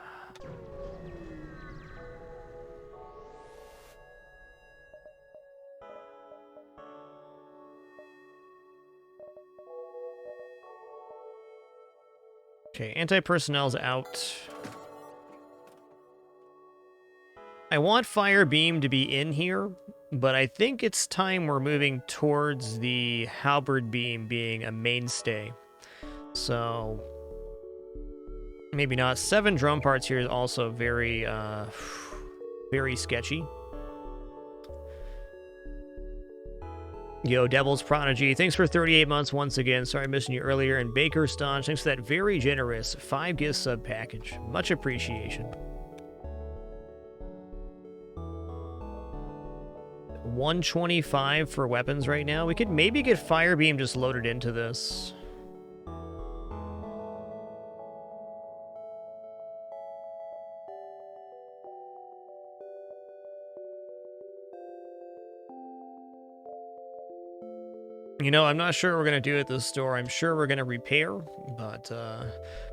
Okay, anti-personnel's out. I want Fire Beam to be in here, but I think it's time we're moving towards the Halberd Beam being a mainstay. So, maybe not. 7 drum parts here is also very, very sketchy. Yo, Devil's Prodigy, thanks for 38 months once again. Sorry I missed you earlier. And Baker Staunch, thanks for that very generous 5-gift sub package. Much appreciation. 125 for weapons right now. We could maybe get Fire Beam just loaded into this. You know, I'm not sure what we're going to do at this store. I'm sure we're going to repair, but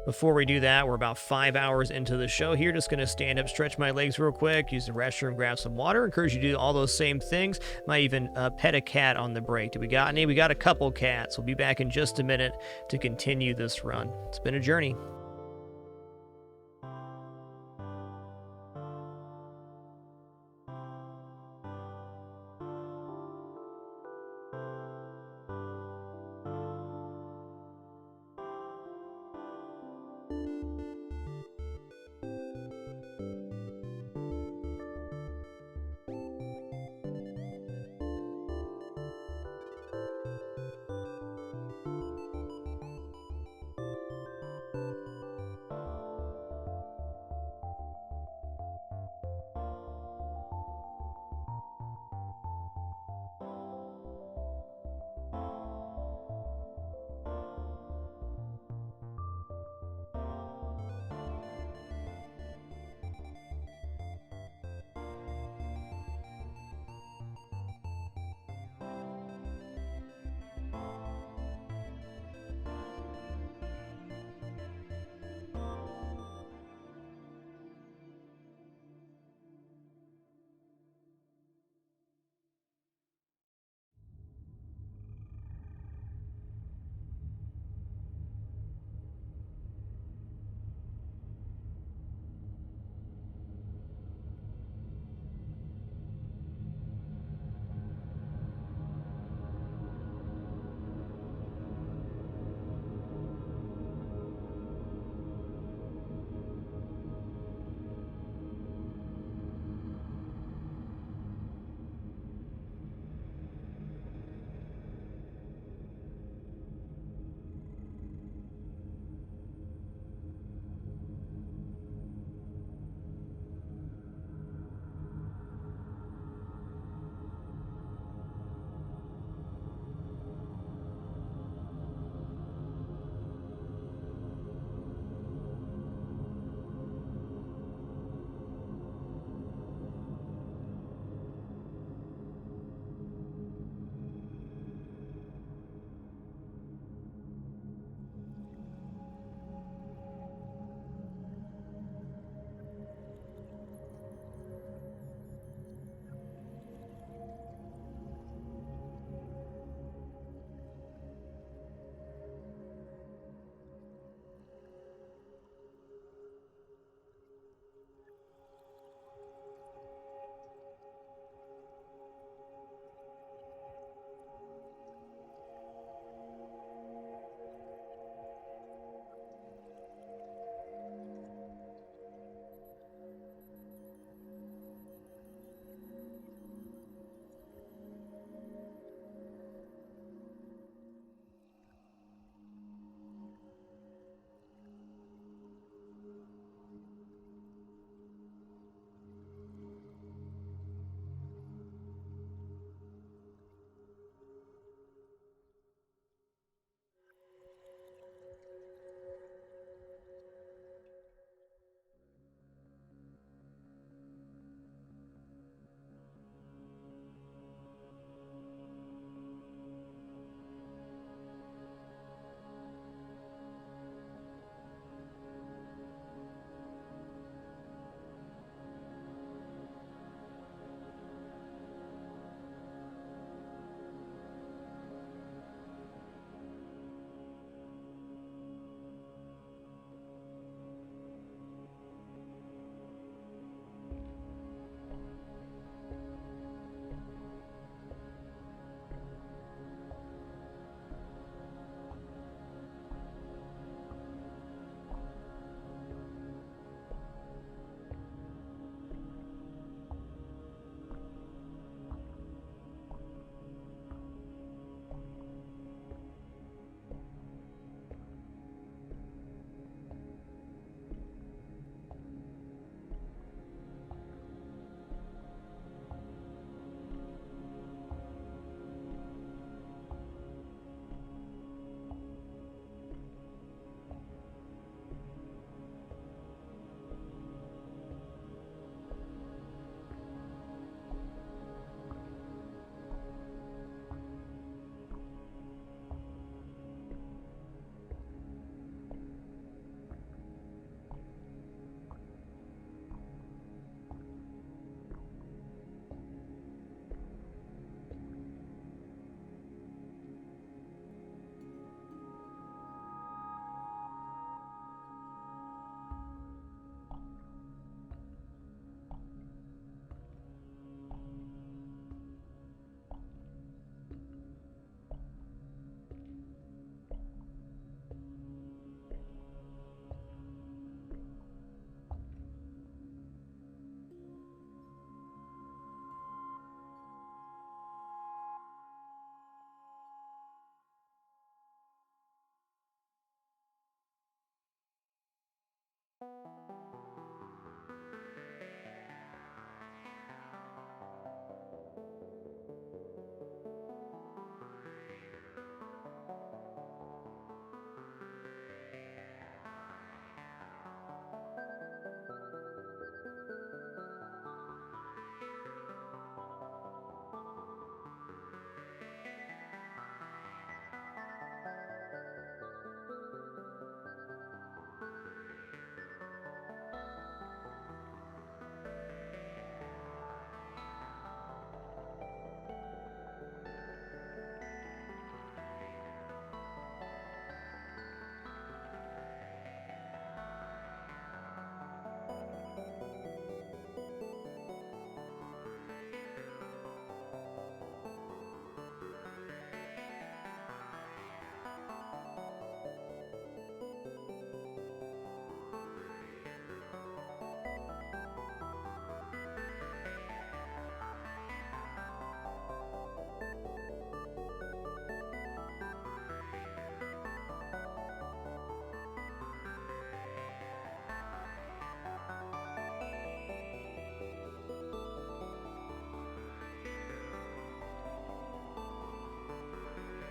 before we do that, we're about 5 hours into the show here. Just going to stand up, stretch my legs real quick, use the restroom, grab some water. Encourage you to do all those same things. Might even pet a cat on the break. Do we got any? We got a couple cats. We'll be back in just a minute to continue this run. It's been a journey.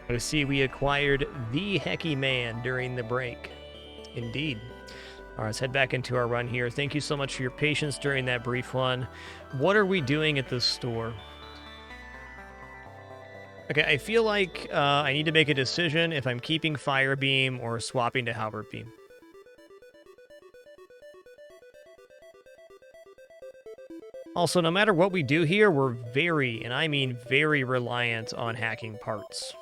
I see we acquired the Hecky Man during the break. Indeed. All right, let's head back into our run here. Thank you so much for your patience during that brief one. What are we doing at this store? Okay, I feel like I need to make a decision if I'm keeping Fire Beam or swapping to Halberd Beam. Also, no matter what we do here, we're very, and I mean very, reliant on hacking parts.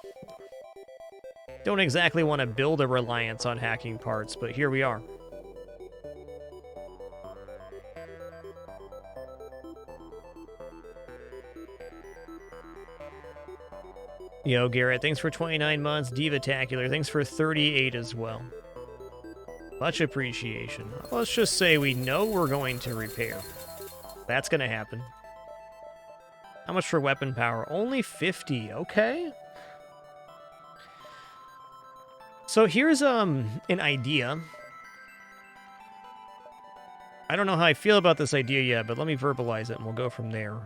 Don't exactly want to build a reliance on hacking parts, but here we are. Yo, Garrett, thanks for 29 months. Divatacular, thanks for 38 as well. Much appreciation. Let's just say we know we're going to repair. That's going to happen. How much for weapon power? Only 50. Okay. So here's an idea. I don't know how I feel about this idea yet, but let me verbalize it and we'll go from there.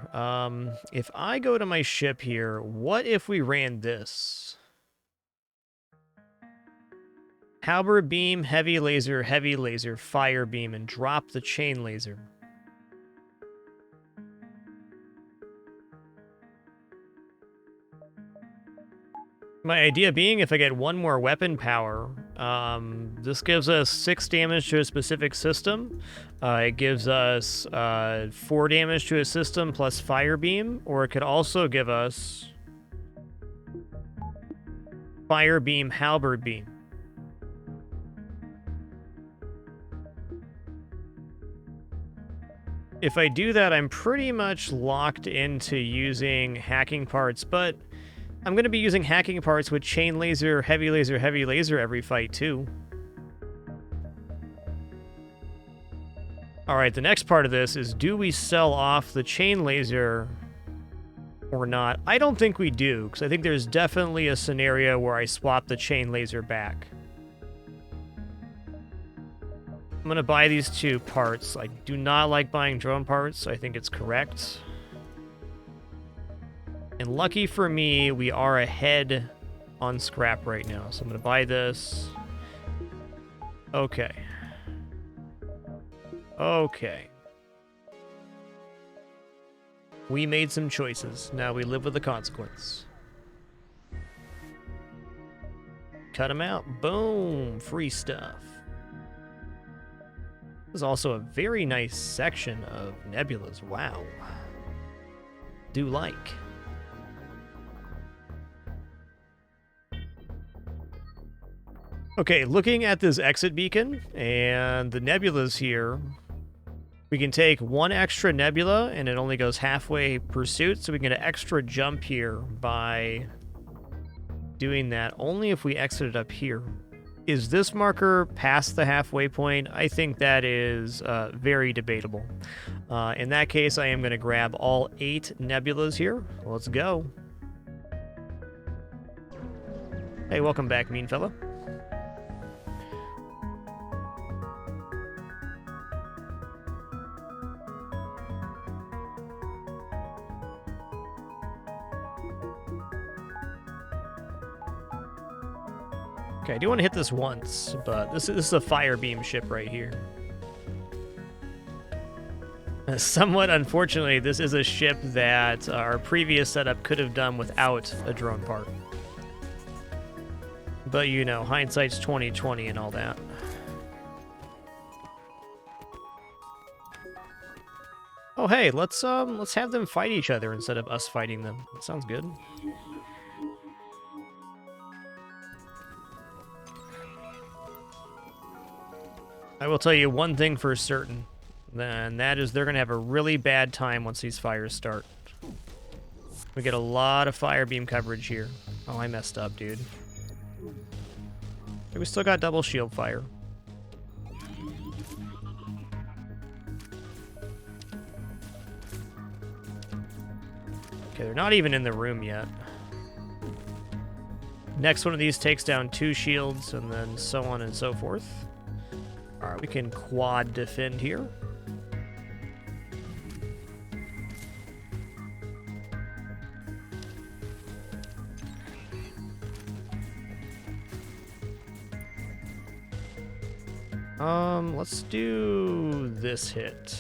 If I go to my ship here, what if we ran this? Halberd beam, heavy laser, fire beam, and drop the chain laser. My idea being, if I get one more weapon power, this gives us 6 damage to a specific system. It gives us 4 damage to a system plus fire beam, or it could also give us fire beam, halberd beam. If I do that, I'm pretty much locked into using hacking parts, but I'm going to be using hacking parts with chain laser, heavy laser every fight, too. Alright, the next part of this is, do we sell off the chain laser or not? I don't think we do, because I think there's definitely a scenario where I swap the chain laser back. I'm going to buy these 2 parts. I do not like buying drone parts, so I think it's correct. And lucky for me, we are ahead on scrap right now. So I'm going to buy this. Okay. Okay. We made some choices. Now we live with the consequence. Cut them out. Boom. Free stuff. This is also a very nice section of nebulas. Wow. Do like. Okay, looking at this exit beacon and the nebulas here, we can take 1 extra nebula and it only goes halfway pursuit, so we can get an extra jump here by doing that, only if we exit it up here. Is this marker past the halfway point? I think that is very debatable. In that case, I am going to grab all 8 nebulas here. Let's go. Hey, welcome back, mean fella. Okay, I do want to hit this once, but this is a fire beam ship right here. Somewhat unfortunately, this is a ship that our previous setup could have done without a drone part. But you know, hindsight's 20/20 and all that. Oh hey, let's have them fight each other instead of us fighting them. That sounds good. I will tell you one thing for certain, and that is they're going to have a really bad time once these fires start. We get a lot of fire beam coverage here. Oh, I messed up, dude. We still got double shield fire. Okay, they're not even in the room yet. Next one of these takes down 2 shields, and then so on and so forth. Alright, we can quad defend here. Let's do this hit.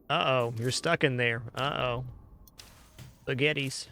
Uh-oh, you're stuck in there. Uh-oh. Spaghettis.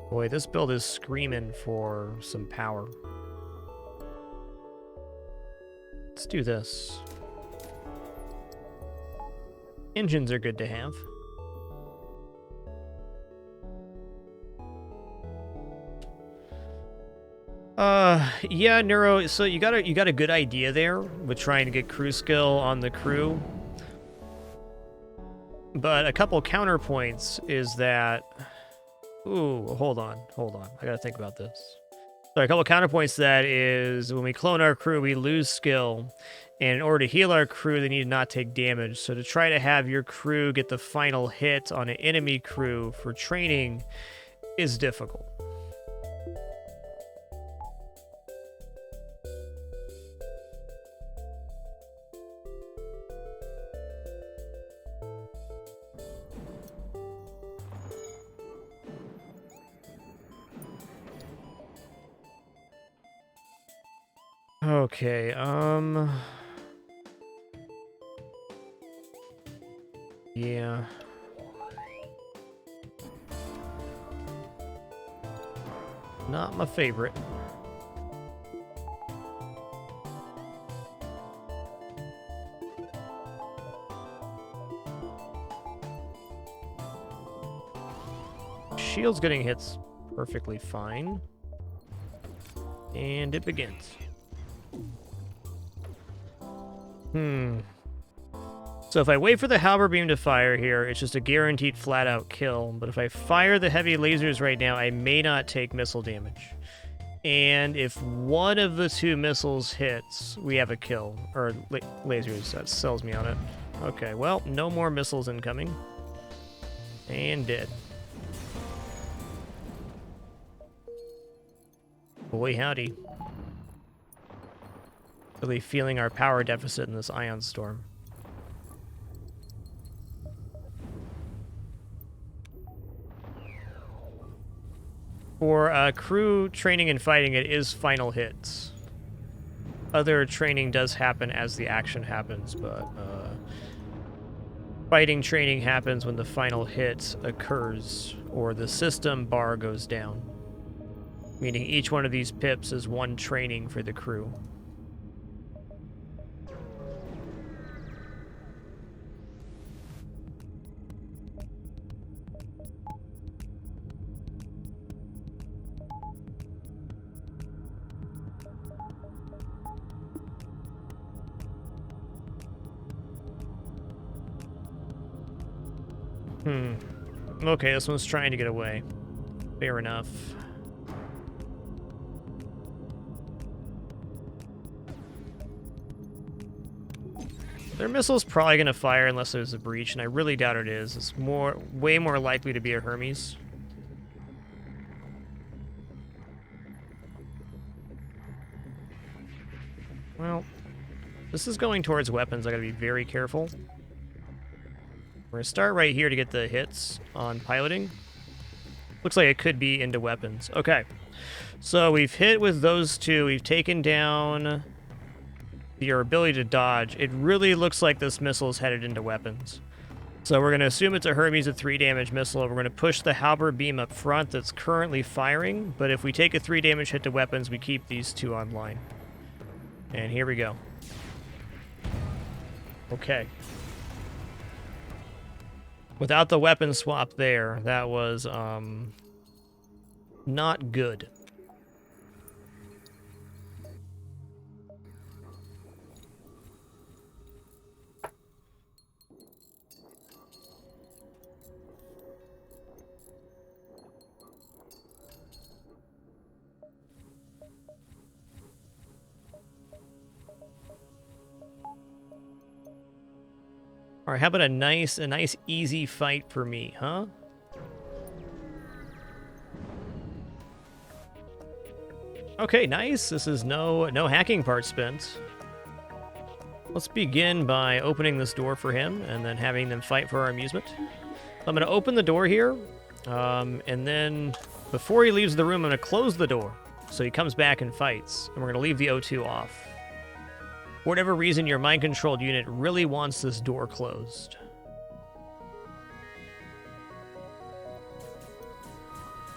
Boy, this build is screaming for some power. Let's do this. Engines are good to have. Yeah, Neuro, so you got a good idea there with trying to get crew skill on the crew. But a couple counterpoints is that... Ooh, hold on. I gotta think about this. So a couple counterpoints to that is when we clone our crew, we lose skill. And in order to heal our crew, they need to not take damage. So to try to have your crew get the final hit on an enemy crew for training is difficult. Okay, yeah. Not my favorite. Shield's getting hits perfectly fine. And it begins. So if I wait for the halberd beam to fire here, it's just a guaranteed flat-out kill. But if I fire the heavy lasers right now, I may not take missile damage. And if one of the 2 missiles hits, we have a kill. Or lasers, that sells me on it. Okay, well, no more missiles incoming. And dead. Boy, howdy. Really feeling our power deficit in this ion storm. For crew training and fighting, it is final hits. Other training does happen as the action happens, but fighting training happens when the final hit occurs, or the system bar goes down. Meaning each one of these pips is 1 training for the crew. Okay, this one's trying to get away. Fair enough. Their missile's probably going to fire unless there's a breach, and I really doubt it is. It's way more likely to be a Hermes. Well, this is going towards weapons. I gotta be very careful. We're gonna start right here to get the hits on piloting. Looks like it could be into weapons. Okay. So we've hit with those two. We've taken down your ability to dodge. It really looks like this missile is headed into weapons. So we're going to assume it's a Hermes, a 3 damage missile. We're going to push the halberd beam up front that's currently firing. But if we take a 3 damage hit to weapons, we keep these two online. And here we go. Okay. Without the weapon swap there, that was not good. All right, how about a nice easy fight for me, huh? Okay, nice. This is no hacking part spent. Let's begin by opening this door for him and then having them fight for our amusement. I'm going to open the door here, and then before he leaves the room, I'm going to close the door so he comes back and fights, and we're going to leave the O2 off. For whatever reason, your mind-controlled unit really wants this door closed.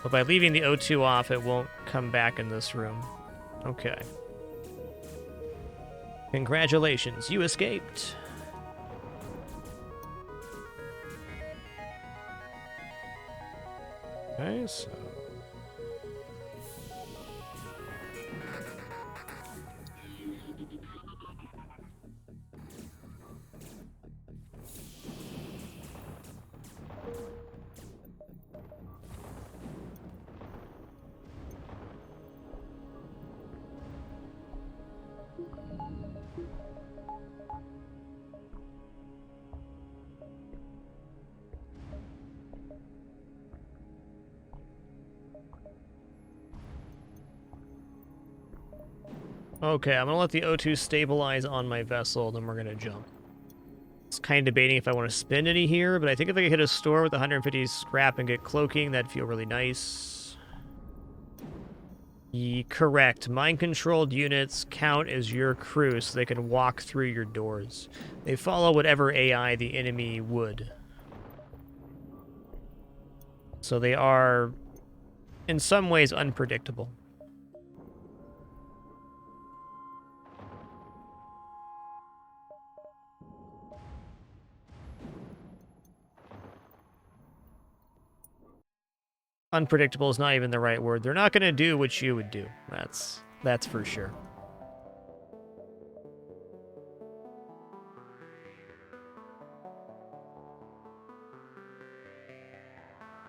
But by leaving the O2 off, it won't come back in this room. Okay. Congratulations, you escaped. Okay, so... Okay, I'm going to let the O2 stabilize on my vessel, then we're going to jump. I was kind of debating if I want to spend any here, but I think if I could hit a store with 150 scrap and get cloaking, that'd feel really nice. Correct. Mind-controlled units count as your crew, so they can walk through your doors. They follow whatever AI the enemy would. So they are, in some ways, unpredictable. Unpredictable is not even the right word. They're not going to do what you would do. That's for sure.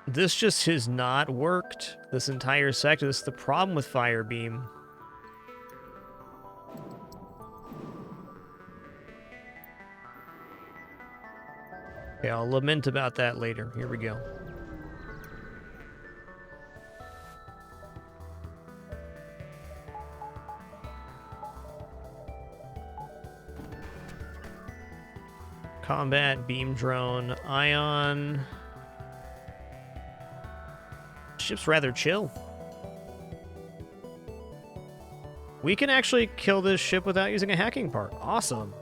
This just has not worked this entire sector. This is the problem with Firebeam. Okay, I'll lament about that later. Here we go. Combat, beam drone, ion. Ship's rather chill. We can actually kill this ship without using a hacking part. Awesome.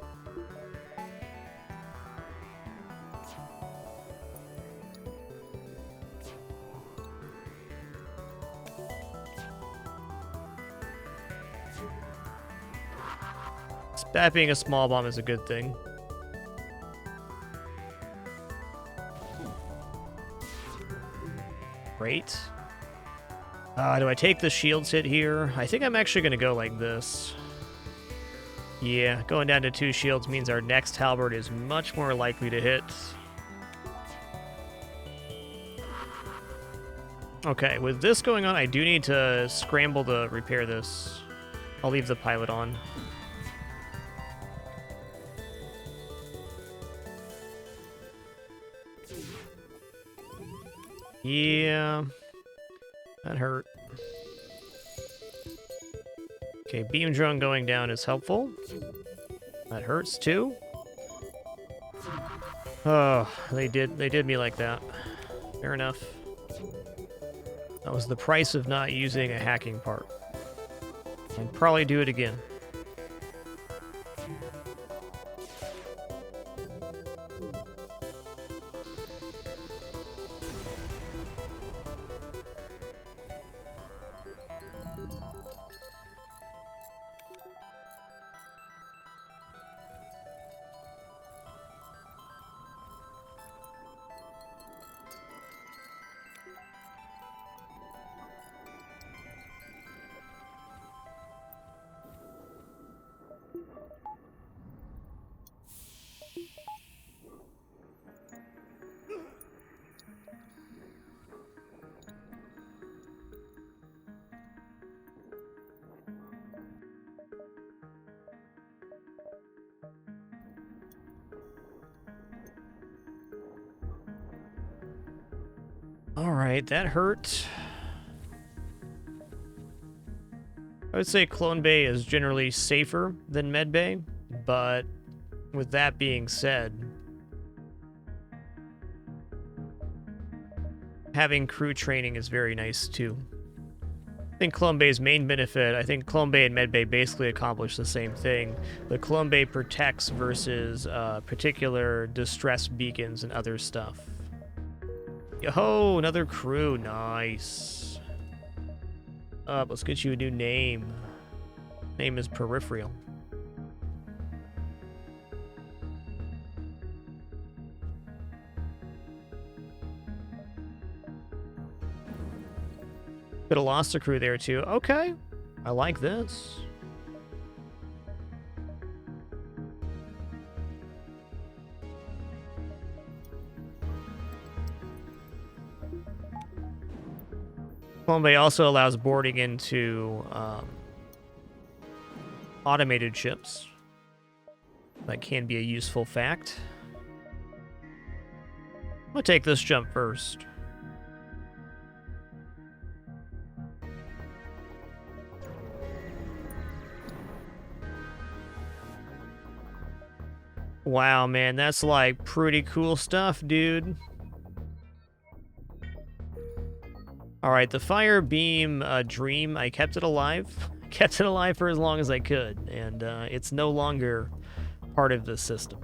That being a small bomb is a good thing. Great. Do I take the shields hit here? I think I'm actually going to go like this. Yeah, going down to 2 shields means our next halberd is much more likely to hit. Okay, with this going on, I do need to scramble to repair this. I'll leave the pilot on. Yeah, that hurt. Okay, beam drone going down is helpful. That hurts too. Oh, they did me like that. Fair enough. That was the price of not using a hacking part. I'd probably do it again. Alright, that hurt. I would say Clone Bay is generally safer than Med Bay, but with that being said, having crew training is very nice too. I think Clone Bay's main benefit, I think Clone Bay and Med Bay basically accomplish the same thing. The Clone Bay protects versus particular distress beacons and other stuff. Yo, another crew. Nice. Let's get you a new name. Name is Peripheral. Could have lost a crew there too. Okay. I like this. Clone Bay also allows boarding into automated ships. That can be a useful fact. I'm gonna take this jump first. Wow, man, that's like pretty cool stuff, dude. Alright, the Fire Beam Dream, I kept it alive. Kept it alive for as long as I could, and it's no longer part of the system.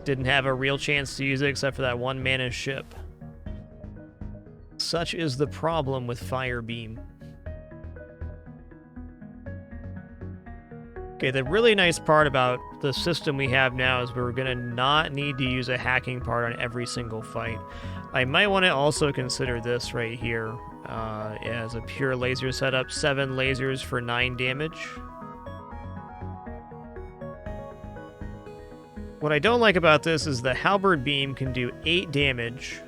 Didn't have a real chance to use it except for that one mana ship. Such is the problem with Fire Beam. Okay, the really nice part about the system we have now is we're going to not need to use a hacking part on every single fight. I might want to also consider this right here as a pure laser setup. 7 lasers for 9 damage. What I don't like about this is the Halberd Beam can do 8 damage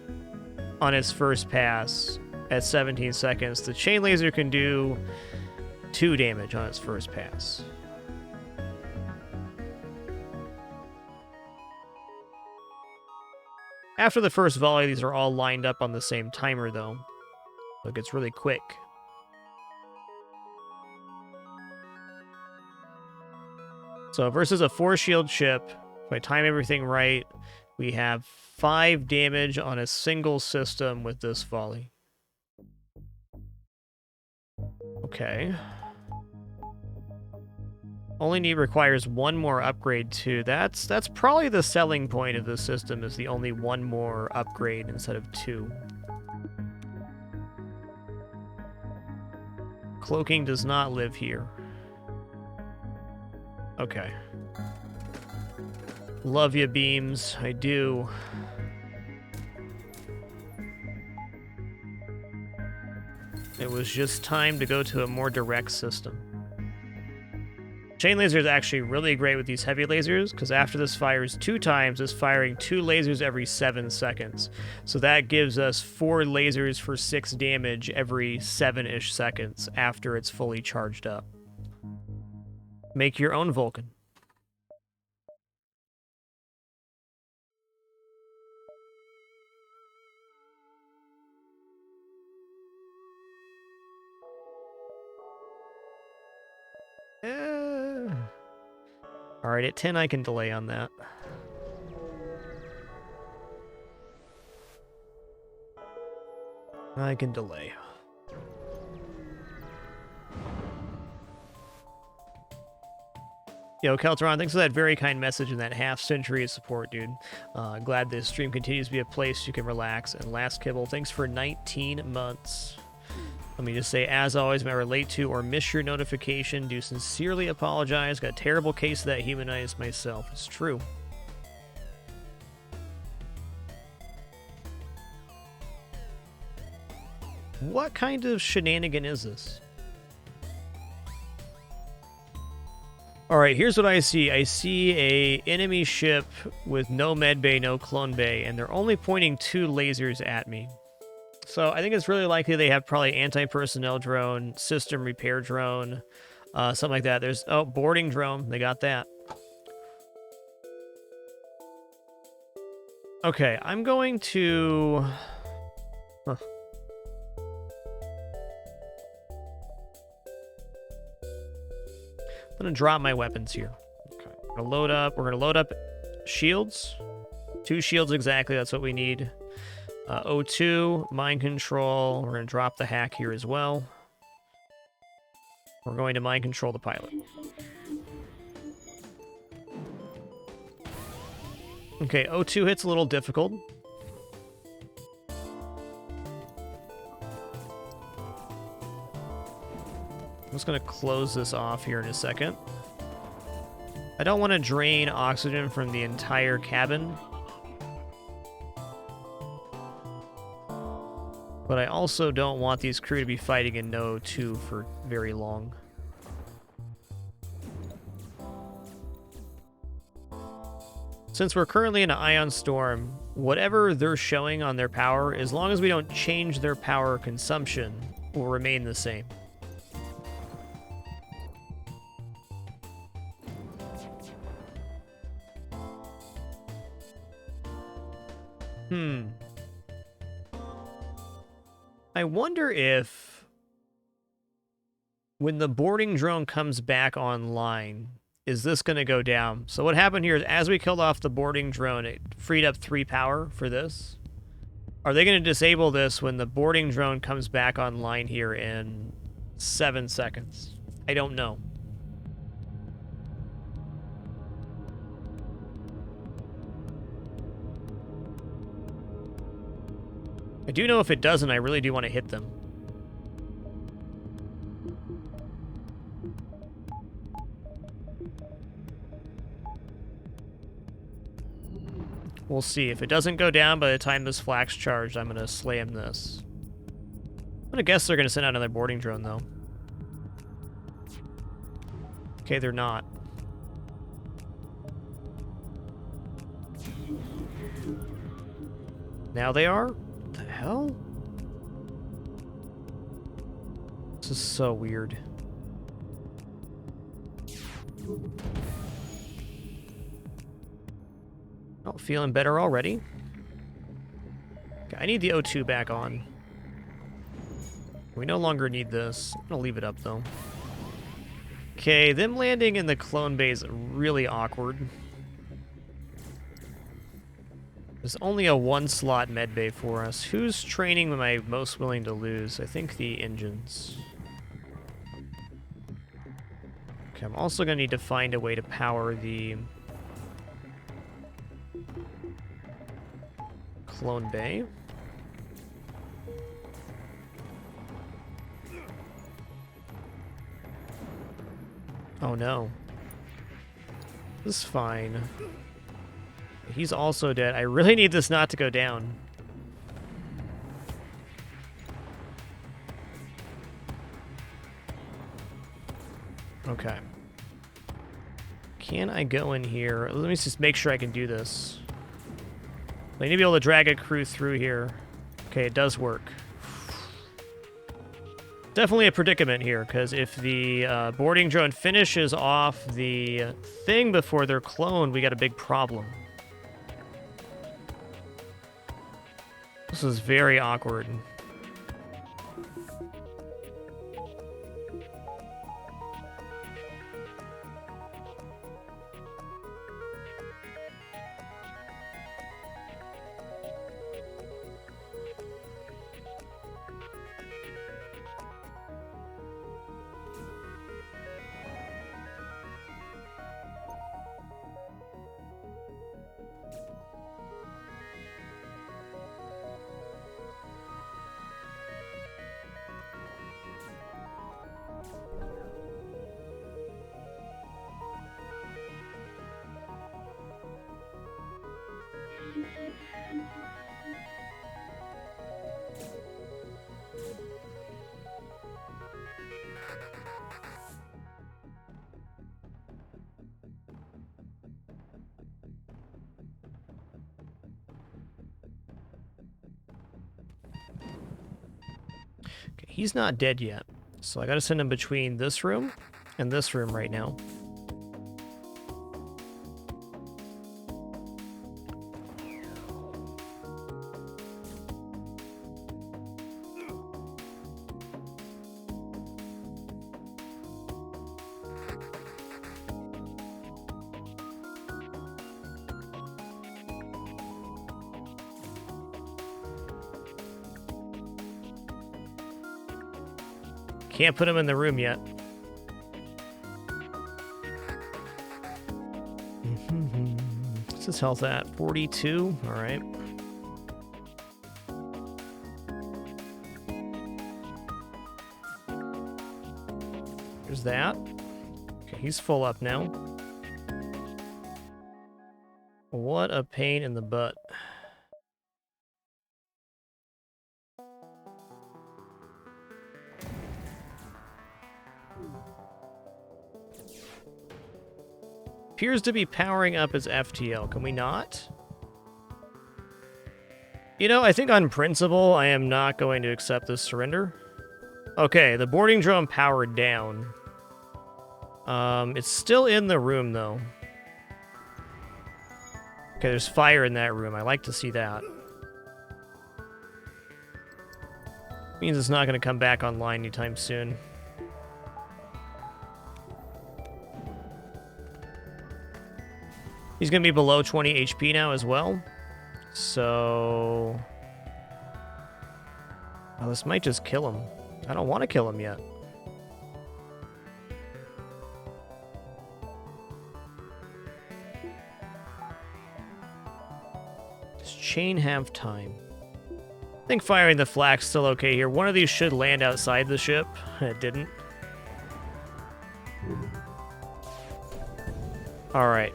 on its first pass at 17 seconds. The Chain Laser can do 2 damage on its first pass. After the first volley, these are all lined up on the same timer, though. So it gets really quick. So versus a 4-shield ship, if I time everything right, we have 5 damage on a single system with this volley. Okay. Only need requires 1 more upgrade too. That's probably the selling point of this system, is the only 1 more upgrade instead of 2. Cloaking does not live here. Okay. Love ya, beams. I do. It was just time to go to a more direct system. chain laser is actually really great with these heavy lasers, because after this fires 2 times, it's firing 2 lasers every 7 seconds. So that gives us 4 lasers for 6 damage every 7-ish seconds after it's fully charged up. Make your own Vulcan. Alright, at 10 I can delay on that. I can delay. Yo, Keltron, thanks for that very kind message and that half-century of support, dude. Glad this stream continues to be a place you can relax. And Last Kibble, thanks for 19 months. Let me just say, as always, if I relate to or miss your notification, do sincerely apologize. Got a terrible case of that humanized myself. It's true. What kind of shenanigan is this? Alright, here's what I see. I see a enemy ship with no med bay, no clone bay, and they're only pointing 2 lasers at me. So I think it's really likely they have probably anti-personnel drone, system repair drone, something like that. There's, oh, boarding drone. They got that. Okay, I'm going to... Huh. I'm going to drop my weapons here. Okay. We're going to load up shields. 2 shields exactly, that's what we need. O2, mind control. We're going to drop the hack here as well. We're going to mind control the pilot. Okay, O2 hit's a little difficult. I'm just going to close this off here in a second. I don't want to drain oxygen from the entire cabin. But I also don't want these crew to be fighting in No 2 for very long. Since we're currently in an ion storm, whatever they're showing on their power, as long as we don't change their power consumption, will remain the same. I wonder if when the boarding drone comes back online, is this going to go down? So what happened here is as we killed off the boarding drone, it freed up 3 power for this. Are they going to disable this when the boarding drone comes back online here in 7 seconds? I don't know. I do know if it doesn't, I really do want to hit them. We'll see. If it doesn't go down by the time this flak's charged, I'm going to slam this. I'm going to guess they're going to send out another boarding drone, though. Okay, they're not. Now they are? What the hell? This is so weird. Oh, feeling better already. Okay, I need the O2 back on. We no longer need this. I'm gonna leave it up, though. Okay, them landing in the clone bay is really awkward. There's only a 1-slot med bay for us. Whose training am I most willing to lose? I think the engines. Okay, I'm also gonna need to find a way to power the clone bay. Oh no. This is fine. He's also dead. I really need this not to go down. Okay. Can I go in here? Let me just make sure I can do this. I need to be able to drag a crew through here. Okay, it does work. Definitely a predicament here, because if the boarding drone finishes off the thing before they're cloned, we got a big problem. This is very awkward. Okay, he's not dead yet, so I gotta send him between this room and this room right now. Can't put him in the room yet. What's his health at? 42? Alright. There's that. Okay, he's full up now. What a pain in the butt. Appears to be powering up his FTL. Can we not? You know, I think on principle, I am not going to accept this surrender. Okay, the boarding drone powered down. It's still in the room, though. Okay, there's fire in that room. I like to see that. Means it's not going to come back online anytime soon. He's going to be below 20 HP now as well. So... oh, this might just kill him. I don't want to kill him yet. Does chain have time? I think firing the flak's still okay here. One of these should land outside the ship. It didn't. Alright.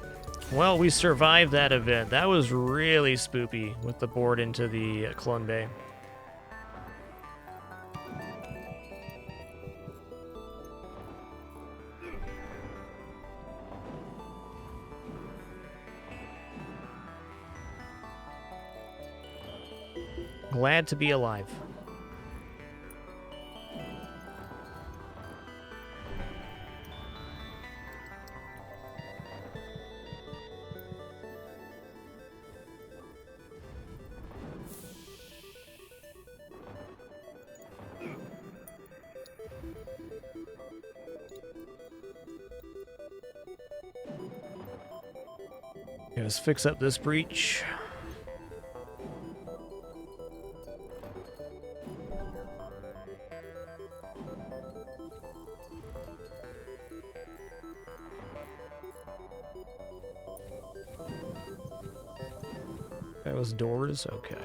Well, we survived that event. That was really spoopy with the board into the clone bay. Glad to be alive. Let's fix up this breach. That was doors? Okay.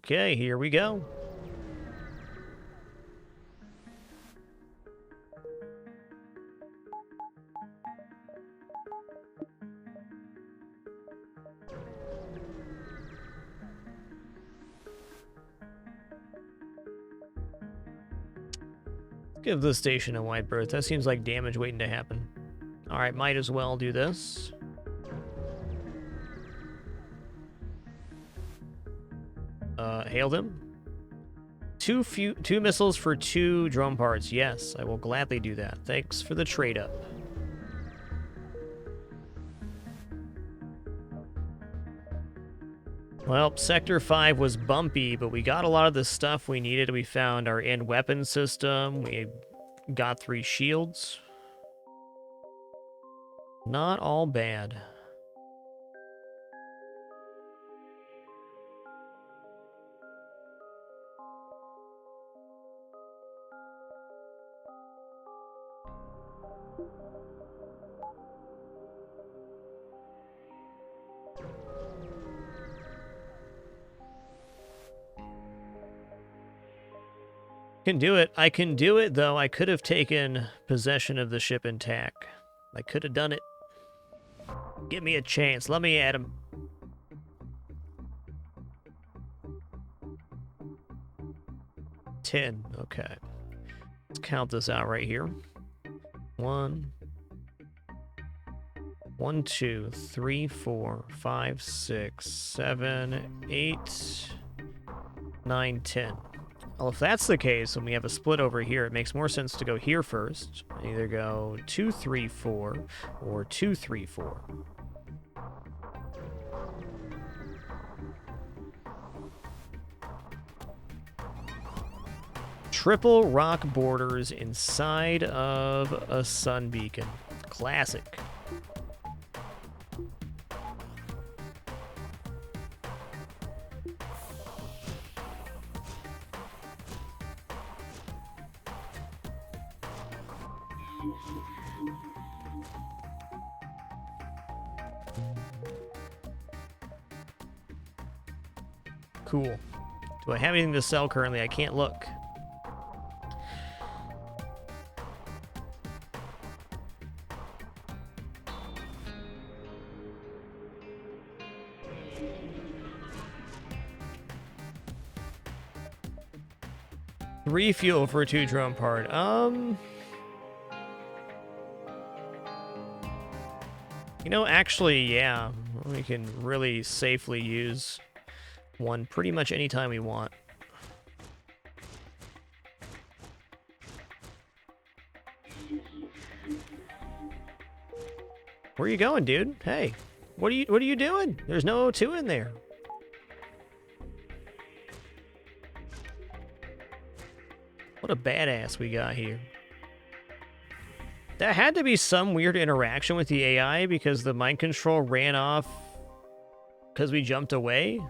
Okay, here we go. Give this station a wide berth. That seems like damage waiting to happen. Alright, might as well do this. Hailed him. Two missiles for 2 drone parts. Yes, I will gladly do that. Thanks for the trade-up. Well, Sector 5 was bumpy, but we got a lot of the stuff we needed. We found our end weapon system. We got 3 shields. Not all bad. Can do it. I can do it, though. I could have taken possession of the ship intact. I could have done it. Give me a chance. Let me at him. $10. Okay. Let's count this out right here. 1, 2, 3, 4, 5, 6, 7, 8, 9, 10. Well, if that's the case, and we have a split over here, it makes more sense to go here first. Either go 2, 3, 4, or 2, 3, 4. Triple rock borders inside of a sun beacon. Classic. Cool. Do I have anything to sell currently? I can't look. Refuel for 2 drone part. You know, actually, yeah. We can really safely use one pretty much anytime we want. Where are you going, dude? Hey, what are you doing? There's no O2 in there. What a badass we got here. That had to be some weird interaction with the AI because the mind control ran off because we jumped away.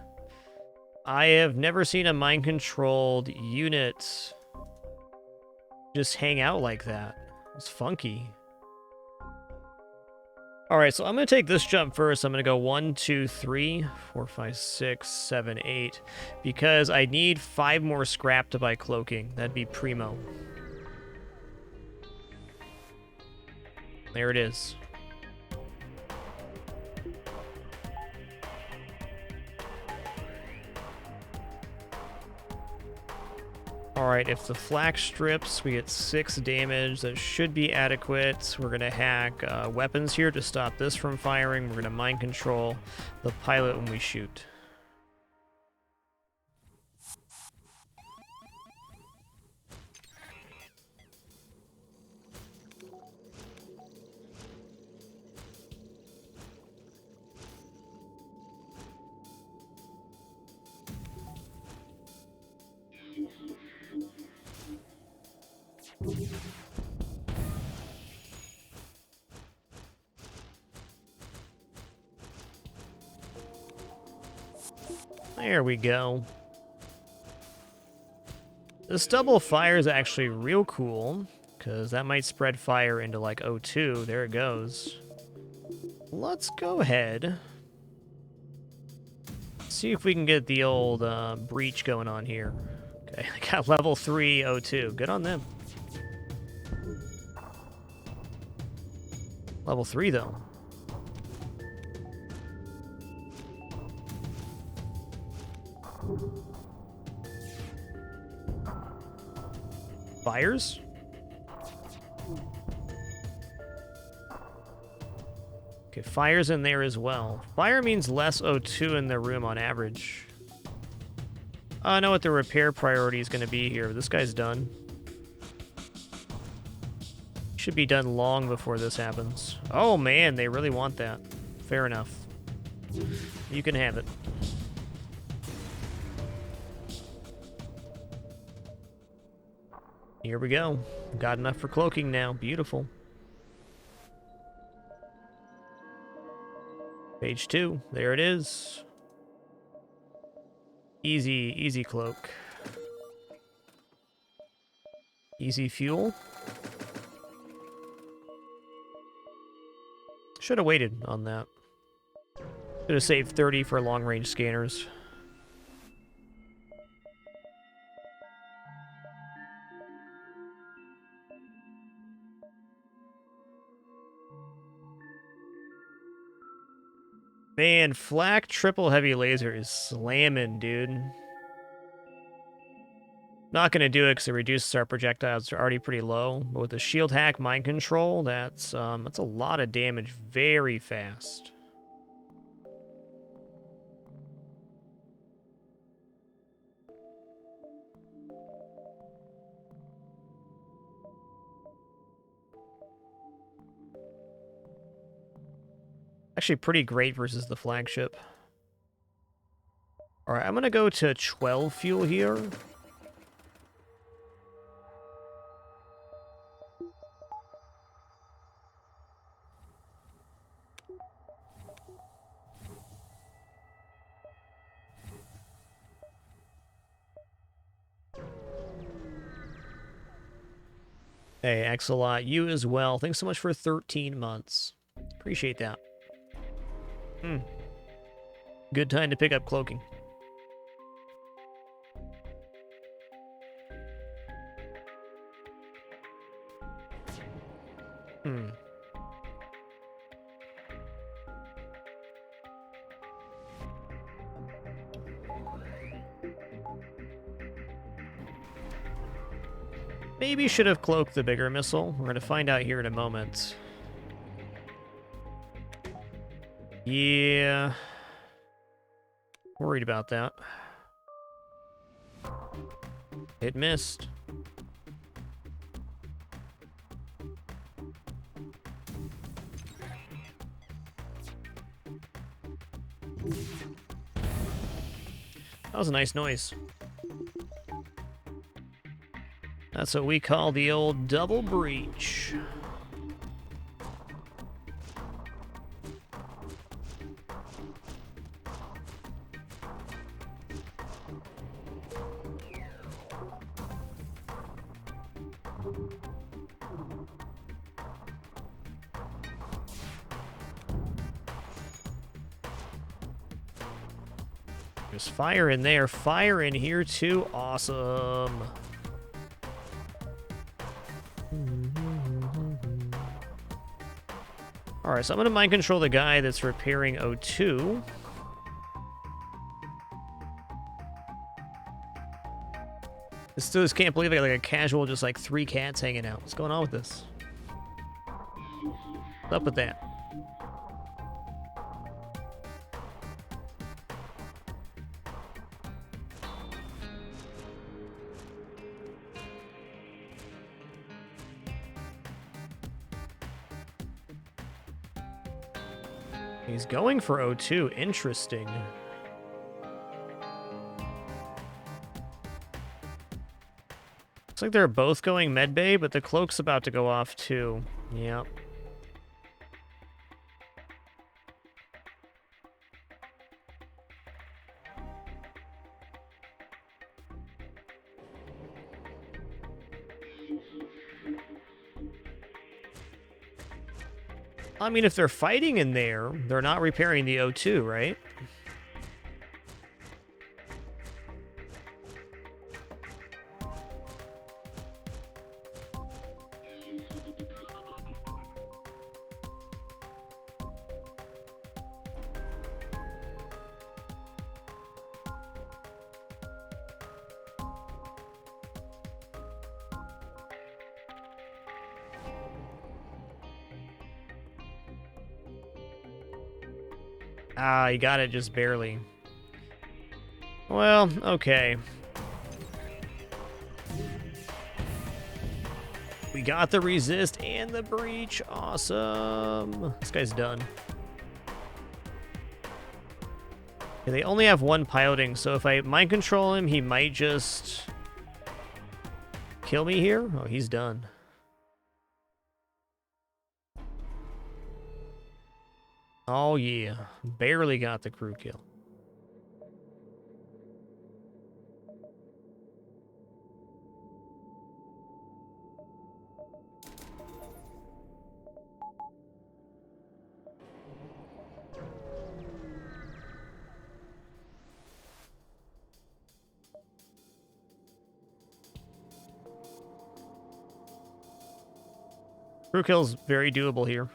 I have never seen a mind-controlled unit just hang out like that. It's funky. Alright, so I'm going to take this jump first. I'm going to go 1, 2, 3, 4, 5, 6, 7, 8. Because I need 5 more scrap to buy cloaking. That'd be primo. There it is. Alright, if the flak strips, we get 6 damage. That should be adequate. We're going to hack weapons here to stop this from firing. We're going to mind control the pilot when we shoot. There we go. This double fire is actually real cool, because that might spread fire into like O2. There it goes. Let's go ahead. See if we can get the old breach going on here. Okay, I got level 3 O2. Good on them. Level 3, though. Fires? Okay, fire's in there as well. Fire means less O2 in the room on average. I know what the repair priority is going to be here. This guy's done. Should be done long before this happens. Oh man, they really want that. Fair enough. You can have it. Here we go. Got enough for cloaking now. Beautiful. Page 2. There it is. Easy cloak. Easy fuel. Should have waited on that. Should have saved 30 for long-range scanners. Man, flak triple heavy laser is slamming, dude. Not gonna do it because it reduces our projectiles. They're already pretty low. But with the shield hack mind control, that's a lot of damage very fast. Actually pretty great versus the flagship. Alright, I'm gonna go to 12 fuel here. Hey, Axelot, you as well. Thanks so much for 13 months. Appreciate that. Good time to pick up cloaking. Maybe should have cloaked the bigger missile. We're going to find out here in a moment. Yeah. Worried about that. It missed. That was a nice noise. That's what we call the old double breach. There's fire in there, fire in here too. Awesome. Alright, so I'm going to mind control the guy that's repairing O2. I still just can't believe I got like a casual, just like 3 cats hanging out. What's going on with this? What's up with that? He's going for O2. Interesting. Looks like they're both going medbay, but the cloak's about to go off too. Yep. I mean, if they're fighting in there, they're not repairing the O2, right? Ah, you got it just barely. Well, okay. We got the resist and the breach. Awesome. This guy's done. Okay, they only have one piloting, so if I mind control him, he might just kill me here. Oh, he's done. Oh, yeah. Barely got the crew kill. Crew kill's very doable here.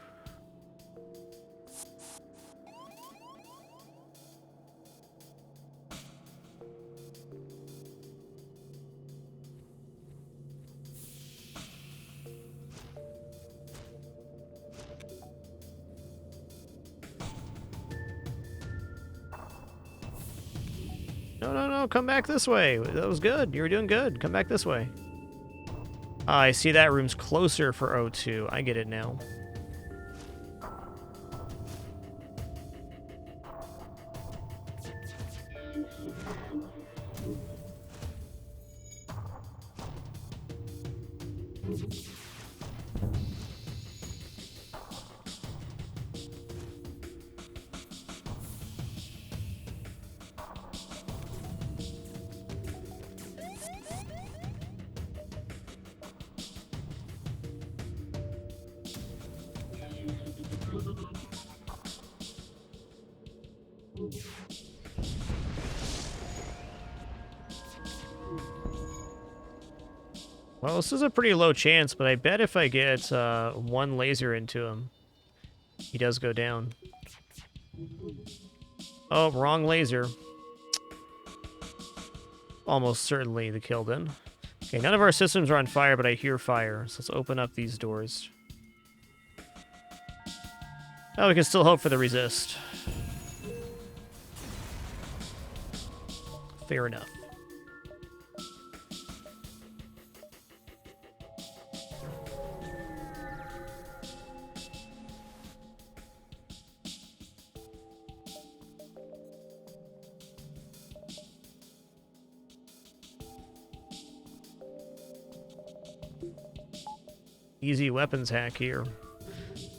No, no, no, come back this way. That was good. You were doing good. Come back this way. Ah, I see that room's closer for O2. I get it now. Well, this is a pretty low chance, but I bet if I get one laser into him, he does go down. Oh, wrong laser. Almost certainly the kill then. Okay, none of our systems are on fire, but I hear fire, so let's open up these doors. Oh, we can still hope for the resist. Fair enough. Easy weapons hack here.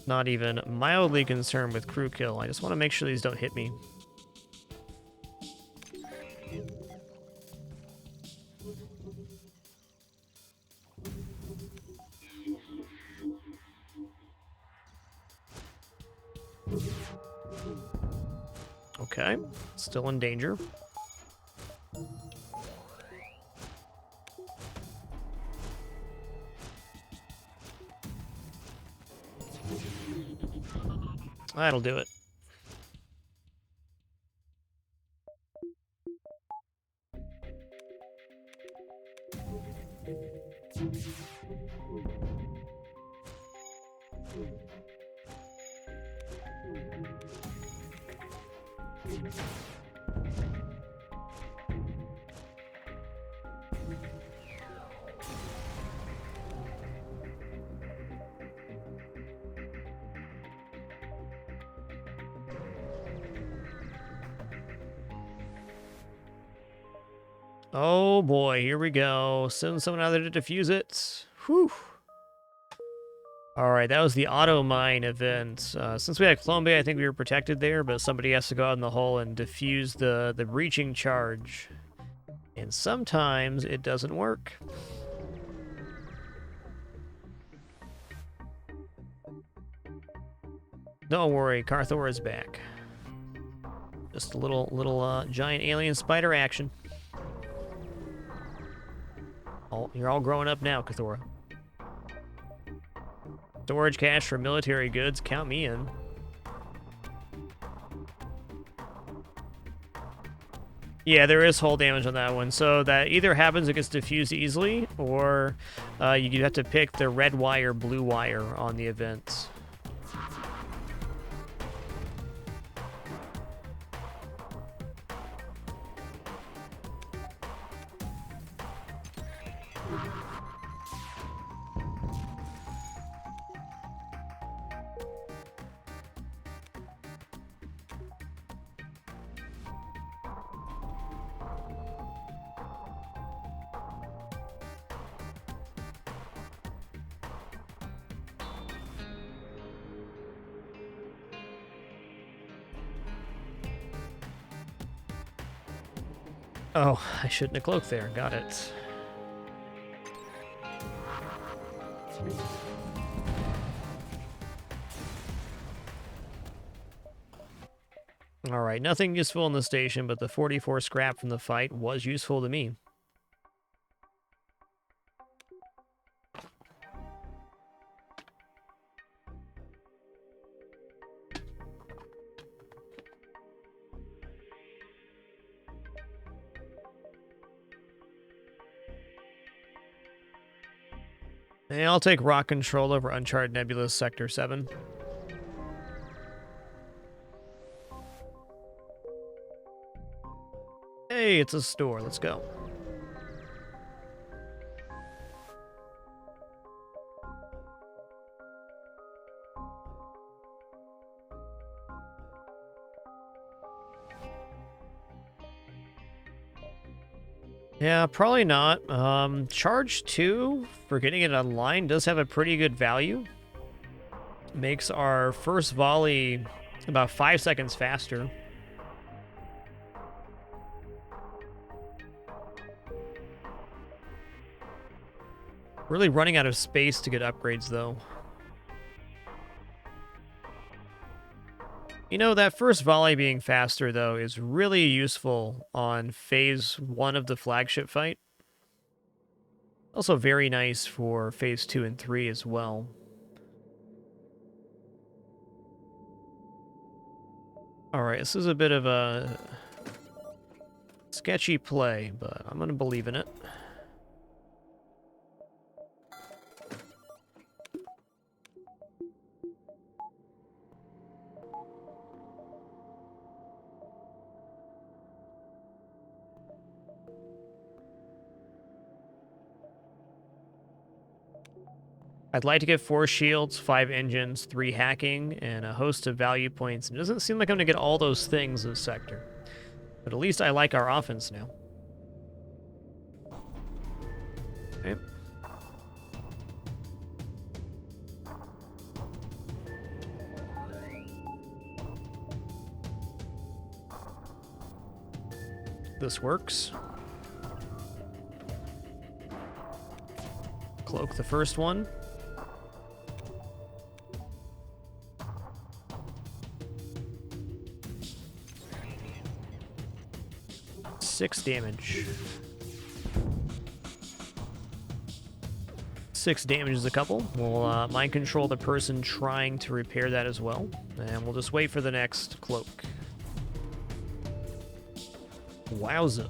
Not even mildly concerned with crew kill. I just want to make sure these don't hit me. Okay, still in danger. That'll do it. Oh boy, here we go. Send someone out there to defuse it. Whew. Alright, that was the auto mine event. Since we had Clone Bay, I think we were protected there, but somebody has to go out in the hole and defuse the breaching charge. And sometimes it doesn't work. Don't worry, Carthor is back. Just a little giant alien spider action. Oh, you're all growing up now, Cathora. Storage cache for military goods. Count me in. Yeah, there is hull damage on that one. So that either happens, it gets diffused easily, or you have to pick the red wire, blue wire on the event. Oh, I shouldn't have cloaked there. Got it. Alright, nothing useful in the station, but the 44 scrap from the fight was useful to me. And I'll take rock control over Uncharted Nebulous Sector 7. Hey, it's a store. Let's go. Yeah, probably not. Charge 2 for getting it online does have a pretty good value. Makes our first volley about 5 seconds faster. Really running out of space to get upgrades, though. You know, that first volley being faster, though, is really useful on Phase 1 of the flagship fight. Also very nice for Phase 2 and 3 as well. Alright, this is a bit of a sketchy play, but I'm going to believe in it. I'd like to get 4 shields, 5 engines, 3 hacking, and a host of value points. It doesn't seem like I'm going to get all those things this sector. But at least I like our offense now. Okay. This works. Cloak the first one. Six damage. 6 damage is a couple. We'll mind control the person trying to repair that as well. And we'll just wait for the next cloak. Wowza.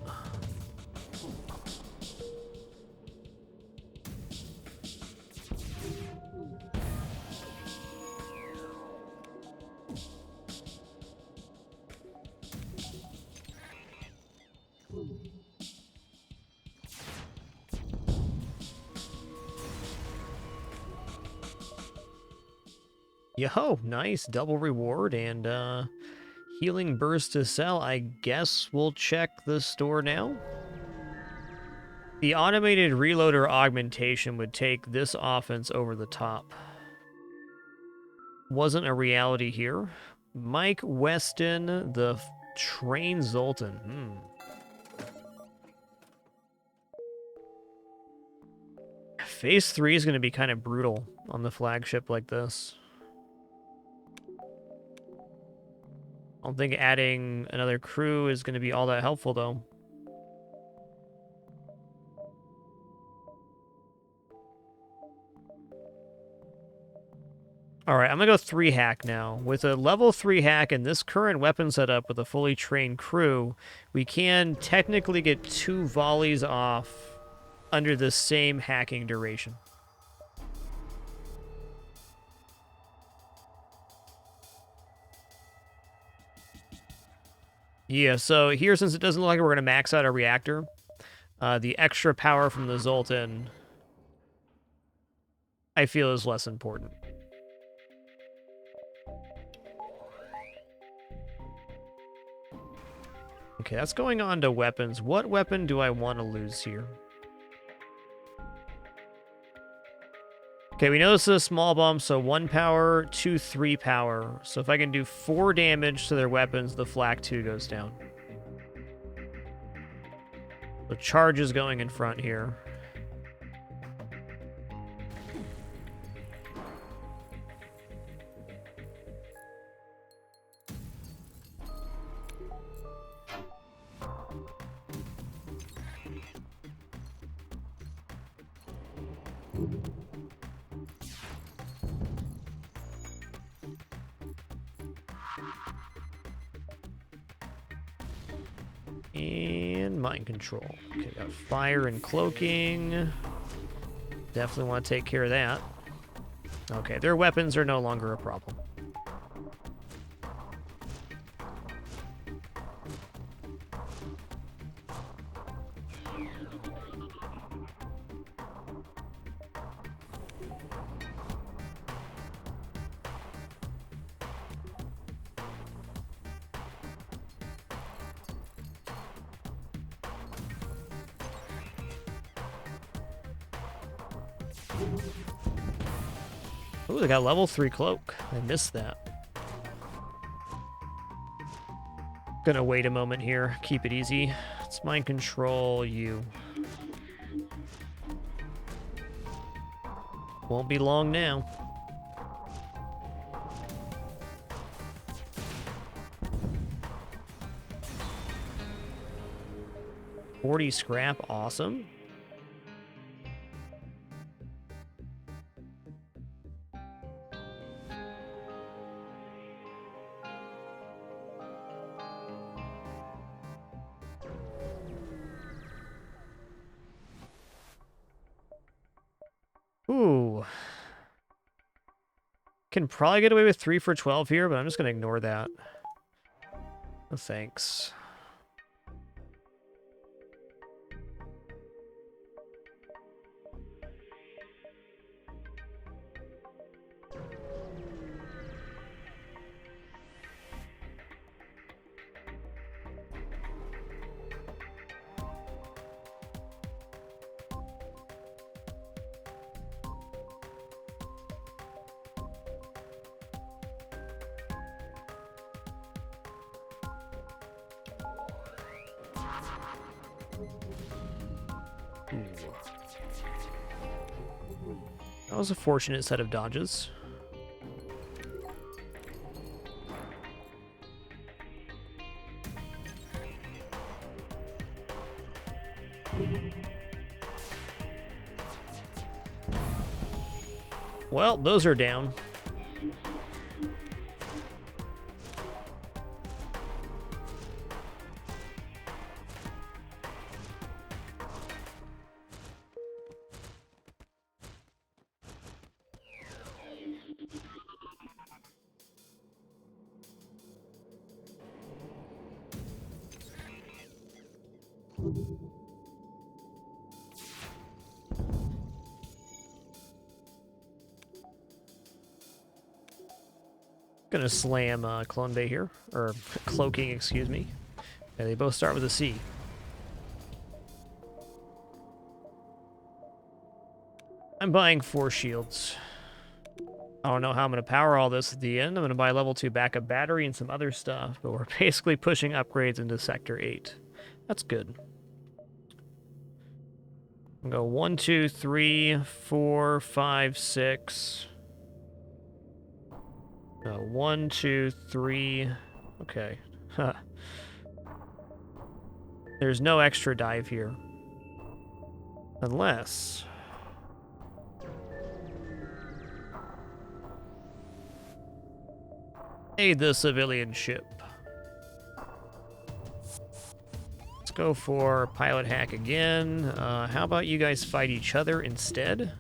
Yo, nice. Double reward and healing burst to sell. I guess we'll check the store now. The automated reloader augmentation would take this offense over the top. Wasn't a reality here. Mike Weston, the train Zoltan. Phase 3 is going to be kind of brutal on the flagship like this. I don't think adding another crew is going to be all that helpful, though. Alright, I'm going to go 3 hack now. With a level 3 hack and this current weapon setup with a fully trained crew, we can technically get 2 volleys off under the same hacking duration. Yeah, so here, since it doesn't look like we're going to max out our reactor, the extra power from the Zoltan, I feel, is less important. Okay, that's going on to weapons. What weapon do I want to lose here? Okay, we know this is a small bomb, so 1 power, 2, 3 power. So if I can do 4 damage to their weapons, the flak 2 goes down. charges going in front here. And mind control. Okay, got fire and cloaking. Definitely want to take care of that. Okay, their weapons are no longer a problem. Ooh, they got level 3 cloak. I missed that. Gonna wait a moment here. Keep it easy. Let's mind control you. Won't be long now. $40 scrap, awesome. Ooh. Can probably get away with 3 for 12 here, but I'm just going to ignore that. No thanks. That was a fortunate set of dodges. Well, those are down. Gonna slam Clone Bay here, or cloaking, excuse me. Yeah, they both start with a C. I'm buying 4 shields. I don't know how I'm gonna power all this at the end. I'm gonna buy level 2 backup battery and some other stuff, but we're basically pushing upgrades into Sector 8. That's good. I'll go 1, 2, 3, 4, 5, 6. 1, 2, 3. Okay. Huh. There's no extra dive here. Unless... aid the civilian ship. Let's go for pilot hack again. How about you guys fight each other instead?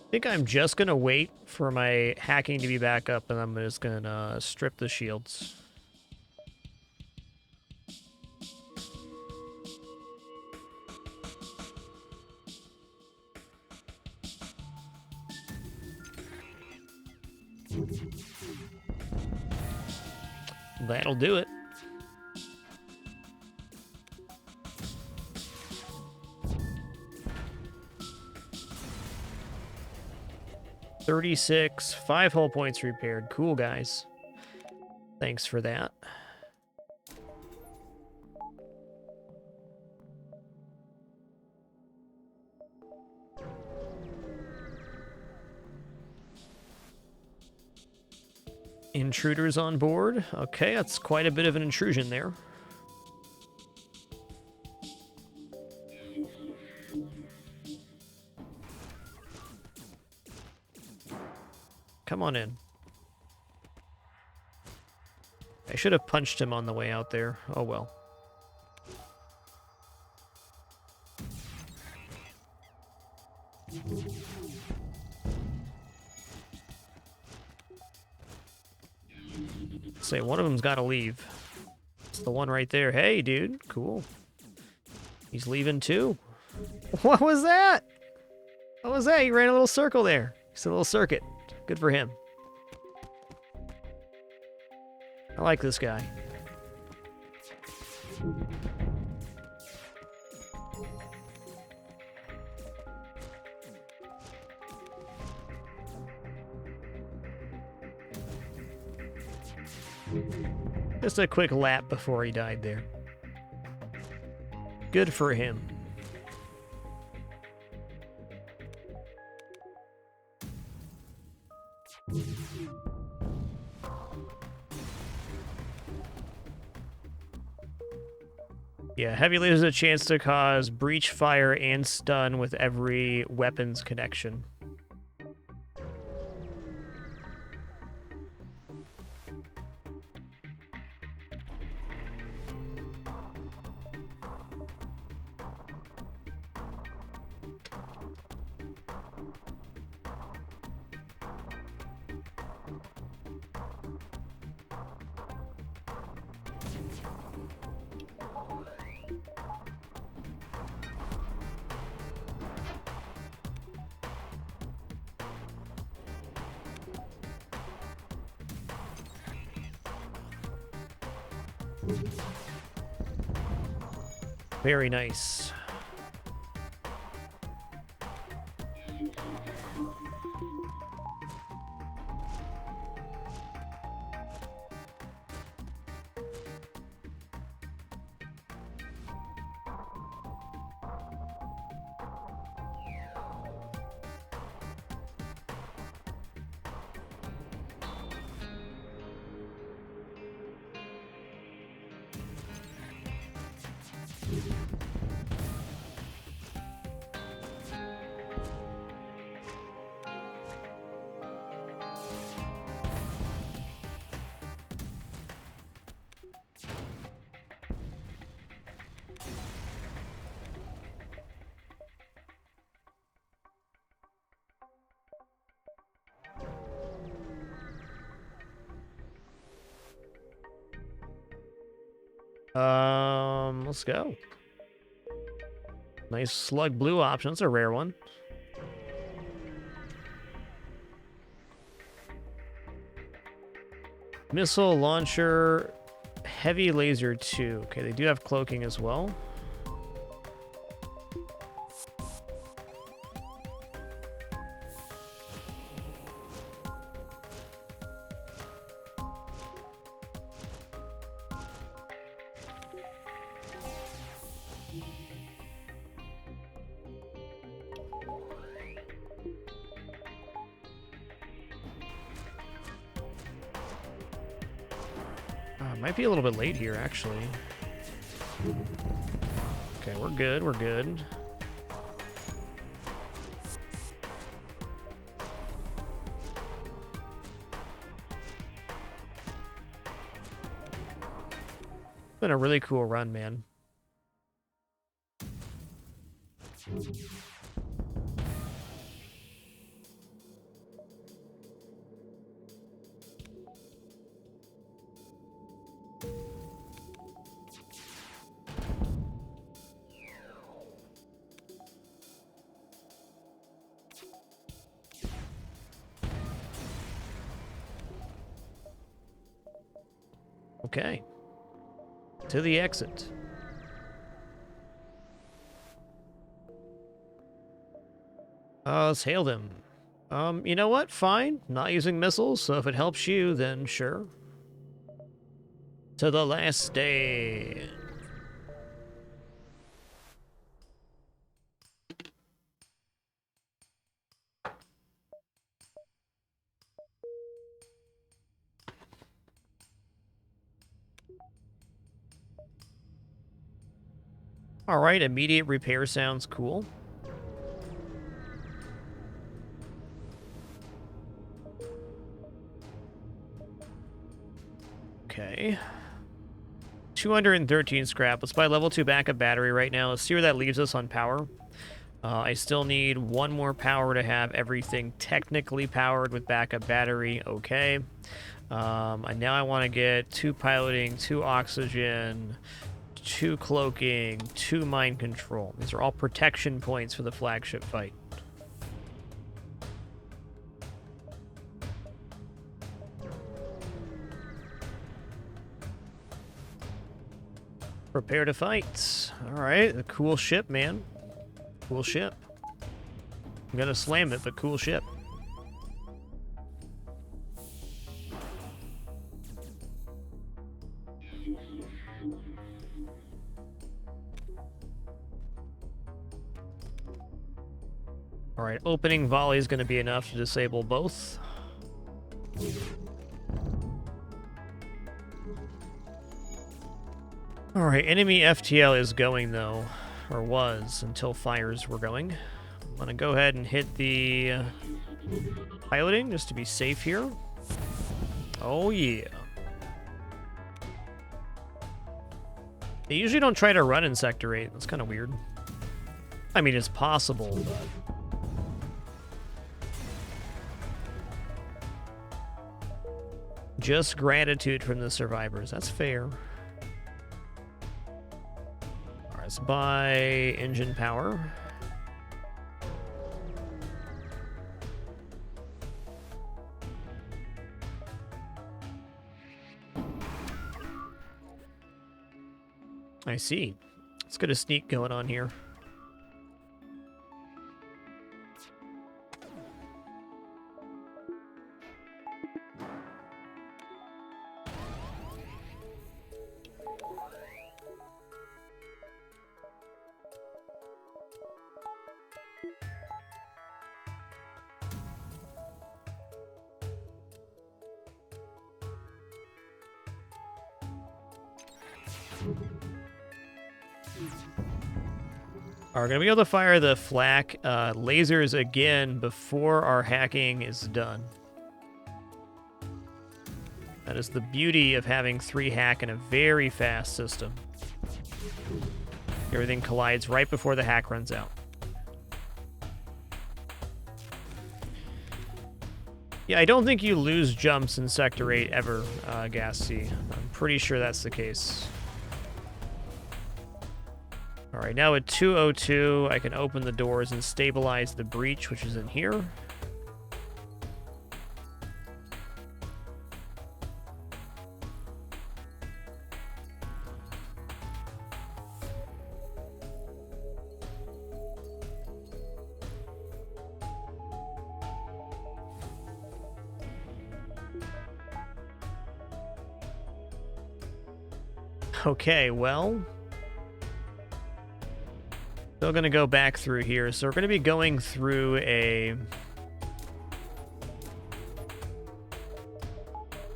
I think I'm just gonna wait for my hacking to be back up, and I'm just gonna strip the shields. That'll do it. $36, 5 hull points repaired. Cool, guys. Thanks for that. Intruders on board. Okay, that's quite a bit of an intrusion there. Come on in. I should have punched him on the way out there. Oh well. Say, one of them's got to leave. It's the one right there. Hey, dude. Cool. He's leaving too. What was that? What was that? He ran a little circle there. Just a little circuit. Good for him. I like this guy. Just a quick lap before he died there. Good for him. Yeah, heavy laser has a chance to cause breach fire and stun with every weapons connection. Very nice. Let's go. Nice slug blue option. That's a rare one. Missile launcher, heavy laser 2. Okay, they do have cloaking as well. Might be a little bit late here, actually. Okay, we're good, we're good. Been a really cool run, man. Okay. To the exit. Let's hail them. You know what? Fine. Not using missiles, so if it helps you, then sure. To the last stand. Alright, immediate repair sounds cool. Okay. 213 scrap. Let's buy level 2 backup battery right now. Let's see where that leaves us on power. I still need one more power to have everything technically powered with backup battery. Okay. And now I want to get 2 piloting, 2 oxygen, 2 cloaking, 2 mind control. These are all protection points for the flagship fight. Prepare to fight. Alright, a cool ship, man. Cool ship. I'm gonna slam it, but cool ship. Alright, opening volley is gonna be enough to disable both. Alright, enemy FTL is going, though. Or was, until fires were going. I'm gonna go ahead and hit the piloting, just to be safe here. Oh, yeah. They usually don't try to run in Sector 8. That's kind of weird. I mean, it's possible, but... Just gratitude from the survivors. That's fair. Alright, let's buy engine power. I see. Let's get a sneak going on here. We're going to be able to fire the flak lasers again before our hacking is done. That is the beauty of having 3 hack in a very fast system. Everything collides right before the hack runs out. Yeah, I don't think you lose jumps in Sector 8 ever, Gas C. I'm pretty sure that's the case. Alright, now at 202, I can open the doors and stabilize the breach, which is in here. Okay, well... Still gonna go back through here. So we're gonna be going through a...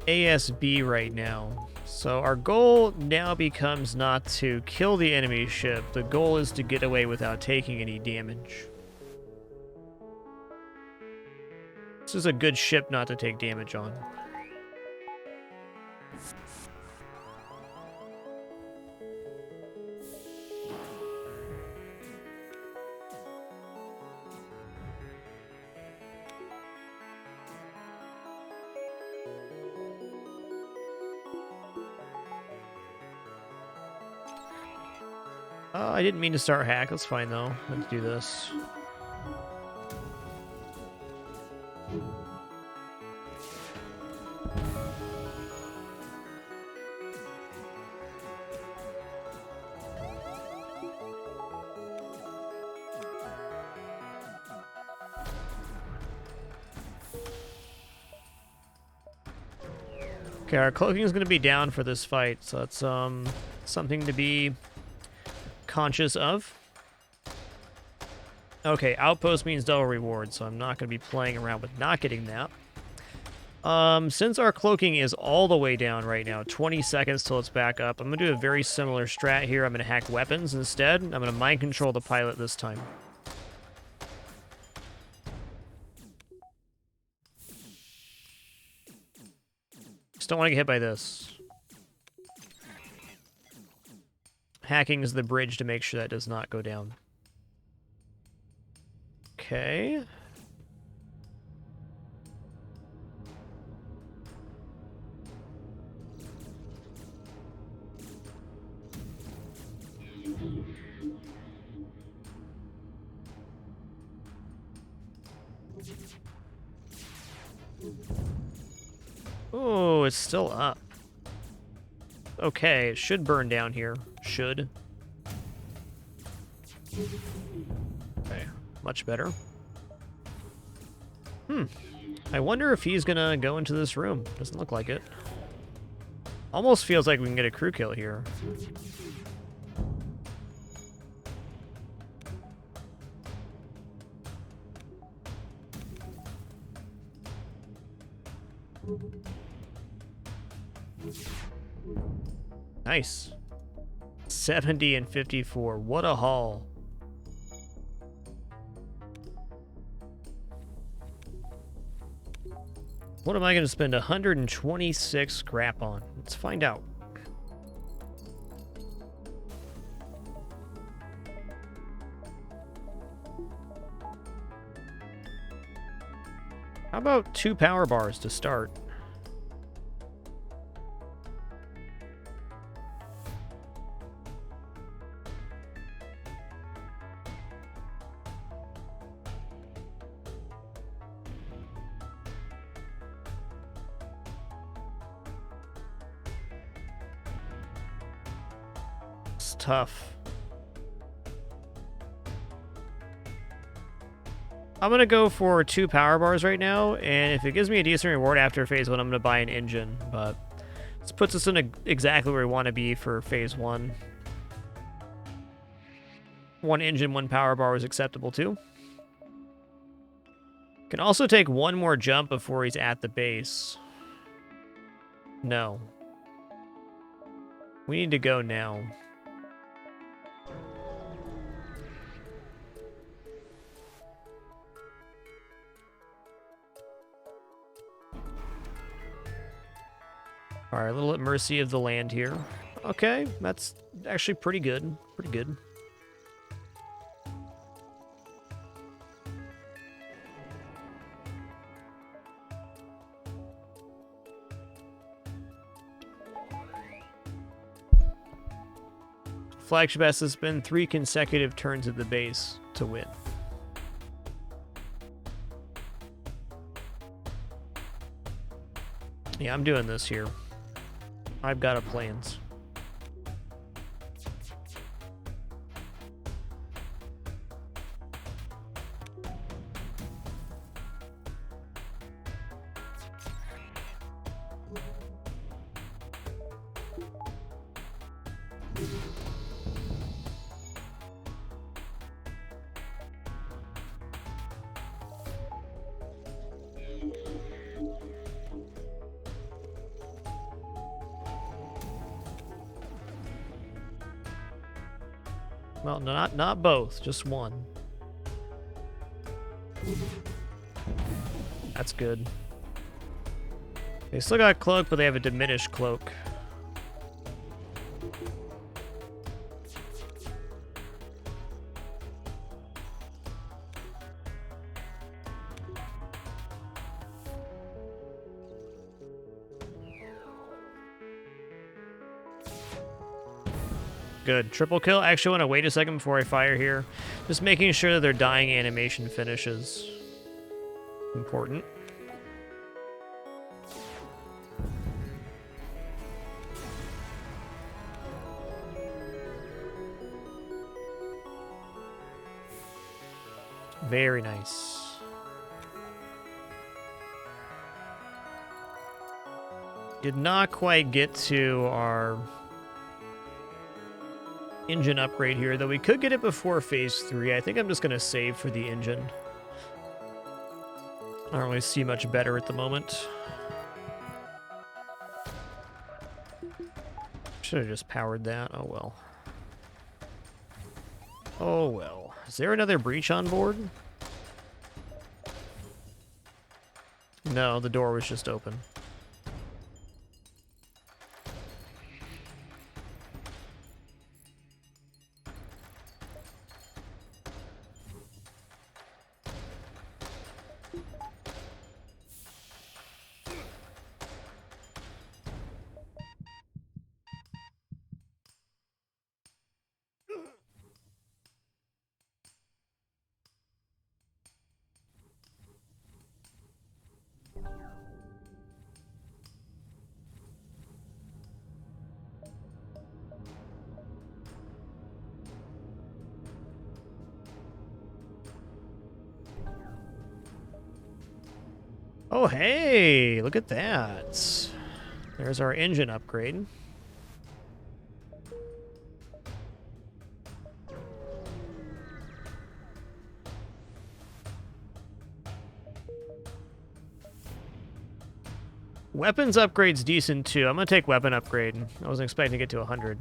ASB right now. So our goal now becomes not to kill the enemy ship. The goal is to get away without taking any damage. This is a good ship not to take damage on. I didn't mean to start hack. That's fine, though. Let's do this. Okay, our cloaking is going to be down for this fight, so that's something to be conscious of. Okay, outpost means double reward, so I'm not going to be playing around with not getting that. Since our cloaking is all the way down right now, 20 seconds till it's back up, I'm going to do a very similar strat here. I'm going to hack weapons instead. I'm going to mind control the pilot this time. Just don't want to get hit by this. Hacking is the bridge to make sure that does not go down. Okay. Oh, it's still up. Okay, it should burn down here. Should. Okay, much better. I wonder if he's gonna go into this room. Doesn't look like it. Almost feels like we can get a crew kill here. Nice. 70 and 54. What a haul. What am I going to spend 126 scrap on? Let's find out. How about 2 power bars to start? It's tough. I'm going to go for 2 power bars right now, and if it gives me a decent reward after phase 1, I'm going to buy an engine, but this puts us in exactly where we want to be for phase 1. 1 engine, 1 power bar is acceptable too. Can also take 1 more jump before he's at the base. No. We need to go now. Alright, a little at mercy of the land here. Okay, that's actually pretty good. Pretty good. Flagship has been 3 consecutive turns at the base to win. Yeah, I'm doing this here. I've got a plans. Well, not both, just 1. That's good. They still got cloak, but they have a diminished cloak. Good. Triple kill. Actually, I want to wait a second before I fire here. Just making sure that their dying animation finishes. Important. Very nice. Did not quite get to our engine upgrade here, though we could get it before phase 3. I think I'm just going to save for the engine. I don't really see much better at the moment. Should have just powered that. Oh well. Oh well. Is there another breach on board? No, the door was just open. Oh, hey, look at that. There's our engine upgrade. Weapons upgrade's decent, too. I'm going to take weapon upgrade. I wasn't expecting to get to 100.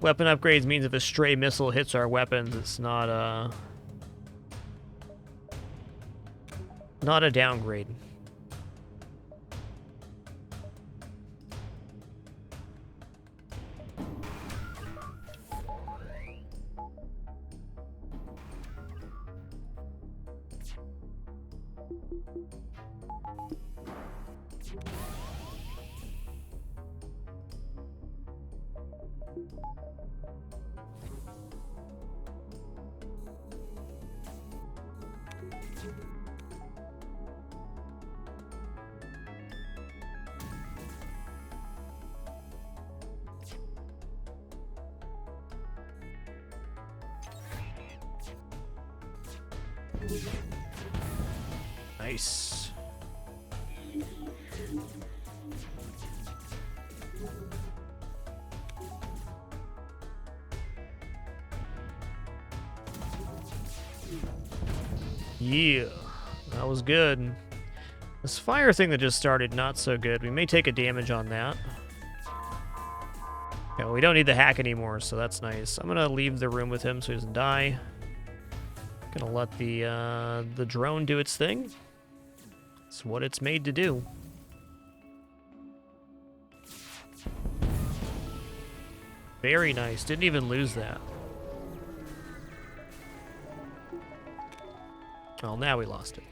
Weapon upgrades means if a stray missile hits our weapons, it's not a downgrade. Nice. Yeah, that was good. This fire thing that just started, not so good. We may take a damage on that. Yeah, well, we don't need the hack anymore, so that's nice. I'm gonna leave the room with him so he doesn't die. Gonna let the drone do its thing. It's what it's made to do. Very nice. Didn't even lose that. Well, now we lost it.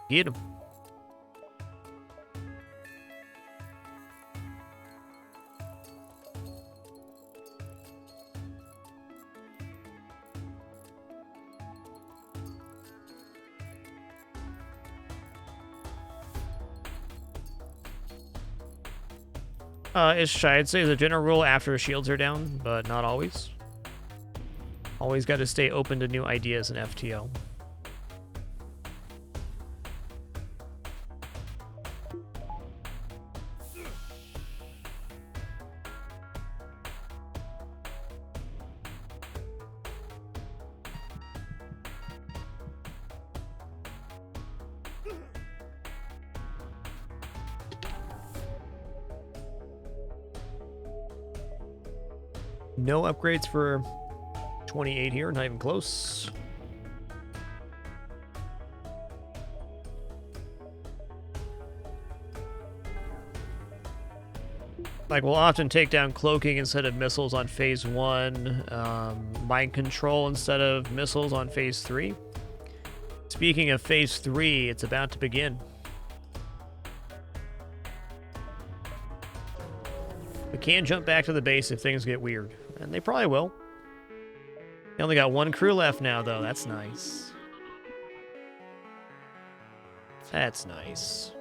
Get him. I'd say the general rule after shields are down, but not always. Always got to stay open to new ideas in FTL. No upgrades for 28 here, not even close. Like, we'll often take down cloaking instead of missiles on phase 1, mind control instead of missiles on phase 3. Speaking of phase 3, it's about to begin. We can jump back to the base if things get weird, and they probably will. They only got one crew left now, though. That's nice. That's nice.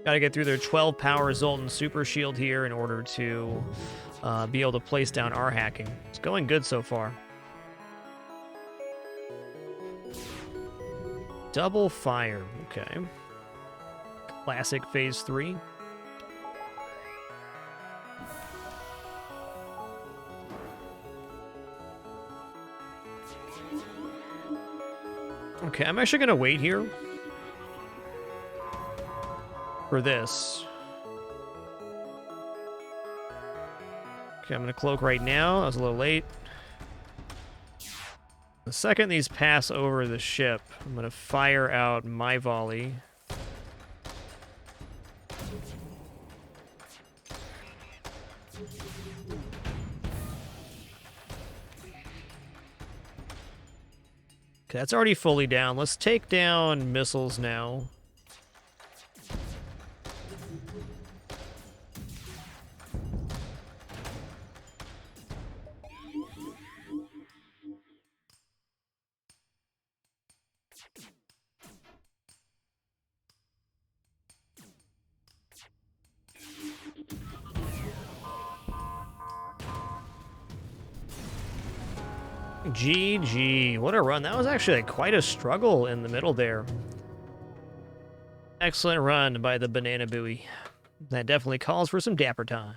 Gotta get through their 12 power Zoltan super shield here in order to be able to place down our hacking. It's going good so far. Double fire, okay. Classic phase 3. Okay, I'm actually gonna wait here for this. Okay, I'm gonna cloak right now. I was a little late. The second these pass over the ship, I'm gonna fire out my volley. Okay, that's already fully down. Let's take down missiles now. GG. What a run. That was actually quite a struggle in the middle there. Excellent run by the Banana Buoy. That definitely calls for some dapper time.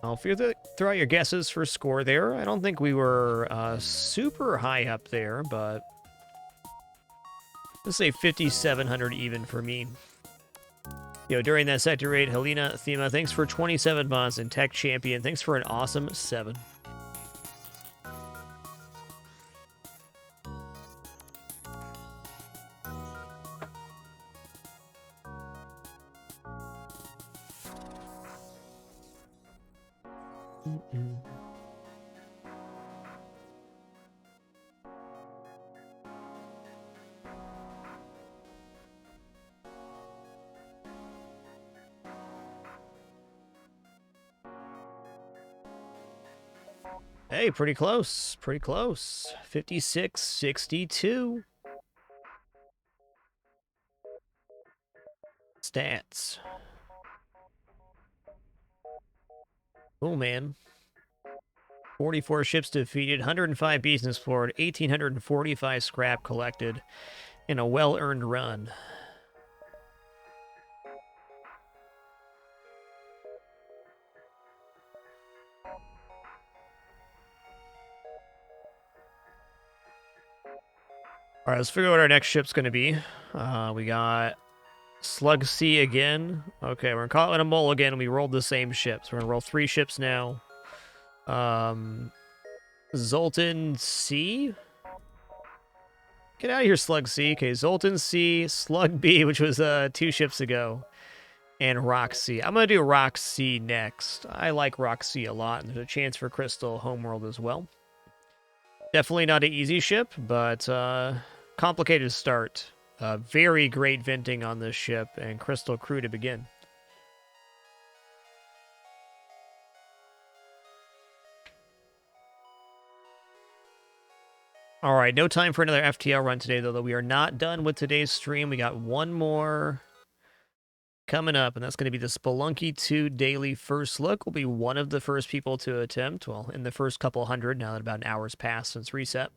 I'll throw out your guesses for score there. I don't think we were super high up there, but let's say 5,700 even for me. During that sector raid, Helena Thema, thanks for 27 months, and Tech Champion, thanks for an awesome 7. Hey, pretty close. Pretty close. 56-62. Stats. Oh, man. 44 ships defeated, 105 beasts explored, 1,845 scrap collected, and a well-earned run. All right, let's figure out what our next ship's going to be. We got Slug C again. Okay, we're going to call it a mole again. We rolled the same ships. We're going to roll 3 ships now. Zoltan C. Get out of here, Slug C. Okay, Zoltan C, Slug B, which was 2 ships ago, and Rock C. I'm going to do Rock C next. I like Rock C a lot, and there's a chance for Crystal Homeworld as well. Definitely not an easy ship, but complicated start. Very great venting on this ship, and Crystal Crew to begin. All right, no time for another FTL run today, though we are not done with today's stream. We got one more coming up, and that's going to be the Spelunky 2 Daily First Look. We'll be one of the first people to attempt, well, in the first couple hundred, now that about an hour's passed since reset.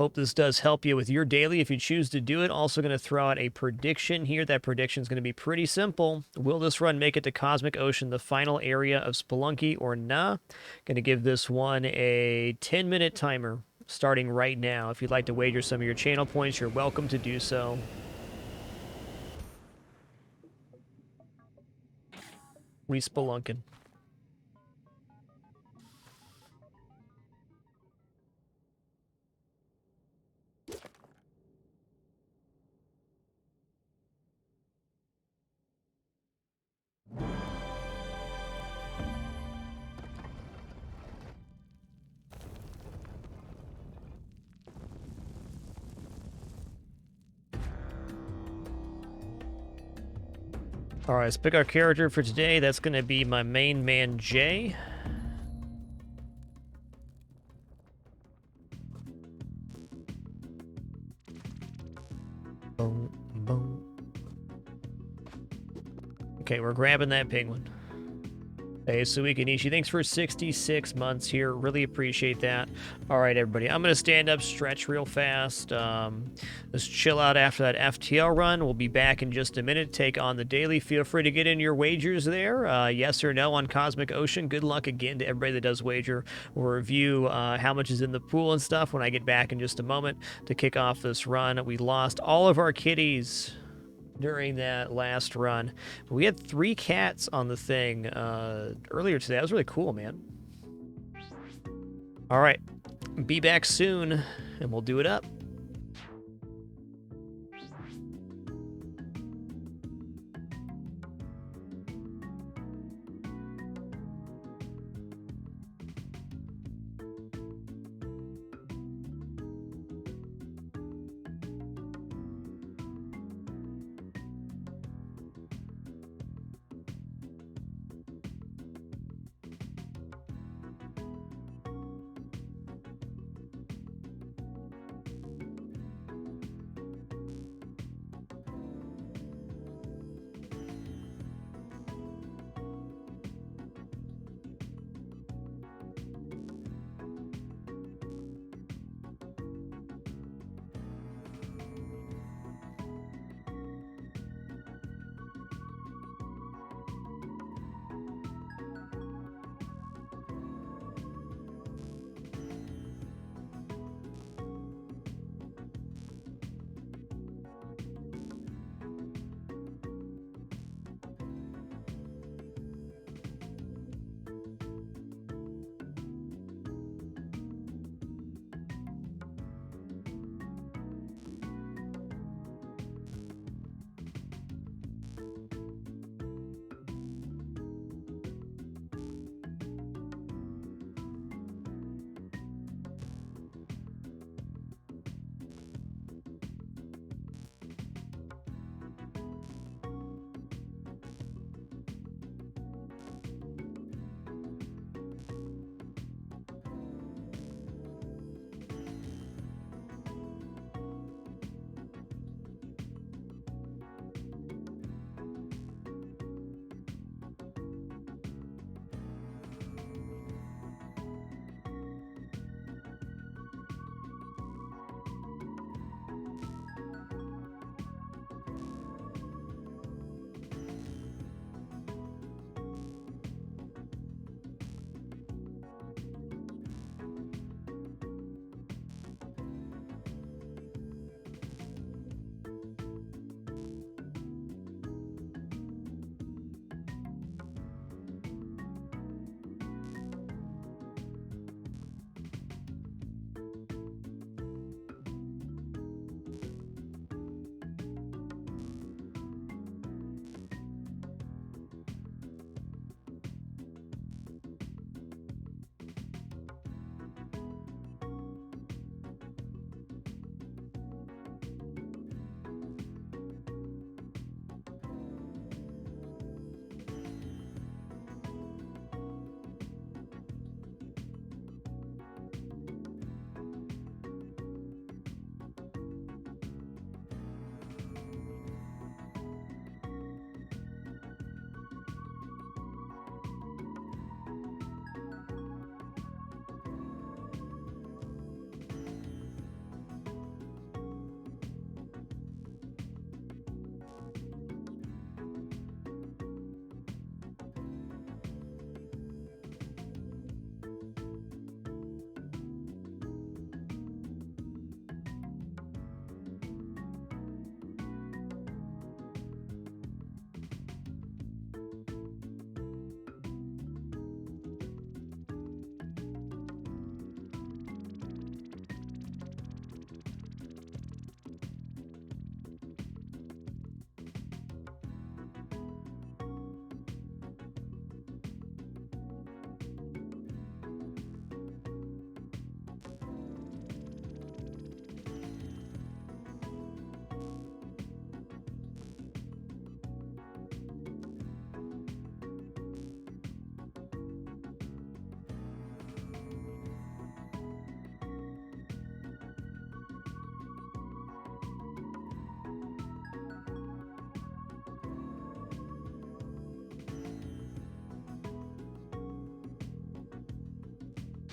Hope this does help you with your daily if you choose to do it. Also going to throw out a prediction here. That prediction is going to be pretty simple. Will this run make it to Cosmic Ocean, the final area of Spelunky, or nah? Going to give this one a 10-minute timer starting right now. If you'd like to wager some of your channel points, you're welcome to do so. Respelunking. All right, let's pick our character for today. That's going to be my main man, Jay. Boom, boom. Okay, we're grabbing that penguin. Hey, Suikanishi, thanks for 66 months here. Really appreciate that. All right, everybody. I'm going to stand up, stretch real fast. Let's chill out after that FTL run. We'll be back in just a minute. Take on the daily. Feel free to get in your wagers there. Yes or no on Cosmic Ocean. Good luck again to everybody that does wager. We'll review how much is in the pool and stuff when I get back in just a moment to kick off this run. We lost all of our kitties during that last run. We had 3 cats on the thing earlier today. That was really cool, man. All right. Be back soon, and we'll do it up.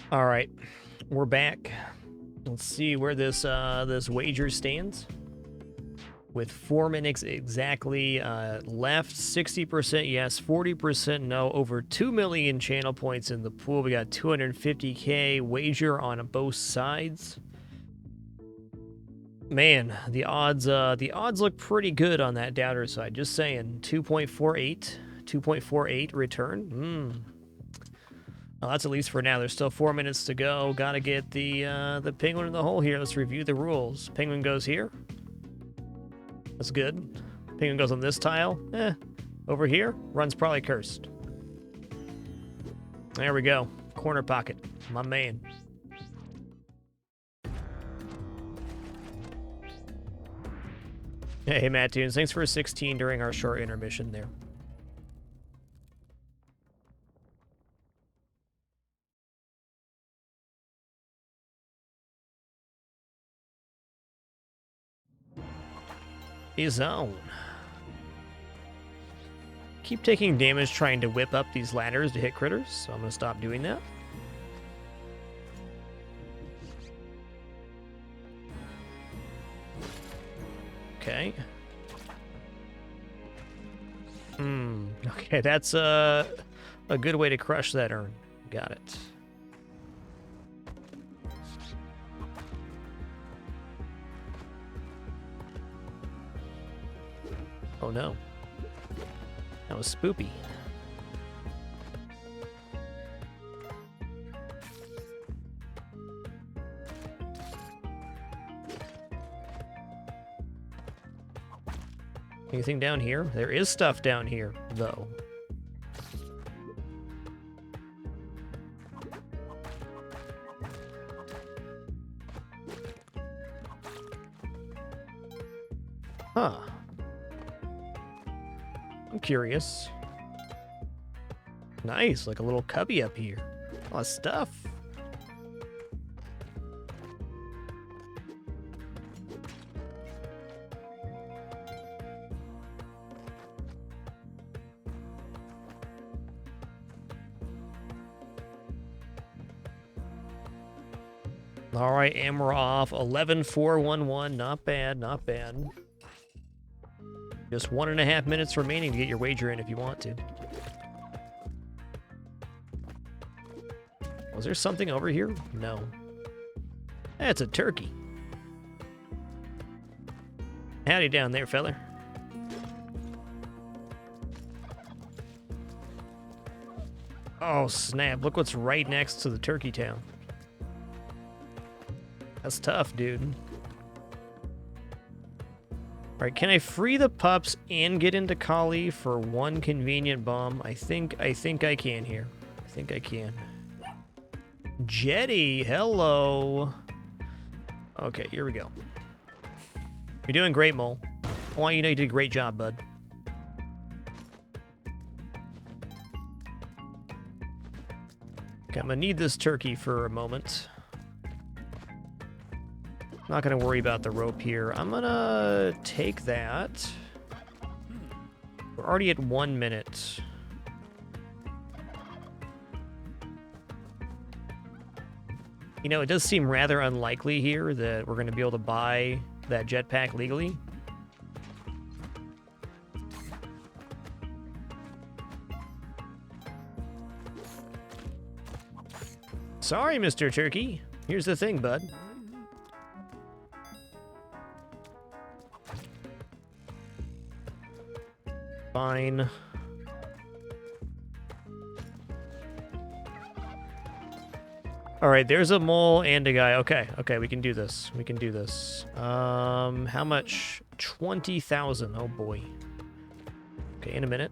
All right, we're back. Let's see where this this wager stands. With 4 minutes exactly left, 60% yes, 40% no, over 2 million channel points in the pool. We got 250k wager on both sides. Man, the odds look pretty good on that doubter side. Just saying, 2.48 return. Well, that's at least for now. There's still 4 minutes to go. Gotta get the penguin in the hole here. Let's review the rules. Penguin goes here. That's good. Penguin goes on this tile. Over here, run's probably cursed. There we go. Corner pocket. My man. Hey, Matt Tunes. Thanks for a 16 during our short intermission there. His own. Keep taking damage trying to whip up these ladders to hit critters, so I'm going to stop doing that. Okay. Okay, that's a good way to crush that urn. Got it. Oh no. That was spoopy. Anything down here? There is stuff down here, though. Huh. I'm curious. Nice, like a little cubby up here. A lot of stuff. All right, and we're off. 11-4-1-1. Not bad, not bad. Just 1.5 minutes remaining to get your wager in if you want to. Was there something over here? No. That's a turkey. Howdy down there, feller. Oh, snap. Look what's right next to the turkey town. That's tough, dude. Alright, can I free the pups and get into Kali for one convenient bomb? I think I can here. I think I can. Jetty, hello. Okay, here we go. You're doing great, Mole. I want you to know you did a great job, bud. Okay, I'm gonna need this turkey for a moment. Not gonna worry about the rope here. I'm gonna take that. We're already at 1 minute. You know, it does seem rather unlikely here that we're gonna be able to buy that jetpack legally. Sorry, Mr. Turkey. Here's the thing, bud. Fine. All right, there's a mole and a guy. Okay, okay, we can do this. We can do this. How much? 20,000. Oh boy. Okay, in a minute.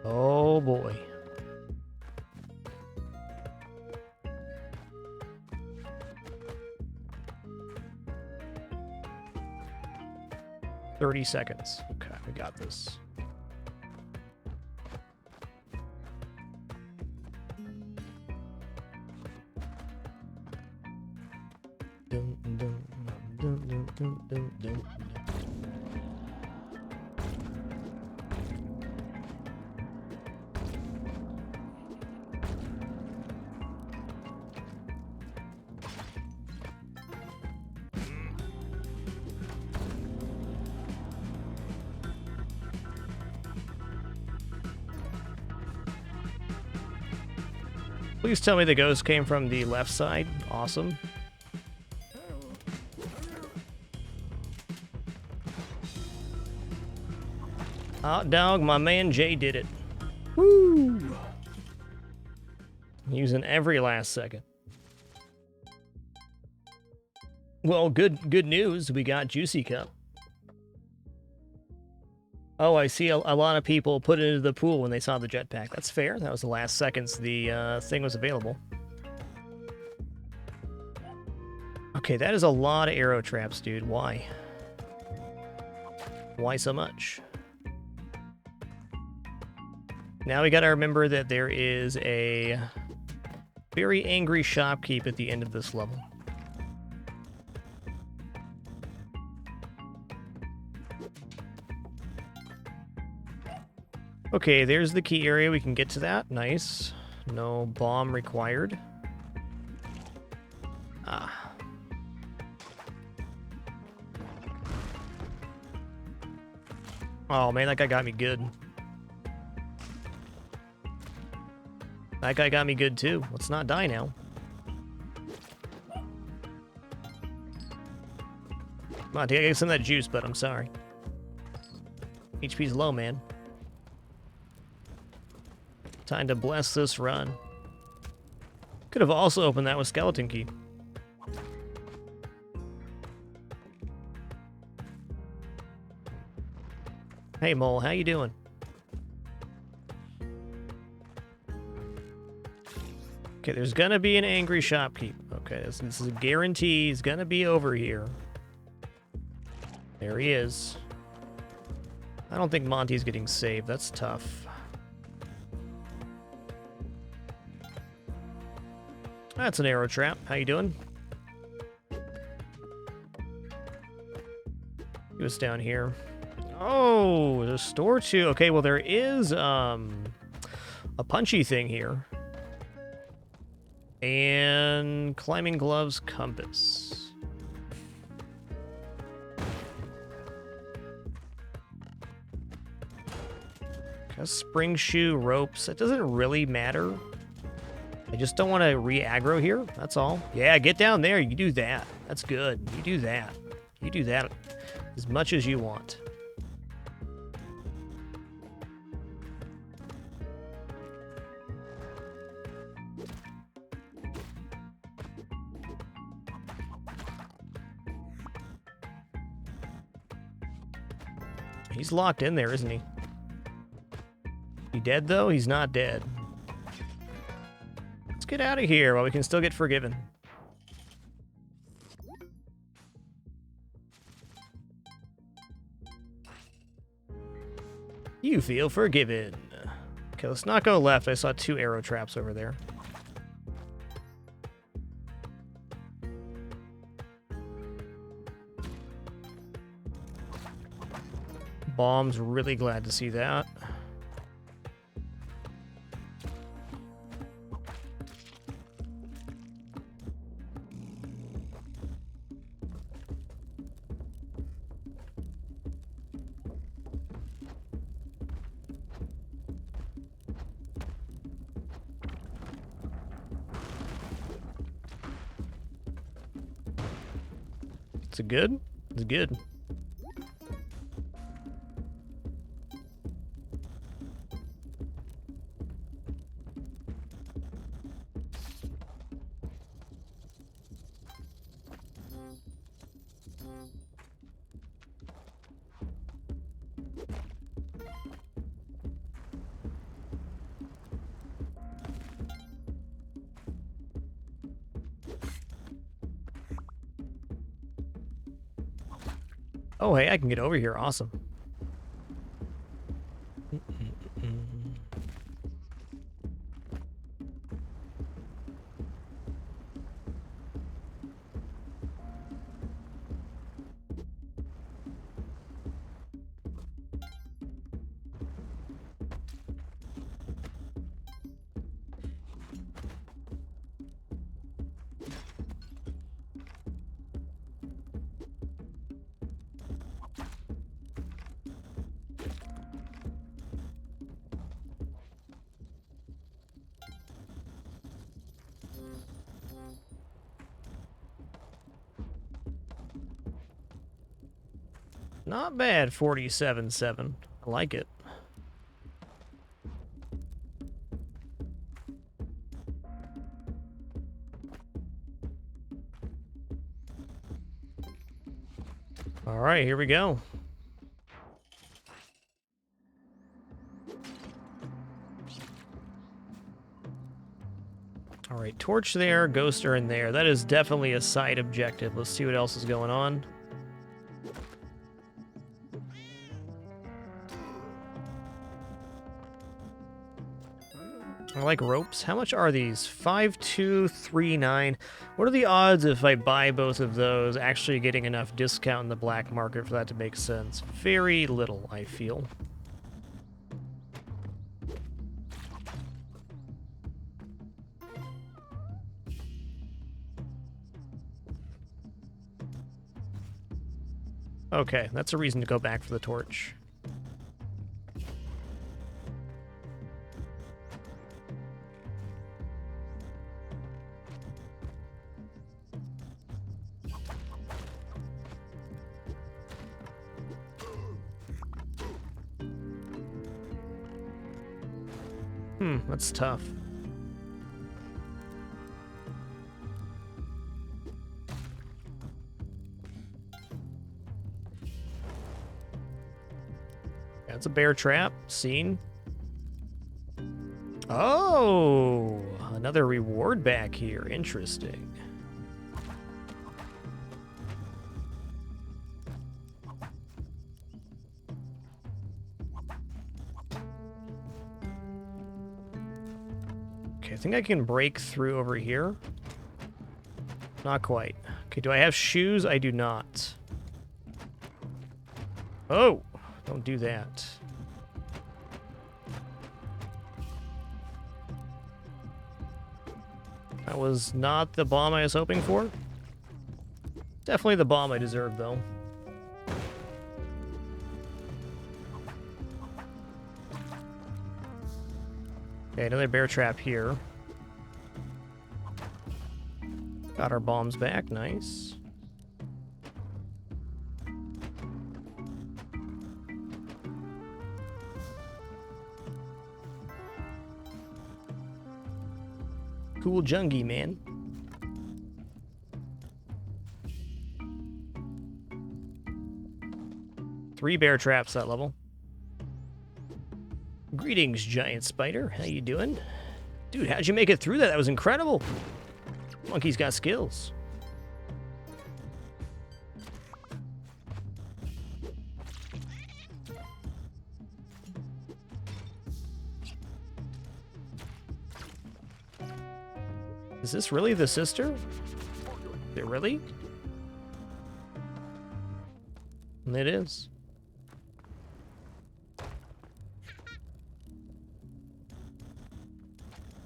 Oh boy. 30 seconds. Okay, we got this. Dun, dun, dun, dun, dun, dun, dun, dun. Please tell me the ghost came from the left side. Awesome. Hot dog, my man Jay did it. Woo! Using every last second. Well, good news. We got Juicy Cup. Oh, I see a lot of people put it into the pool when they saw the jetpack. That's fair. That was the last seconds the thing was available. Okay, that is a lot of arrow traps, dude. Why? Why so much? Now we gotta remember that there is a very angry shopkeep at the end of this level. Okay, there's the key area. We can get to that. Nice. No bomb required. Ah. Oh, man, that guy got me good. That guy got me good, too. Let's not die now. Come on, take some of that juice, but I'm sorry. HP's low, man. Time to bless this run. Could have also opened that with skeleton key. Hey, Mole, how you doing? Okay, there's gonna be an angry shopkeep. Okay, this is a guarantee. He's gonna be over here. There he is. I don't think Monty's getting saved. That's tough. That's an arrow trap. How you doing? He was down here. Oh, there's a store too. Okay, well there is a punchy thing here. And climbing gloves, compass. A spring shoe, ropes. It doesn't really matter. I just don't want to re-aggro here. That's all. Yeah, get down there. You do that. That's good. You do that. You do that as much as you want. He's locked in there, isn't he? He dead, though? He's not dead. Let's get out of here while we can still get forgiven. You feel forgiven. Okay, let's not go left. I saw 2 arrow traps over there. Bomb's really glad to see that. Is it good? It's good. Oh, hey, I can get over here. Awesome. Not bad, 47.7. I like it. All right, here we go. All right, torch there, ghoster in there. That is definitely a side objective. Let's see what else is going on. I like ropes. How much are these? 5239. What are the odds if I buy both of those actually getting enough discount in the black market for that to make sense? Very little, I feel. Okay, that's a reason to go back for the torch. That's tough. That's a bear trap. Seen. Oh, another reward back here. Interesting. Okay, I think I can break through over here. Not quite. Okay, do I have shoes? I do not. Oh, don't do that. That was not the bomb I was hoping for. Definitely the bomb I deserved, though. Okay, another bear trap here. Got our bombs back, nice. Cool jungie, man. Three bear traps that level. Greetings, giant spider. How you doing? Dude, how'd you make it through that? That was incredible. Monkey's got skills. Is this really the sister? Is it really? And it is.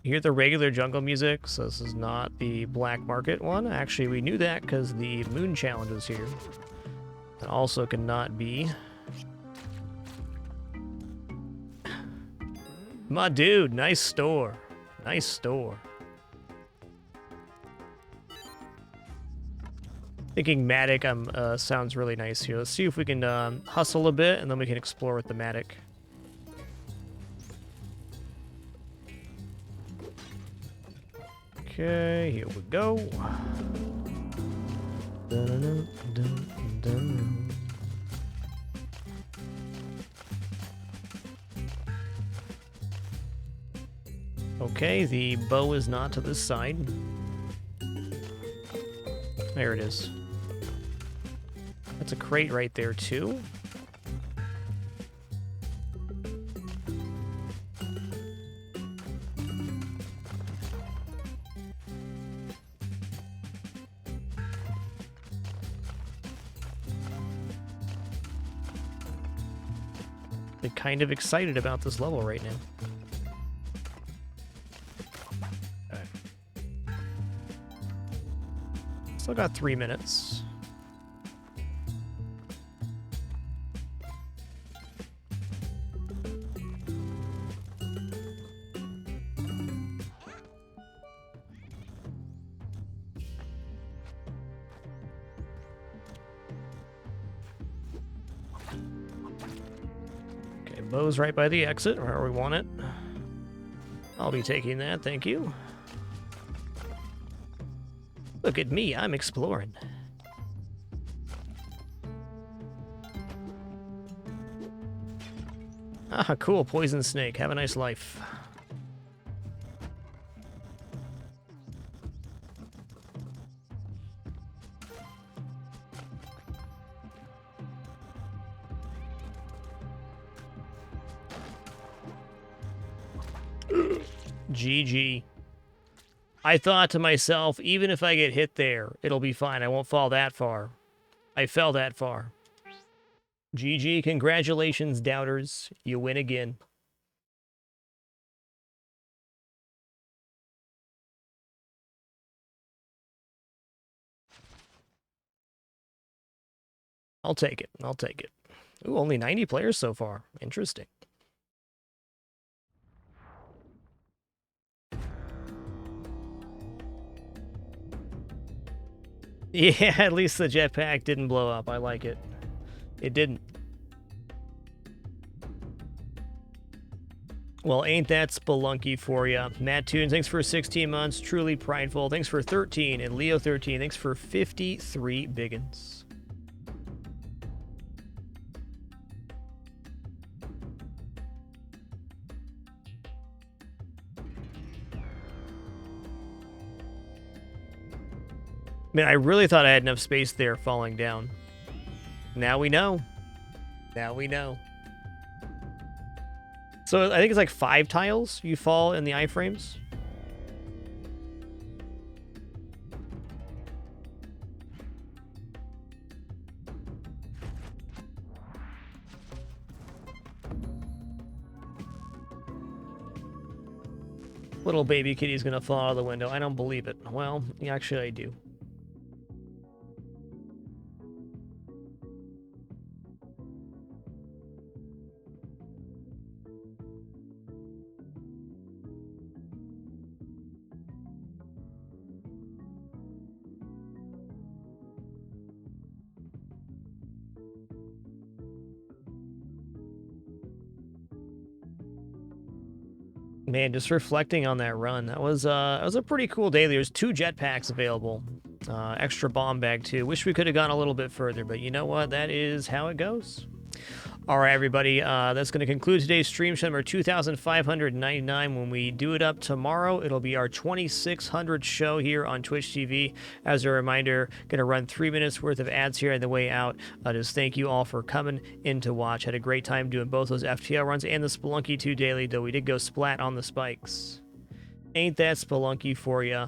You hear the regular jungle music, so this is not the black market one. Actually, we knew that because the moon challenge was here. It also cannot be. My dude, nice store. Nice store. Thinking Matic sounds really nice here. Let's see if we can hustle a bit, and then we can explore with the Matic. Okay, here we go. Dun, dun, dun, dun. Okay, the bow is not to this side. There it is. That's a crate right there, too. I'm kind of excited about this level right now. Okay. Still got 3 minutes. Bow's right by the exit, where we want it. I'll be taking that, thank you. Look at me, I'm exploring. Ah, cool, poison snake. Have a nice life. GG. I thought to myself, even if I get hit there, it'll be fine. I won't fall that far. I fell that far. GG, congratulations, doubters. You win again. I'll take it. I'll take it. Ooh, only 90 players so far. Interesting. Yeah, at least the jetpack didn't blow up. I like it. It didn't. Well, ain't that Spelunky for ya. Matt Toons, thanks for 16 months. Truly prideful. Thanks for 13. And Leo13, thanks for 53 biggins. Man, I really thought I had enough space there falling down. Now we know. Now we know. So I think it's like 5 tiles you fall in the iframes. Little baby kitty's gonna fall out of the window. I don't believe it. Well, actually I do. Man, just reflecting on that run, that was a pretty cool day. There's 2 jetpacks available, extra bomb bag too. Wish we could have gone a little bit further, but you know what? That is how it goes. All right, everybody, that's going to conclude today's stream show number 2599. When we do it up tomorrow, it'll be our 2600th show here on Twitch TV. As a reminder, going to run 3 minutes worth of ads here on the way out. Just thank you all for coming in to watch. Had a great time doing both those FTL runs and the Spelunky 2 daily, though we did go splat on the spikes. Ain't that Spelunky for ya?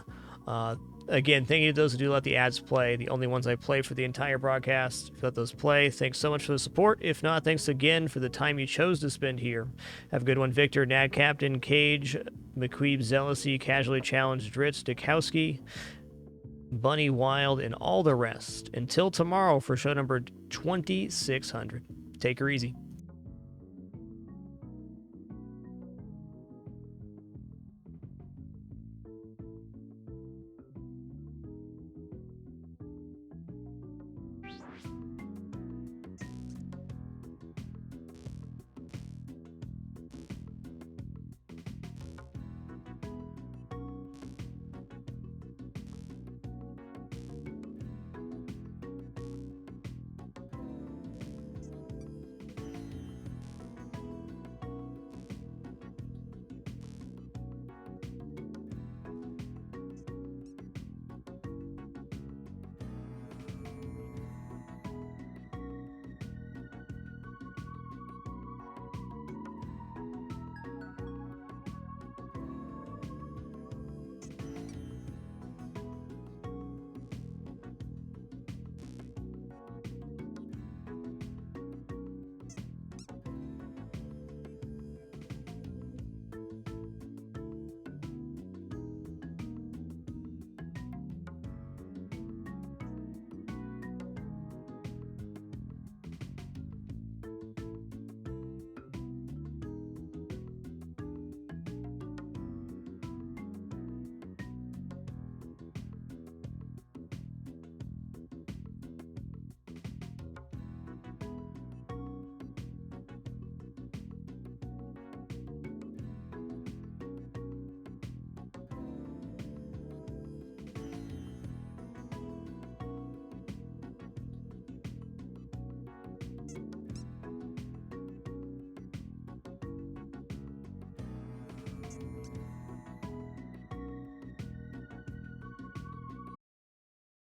Again, thank you to those who do let the ads play, the only ones I play for the entire broadcast. If you let those play, thanks so much for the support. If not, thanks again for the time you chose to spend here. Have a good one, Victor, Nad Captain, Cage, McQueeb, Zealousy, Casually Challenged, Dritz, Dukowski, Bunny Wild, and all the rest. Until tomorrow for show number 2600. Take her easy.